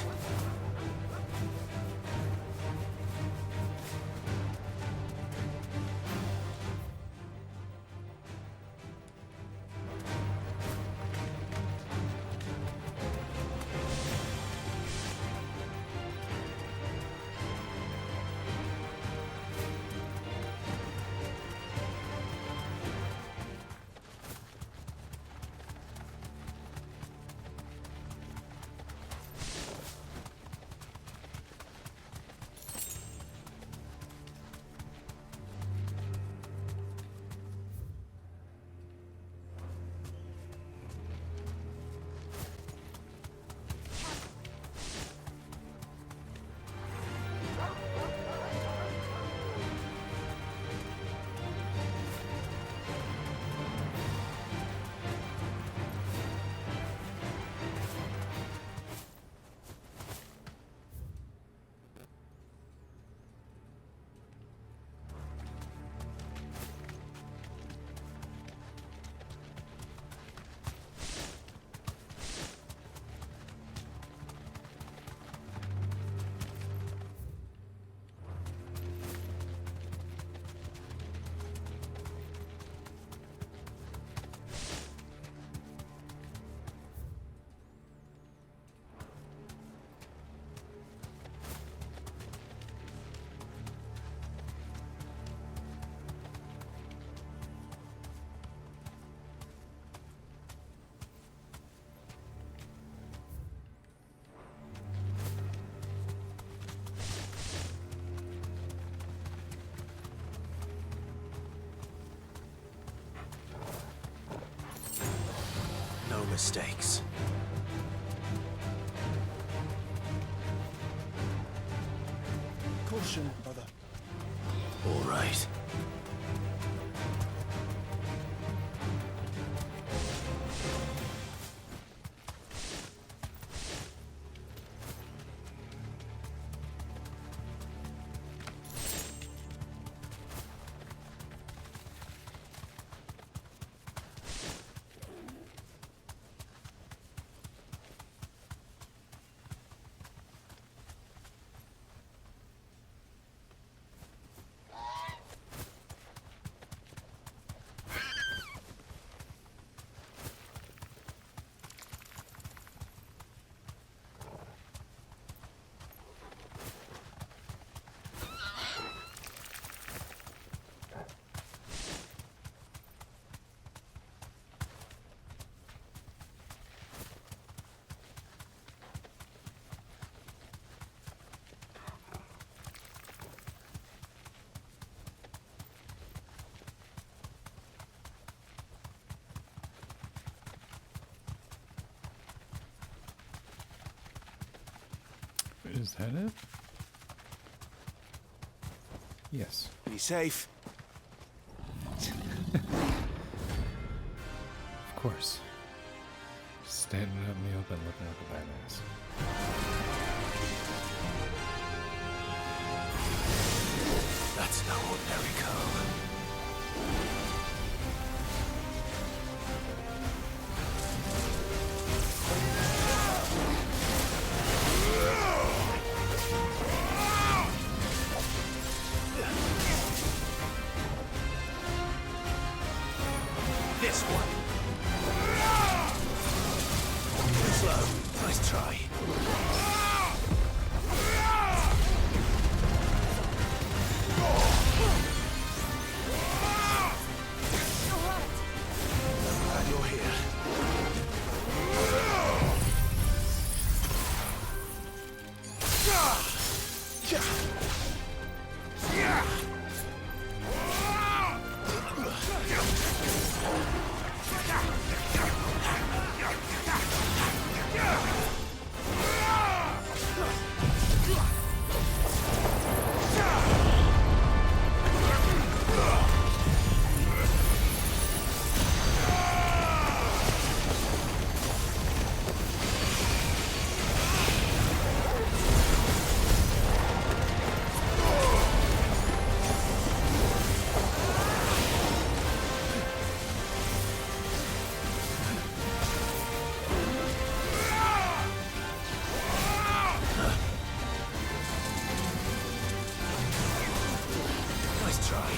No mistakes. Caution, brother. All right. Is that it? Yes. Be safe. Of course. Standing up in the open looking like a badass. That's no ordinary cove. This one. Slow. Nice try. Glad you're here. Nice try.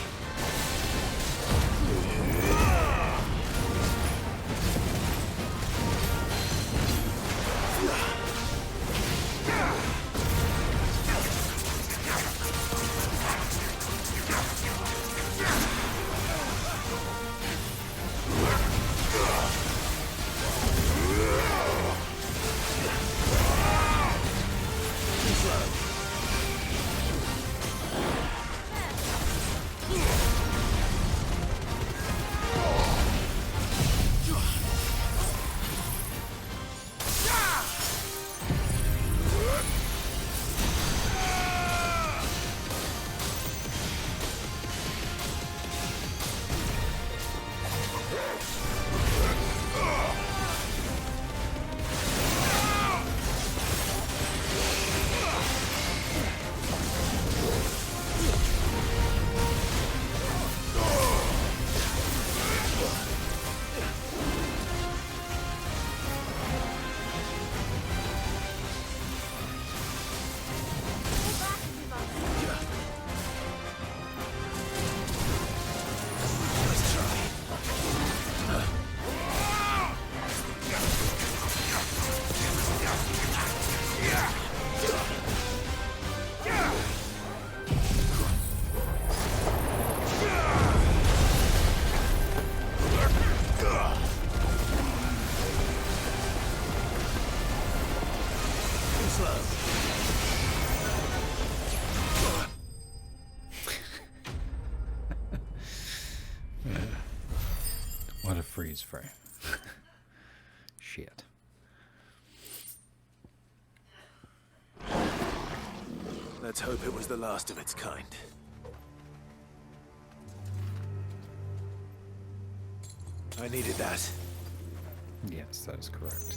What a freeze frame. Shit. Let's hope it was the last of its kind. I needed that. Yes, that is correct.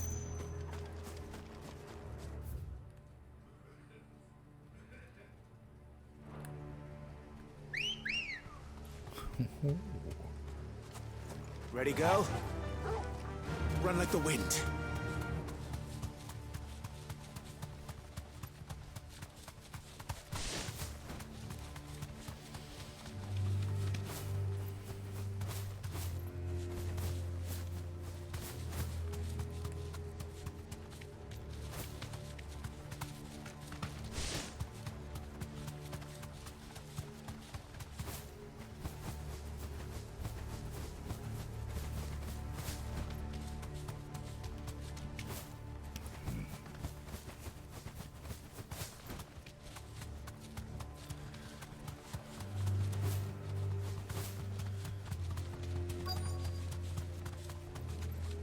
Ready, go? Run like the wind.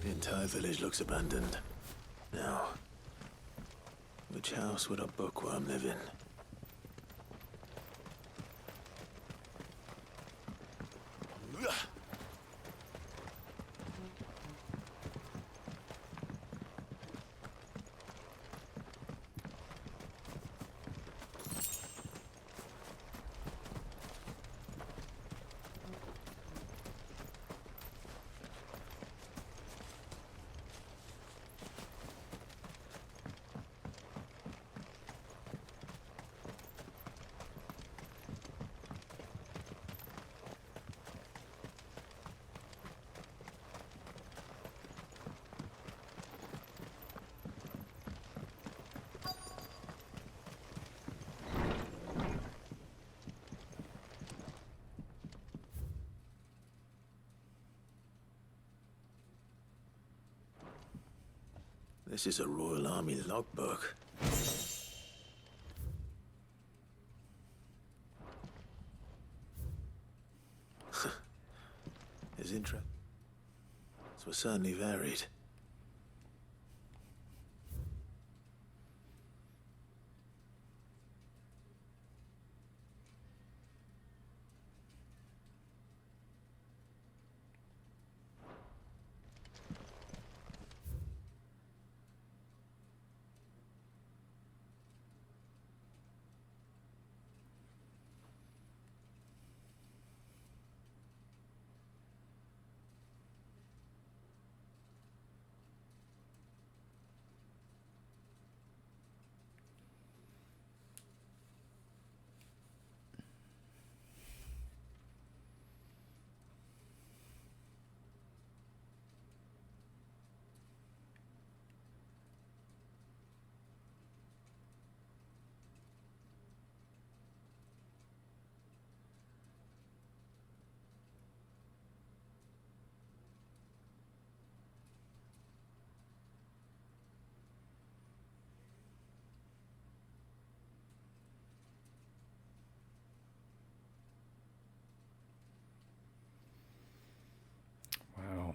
The entire village looks abandoned. Now, which Which house would a bookworm live in? This is a Royal Army logbook. His interests were certainly varied. Wow.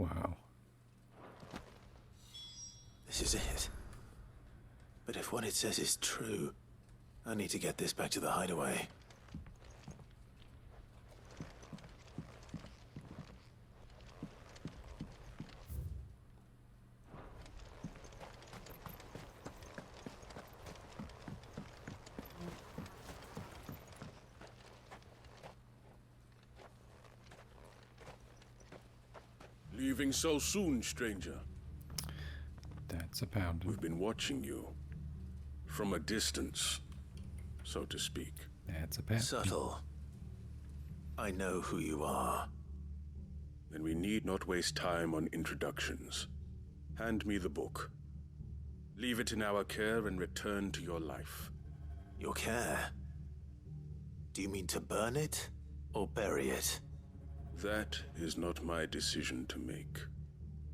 Wow. This is it. But if what it says is true, I need to get this back to the hideaway. Leaving so soon, stranger? That's a pound. We've been watching you. From a distance, so to speak. That's a pound. Subtle. I know who you are. Then we need not waste time on introductions. Hand me the book. Leave it in our care and return to your life. Your care? Do you mean to burn it or bury it? That is not my decision to make.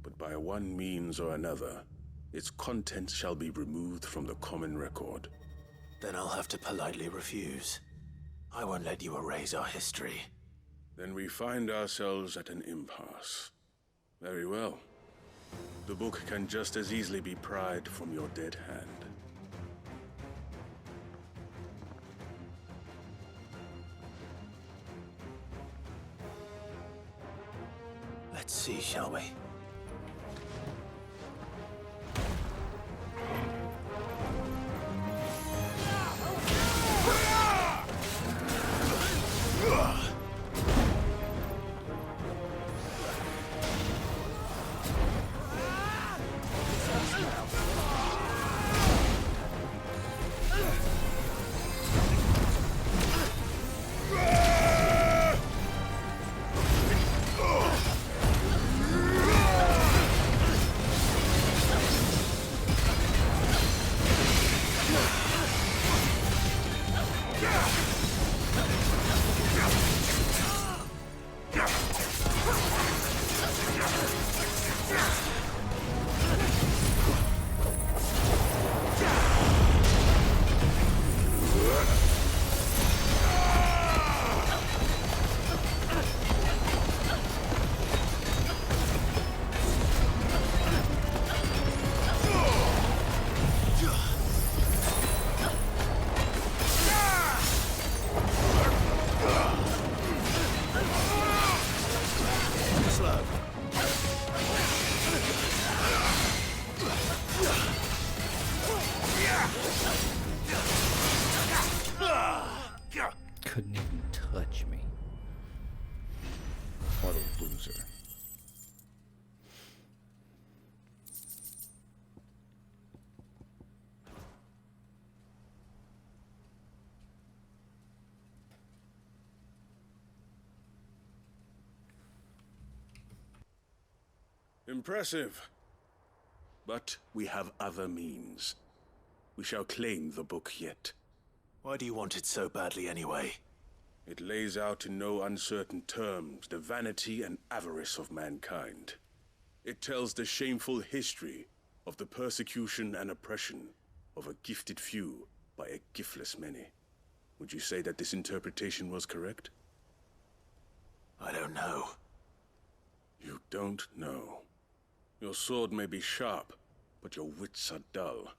But by one means or another, its contents shall be removed from the common record. Then I'll have to politely refuse. I won't let you erase our history. Then we find ourselves at an impasse. Very well. The book can just as easily be pried from your dead hand. Let's see, shall we? Couldn't even touch me. What a loser. Impressive. But we have other means. We shall claim the book yet. Why do you want it so badly anyway? It lays out in no uncertain terms the vanity and avarice of mankind. It tells the shameful history of the persecution and oppression of a gifted few by a giftless many. Would you say that this interpretation was correct? I don't know. You don't know. Your sword may be sharp, but your wits are dull.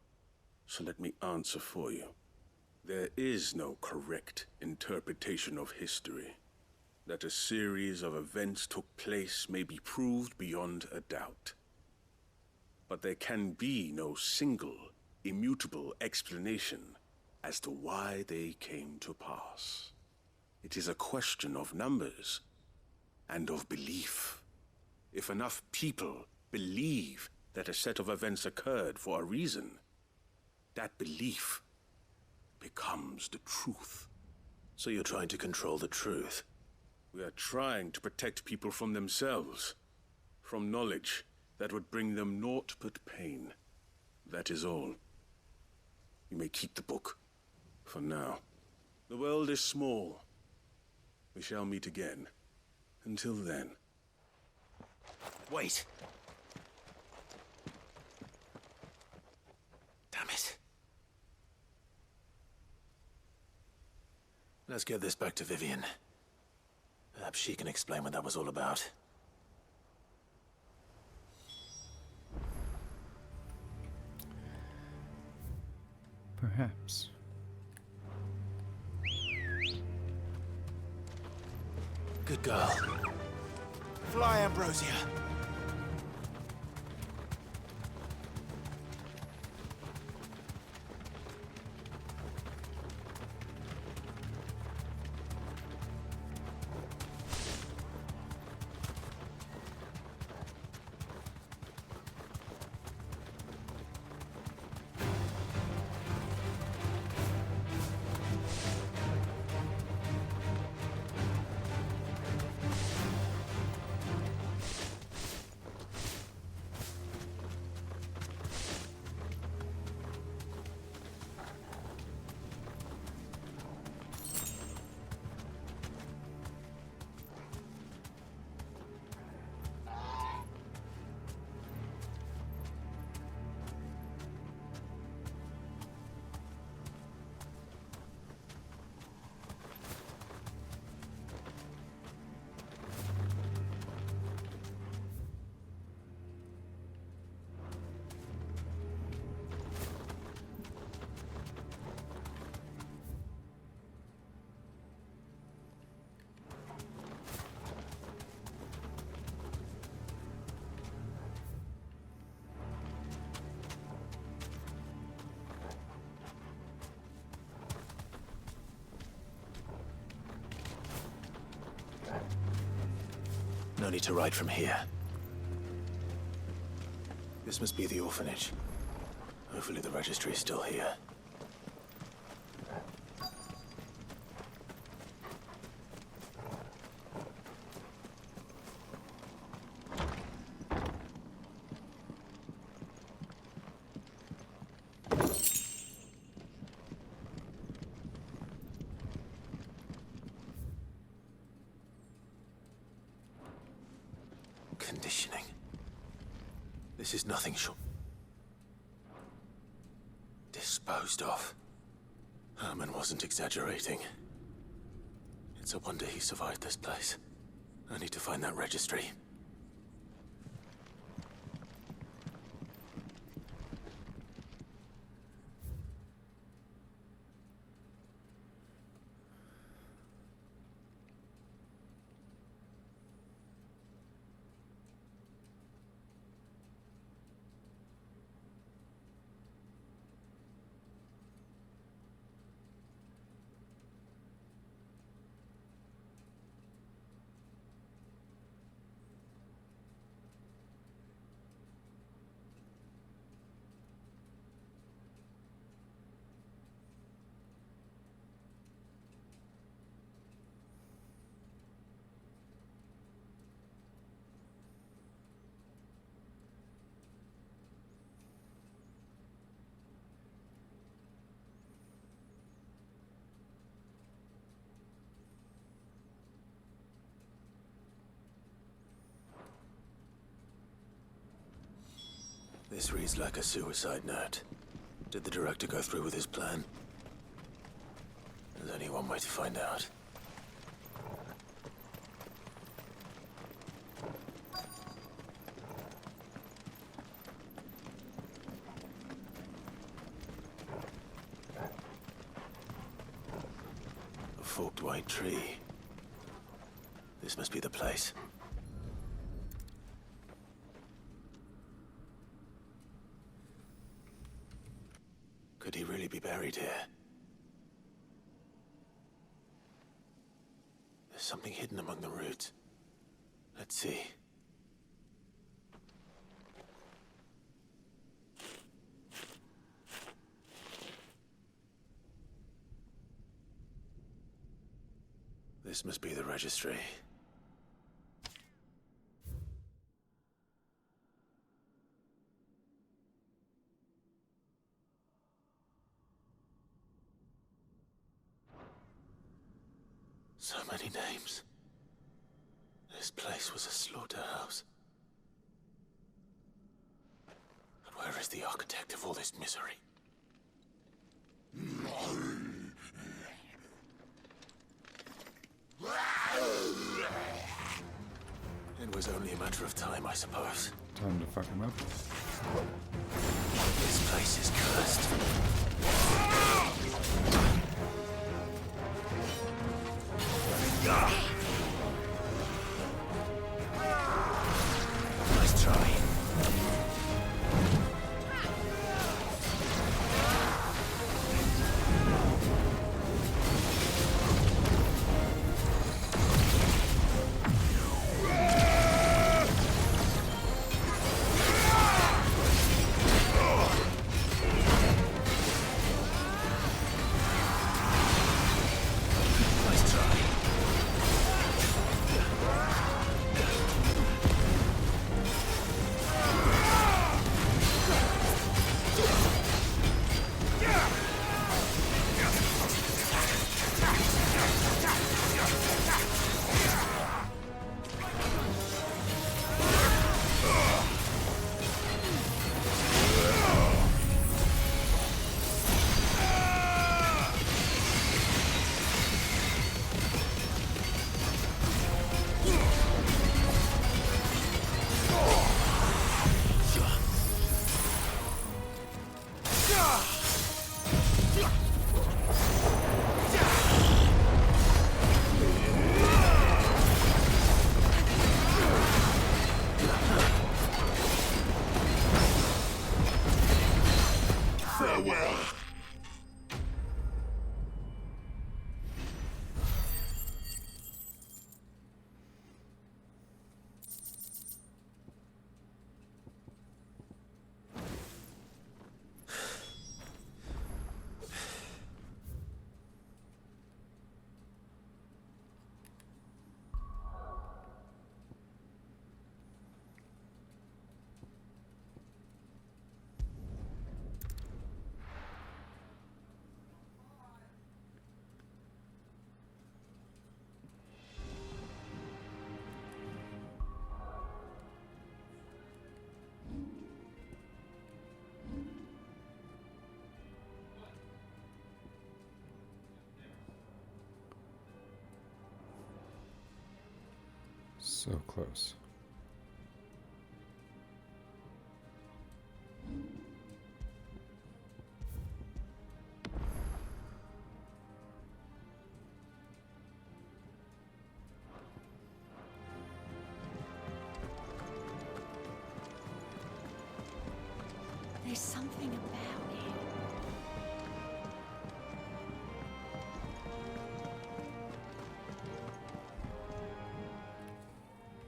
So let me answer for you. There is no correct interpretation of history. That a series of events took place may be proved beyond a doubt. But there can be no single, immutable explanation as to why they came to pass. It is a question of numbers and of belief. If enough people believe that a set of events occurred for a reason, that belief becomes the truth. So you're trying to control the truth? We are trying to protect people from themselves, from knowledge that would bring them naught but pain. That is all. You may keep the book, for now. The world is small. We shall meet again. Until then. Wait! Damn it. Let's get this back to Vivian. Perhaps she can explain what that was all about. Perhaps. Good girl. Fly, Ambrosia! No need to ride from here. This must be the orphanage. Hopefully the registry is still here. Conditioning. This is nothing short. Disposed of. Herman wasn't exaggerating. It's a wonder he survived this place. I need to find that registry. This reads like a suicide note. Did the director go through with his plan? There's only one way to find out. A forked white tree. This must be the place. Could he really be buried here? There's something hidden among the roots. Let's see. This must be the registry. So many names. This place was a slaughterhouse. But where is the architect of all this misery? It was only a matter of time, I suppose. Time to fuck him up. This place is cursed. Nice try. So close. There's something about it.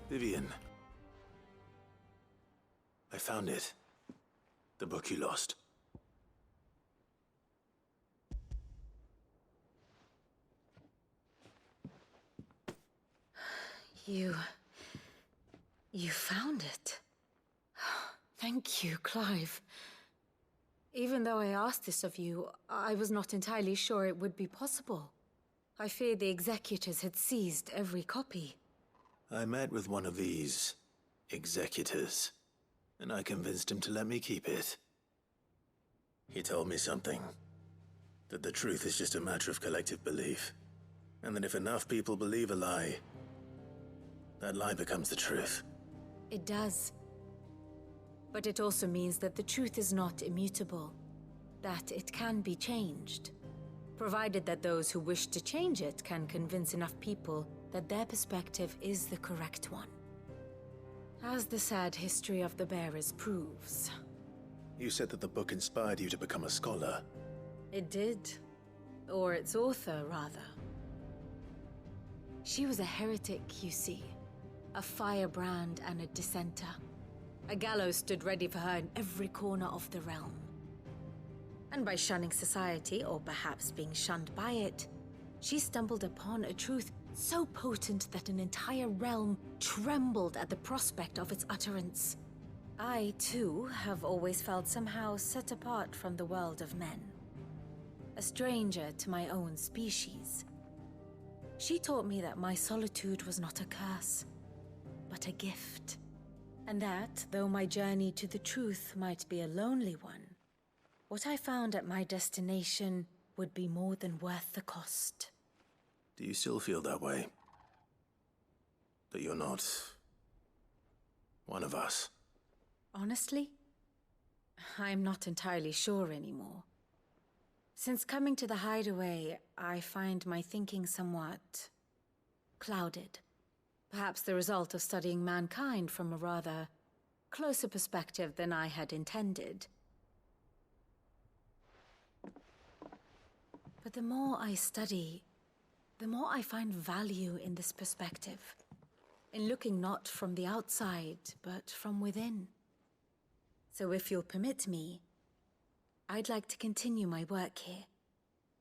Vivian. I found it. The book you lost. You found it. Thank you, Clive. Even though I asked this of you, I was not entirely sure it would be possible. I feared the executors had seized every copy. I met with one of these executors, and I convinced him to let me keep it. He told me something. That the truth is just a matter of collective belief. And that if enough people believe a lie, that lie becomes the truth. It does. But it also means that the truth is not immutable. That it can be changed. Provided that those who wish to change it can convince enough people that their perspective is the correct one. As the sad history of the Bearers proves. You said that the book inspired you to become a scholar. It did. Or its author, rather. She was a heretic, you see. A firebrand and a dissenter. A gallows stood ready for her in every corner of the realm. And by shunning society, or perhaps being shunned by it, she stumbled upon a truth so potent that an entire realm trembled at the prospect of its utterance. I, too, have always felt somehow set apart from the world of men. A stranger to my own species. She taught me that my solitude was not a curse, but a gift. And that, though my journey to the truth might be a lonely one, what I found at my destination would be more than worth the cost. Do you still feel that way? That you're not one of us? Honestly, I'm not entirely sure anymore. Since coming to the hideaway, I find my thinking somewhat clouded. Perhaps the result of studying mankind from a rather closer perspective than I had intended. But the more I study, the more I find value in this perspective. In looking not from the outside, but from within. So if you'll permit me, I'd like to continue my work here.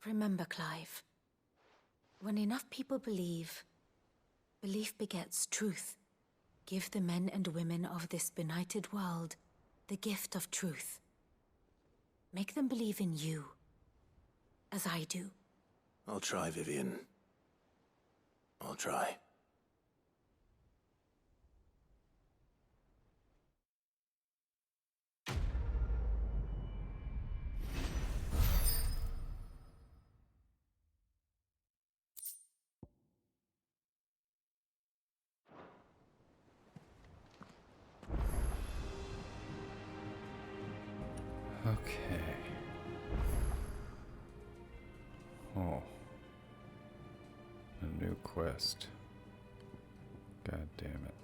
Remember, Clive, when enough people believe, belief begets truth. Give the men and women of this benighted world the gift of truth. Make them believe in you, as I do. I'll try, Vivian. I'll try. Okay. Oh. A new quest. God damn it.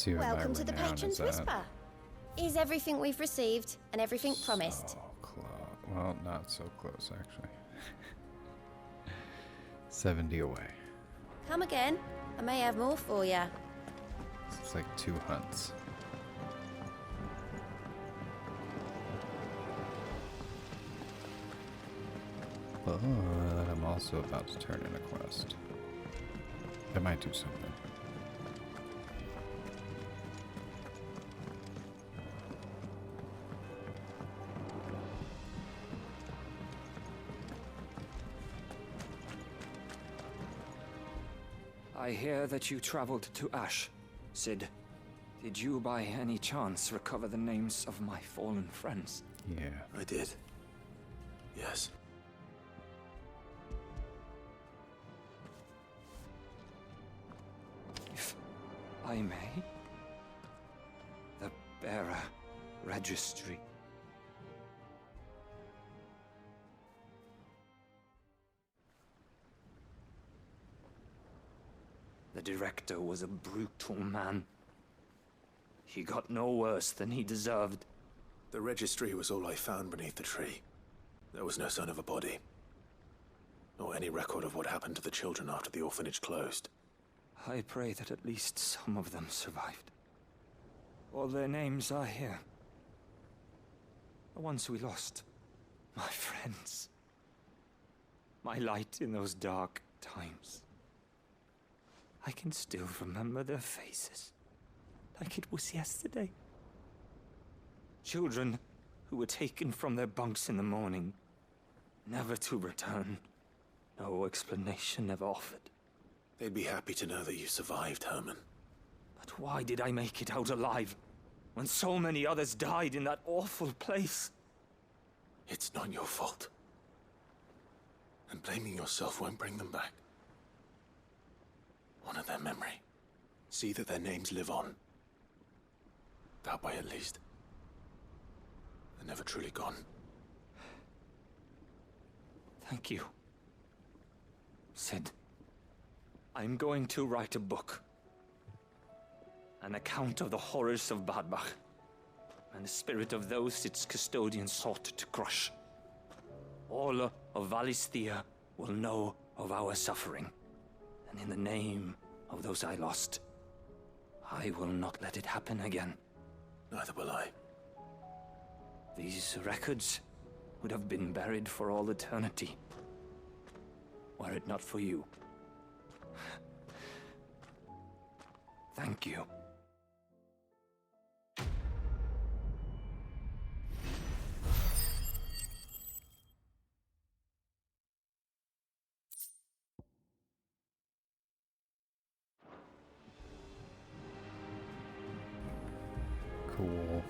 see what Welcome my to the renown Patron's is at. Whisper. Is everything we've received and everything promised? So close. Well, not so close, actually. 70 away. Come again. I may have more for you. It's like 2 hunts. But I'm also about to turn in a quest. I might do something. I hear that you traveled to Ash, Sid. Did you by any chance recover the names of my fallen friends? Yeah. I did. Yes. If I may. The Bearer Registry. The director was a brutal man. He got no worse than he deserved. The registry was all I found beneath the tree. There was no sign of a body. Or any record of what happened to the children after the orphanage closed. I pray that at least some of them survived. All their names are here. The ones we lost. My friends. My light in those dark times. I can still remember their faces, like it was yesterday. Children who were taken from their bunks in the morning, never to return. No explanation ever offered. They'd be happy to know that you survived, Herman. But why did I make it out alive, when so many others died in that awful place? It's not your fault. And blaming yourself won't bring them back. Honor their memory. See that their names live on. That way, at least. They're never truly gone. Thank you. Sid, I'm going to write a book. An account of the horrors of Badbach, and the spirit of those its custodians sought to crush. All of Valisthea will know of our suffering. And in the name of those I lost, I will not let it happen again. Neither will I. These records would have been buried for all eternity, were it not for you. Thank you. Cool.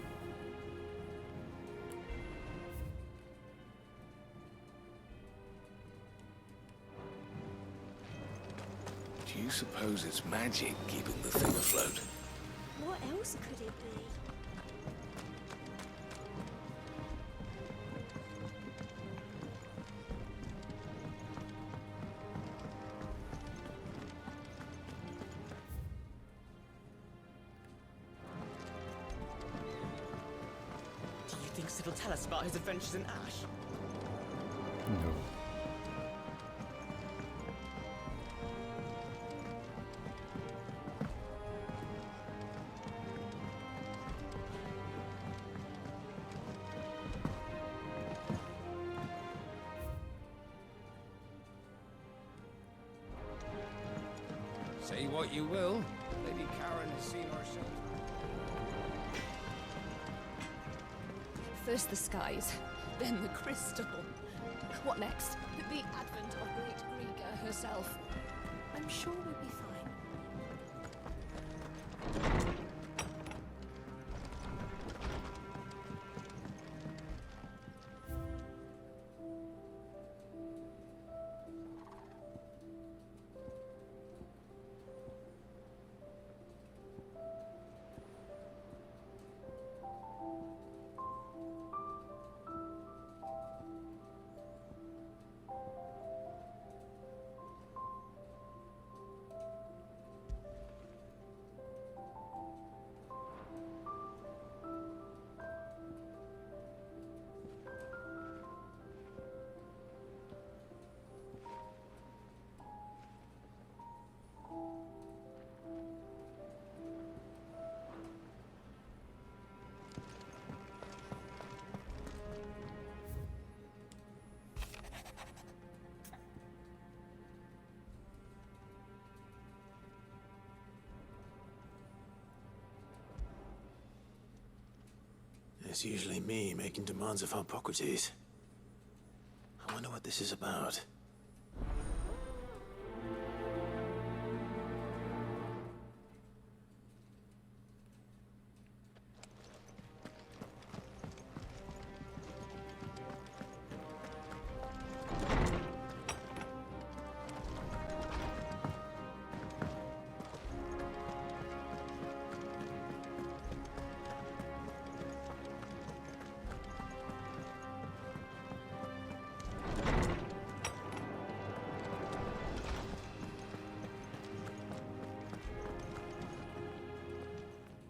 Do you suppose it's magic keeping the thing afloat? What else could it be? Do you think Sid will tell us about his adventures in Ash? No. Say what you will, Lady Karen has seen our shelter. First the skies, then the crystal. What next? The advent of Great Griga herself. I'm sure we'll be fine. It's usually me making demands of Hippocrates. I wonder what this is about.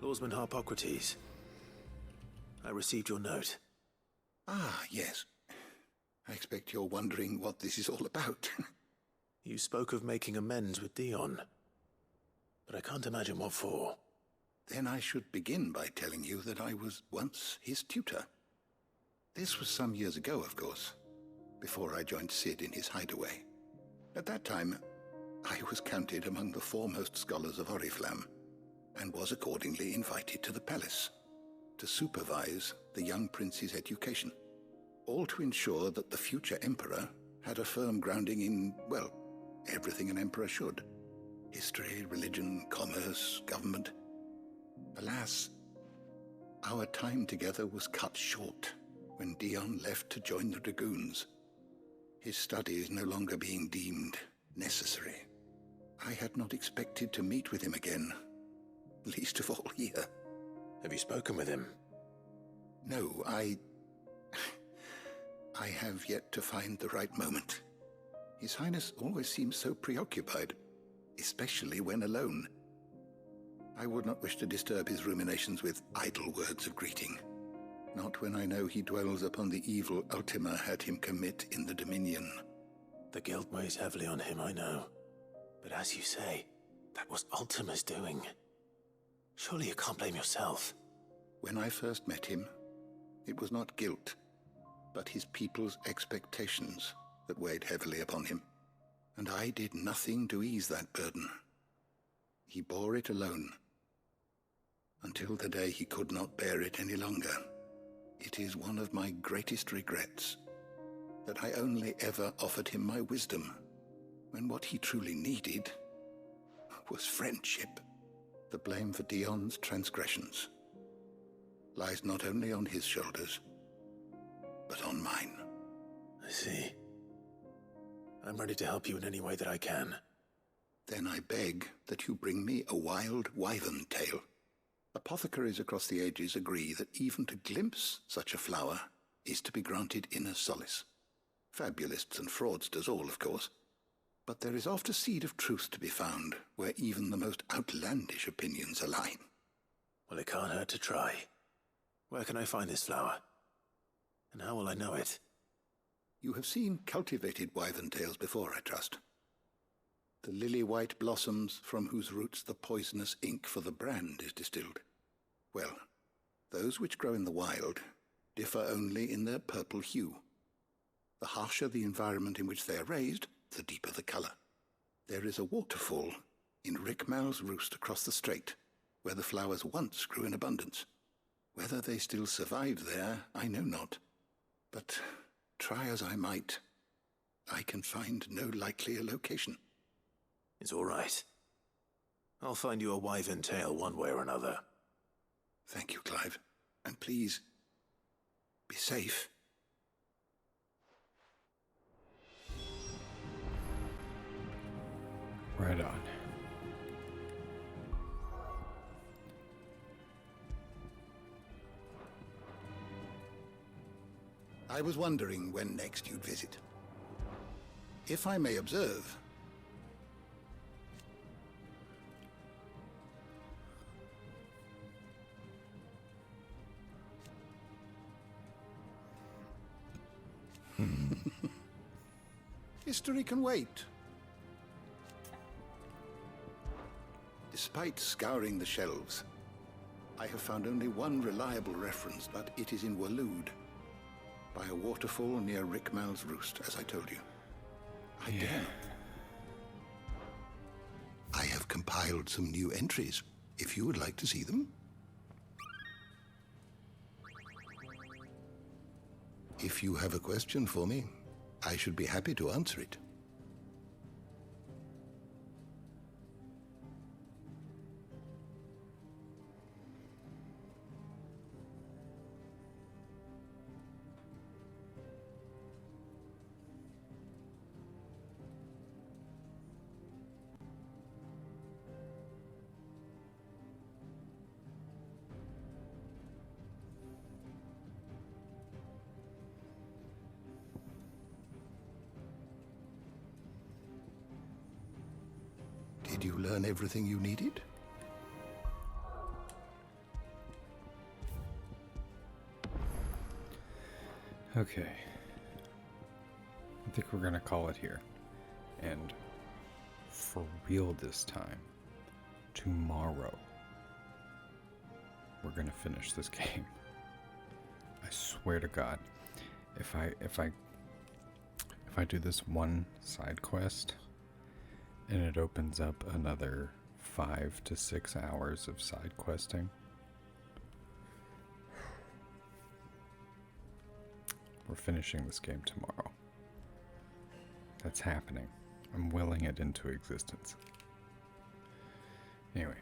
Lawsman Hippocrates, I received your note. Ah, yes. I expect you're wondering what this is all about. You spoke of making amends with Dion, but I can't imagine what for. Then I should begin by telling you that I was once his tutor. This was some years ago, of course, before I joined Cid in his hideaway. At that time, I was counted among the foremost scholars of Oriflamme, and was accordingly invited to the palace to supervise the young prince's education, all to ensure that the future emperor had a firm grounding in, well, everything an emperor should. History, religion, commerce, government. Alas, our time together was cut short when Dion left to join the dragoons, his studies no longer being deemed necessary. I had not expected to meet with him again, least of all here. Have you spoken with him? No, I have yet to find the right moment. His Highness always seems so preoccupied, especially when alone. I would not wish to disturb his ruminations with idle words of greeting, not when I know he dwells upon the evil Ultima had him commit in the Dominion. The guilt weighs heavily on him, I know. But as you say, that was Ultima's doing. Surely you can't blame yourself. When I first met him, it was not guilt, but his people's expectations that weighed heavily upon him. And I did nothing to ease that burden. He bore it alone, until the day he could not bear it any longer. It is one of my greatest regrets that I only ever offered him my wisdom, when what he truly needed was friendship. The blame for Dion's transgressions lies not only on his shoulders, but on mine. I see. I'm ready to help you in any way that I can. Then I beg that you bring me a wild wyvern tail. Apothecaries across the ages agree that even to glimpse such a flower is to be granted inner solace. Fabulists and fraudsters all, of course. But there is oft a seed of truth to be found where even the most outlandish opinions align. Well, it can't hurt to try. Where can I find this flower? And how will I know it? You have seen cultivated wyvern tails before, I trust. The lily-white blossoms from whose roots the poisonous ink for the brand is distilled. Well, those which grow in the wild differ only in their purple hue. The harsher the environment in which they are raised, the deeper the color. There is a waterfall in Rickmal's roost across the strait, where the flowers once grew in abundance. Whether they still survive there, I know not. But try as I might, I can find no likelier location. It's all right. I'll find you a wyvern tail one way or another. Thank you, Clive. And please, be safe. Right on. I was wondering when next you'd visit. If I may observe, history can wait. Despite scouring the shelves, I have found only one reliable reference, but it is in Waloed, by a waterfall near Rickmal's roost, as I told you. I dare not. I have compiled some new entries, if you would like to see them. If you have a question for me, I should be happy to answer it. Did you learn everything you needed? Okay. I think we're gonna call it here. And for real this time, tomorrow, we're gonna finish this game. I swear to God, if I do this one side quest and it opens up another 5 to 6 hours of side questing, we're finishing this game tomorrow. That's happening. I'm willing it into existence. Anyway.